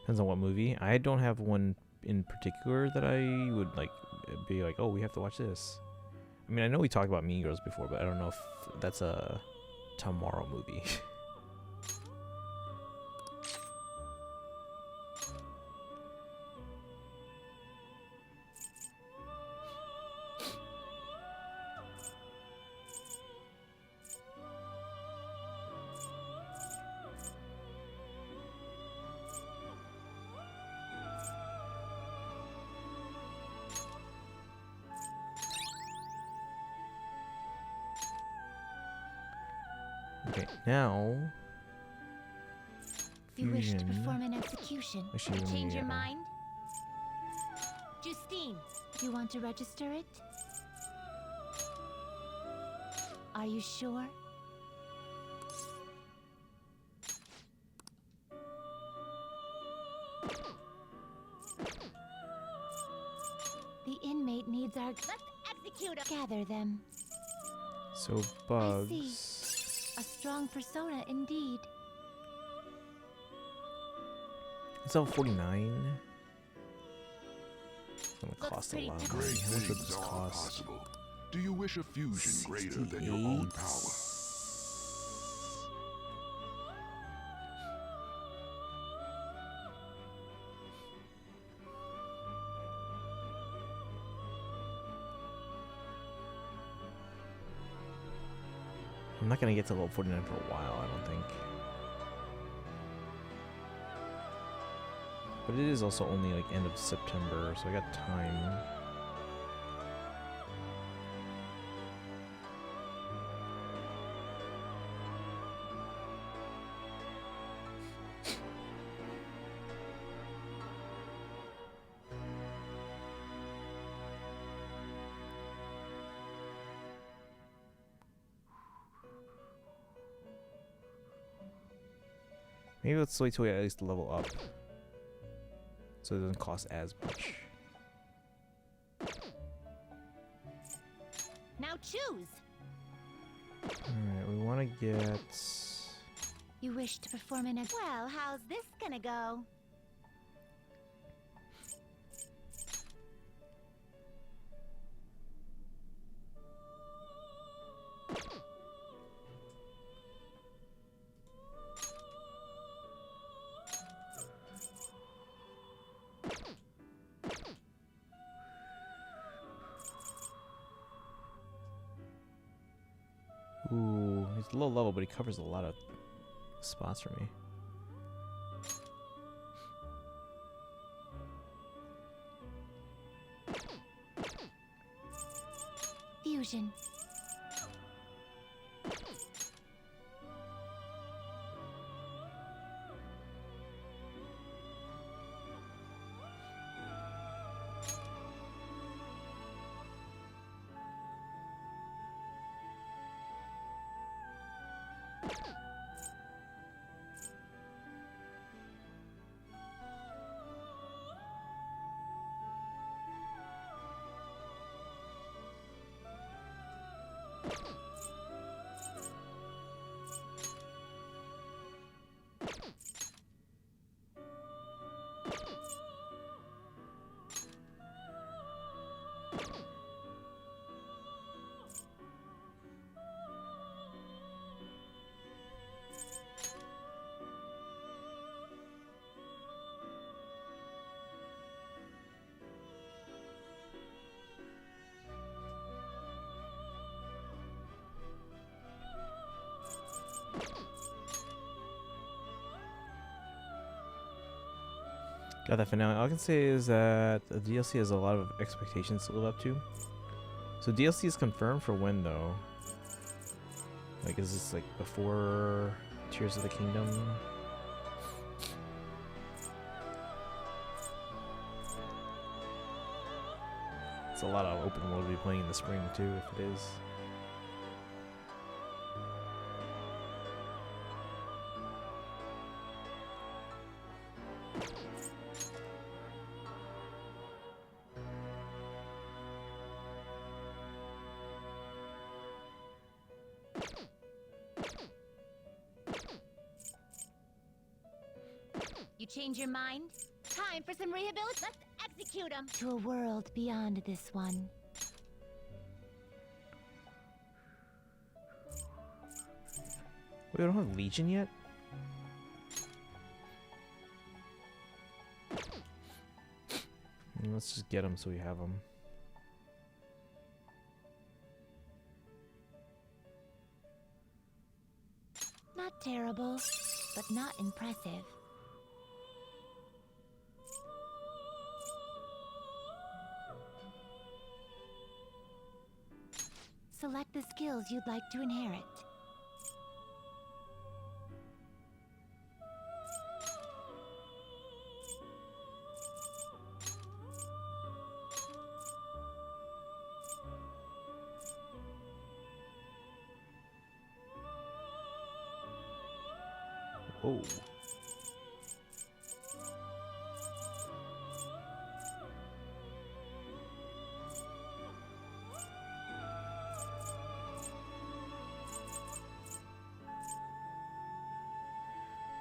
Depends on what movie. I don't have one in particular that I would like be like, oh, we have to watch this. I mean, I know we talked about Mean Girls before, but I don't know if that's a tomorrow movie. Okay, now. You wish to Fusion. perform an execution. Actually, let me, Change your mind? Justine, you want to register it? Are you sure? The inmate needs our... Let's execute her. Gather them. So I see. bugs. A strong persona indeed. It's level 49. It's gonna cost a pretty lot of Great money. How much would things this are cost? possible. Do you wish a fusion greater than your own power? I'm not gonna get to level 49 for a while, I don't think. But it is also only like end of September, so I got time. Maybe let's wait till we at least level up, so it doesn't cost as much. Now choose. Alright, we want to get... You wish to perform an Well, how's this gonna go? Ooh, he's low level, but he covers a lot of spots for me. Fusion. Got that finale. All I can say is that the DLC has a lot of expectations to live up to. So DLC is confirmed for when though? Like, is this like before Tears of the Kingdom? It's a lot of open world to be playing in the spring too, if it is. You change your mind? Time for some rehabilitation. Let's execute him to a world beyond this one. We don't have Legion yet? Let's just get them so we have them. Not terrible, but not impressive. Select the skills you'd like to inherit. Oh.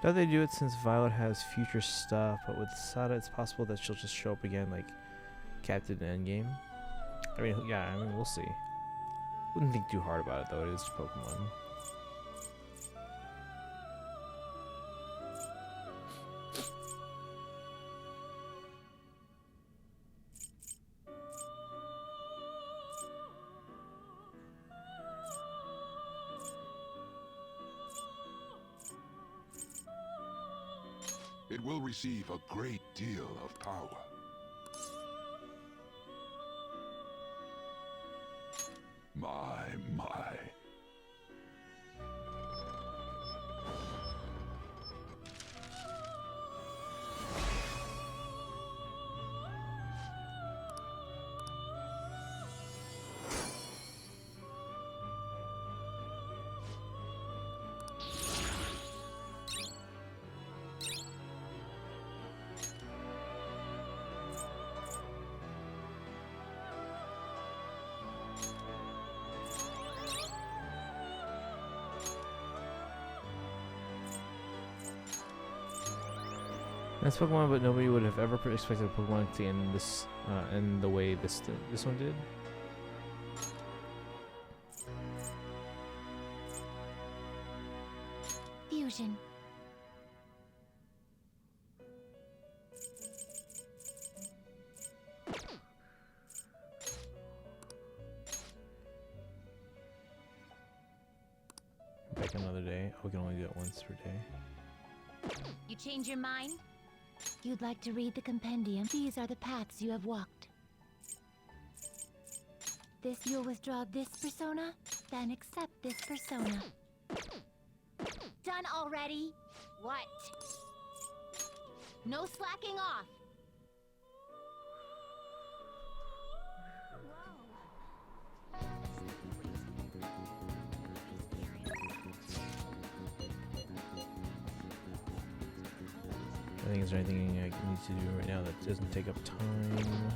Doubt they do it since Violet has future stuff, but with Sada it's possible that she'll just show up again like Captain Endgame. I mean, yeah, I mean, we'll see. Wouldn't think too hard about it though, it is Pokemon. It will receive a great deal of power. My. That's Pokemon, but nobody would have ever expected a Pokemon to end this, end the way this one did. Fusion. Back another day. Oh, we can only do it once per day. You change your mind? You'd like to read the compendium? These are the paths you have walked. You'll withdraw this persona, then accept this persona. Done already? What? No slacking off. I think is there anything I need to do right now that doesn't take up time?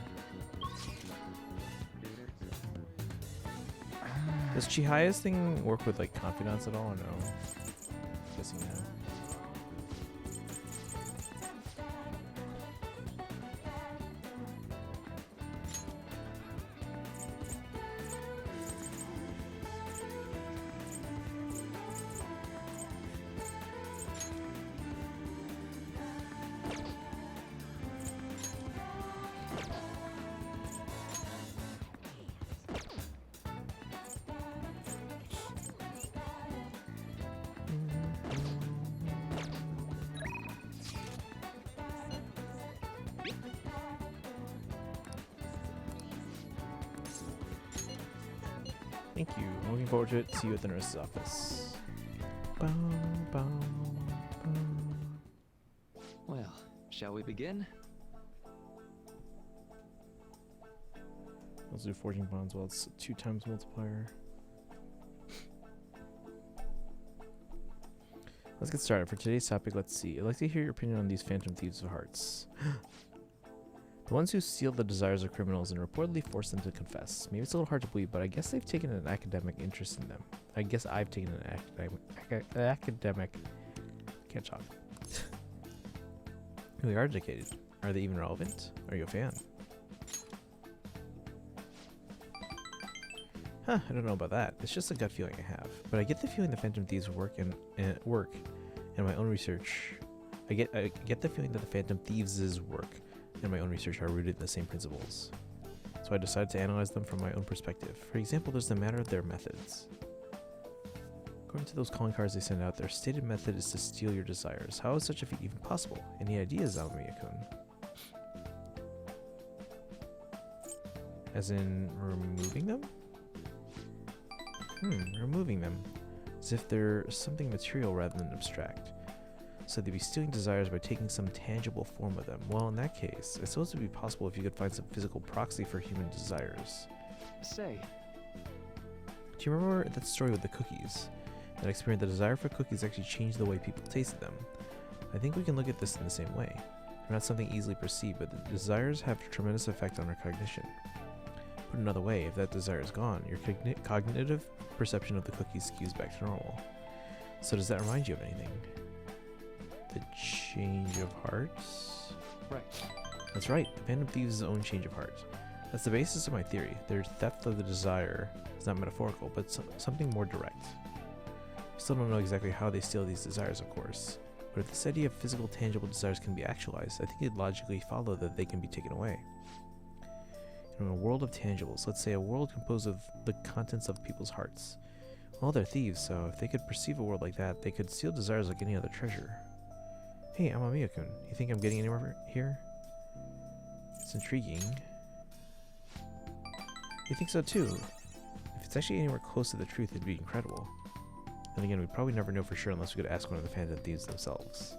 Does Chihiya's thing work with like confidants at all or no? Guessing no. Thank you. I'm looking forward to it. See you at the nurse's office. Boom, boom, boom. Well, shall we begin? Let's do forging bonds. Well, it's 2 times multiplier. Let's get started. For today's topic, let's see. I'd like to hear your opinion on these phantom thieves of hearts. The ones who steal the desires of criminals and reportedly force them to confess. Maybe it's a little hard to believe, but I guess they've taken an academic interest in them. I guess I've taken an academic can't talk. They are dedicated. Are they even relevant? Are you a fan? Huh, I don't know about that. It's just a gut feeling I have. But I get the feeling the Phantom Thieves work in my own research. I get the feeling that the Phantom Thieves' work and my own research are rooted in the same principles. So I decided to analyze them from my own perspective. For example, there's the matter of their methods. According to those calling cards they send out, their stated method is to steal your desires. How is such a feat even possible? Any ideas, Alamiya-kun? As in removing them? Removing them. As if they're something material rather than abstract. So they'd be stealing desires by taking some tangible form of them. Well, in that case, I suppose it would be possible if you could find some physical proxy for human desires. Say. Do you remember that story with the cookies? That experiment, the desire for cookies actually changed the way people tasted them. I think we can look at this in the same way. They're not something easily perceived, but the desires have a tremendous effect on our cognition. Put another way, if that desire is gone, your cognitive perception of the cookies skews back to normal. So does that remind you of anything? The change of hearts? Right. That's right, the Phantom Thieves' own change of heart. That's the basis of my theory. Their theft of the desire is not metaphorical, but something more direct. We still don't know exactly how they steal these desires, of course. But if this idea of physical, tangible desires can be actualized, I think it'd logically follow that they can be taken away. In a world of tangibles, let's say a world composed of the contents of people's hearts. Well, they're thieves, so if they could perceive a world like that, they could steal desires like any other treasure. Hey, Amamiya-kun, you think I'm getting anywhere here? It's intriguing. You think so too? If it's actually anywhere close to the truth, it'd be incredible. Then again, we'd probably never know for sure unless we could ask one of the Phantom Thieves themselves.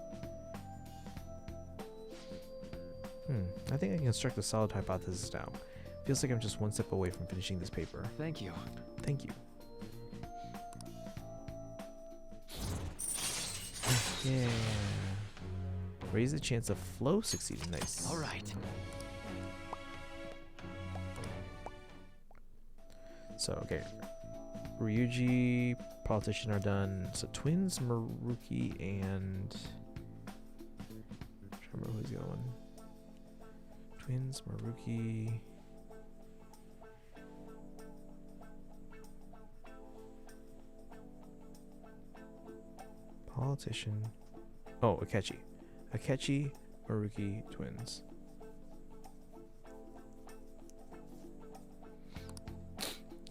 I think I can construct a solid hypothesis now. Feels like I'm just one step away from finishing this paper. Thank you. Thank you. Yeah. Raise the chance of flow succeeding. Nice. All right. So, okay. Ryuji, politician are done. So, twins, Maruki, and... I'm trying to remember who's the other one. Twins, Maruki... Politician. Oh, Akechi. Akechi, Maruki, twins.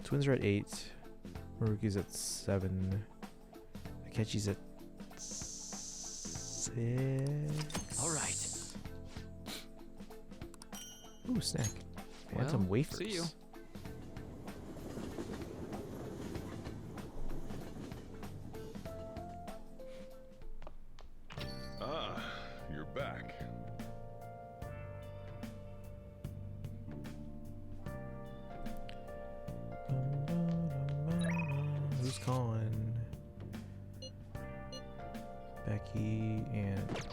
Twins are at 8. Maruki's at 7. Akechi's at 6. All right. Ooh, snack. Phantom wafers. See you. Ah, you're back. Who's calling? Becky and...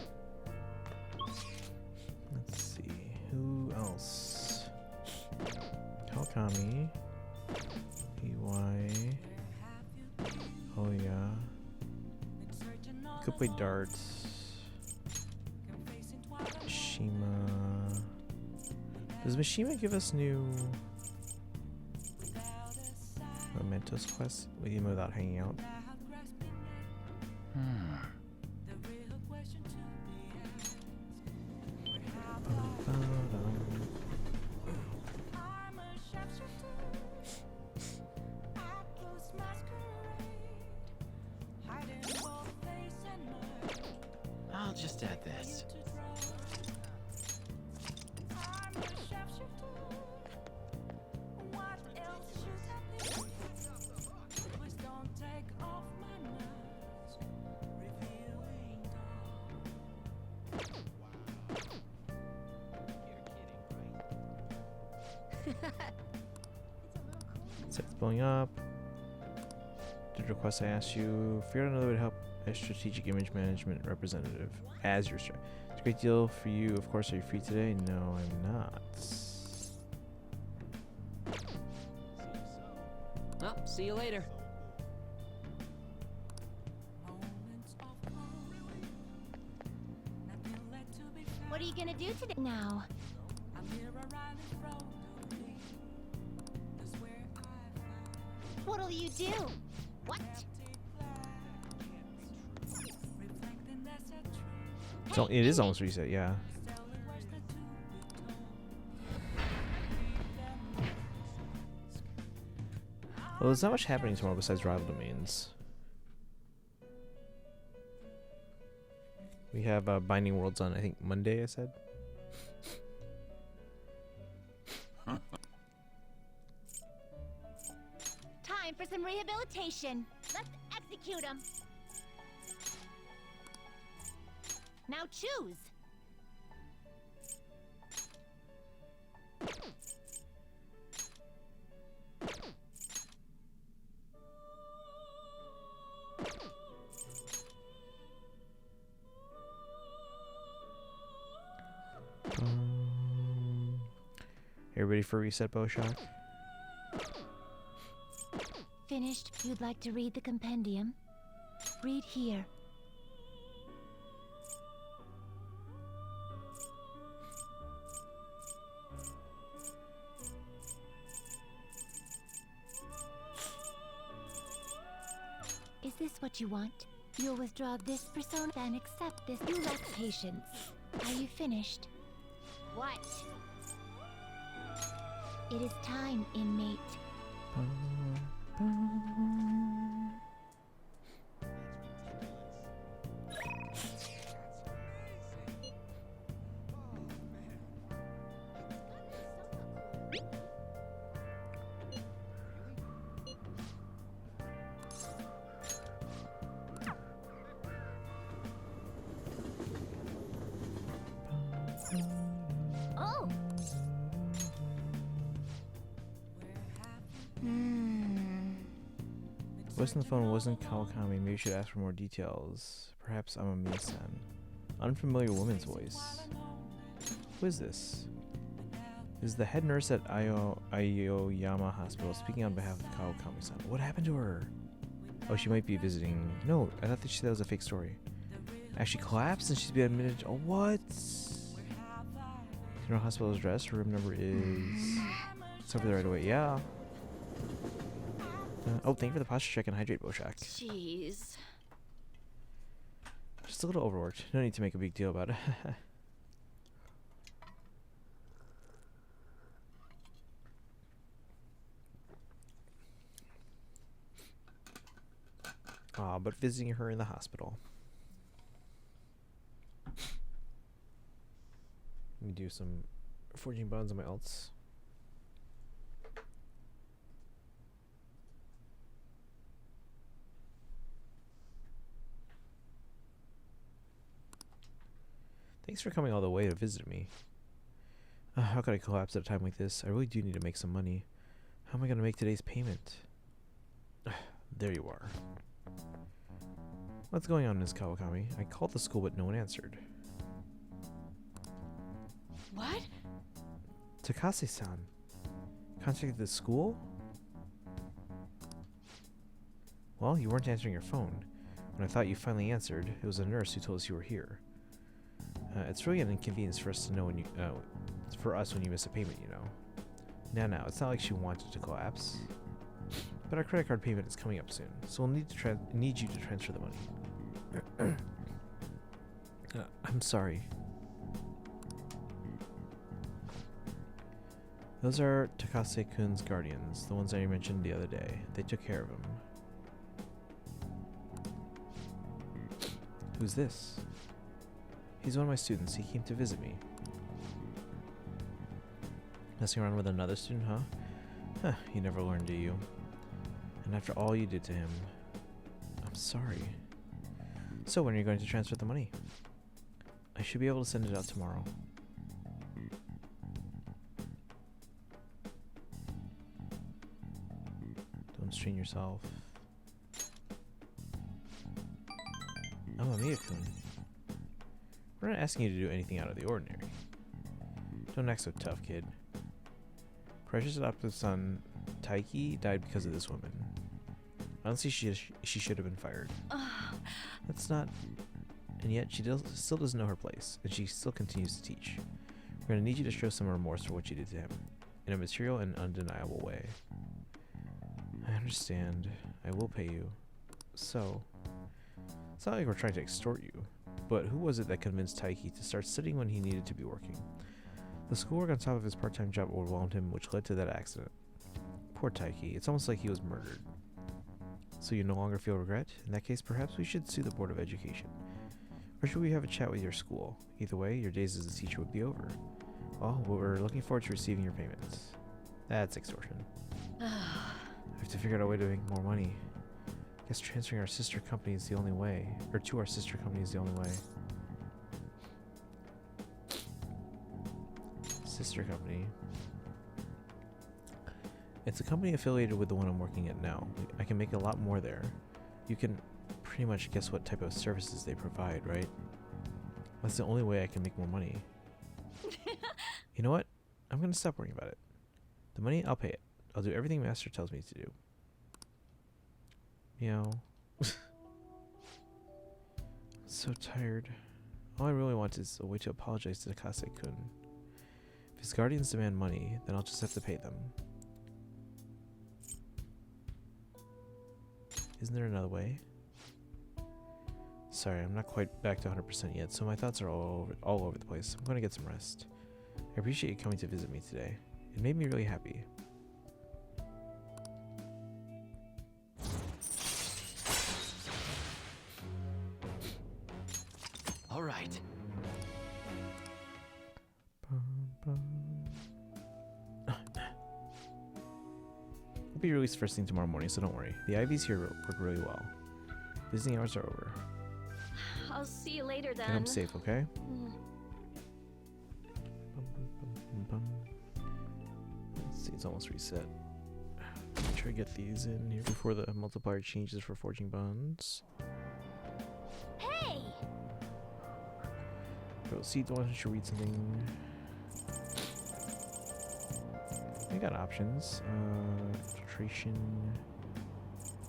Let's see. Who else? Kawakami. EY. Oh yeah. Could play darts. Mishima. Does Mishima give us new Mementos quests even without hanging out? I'll just add this. Site's blowing up. Did request I asked you. Figured out another way to help a strategic image management representative. As your strat. It's a great deal for you. Of course, are you free today? No, I'm not. Oh, see you later. What are you gonna do today now? What'll you do? What? So it is almost reset, yeah. Well, there's not much happening tomorrow besides rival domains. We have Binding Worlds on, I think, Monday, I said. Time for some rehabilitation. Let's execute him. Now choose. You ready for reset, Bowshock? Finished? You'd like to read the compendium? Read here. Is this what you want? You'll withdraw this persona and accept this. You lack patience. Are you finished? What? It is time, inmate. Oh. Voice on the phone wasn't Kawakami. Maybe you should ask for more details. Perhaps I'm a Mii-san. Unfamiliar woman's voice. Who is this? This is the head nurse at Aoyama Hospital speaking on behalf of Kawakami-san. What happened to her? Oh, she might be visiting. No, I thought that she said it was a fake story. Actually collapsed and she's been admitted. Oh, what? General Hospital's address. Her room number is. It's over there right away. Yeah. Oh, thank you for the posture check and hydrate, Bowshock. Jeez. Just a little overworked. No need to make a big deal about it. But visiting her in the hospital. Let me do some forging bonds on my alts. Thanks for coming all the way to visit me. How could I collapse at a time like this? I really do need to make some money. How am I going to make today's payment? There you are. What's going on, Ms. Kawakami? I called the school, but no one answered. What? Takase-san. Contacted the school? Well, you weren't answering your phone. When I thought you finally answered, it was a nurse who told us you were here. It's really an inconvenience for us to know when you, for us when you miss a payment, you know. Now, it's not like she wanted to collapse. But our credit card payment is coming up soon, so we'll need you to transfer the money. I'm sorry. Those are Takase-kun's guardians, the ones I mentioned the other day. They took care of him. Who's this? He's one of my students. He came to visit me. Messing around with another student, huh? Huh, you never learn, do you? And after all you did to him, I'm sorry. So when are you going to transfer the money? I should be able to send it out tomorrow. restrain yourself. Oh, Mia-kun. We're not asking you to do anything out of the ordinary. Don't act so tough, kid. Precious adopted son, Taiki, died because of this woman. Honestly, she should have been fired. That's not... And yet, she still doesn't know her place, and she still continues to teach. We're going to need you to show some remorse for what you did to him, in a material and undeniable way. I understand. I will pay you. So, it's not like we're trying to extort you, but who was it that convinced Taiki to start studying when he needed to be working? The schoolwork on top of his part-time job overwhelmed him, which led to that accident. Poor Taiki. It's almost like he was murdered. So you no longer feel regret? In that case, perhaps we should sue the Board of Education. Or should we have a chat with your school? Either way, your days as a teacher would be over. Well, we're looking forward to receiving your payments. That's extortion. I have to figure out a way to make more money. I guess transferring our sister company is the only way. Or to our sister company is the only way. Sister company. It's a company affiliated with the one I'm working at now. I can make a lot more there. You can pretty much guess what type of services they provide, right? That's the only way I can make more money. You know what? I'm gonna stop worrying about it. The money, I'll pay it. I'll do everything Master tells me to do. Meow. So tired. All I really want is a way to apologize to Takase-kun. If his guardians demand money, then I'll just have to pay them. Isn't there another way? Sorry, I'm not quite back to 100% yet, so my thoughts are all over the place. I'm going to get some rest. I appreciate you coming to visit me today. It made me really happy. All right. We'll be released first thing tomorrow morning, so don't worry. The IVs here work really well. Visiting hours are over. I'll see you later then. Get home safe, okay? Let's see, it's almost reset. Try to get these in here before the multiplier changes for forging bonds. Hey! Proceed, why don't you read something? I got options. Filtration,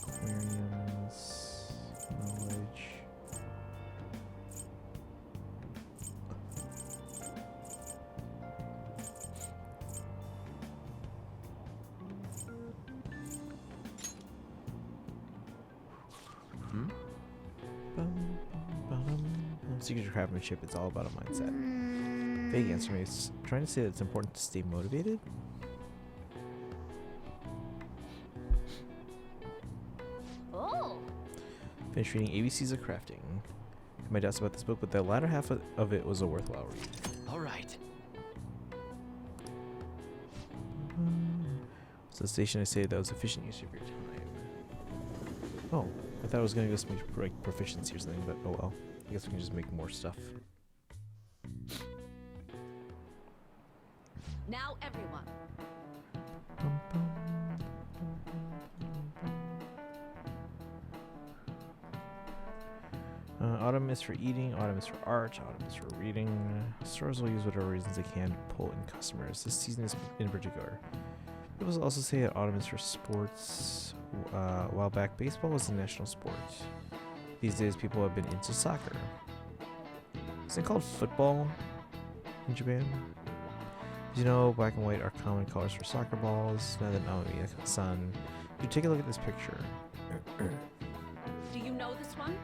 aquariums, knowledge. Secret craftsmanship, it's all about a mindset. Vague answer me. It's trying to say that it's important to stay motivated. Oh. Finished reading ABCs of Crafting. I had my doubts about this book, but the latter half of it was a worthwhile read. All right. So the station I say that was efficient use of your time. Oh, I thought it was going to go some like proficiency or something, but oh well. I guess we can just make more stuff. Now everyone. Autumn is for eating, autumn is for art, autumn is for reading. Stores will use whatever reasons they can to pull in customers. This season is in particular. People also say that autumn is for sports. A while back, baseball was the national sport. These days, people have been into soccer. Is it called football in Japan? As you know, black and white are common colors for soccer balls. Now that Naomi-san, you take a look at this picture. Do you know this one?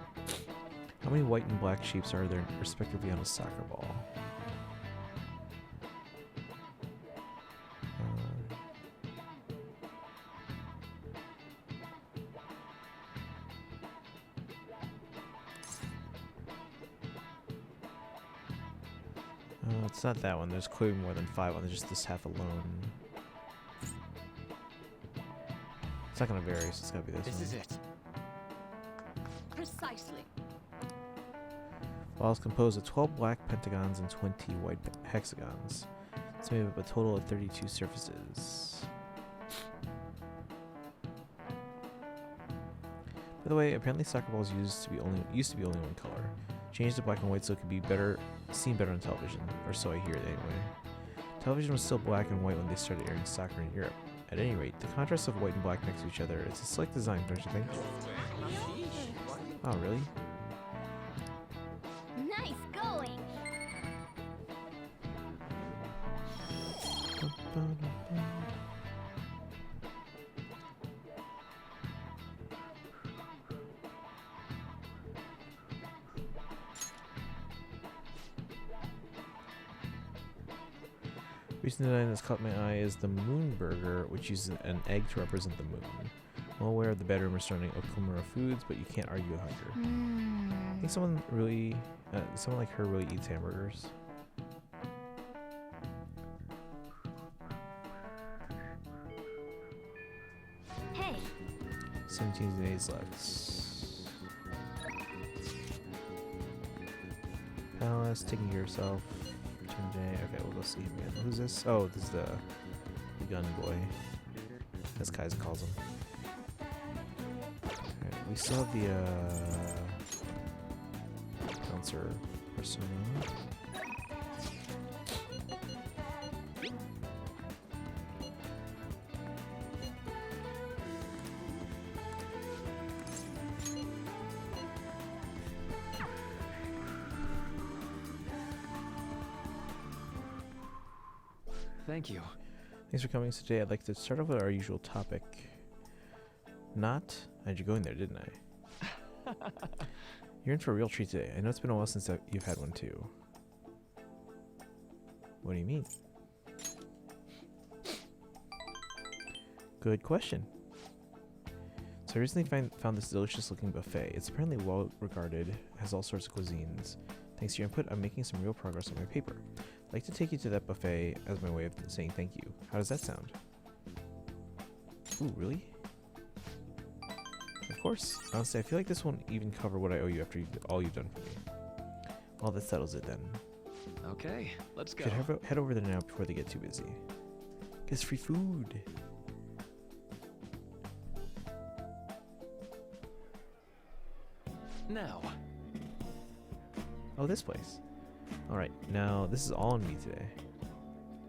How many white and black shapes are there respectively on a soccer ball? It's not that one. There's clearly more than 5 on just this half alone. It's not gonna vary, so it's gotta be this one. This is it. Precisely. Ball is composed of 12 black pentagons and 20 white hexagons. It's made up of a total of 32 surfaces. the way, apparently soccer balls used to be only one color. Changed to black and white so it could be seen better on television, or so I hear anyway. Television was still black and white when they started airing soccer in Europe. At any rate, the contrast of white and black next to each other is a slick design, don't you think? Oh, really? Nice going! Recent design that's caught my eye is the Moon Burger, which uses an egg to represent the moon. Well aware of the bedroom is surrounding Okumura foods, but you can't argue with hunger. I think someone like her really eats hamburgers. Hey. 17 days left. Palace, taking care of yourself. Return day. Okay, we'll go see him again. Who's this? Oh, this is the gun boy, as Kaiser calls him. Alright, we still have the bouncer persona. Thank you. Thanks for coming. So today I'd like to start off with our usual topic. How'd you go in there, didn't I? You're in for a real treat today. I know it's been a while since you've had one too. What do you mean? Good question. So I recently found this delicious looking buffet. It's apparently well regarded, has all sorts of cuisines. Thanks to your input, I'm making some real progress on my paper. I'd like to take you to that buffet as my way of saying thank you. How does that sound? Ooh, really? Of course. Honestly, I feel like this won't even cover what I owe you after all you've done for me. Well, that settles it then. Okay, let's go. Should head over there now before they get too busy. Get free food. Now. Oh, this place. Alright, now this is all on me today.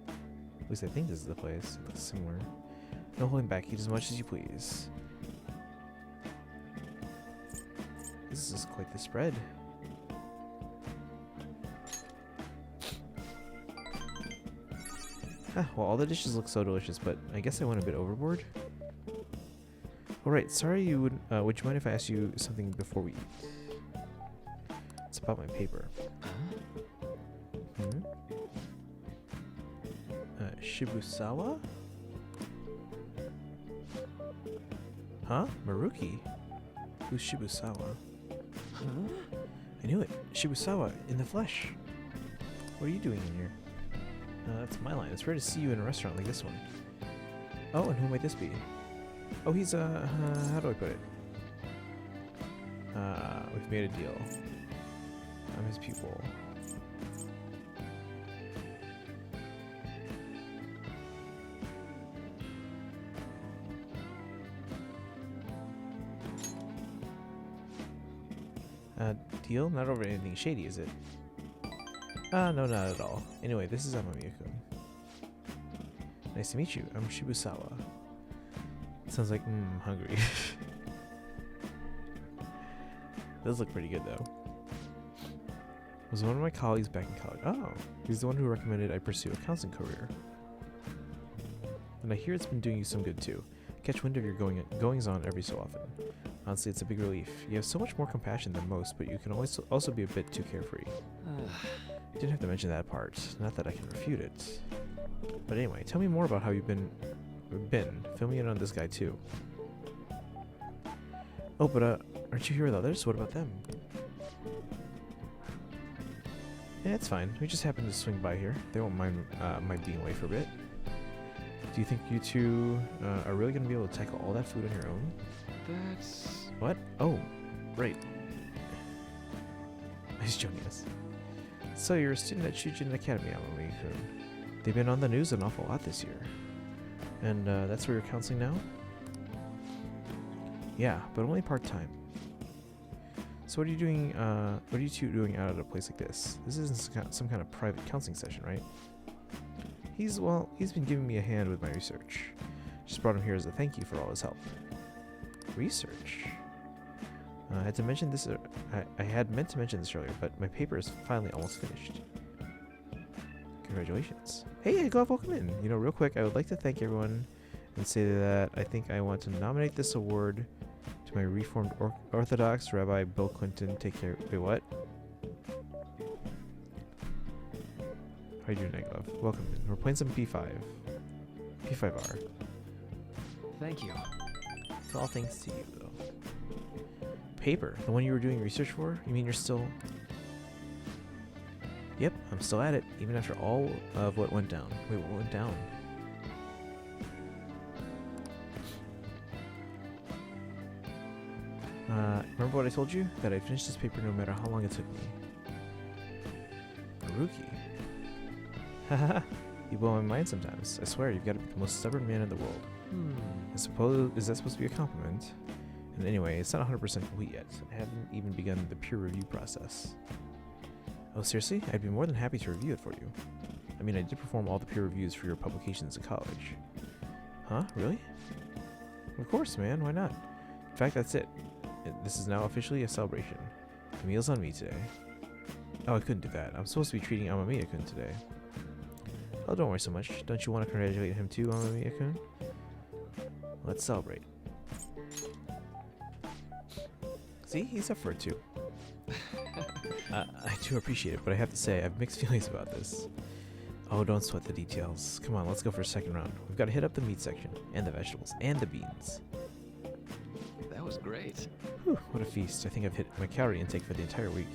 At least I think this is the place. It looks similar. No holding back, eat as much as you please. This is quite the spread. Well, all the dishes look so delicious, but I guess I went a bit overboard. Alright, sorry you would you mind if I ask you something before we eat? It's about my paper. Shibusawa? Huh? Maruki? Who's Shibusawa? Huh? I knew it. Shibusawa, in the flesh. What are you doing in here? That's my line. It's rare to see you in a restaurant like this one. Oh, and who might this be? Oh, he's, how do I put it? We've made a deal. I'm his pupil. Deal? Not over anything shady, is it? No, not at all. Anyway, this is Amamiya-kun. Nice to meet you. I'm Shibusawa. Sounds like, hungry. Does look pretty good, though. Was one of my colleagues back in college. Oh, he's the one who recommended I pursue a counseling career. And I hear it's been doing you some good, too. Catch wind of your goings-on every so often. Honestly, it's a big relief. You have so much more compassion than most, but you can always also be a bit too carefree. You didn't have to mention that part. Not that I can refute it. But anyway, tell me more about how you've been. Fill me in on this guy too. Oh, but aren't you here with others? What about them? Yeah, it's fine. We just happened to swing by here. They won't mind being away for a bit. Do you think you two are really going to be able to tackle all that food on your own? That's... What? Oh, right. He's joining us. So you're a student at Shujin Academy, Amami-kun. They've been on the news an awful lot this year. And that's where you're counseling now? Yeah, but only part-time. So what are you doing, what are you two doing out at a place like this? This isn't some kind of private counseling session, right? He's been giving me a hand with my research. Just brought him here as a thank you for all his help. Research? I had meant to mention this earlier, but my paper is finally almost finished. Congratulations. Hey, Glove, welcome in. You know, real quick, I would like to thank everyone and say that I think I want to nominate this award to my Reformed Orthodox Rabbi Bill Clinton. Take care. Wait, what? How you doing, Glove? Welcome in. We're playing some P5. P5R. Thank you. It's all thanks to you, though. Paper? The one you were doing research for? You mean you're still... Yep, I'm still at it, even after all of what went down. Wait, what went down? Remember what I told you? That I'd finish this paper no matter how long it took me. Haruki. Haha, you blow my mind sometimes. I swear, you've got to be the most stubborn man in the world. I suppose, is that supposed to be a compliment? And anyway, it's not 100% complete yet. I haven't even begun the peer review process. Oh, seriously? I'd be more than happy to review it for you. I mean, I did perform all the peer reviews for your publications in college. Huh? Really? Of course, man. Why not? In fact, that's it. This is now officially a celebration. The meal's on me today. Oh, I couldn't do that. I'm supposed to be treating Amamiya-kun today. Oh, don't worry so much. Don't you want to congratulate him too, Amamiya-kun? Let's celebrate. See? He's up for it too. I do appreciate it, but I have to say, I have mixed feelings about this. Oh, don't sweat the details. Come on, let's go for a second round. We've got to hit up the meat section, and the vegetables, and the beans. That was great. Whew, what a feast. I think I've hit my calorie intake for the entire week.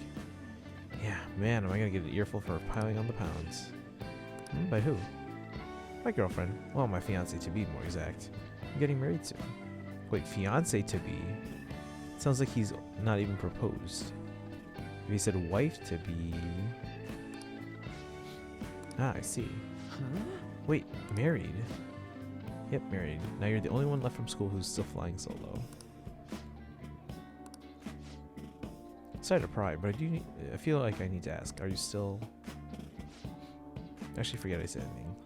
Yeah, man, am I going to get an earful for piling on the pounds. By who? My girlfriend. Well, my fiancé to be, more exact. I'm getting married soon. Wait, fiancé to be? Sounds like he's not even proposed. If he said wife to be... Ah, I see. Huh? Wait, married? Yep, married. Now you're the only one left from school who's still flying solo. Sorry to pry, but I feel like I need to ask. Are you still... Actually, forget I said anything.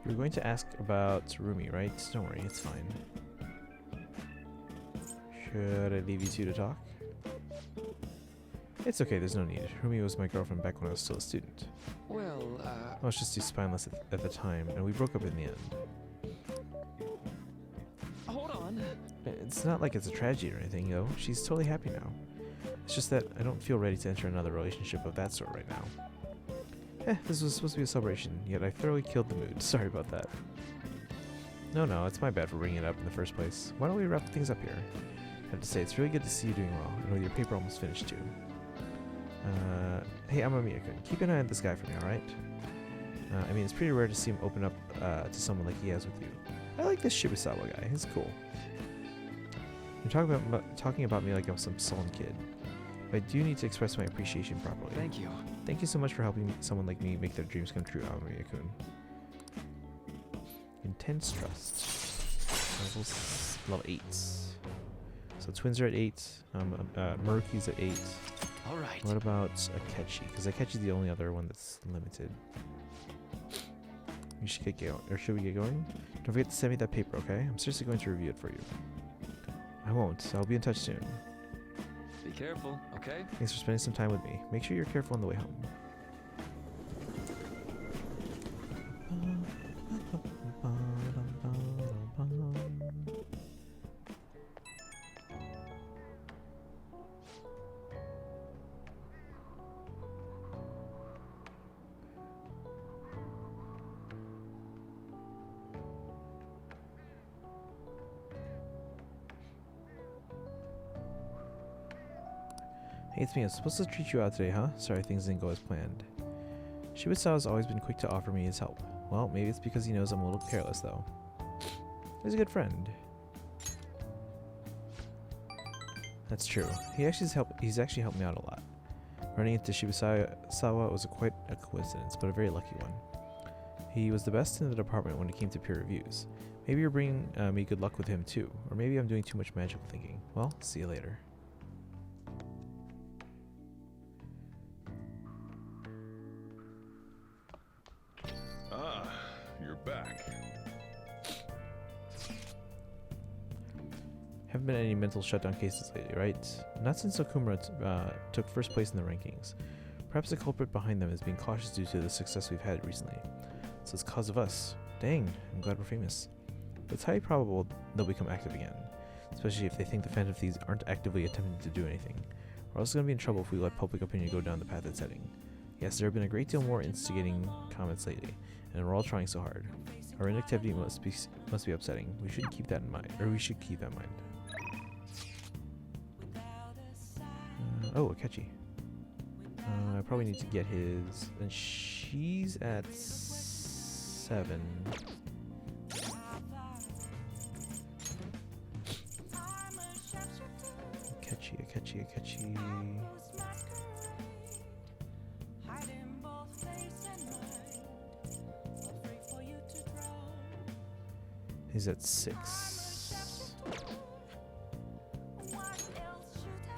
You're going to ask about Rumi, right? Don't worry, it's fine. Should I leave you two to talk? It's okay, there's no need. Rumi was my girlfriend back when I was still a student. Well, I was just too spineless at the time, and we broke up in the end. Hold on. It's not like it's a tragedy or anything, though. She's totally happy now. It's just that I don't feel ready to enter another relationship of that sort right now. This was supposed to be a celebration, yet I thoroughly killed the mood. Sorry about that. No, it's my bad for bringing it up in the first place. Why don't we wrap things up here? I have to say, it's really good to see you doing well, and with your paper almost finished too. Hey, Amamiya-kun, keep an eye on this guy for me, alright? I mean, it's pretty rare to see him open up to someone like he has with you. I like this Shibusawa guy, he's cool. You're talking about me like I'm some sullen kid. But I do need to express my appreciation properly. Thank you. Thank you so much for helping someone like me make their dreams come true, Amamiya-kun. Intense trust. Level 8. So twins are at 8. Maruki's at 8. All right. What about Akechi? Because Akechi's the only other one that's limited. We should get going. Or should we get going? Don't forget to send me that paper, okay? I'm seriously going to review it for you. I won't. I'll be in touch soon. Be careful, okay? Thanks for spending some time with me. Make sure you're careful on the way home. Hey, it's me. I was supposed to treat you out today, huh? Sorry things didn't go as planned. Shibusawa's always been quick to offer me his help. Well, maybe it's because he knows I'm a little careless, though. He's a good friend. That's true. He's actually helped me out a lot. Running into Shibusawa was quite a coincidence, but a very lucky one. He was the best in the department when it came to peer reviews, Maybe you're bringing me good luck with him too. Or maybe I'm doing too much magical thinking. Well, see you later. Ah, you're back. Haven't been any mental shutdown cases lately, right? Not since Okumura took first place in the rankings. Perhaps the culprit behind them is being cautious due to the success we've had recently. So it's cause of us. Dang, I'm glad we're famous. But it's highly probable they'll become active again, especially if they think the Phantom Thieves aren't actively attempting to do anything. We're also going to be in trouble if we let public opinion go down the path it's heading. Yes, there have been a great deal more instigating comments lately, and we're all trying so hard. Our inactivity must be upsetting. We should keep that in mind, or we should keep that in mind. Oh, Akechi. I probably need to get his, and she's at 7. Akechi. He's at 6.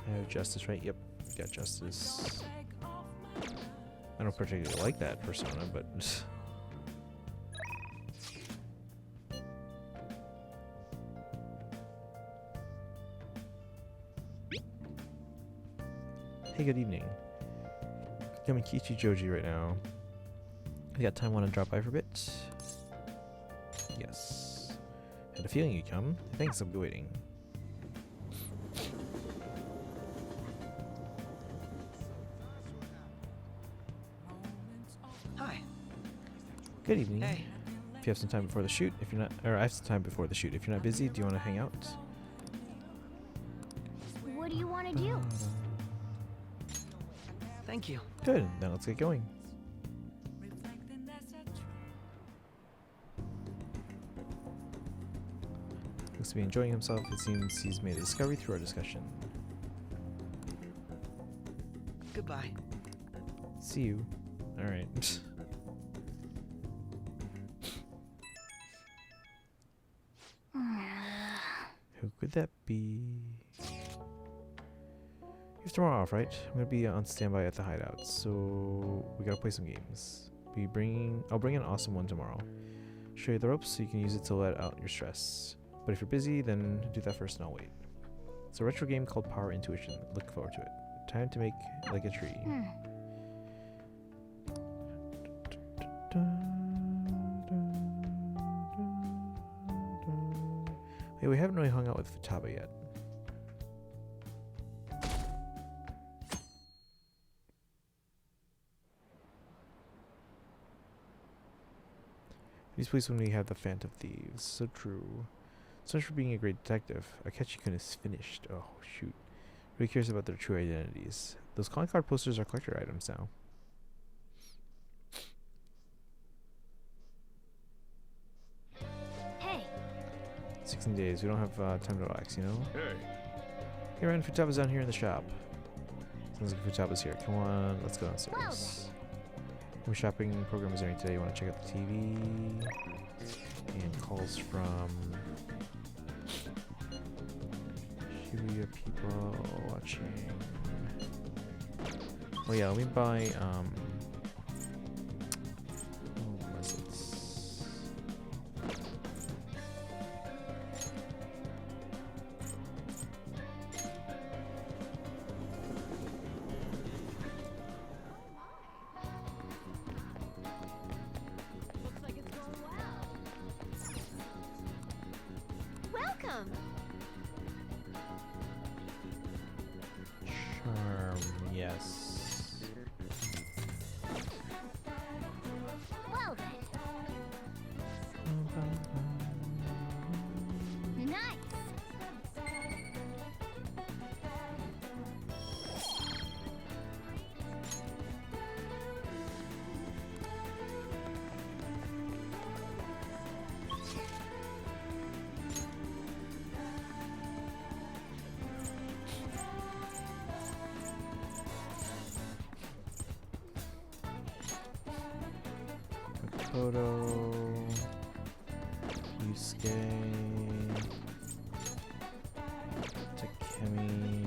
I have Justice, right? Yep, got Justice. I don't particularly like that persona, but hey, good evening. Yamakichi Joji right now. You got time, want to drop by for a bit? Yes. Had a feeling you'd come. Thanks, I'll be waiting. Hi. Good evening. Hey. If you have some time before the shoot, if you're not, or I have some time before the shoot. If you're not busy, do you want to hang out? What do you want to do? Thank you. Good, then let's get going. Looks to be enjoying himself. It seems he's made a discovery through our discussion. Goodbye. See you. Alright. Who could that be? You have tomorrow off, right? I'm gonna be on standby at the hideout, so we gotta play some games. I'll bring an awesome one tomorrow. Show you the ropes so you can use it to let out your stress. But if you're busy, then do that first and I'll wait. It's a retro game called Power Intuition. Look forward to it. Time to make like a tree. Hey, we haven't really hung out with Futaba yet. He's pleased when we have the Phantom Thieves. So true. So much for being a great detective. Akechi-kun is finished. Oh, shoot. Really curious about their true identities. Those calling card posters are collector items now. Hey. 16 days. We don't have time to relax, you know? Hey. Hey, Ryan, Futaba's down here in the shop. Sounds like Futaba's here. Come on, let's go downstairs. Our shopping program is airing today. You want to check out the TV? And calls from Shibuya people watching. Oh yeah, let me buy what was it? Welcome. Charm, yes. Well then. Nice. Photo. Yusuke. Takemi.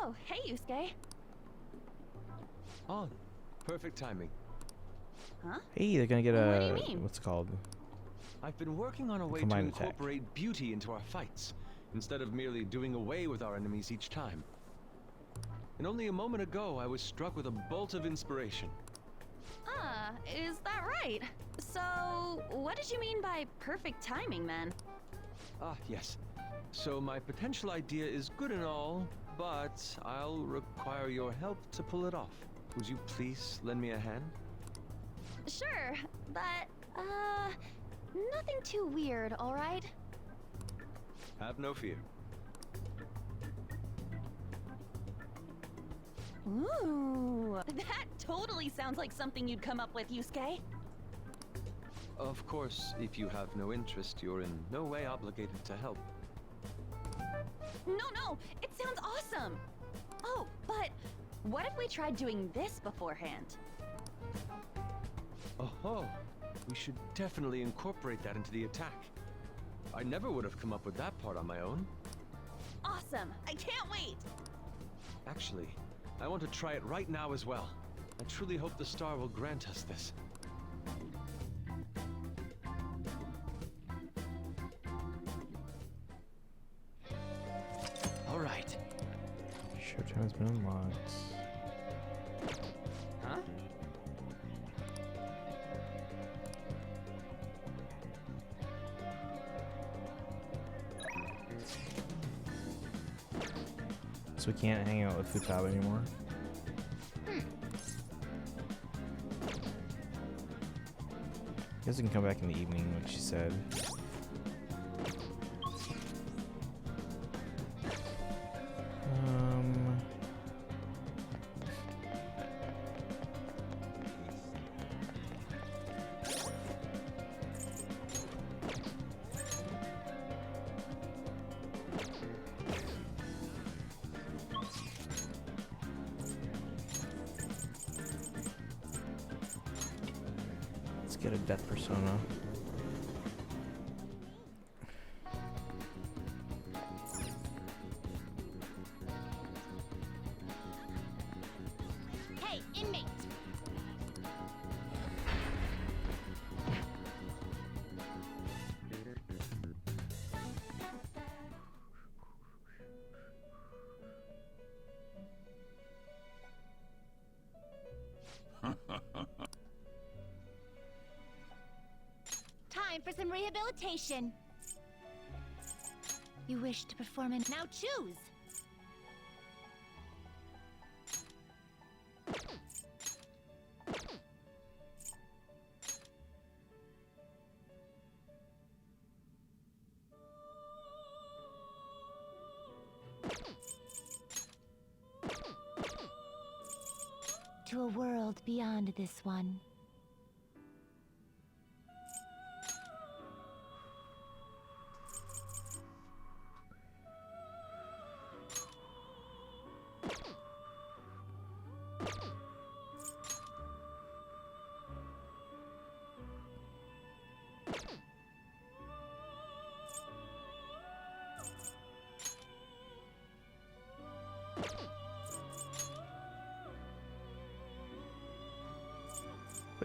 Oh, hey, Yusuke. On. Perfect timing. Huh? Hey, they're gonna get a. What do you mean? What's it called? I've been working on a way to Combined attack. incorporate beauty into our fights, instead of merely doing away with our enemies each time. And only a moment ago, I was struck with a bolt of inspiration. Ah, is that right? So, what did you mean by perfect timing, then? Ah, yes. So my potential idea is good and all, but I'll require your help to pull it off. Would you please lend me a hand? Sure, but, nothing too weird, alright? Have no fear. Ooh, that totally sounds like something you'd come up with, Yusuke. Of course, if you have no interest, you're in no way obligated to help. No, it sounds awesome! Oh, but what if we tried doing this beforehand? Oh, we should definitely incorporate that into the attack. I never would have come up with that part on my own. Awesome! I can't wait! Actually, I want to try it right now as well. I truly hope the star will grant us this. All right. Showtime has been unlocked. Huh? So we can't hang out with Futaba anymore. Guess we can come back in the evening, like she said. Let's get a death persona. Hey, inmate! Time for some rehabilitation. You wish to perform an... Now choose! To a world beyond this one.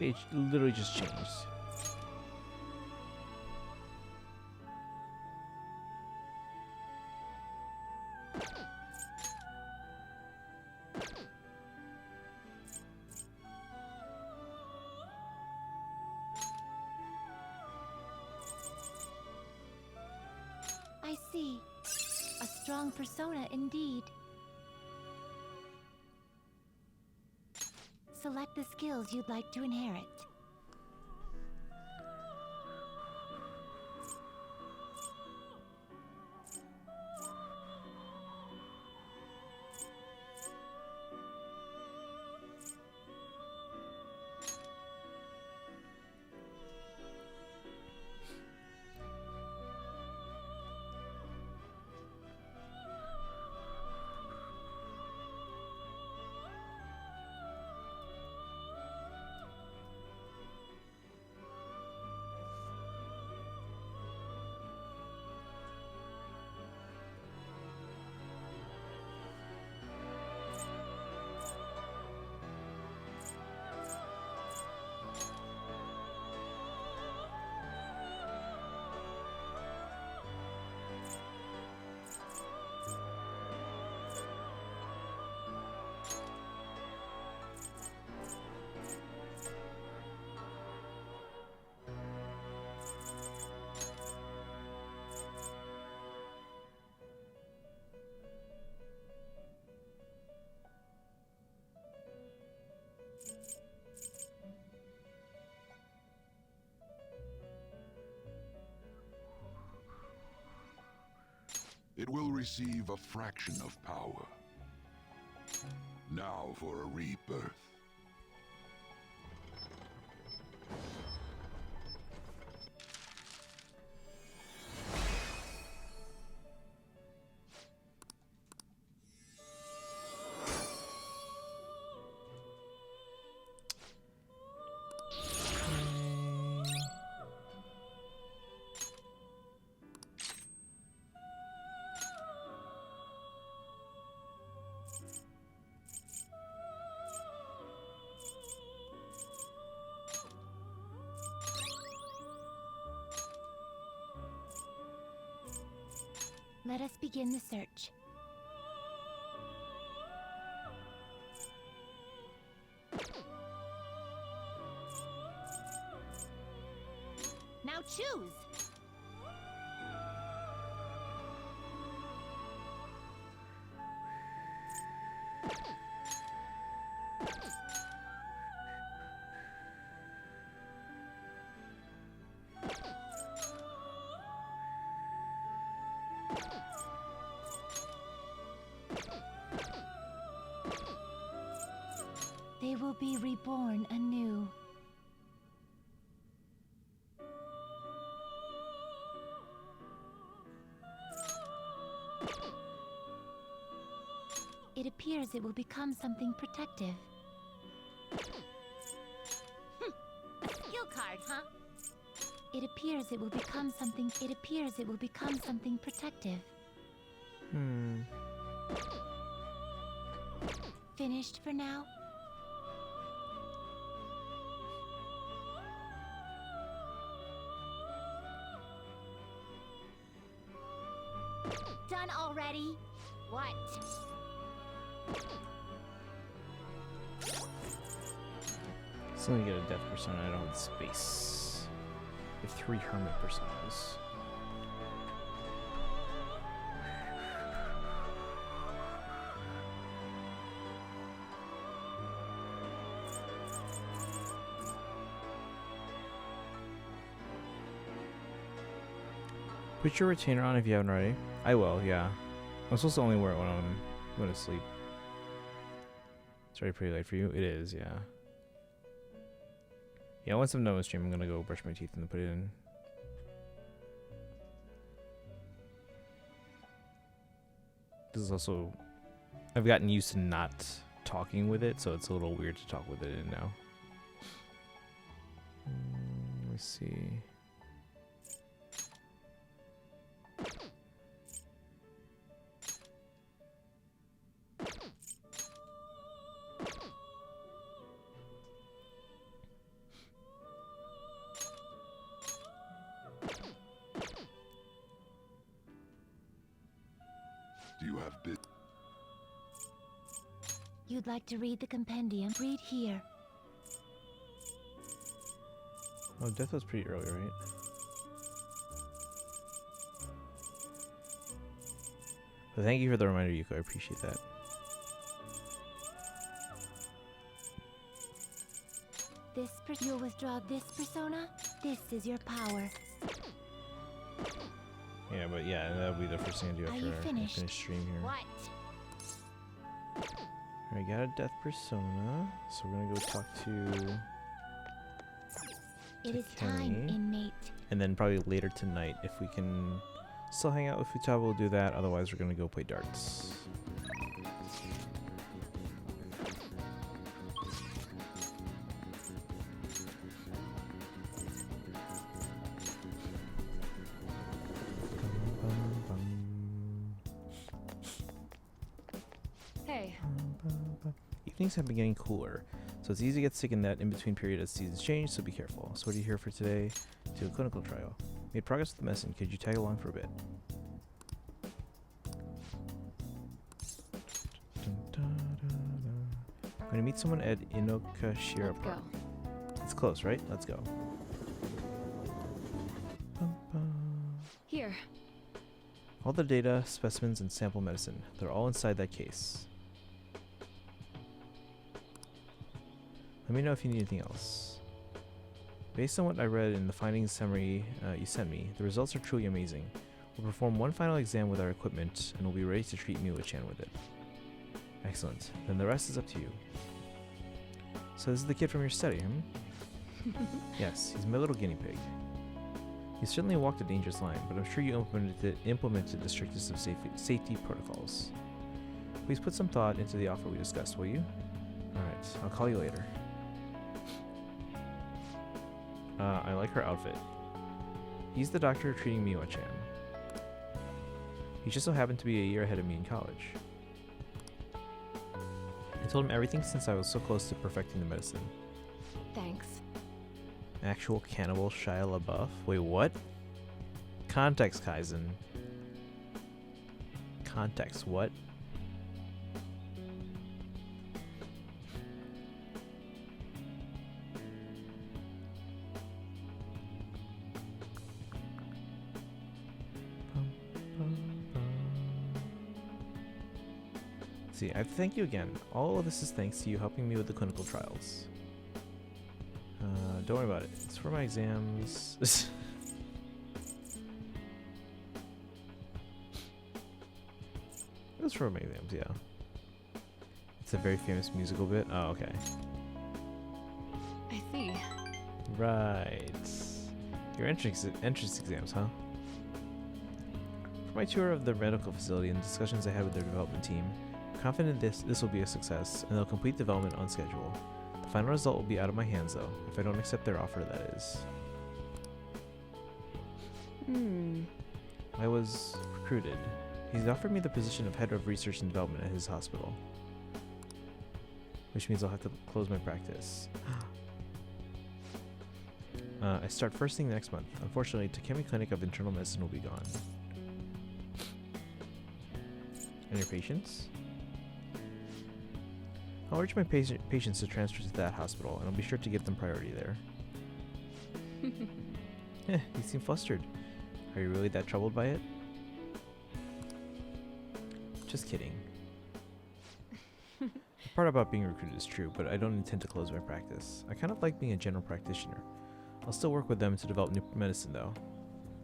Wait, it literally just changed. I see. A strong persona indeed. select the skills you'd like to inherit. It will receive a fraction of power. Now for a rebirth. Let us begin the search. Now choose! They will be reborn anew. It appears it will become something protective. A skill card, huh? It appears it will become something. It appears it will become something protective. Finished for now? Done already? What? So let me get a death persona. I don't have space. I have 3 hermit personas. Put your retainer on if you haven't already. I will, yeah. I'm supposed to only wear it when I'm going to sleep. It's already pretty late for you. It is, yeah. Yeah, once I'm done with stream, I'm gonna go brush my teeth and put it in. This is also... I've gotten used to not talking with it, so it's a little weird to talk with it in now. Let me see... You'd like to read the compendium? Read here. Oh, death was pretty early, right? But thank you for the reminder, Yuko. I appreciate that. this you'll withdraw this persona. This is your power. Yeah, but yeah, that'll be the first thing I do after I finish stream here. What? Alright, got a death persona, so we're gonna go talk to It is Kenny. time, inmate. And then probably later tonight, if we can still hang out with Futaba, we'll do that. Otherwise, we're gonna go play darts. Hey. Evenings have been getting cooler, so it's easy to get sick in that in-between period as seasons change, so be careful. So what are you here for today? To a clinical trial. Made progress with the medicine. Could you tag along for a bit? I'm going to meet someone at Inokashira Park. It's close, right? Let's go. Here. All the data, specimens, and sample medicine. They're all inside that case. Let me know if you need anything else. Based on what I read in the findings summary you sent me, the results are truly amazing. We'll perform one final exam with our equipment, and we'll be ready to treat Miwa-chan with it. Excellent. Then the rest is up to you. So this is the kid from your study, Yes, he's my little guinea pig. You certainly walked a dangerous line, but I'm sure you implemented the strictest of safety protocols. Please put some thought into the offer we discussed, will you? Alright, I'll call you later. I like her outfit. He's the doctor treating Miwa-chan. He just so happened to be a year ahead of me in college. I told him everything since I was so close to perfecting the medicine. Thanks. Actual cannibal Shia LaBeouf? Wait, what? Context, Kaizen. Context, what? See, I have to thank you again. All of this is thanks to you helping me with the clinical trials. Don't worry about it. It's for my exams. It's for my exams, yeah. It's a very famous musical bit. Oh, okay. I see. Right. Your entrance exams, huh? For my tour of the medical facility and discussions I had with their development team, I'm confident this will be a success, and they'll complete development on schedule. The final result will be out of my hands, though, if I don't accept their offer, that is. I was recruited. He's offered me the position of head of research and development at his hospital. Which means I'll have to close my practice. I start first thing next month. Unfortunately, Takemi Clinic of Internal Medicine will be gone. And your patients? I'll urge my patients to transfer to that hospital, and I'll be sure to give them priority there. You seem flustered. Are you really that troubled by it? Just kidding. The part about being recruited is true, but I don't intend to close my practice. I kind of like being a general practitioner. I'll still work with them to develop new medicine, though.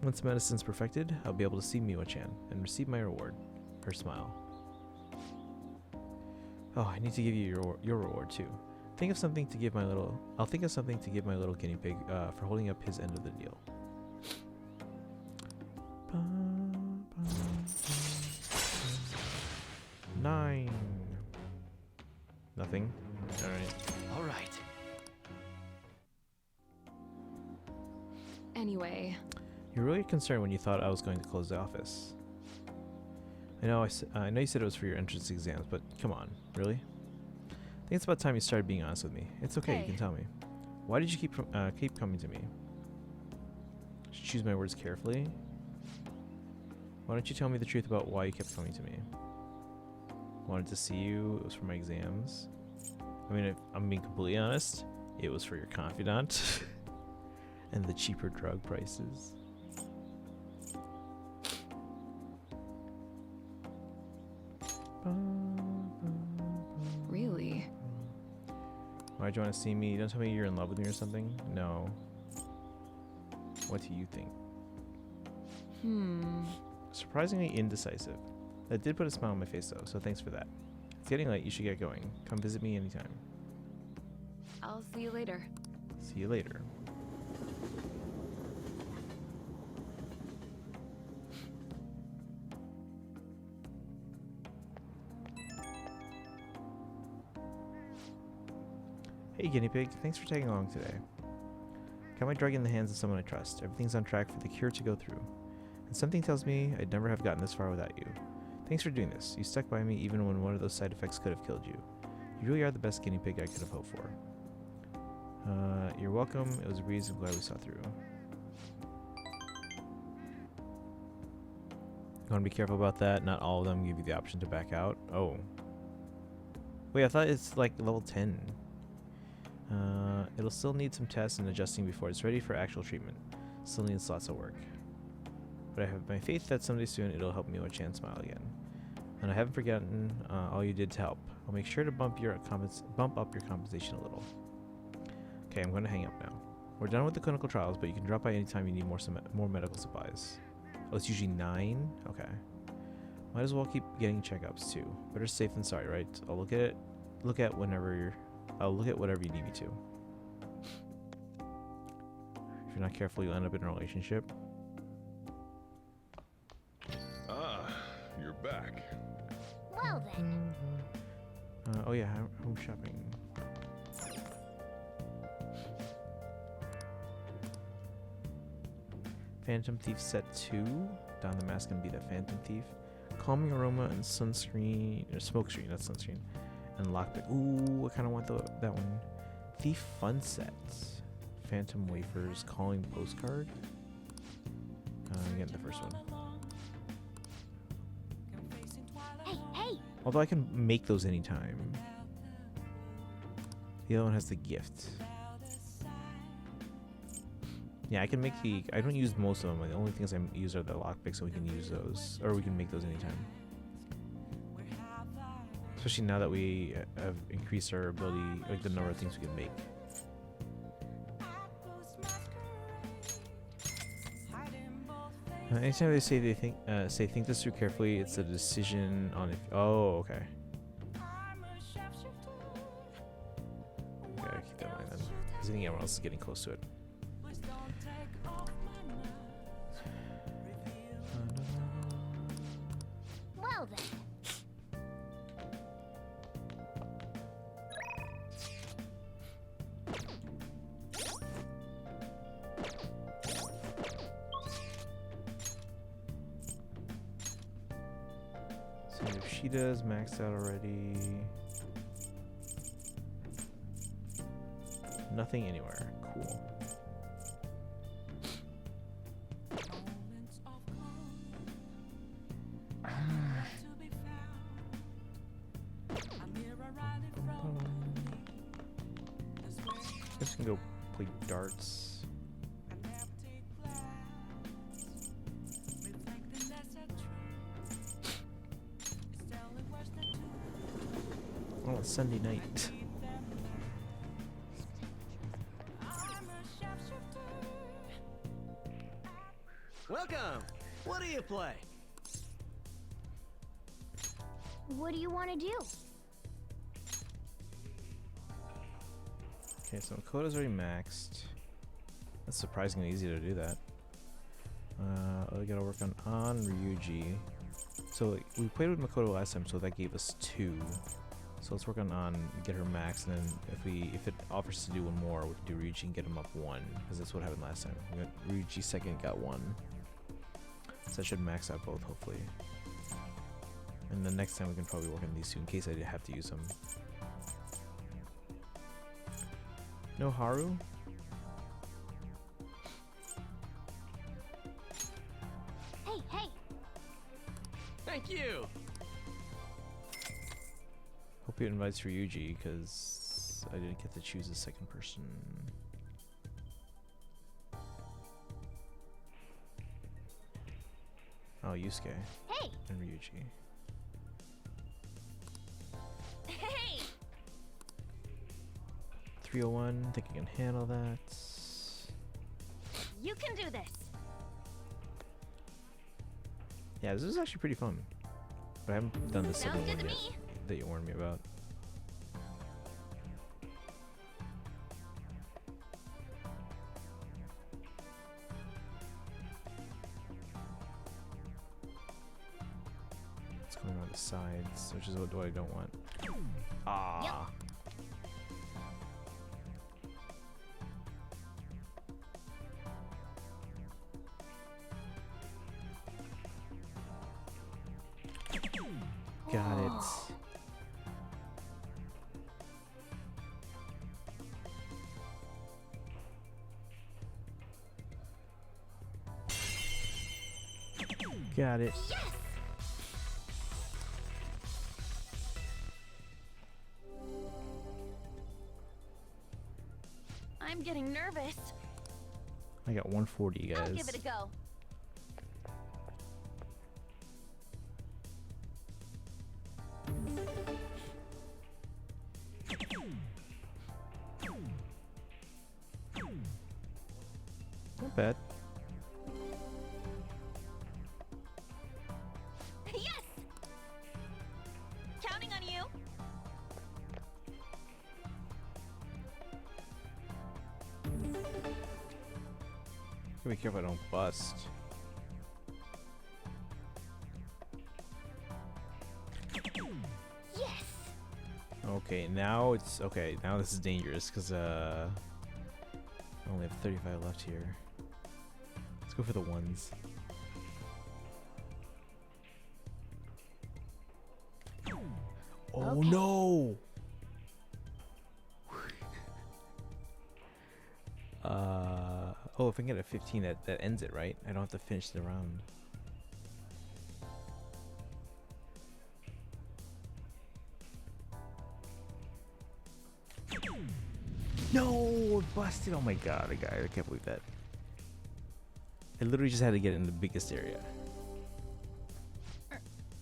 Once medicine's perfected, I'll be able to see Miwa-chan and receive my reward. Her smile. Oh, I need to give you your reward too. Think of something to give my little. I'll think of something to give my little guinea pig for holding up his end of the deal. 9. Nothing. All right. Anyway. You're really concerned when you thought I was going to close the office. I know you said it was for your entrance exams, but come on, really? I think it's about time you started being honest with me. It's okay, you can tell me. Why did you keep coming to me? Should choose my words carefully. Why don't you tell me the truth about why you kept coming to me? Wanted to see you. It was for my exams. I mean, if I'm being completely honest, it was for your confidant and the cheaper drug prices. Really? Why'd Why'd you want to see me? Don't tell me you're in love with me or something. No. What do you think? Surprisingly indecisive. That did put a smile on my face though, so thanks for that. It's getting late, you should get going. Come visit me anytime. I'll see you later. See you later. Hey guinea pig, thanks for tagging along today. Got my drug in the hands of someone I trust. Everything's on track for the cure to go through. And something tells me I'd never have gotten this far without you. Thanks for doing this. You stuck by me even when one of those side effects could have killed you. You really are the best guinea pig I could have hoped for. You're welcome. It was a breeze. I'm glad we saw through. You want to be careful about that. Not all of them give you the option to back out. Oh. Wait, I thought it's like level 10. It'll still need some tests and adjusting before it's ready for actual treatment. Still needs lots of work. But I have my faith that someday soon it'll help me watch and smile again. And I haven't forgotten all you did to help. I'll make sure to bump up your compensation a little. Okay, I'm going to hang up now. We're done with the clinical trials, but you can drop by anytime you need more medical supplies. Oh, it's usually 9? Okay. Might as well keep getting checkups too. Better safe than sorry, right? I'll look at whatever you need me to. If you're not careful, you'll end up in a relationship. Ah, you're back. Well then. Oh yeah, home shopping. Phantom Thief set 2. Don the mask and be that Phantom Thief. Calming aroma and sunscreen, or smoke screen, not sunscreen. And lockpick. Ooh, I kind of want that one. Thief fun set. Phantom wafers, calling postcard. I'm getting the first one. Hey! Although I can make those anytime. The other one has the gift. Yeah, I can make I don't use most of them. The only things I use are the lockpicks, so we can use those. Or we can make those anytime. Especially now that we have increased our ability, like the number of things we can make. Anytime they say think this through carefully, it's a decision on if. Oh, okay. Gotta keep that in mind then, because I think everyone else is getting close to it. Well then. So Yoshida's maxed out already. Nothing anywhere. Cool. I just can go play darts. Oh, it's Sunday night. Welcome! What do you play? What do you want to do? Okay, so Makoto's already maxed. That's surprisingly easy to do that. We gotta work on Ryuji. So we played with Makoto last time, so that gave us 2. So let's work on get her max, and then if it offers to do one more, we can do Ryuji and get him up 1, because that's what happened last time. We got Ryuji second, got 1. So that should max out both, hopefully. And then next time we can probably work on these 2 in case I have to use them. No Haru? Hey! Thank you! Hope he invites Ryuji, because I didn't get to choose a second person. Oh, Yusuke. Hey! And Ryuji. Hey! 301. I think I can handle that. You can do this. Yeah, this is actually pretty fun. But I haven't done the second Sounds good one to yet me. that you warned me about. It's going on the sides, which is what I don't want. Ah. Got it. Got it. Yes! I'm getting nervous. I got 140, guys. I'll give it a go. Not bad. Yes! Counting on you. Gotta be careful I don't bust. Yes! Okay, now it's okay. Now this is dangerous because I only have 35 left here. Let's go for the ones. Oh no! Oh, if I can get a 15, that ends it, right? I don't have to finish the round. No, busted! Oh my god, I can't believe that. I literally just had to get in the biggest area.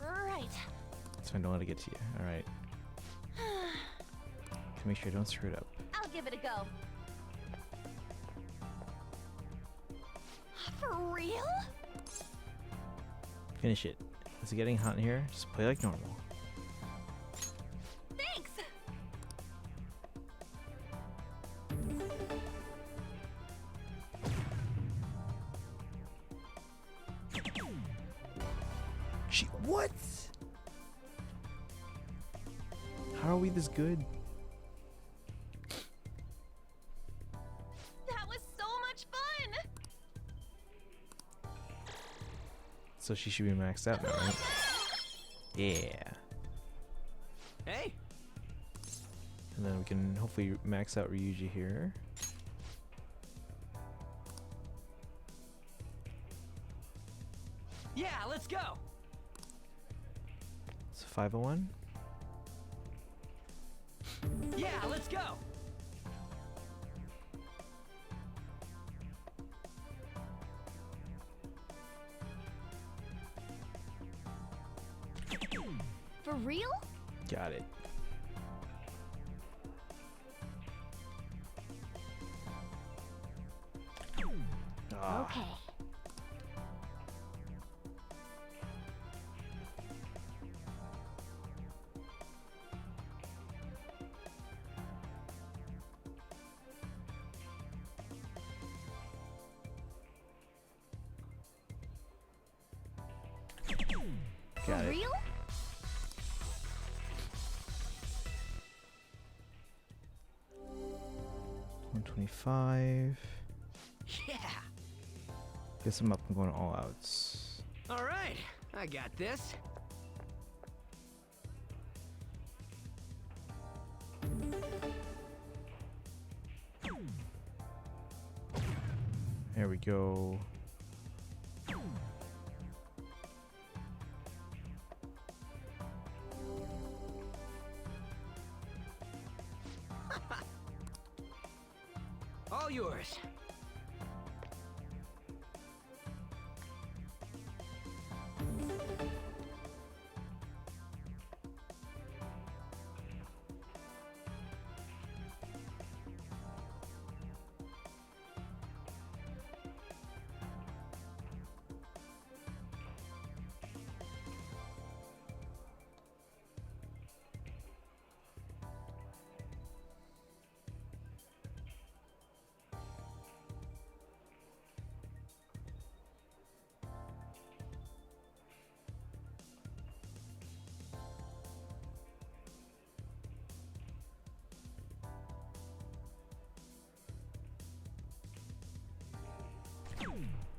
Right. So I don't want to get to you. All right. Can make sure I don't screw it up. I'll give it a go. For real? Finish it. Is it getting hot in here? Just play like normal. Thanks. What? How are we this good? That was so much fun. So she should be maxed out now, right? Yeah. Hey. And then we can hopefully max out Ryuji here. Yeah, let's go. It's 501. Yeah, let's go. For real? Got it. Ah. Okay. Got For it. real? $125. Yeah. Guess I'm up and going all outs. All right, I got this. There we go. All yours.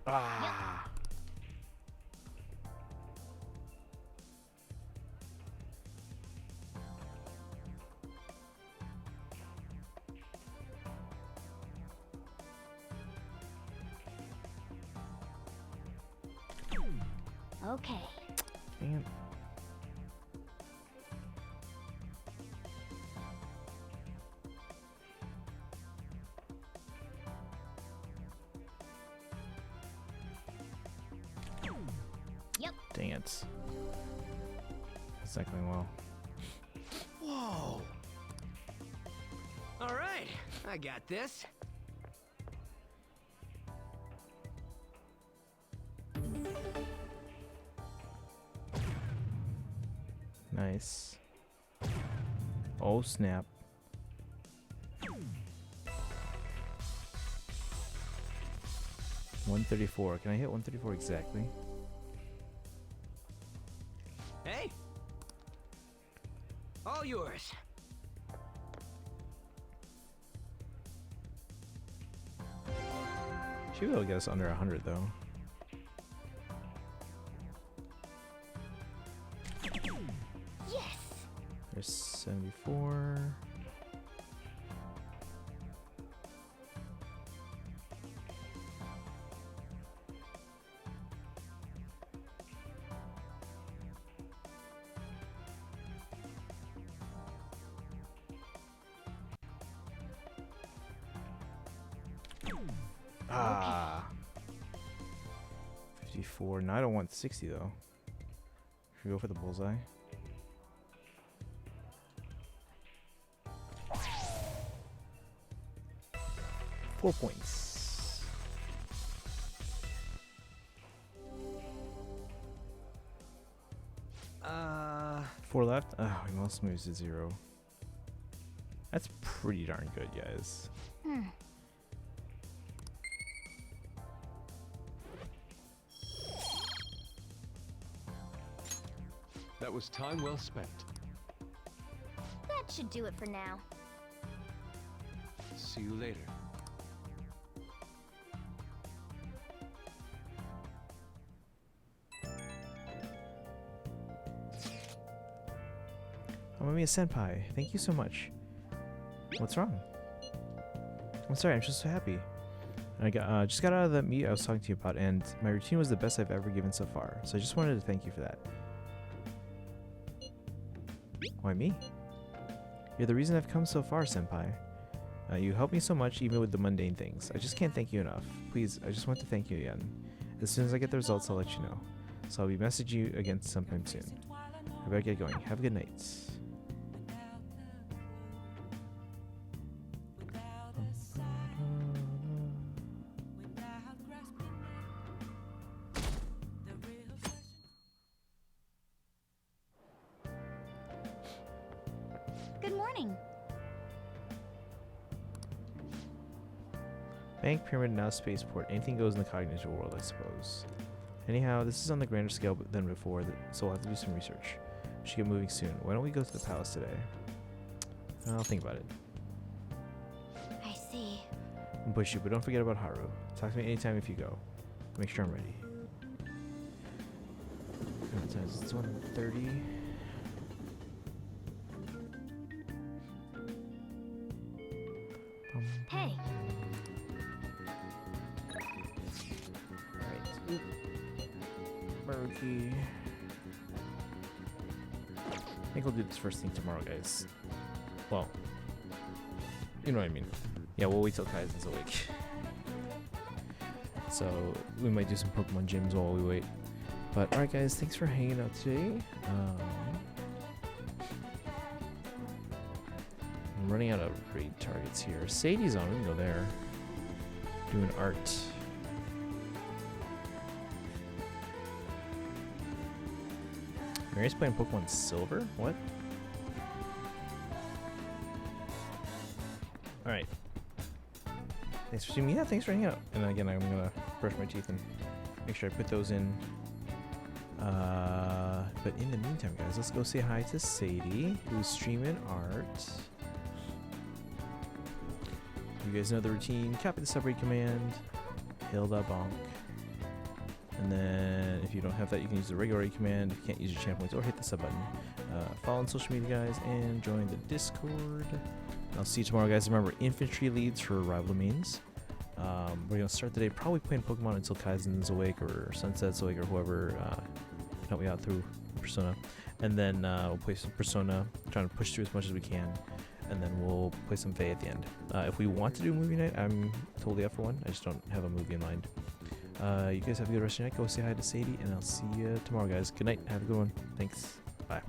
Ah. Okay. Dang it. Yep. Dang it. That's not going well. Whoa. All right, I got this. Nice. Oh snap. $134. Can I hit 134 exactly? Hey. All yours. Should be able to get us under 100 though. Yes. There's 74. Ah. 54. Now I don't want 60 though. Should we go for the bullseye? Four points. Four left? Oh, we must move to 0. That's pretty darn good, guys. That was time well spent. That should do it for now. See you later. Amamiya Senpai, thank you so much. What's wrong? I'm sorry, I'm just so happy. I got just got out of that meet I was talking to you about, and my routine was the best I've ever given so far. So I just wanted to thank you for that. Why me? You're the reason I've come so far, Senpai. You helped me so much, even with the mundane things. I just can't thank you enough. Please, I just want to thank you again. As soon as I get the results, I'll let you know. So I'll be messaging you again sometime soon. I better get going. Have a good night. Good morning. Bank, pyramid, now spaceport. Anything goes in the cognitive world, I suppose. Anyhow, this is on the grander scale than before, so we'll have to do some research. We should get moving soon. Why don't we go to the palace today? I'll think about it. I see. I'll push you, but don't forget about Haru. Talk to me anytime if you go. Make sure I'm ready. It's 1:30. Hey. Alright. Maruki. I think we'll do this first thing tomorrow, guys. Well, you know what I mean. Yeah, we'll wait till Kaizen's awake. So we might do some Pokemon gyms while we wait. But alright, guys, thanks for hanging out today. I'm running out of raid targets here. Sadie's on. We can go there. Doing art. Mary's playing Pokemon Silver? What? Alright. Thanks for seeing me. Yeah, thanks for hanging out. And again, I'm gonna brush my teeth and make sure I put those in. But in the meantime, guys, let's go say hi to Sadie, who's streaming art. You guys know the routine. Copy the subread command. Hilda Bonk. And then if you don't have that, you can use the regular raid command. If you can't use your channel points, or hit the sub button. Follow on social media, guys, and join the Discord. I'll see you tomorrow, guys. Remember, infantry leads for rival domains. We're gonna start the day probably playing Pokemon until Kaizen's awake or Sunset's awake or whoever can help me out through Persona. And then we'll play some Persona, trying to push through as much as we can. And then we'll play some Fae at the end. If we want to do a movie night, I'm totally up for one. I just don't have a movie in mind. You guys have a good rest of your night. Go say hi to Sadie, and I'll see you tomorrow, guys. Good night. Have a good one. Thanks. Bye.